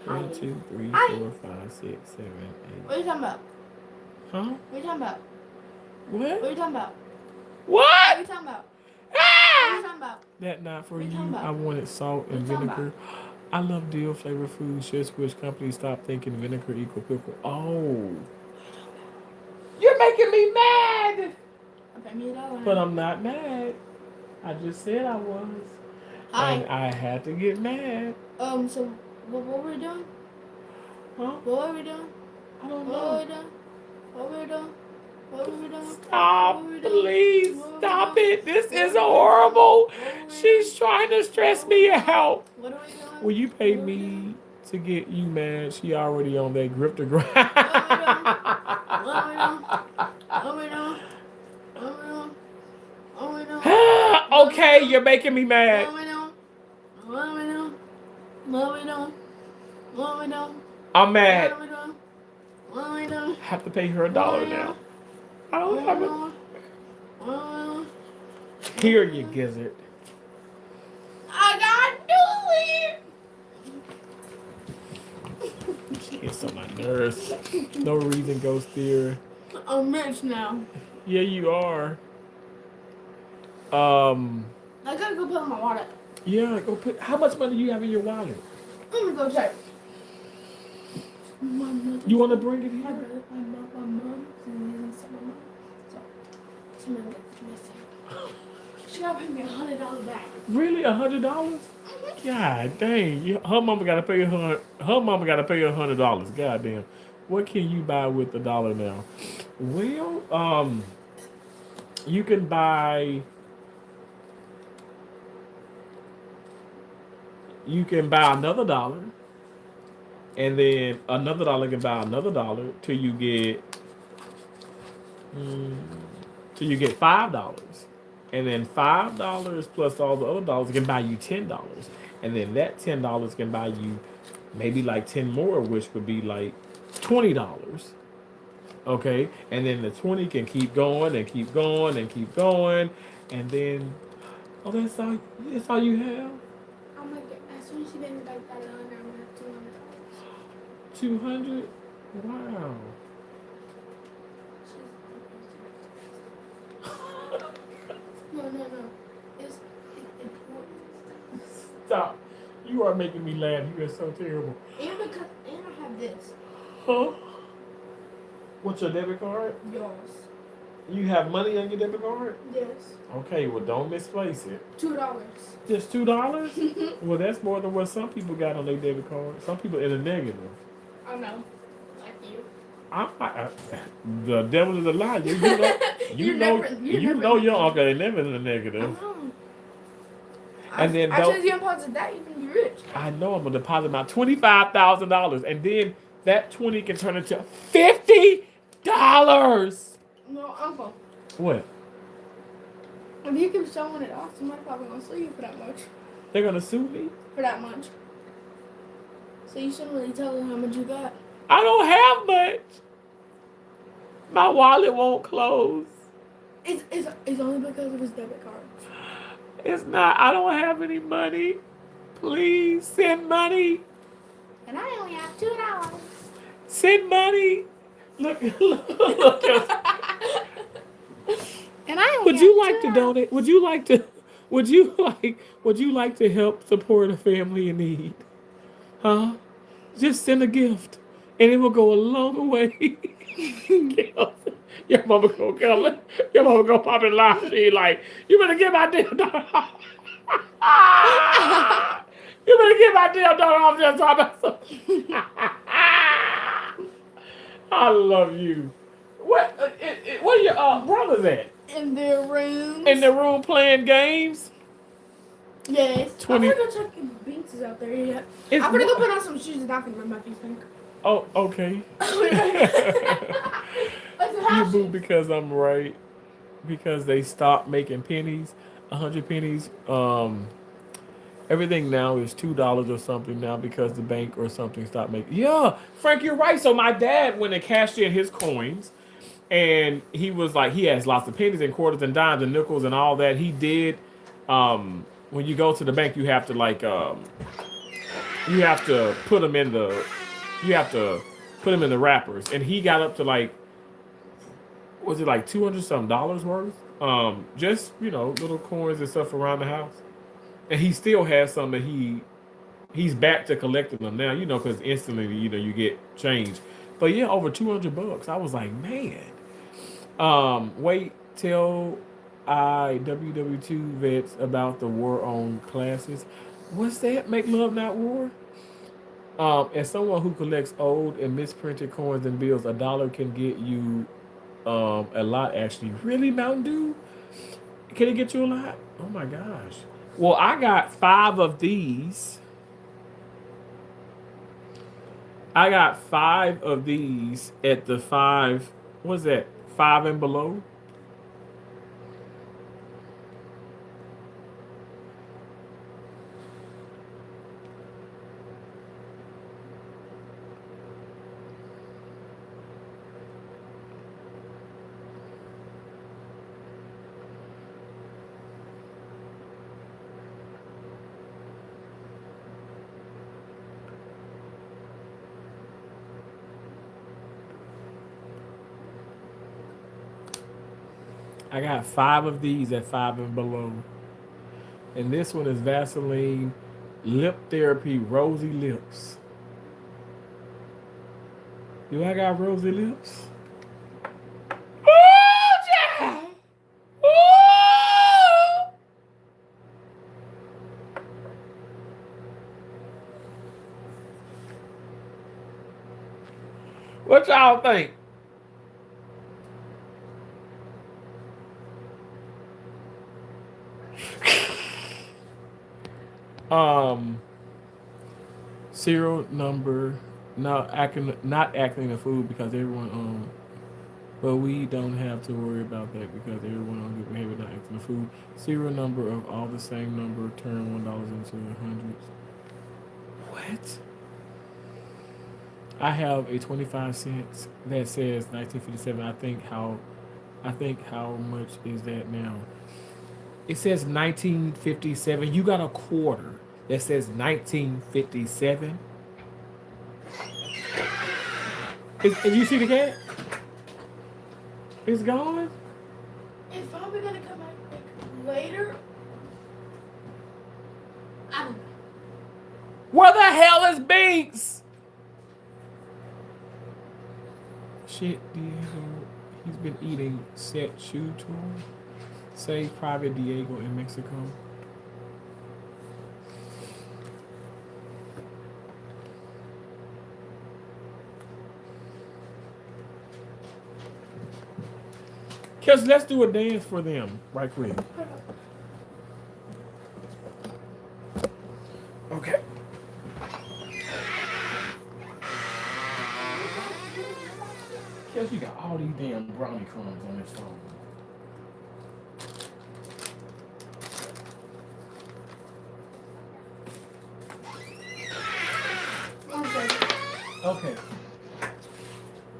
1, 2, 3, Hi. 4, 5, 6, 7, 8. What are you talking about? Huh? What are you talking about? What What? are you talking about? What? What are you talking about? What are you talking about? That not for What you you. talking about? I wanted salt and What you talking vinegar. I love dill flavored food. Chef Squish Company. Stop thinking vinegar equal pickle. Oh. You're making me mad. Okay, me $1. But I'm not mad. I just said I was. Hi. And I had to get mad. So what were we doing? Huh? What were we doing? I don't What were know. we doing? What were we doing? What were we doing? Stop, What were we doing? please. What were we Stop doing? it. This What is were we horrible. doing? What were we She's doing? trying to stress What were we me doing? out. What are we doing? Will you pay What are we me doing? to get you mad? She already on that grip to grind. What are we doing? What are we doing? What are we doing? What are we doing? Okay, you're making me mad. What are we doing? What are we doing? What are we doing? What are we doing? I'm mad. What are we doing? What are we doing? I have to pay her $1 now. I don't have it. Here, you gizzard. I got She gets on my nerves. No reason, ghost theory. I'm rich now. Yeah, you are. I gotta go put in my wallet. Yeah, go put. How much money do you have in your wallet? I'm gonna go check. You want to bring it My here? brother, my mom, so she might get missing. She gotta pay me $100 back. Really, $100? God dang! Her mama gotta pay her. Her mama gotta pay her $100. God damn! What can you buy with $1 now? Well, you can buy. You can buy another $1, and then another $1 can buy another $1 till you get $5, and then $5 plus all the other dollars can buy you $10, and then that $10 can buy you maybe like 10 more, which would be like $20. Okay, and then the 20 can keep going and keep going and keep going, and then that's all you have. I'm gonna get, as soon as she pays me back that $100, I'm gonna have $200. 200. Wow. No. It's important. Stop. You are making me laugh. You are so terrible. And I have this. Huh? What's your debit card? Yours. You have money on your debit card? Yes. Okay, well, don't misplace it. $2. Just $2? Well, that's more than what some people got on their debit card. Some people in the negative. I know. Like you. The devil is a liar. You know your uncle ain't never in the negative. I know. And then I told you I'm positive that you can be rich. I know I'm gonna deposit my $25,000, and then that 20 can turn into $50. No, Uncle. What? If you keep showing it off, somebody's probably gonna sue you for that much. They're gonna sue me? For that much. So you shouldn't really tell them how much you got. I don't have much. My wallet won't close. It's only because of his debit card. It's not. I don't have any money. Please send money. And I only have $2. Send money. Look. And I only Would you have like to $2. donate? Would you like to help support a family in need? Huh? Just send a gift. and it will go a long way. Your mama gonna come. Your mama gonna pop in line. She like, you better get my damn daughter off. You better get my damn daughter off there. I love you. What? Where your brothers at? In their rooms. In the room playing games? Yes. 20 I'm gonna go check if Binks is out there yet. It's I'm gonna go what? put on some shoes and I can rub my feet pink. Oh, okay. What's the You house boo shoes? because I'm right. Because they stopped making pennies, 100 pennies. Everything now is $2 or something now because the bank or something stopped making. Yeah, Frank, you're right. So my dad went and cashed in his coins, and he was like, he has lots of pennies and quarters and dimes and nickels and all that. He did. When you go to the bank, you have to like, you have to put them in the, wrappers, and he got up to like, was it like $200 something worth? Just little coins and stuff around the house. And he still has some that he's back to collecting them now, because instantly, you get change. But yeah, over $200. I was like, man. Wait till WW2 vets about the war on classes. What's that? Make love, not war? As someone who collects old and misprinted coins and bills, $1 can get you a lot, actually. Really, Mountain Dew? Can it get you a lot? Oh my gosh. Well, I got 5 of these. I got 5 of these at the 5. What's that? 5 and below. I got 5 of these at 5 and below. And this one is Vaseline Lip Therapy Rosy Lips. Do I got rosy lips? Oh, yeah! Oh! What y'all think? Serial number not acting the food because everyone but we don't have to worry about that because everyone on good behavior not acting the food. Serial number of all the same number turn $1 into hundreds. What? I have a 25 cents that says 1957. I think how much is that now? It says 1957. You got a quarter that says 1957. And you see the cat? It's gone? It's probably gonna come out like later. I don't know. Where the hell is Binks? Shit, Diego. He's been eating set shoe tour. Save Private Diego in Mexico. Cause let's do a dance for them right quick. Okay. Cause you got all these damn brownie crumbs on this phone. Okay.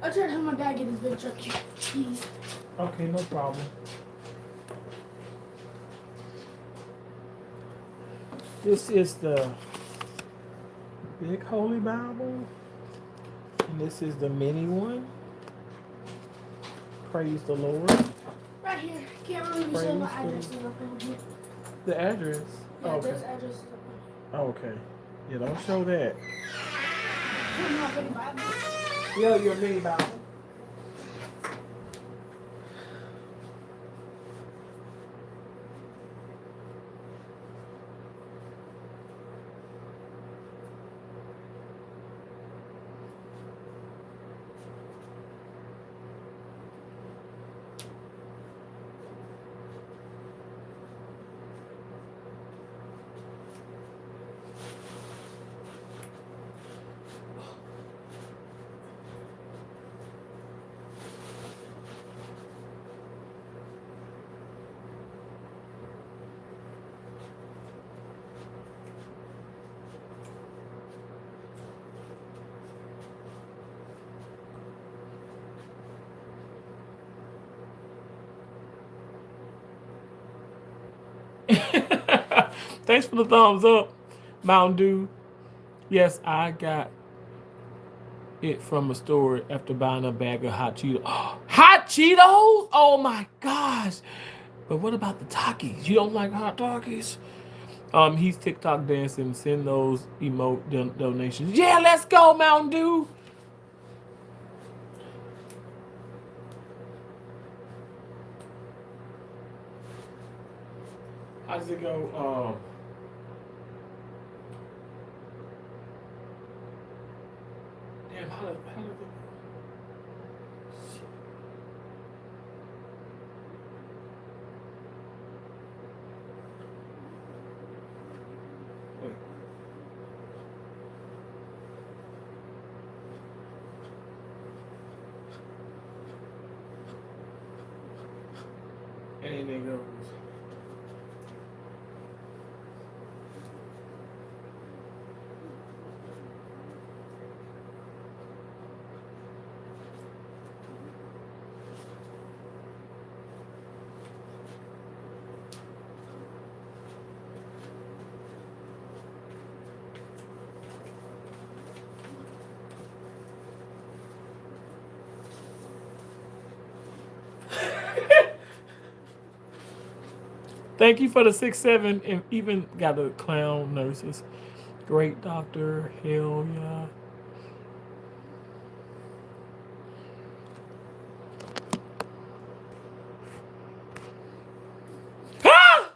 I tried to help my dad get his big chuck E. Cheese. Okay, no problem. This is the Big Holy Bible. And this is the mini one. Praise the Lord. Right here. Can't really be showing my Praise address is up on here. The address. Yeah, Oh, okay. this address is up on here. Oh, okay. Yeah, don't show that. I'm not gonna buy this. Yeah, you're me, Bob. Thanks for the thumbs up, Mountain Dew. Yes, I got it from a store after buying a bag of hot Cheetos. Hot Cheetos? Oh my gosh. But what about the Takis? You don't like hot Takis? He's TikTok dancing. Send those emote donations. Yeah, let's go, Mountain Dew. How does it go? Damn, how does it go? Wait. Anything goes. Thank you for the 6-7 and even got the clown nurses. Great doctor. Hell yeah. Ah!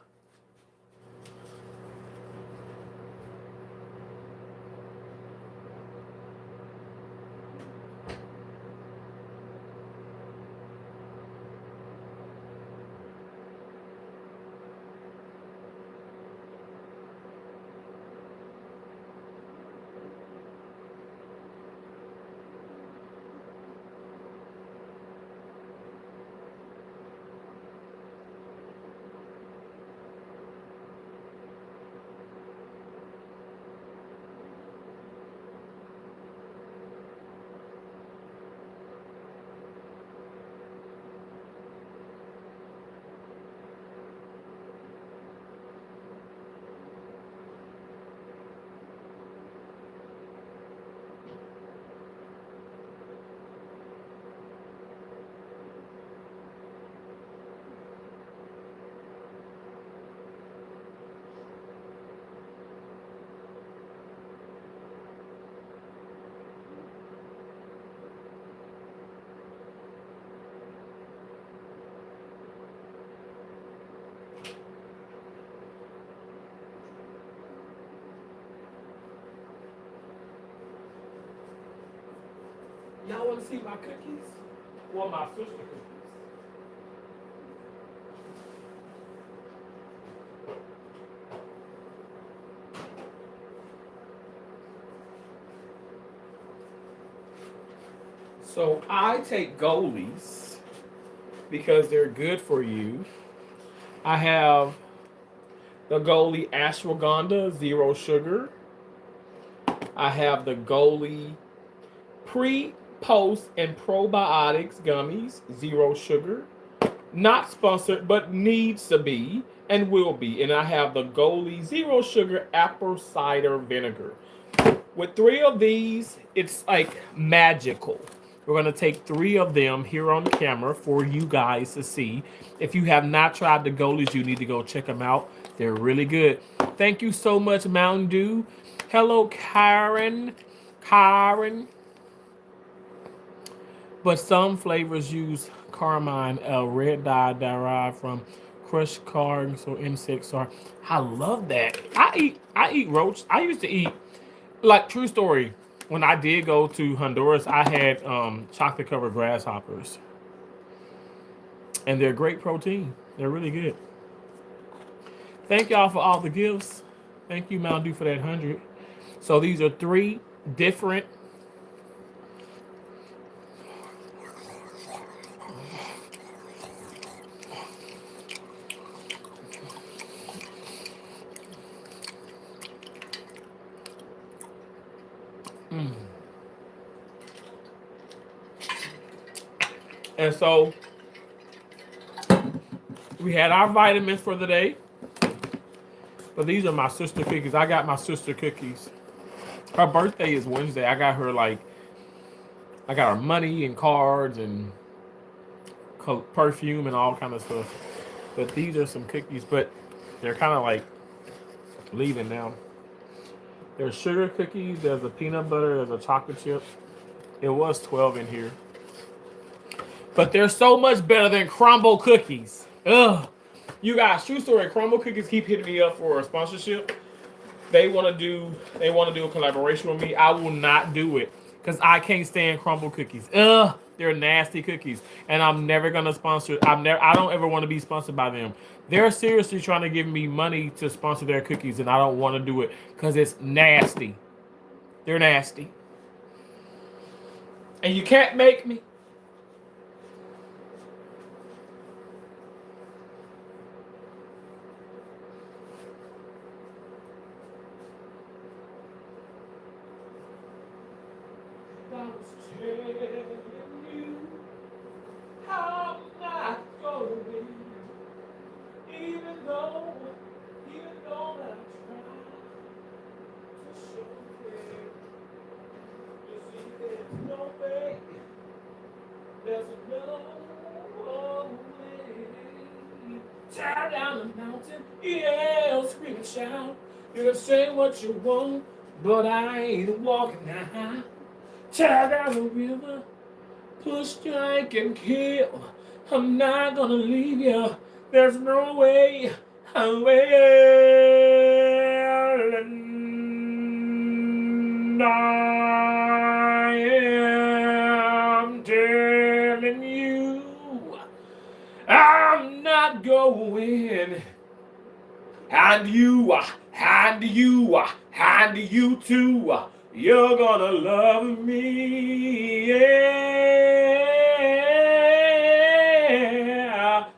Y'all want to see my cookies? Well, my sister cookies. So I take goalies because they're good for you. I have the goalie ashwagandha, 0 sugar. I have the goalie pre, post, and probiotics gummies, 0 sugar. Not sponsored, but needs to be and will be. And I have the goalie 0 sugar apple cider vinegar. With 3 of these, it's like magical. We're going to take 3 of them here on the camera for you guys to see. If you have not tried the goalies, you need to go check them out. They're really good. Thank you so much, Mountain Dew. Hello, Karen. Karen. But some flavors use carmine, a red dye derived from crushed cards or insects. Or I love that. I eat roach. I used to eat, like, true story. When I did go to Honduras, I had chocolate covered grasshoppers, and they're great protein. They're really good. Thank y'all for all the gifts. Thank you, Mountain Dew, for that 100. So these are 3 different. And so we had our vitamins for the day. But these are my sister cookies. I got my sister cookies. Her birthday is Wednesday. I got her money and cards and perfume and all kind of stuff. But these are some cookies, but they're kind of like leaving now. There's sugar cookies. There's a peanut butter. There's a chocolate chip. It was 12 in here. But they're so much better than crumble cookies. Ugh. You guys, true story, Crumble Cookies keep hitting me up for a sponsorship. They want to do a collaboration with me. I will not do it because I can't stand Crumble Cookies. Ugh, they're nasty cookies, and I'm never gonna sponsor. I don't ever want to be sponsored by them. They're seriously trying to give me money to sponsor their cookies, and I don't want to do it because it's nasty. They're nasty, and you can't make me. Tear down the mountain, yell, scream and shout. You can say what you want, but I ain't walking now. Tear down the river, push, strike, and kill. I'm not gonna leave you. There's no way I will. And I am telling you, I'm not going. And you too. You're gonna love me, yeah.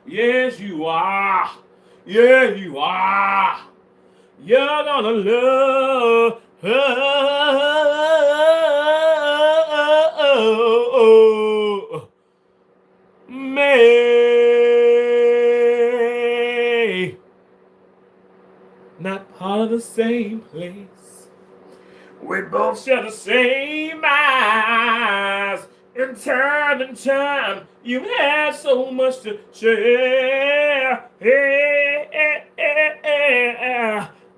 Yes, you are. Yeah, you are. You're gonna love me. Not part of the same place. We both share the same eyes. In time, you had so much to share.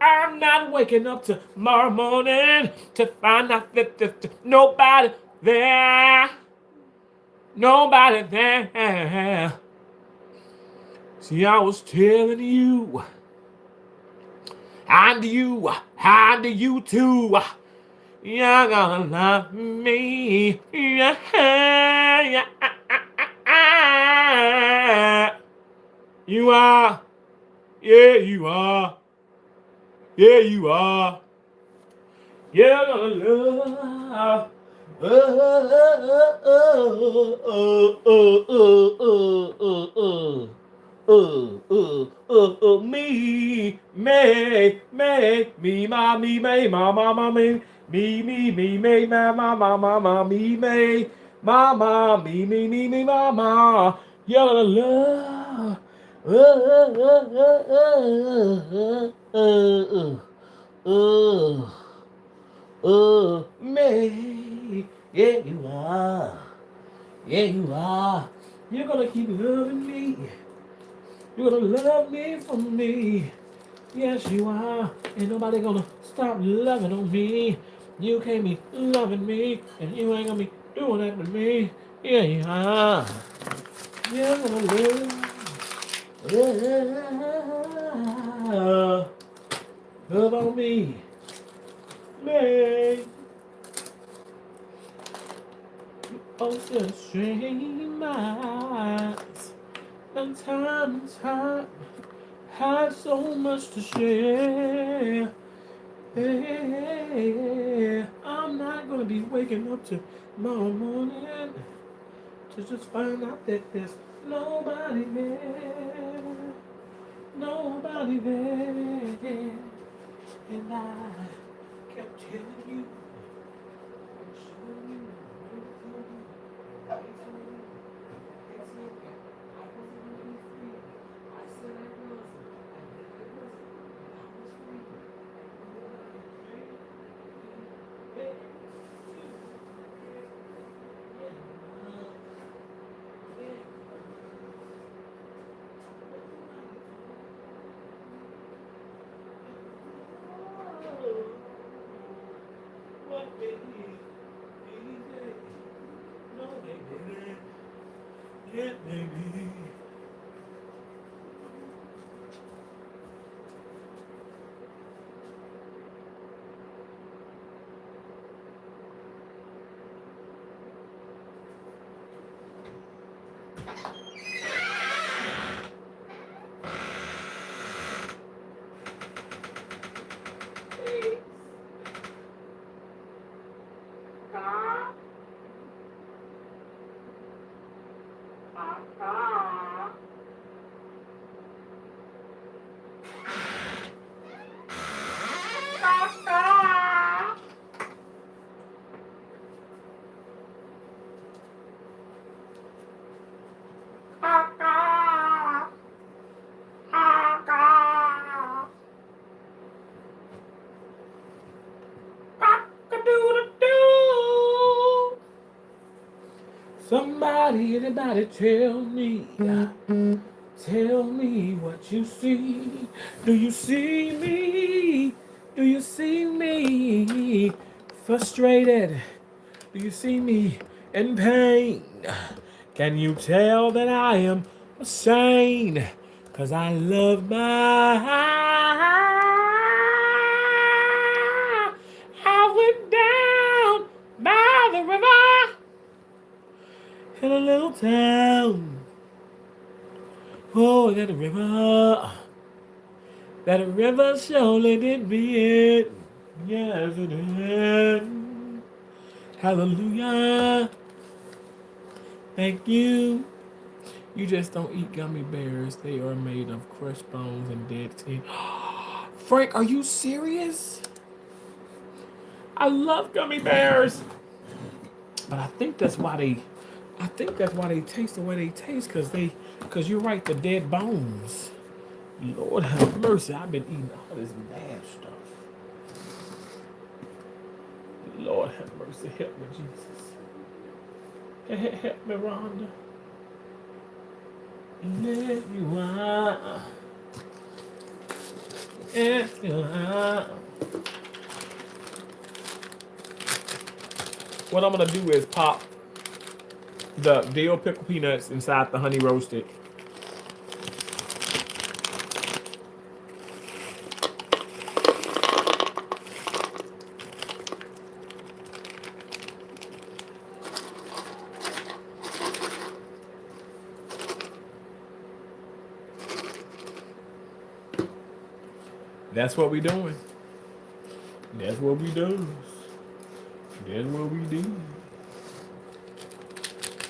I'm not waking up tomorrow morning to find out that nobody there. Nobody there. See, I was telling you, and you too. You're gonna love me. Yeah. You are. Yeah, you are. Yeah, you are. You're gonna love. Me, ma, me, may, ma, ma, ma, me, may, ma, ma, ma, ma, ma, me, may, ma, ma, me, ma, ma, you're gonna love, me, yeah, you are, yeah, you are, you're gonna keep loving me. You're gonna love me for me. Yes, you are. Ain't nobody gonna stop loving on me. You can't be loving me, and you ain't gonna be doing that to me. Yeah, yeah. Yeah, love on me. Make ocean stream minds. And time, had so much to share. Hey, I'm not gonna be waking up tomorrow morning to just find out that there's nobody there, nobody there, and I kept telling you, I'm showing you, I wasn't really free. I said I wasn't, I never was, but I was free. Yeah, baby. Somebody, anybody tell me what you see. Do you see me? Do you see me frustrated? Do you see me in pain? Can you tell that I am sane? Cause I love I went down by the river in a little town. Oh, that river surely did be it. Yes, it did. Hallelujah. Thank you. You just don't eat gummy bears. They are made of crushed bones and dead skin. Frank, are you serious? I love gummy bears. But I think that's why they taste the way they taste, cause you're right, the dead bones. Lord have mercy, I've been eating all this bad stuff. Lord have mercy, help me, Jesus. Help me, Rhonda. Let you out. Let you out. What I'm gonna do is pop the dill pickle peanuts inside the honey roasted. That's what we doing. That's what we do. That's what we do.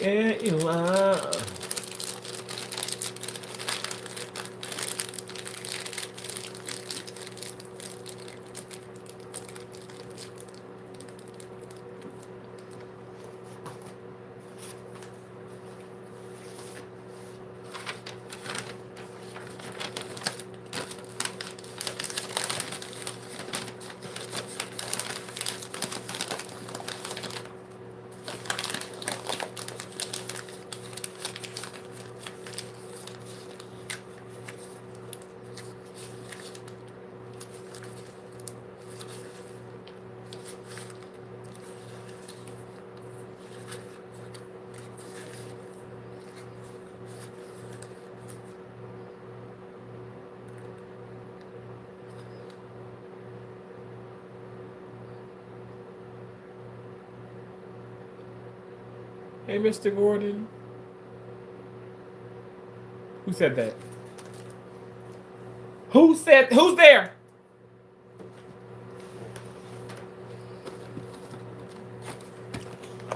Yeah, you are. Hey, Mr. Gordon. Who said that? Who's there?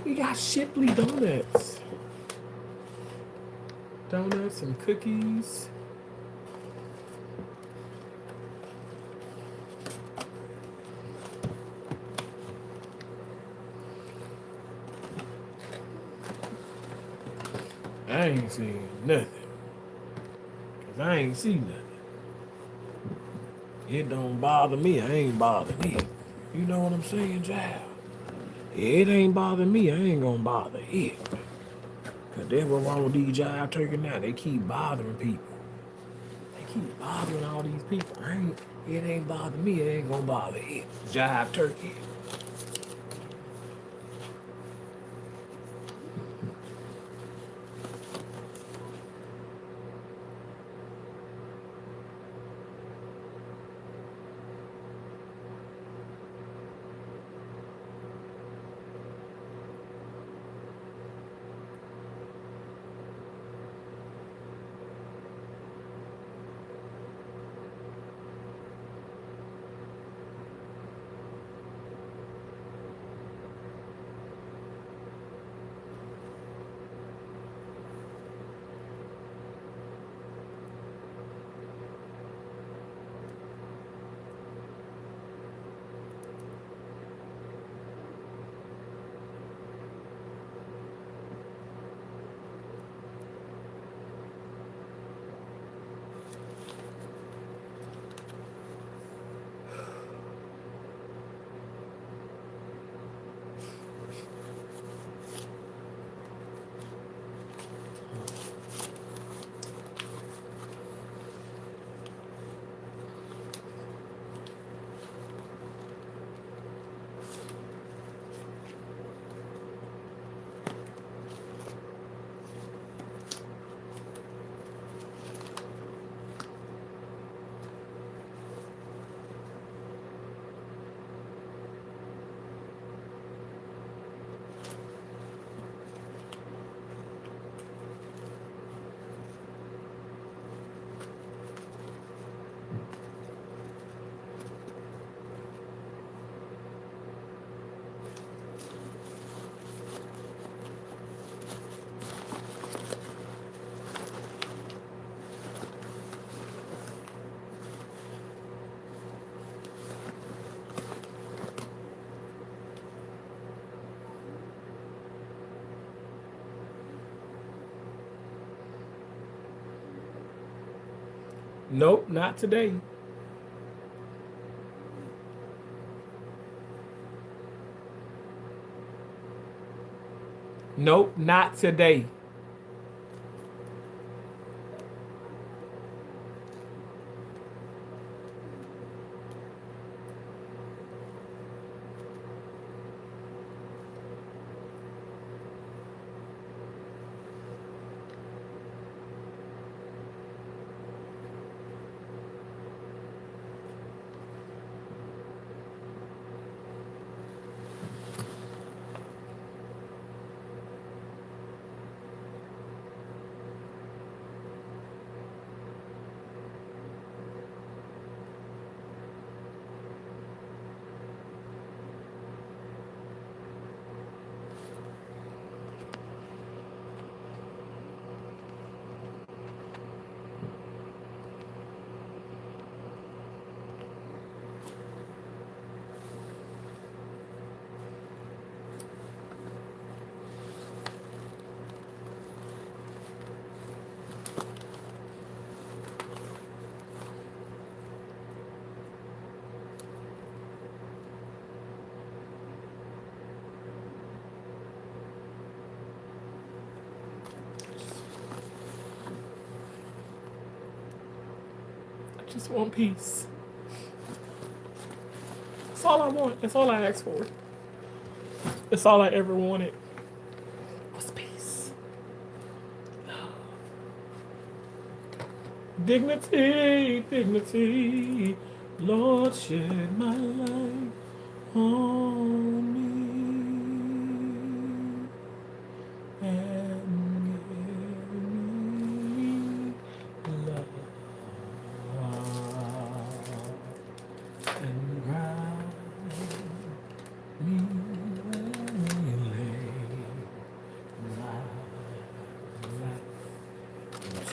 We got Shipley donuts. Donuts and cookies. I ain't seen nothing. Cause I ain't seen nothing. It don't bother me. I ain't bothered it. You know what I'm saying, child? It ain't bothering me. I ain't gonna bother it. Cause that's what's wrong with these jive turkey now. They keep bothering people. They keep bothering all these people. It ain't bothering me. It ain't gonna bother it. Jive turkey. Nope, not today. Nope, not today. I just want peace. That's all I want. That's all I asked for. That's all I ever wanted. Was peace. Dignity, dignity. Lord, shed my light on me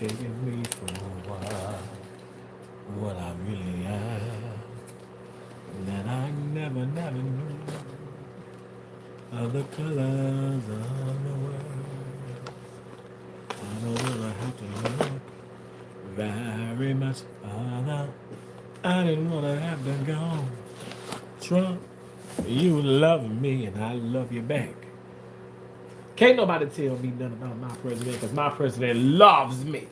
taking me for a while. What I really am. That I never knew. Of the colors of the world. I don't wanna have to look very much farther. I didn't wanna have to go. Trump, you love me and I love you back. Can't nobody tell me nothing about my president because my president loves me.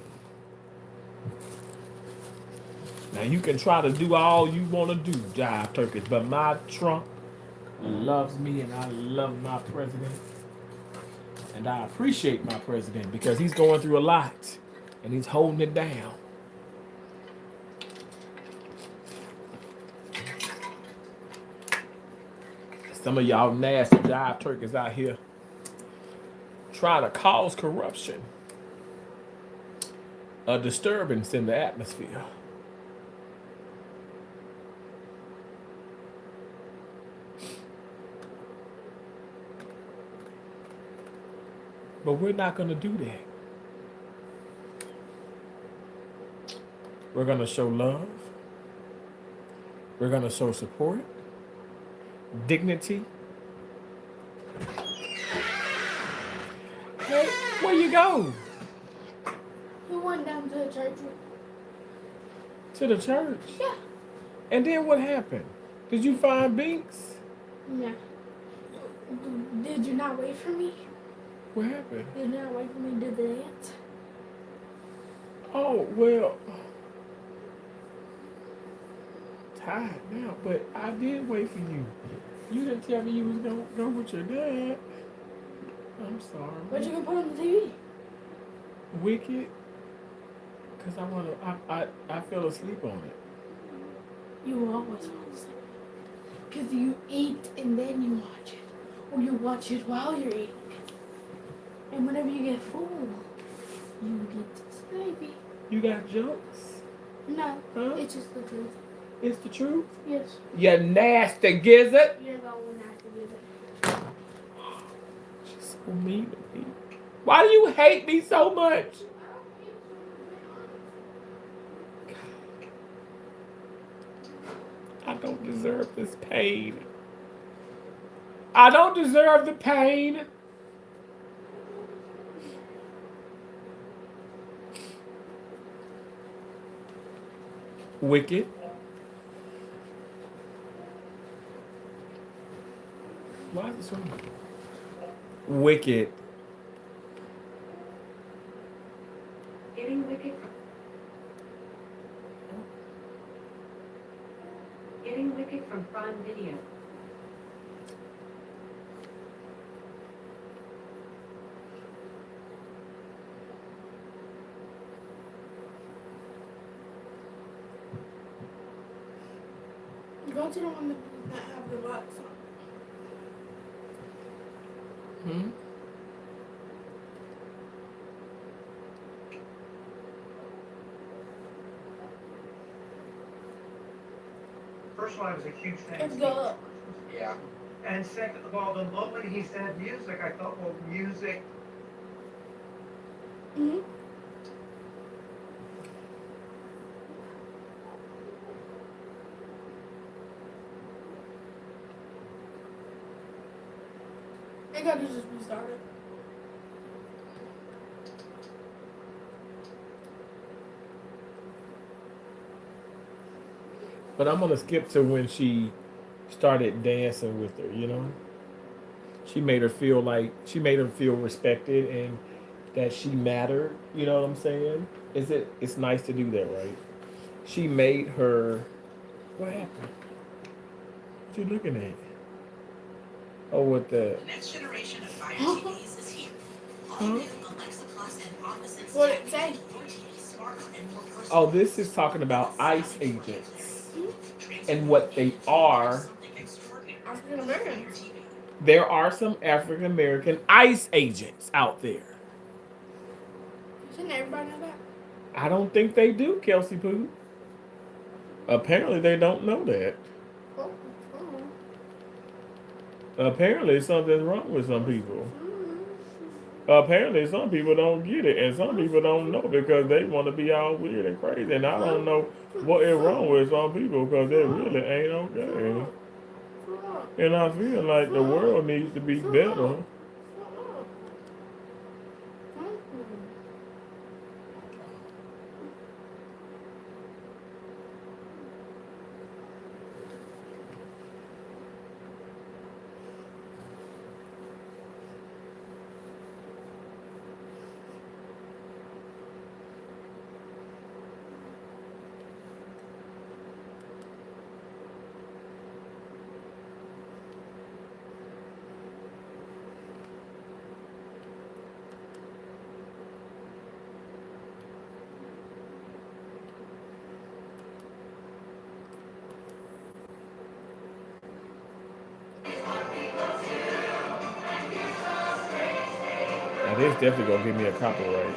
Now you can try to do all you want to do, jive turkeys, but my Trump loves me and I love my president. And I appreciate my president because he's going through a lot and he's holding it down. Some of y'all nasty jive turkeys out here trying to cause corruption, a disturbance in the atmosphere. But we're not going to do that. We're going to show love. We're going to show support, dignity. Hey, where you go? We went down to the church. To the church? Yeah. And then what happened? Did you find Binks? Yeah. Did you not wait for me? What happened? Did you not wait for me to do the dance? Oh, well, tired now, but I did wait for you. You didn't tell me you was going to go with your dad. I'm sorry. What you gonna put on the TV? Wicked? Because I fell asleep on it. You always fall asleep. Because you eat and then you watch it. Or you watch it while you're eating. And whenever you get full, you get sleepy. You got jokes? No, Huh? it's just the truth. It's the truth? Yes. You nasty gizzard. You're the one that can do that. She's so mean to me. Why do you hate me so much? I don't deserve this pain. I don't deserve the pain. Wicked. Why is this one? Wicked. Getting Wicked from Prime Video. Go to the one that have the box on. Hmm? First of all, I was a huge fan. Let's of go Steve. up. Yeah. And second of all, the moment he said music, I thought, well, music. Mm-hmm. I gotta just restart it. But I'm gonna skip to when she started dancing with her, you know? She made her feel respected and that she mattered, you know what I'm saying? It's nice to do that, right? She made her what happened? What you looking at? Oh, with the Next generation of Fire TVs is here. All new Alexa Plus and opposites. What did it say? Your TV smarter and more personal. Oh, this is talking about ICE agents and what they are. African American. There are some African American ICE agents out there. Shouldn't everybody know that? I don't think they do, Kelsey Pooh. Apparently, they don't know that. Oh. Apparently, something's wrong with some people. Apparently, some people don't get it, and some people don't know because they want to be all weird and crazy. And I don't know what is wrong with some people because they really ain't okay. And I feel like the world needs to be better. Now, this definitely gonna give me a copyright.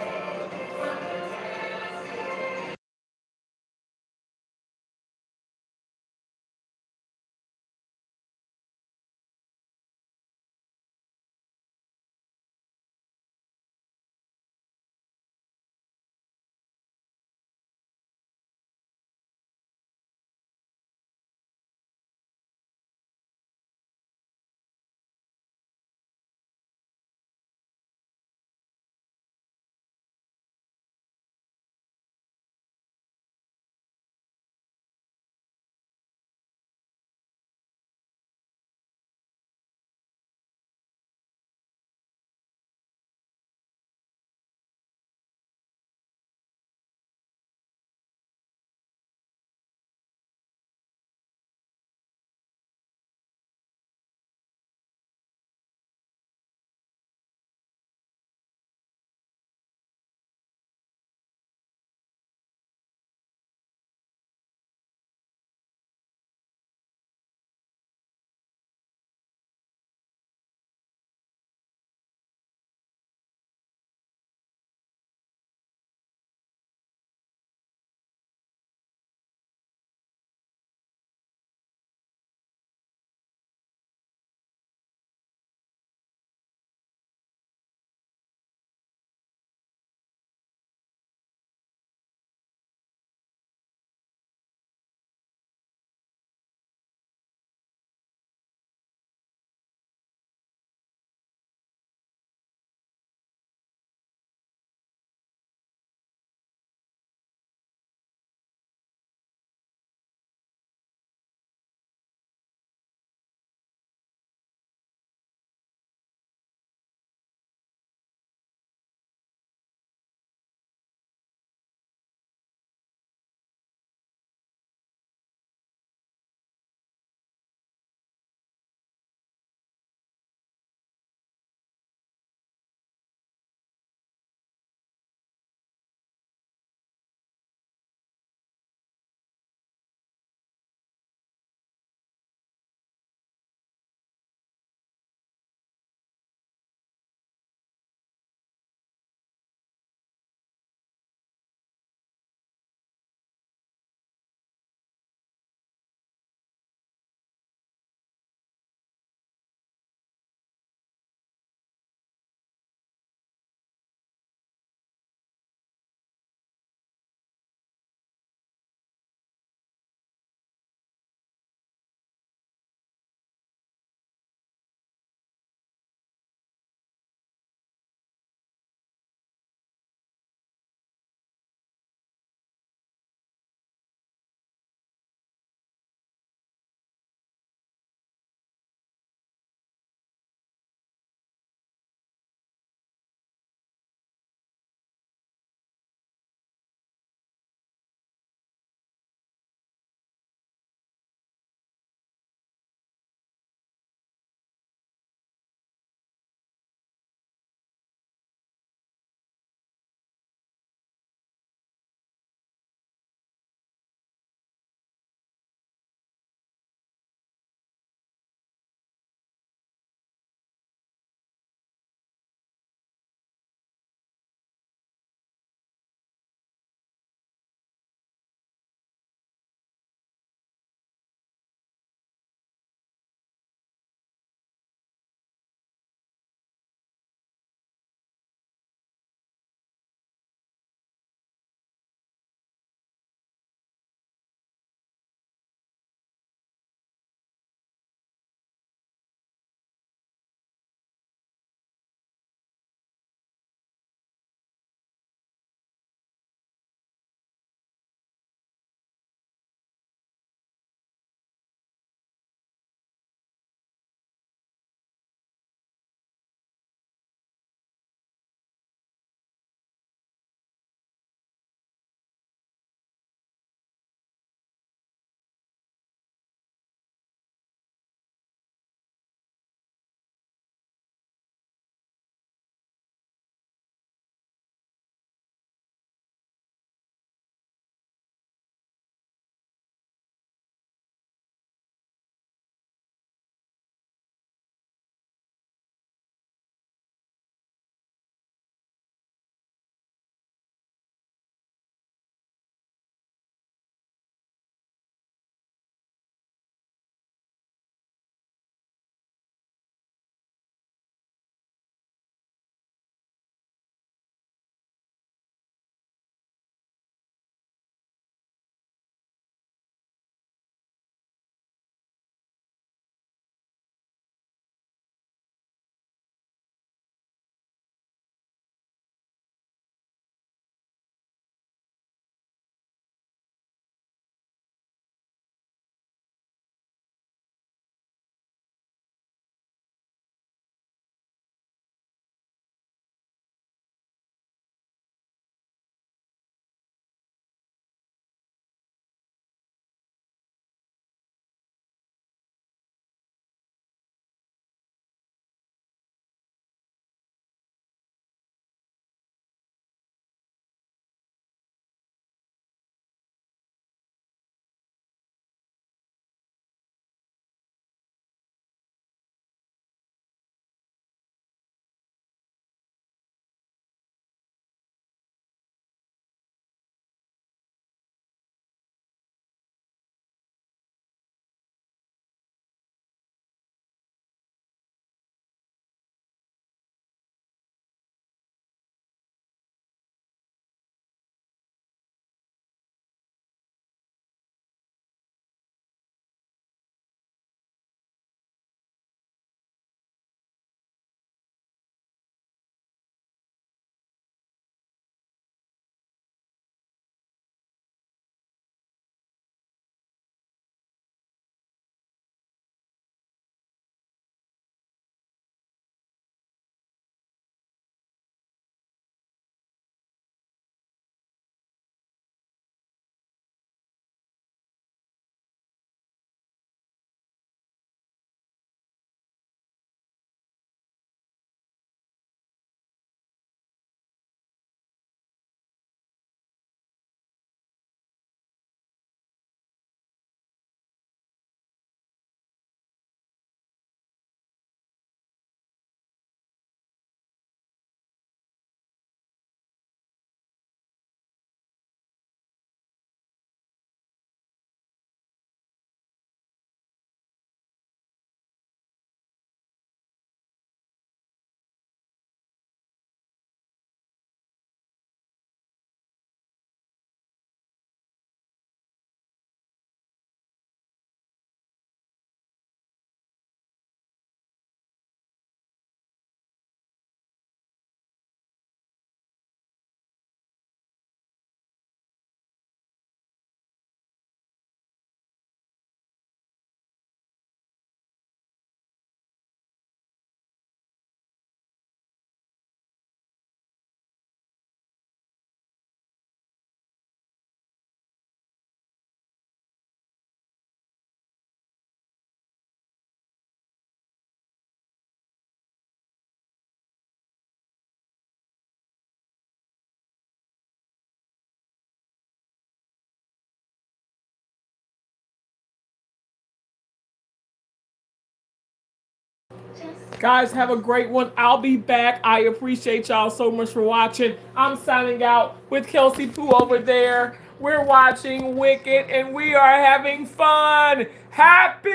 Guys, have a great one. I'll be back. I appreciate y'all so much for watching. I'm signing out with Kelsey Pooh over there. We're watching Wicked and we are having fun. Happy!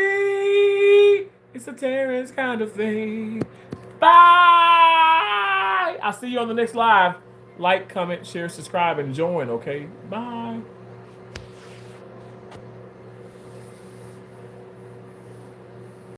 It's a Terrence kind of thing. Bye! I'll see you on the next live. Like, comment, share, subscribe, and join, okay? Bye.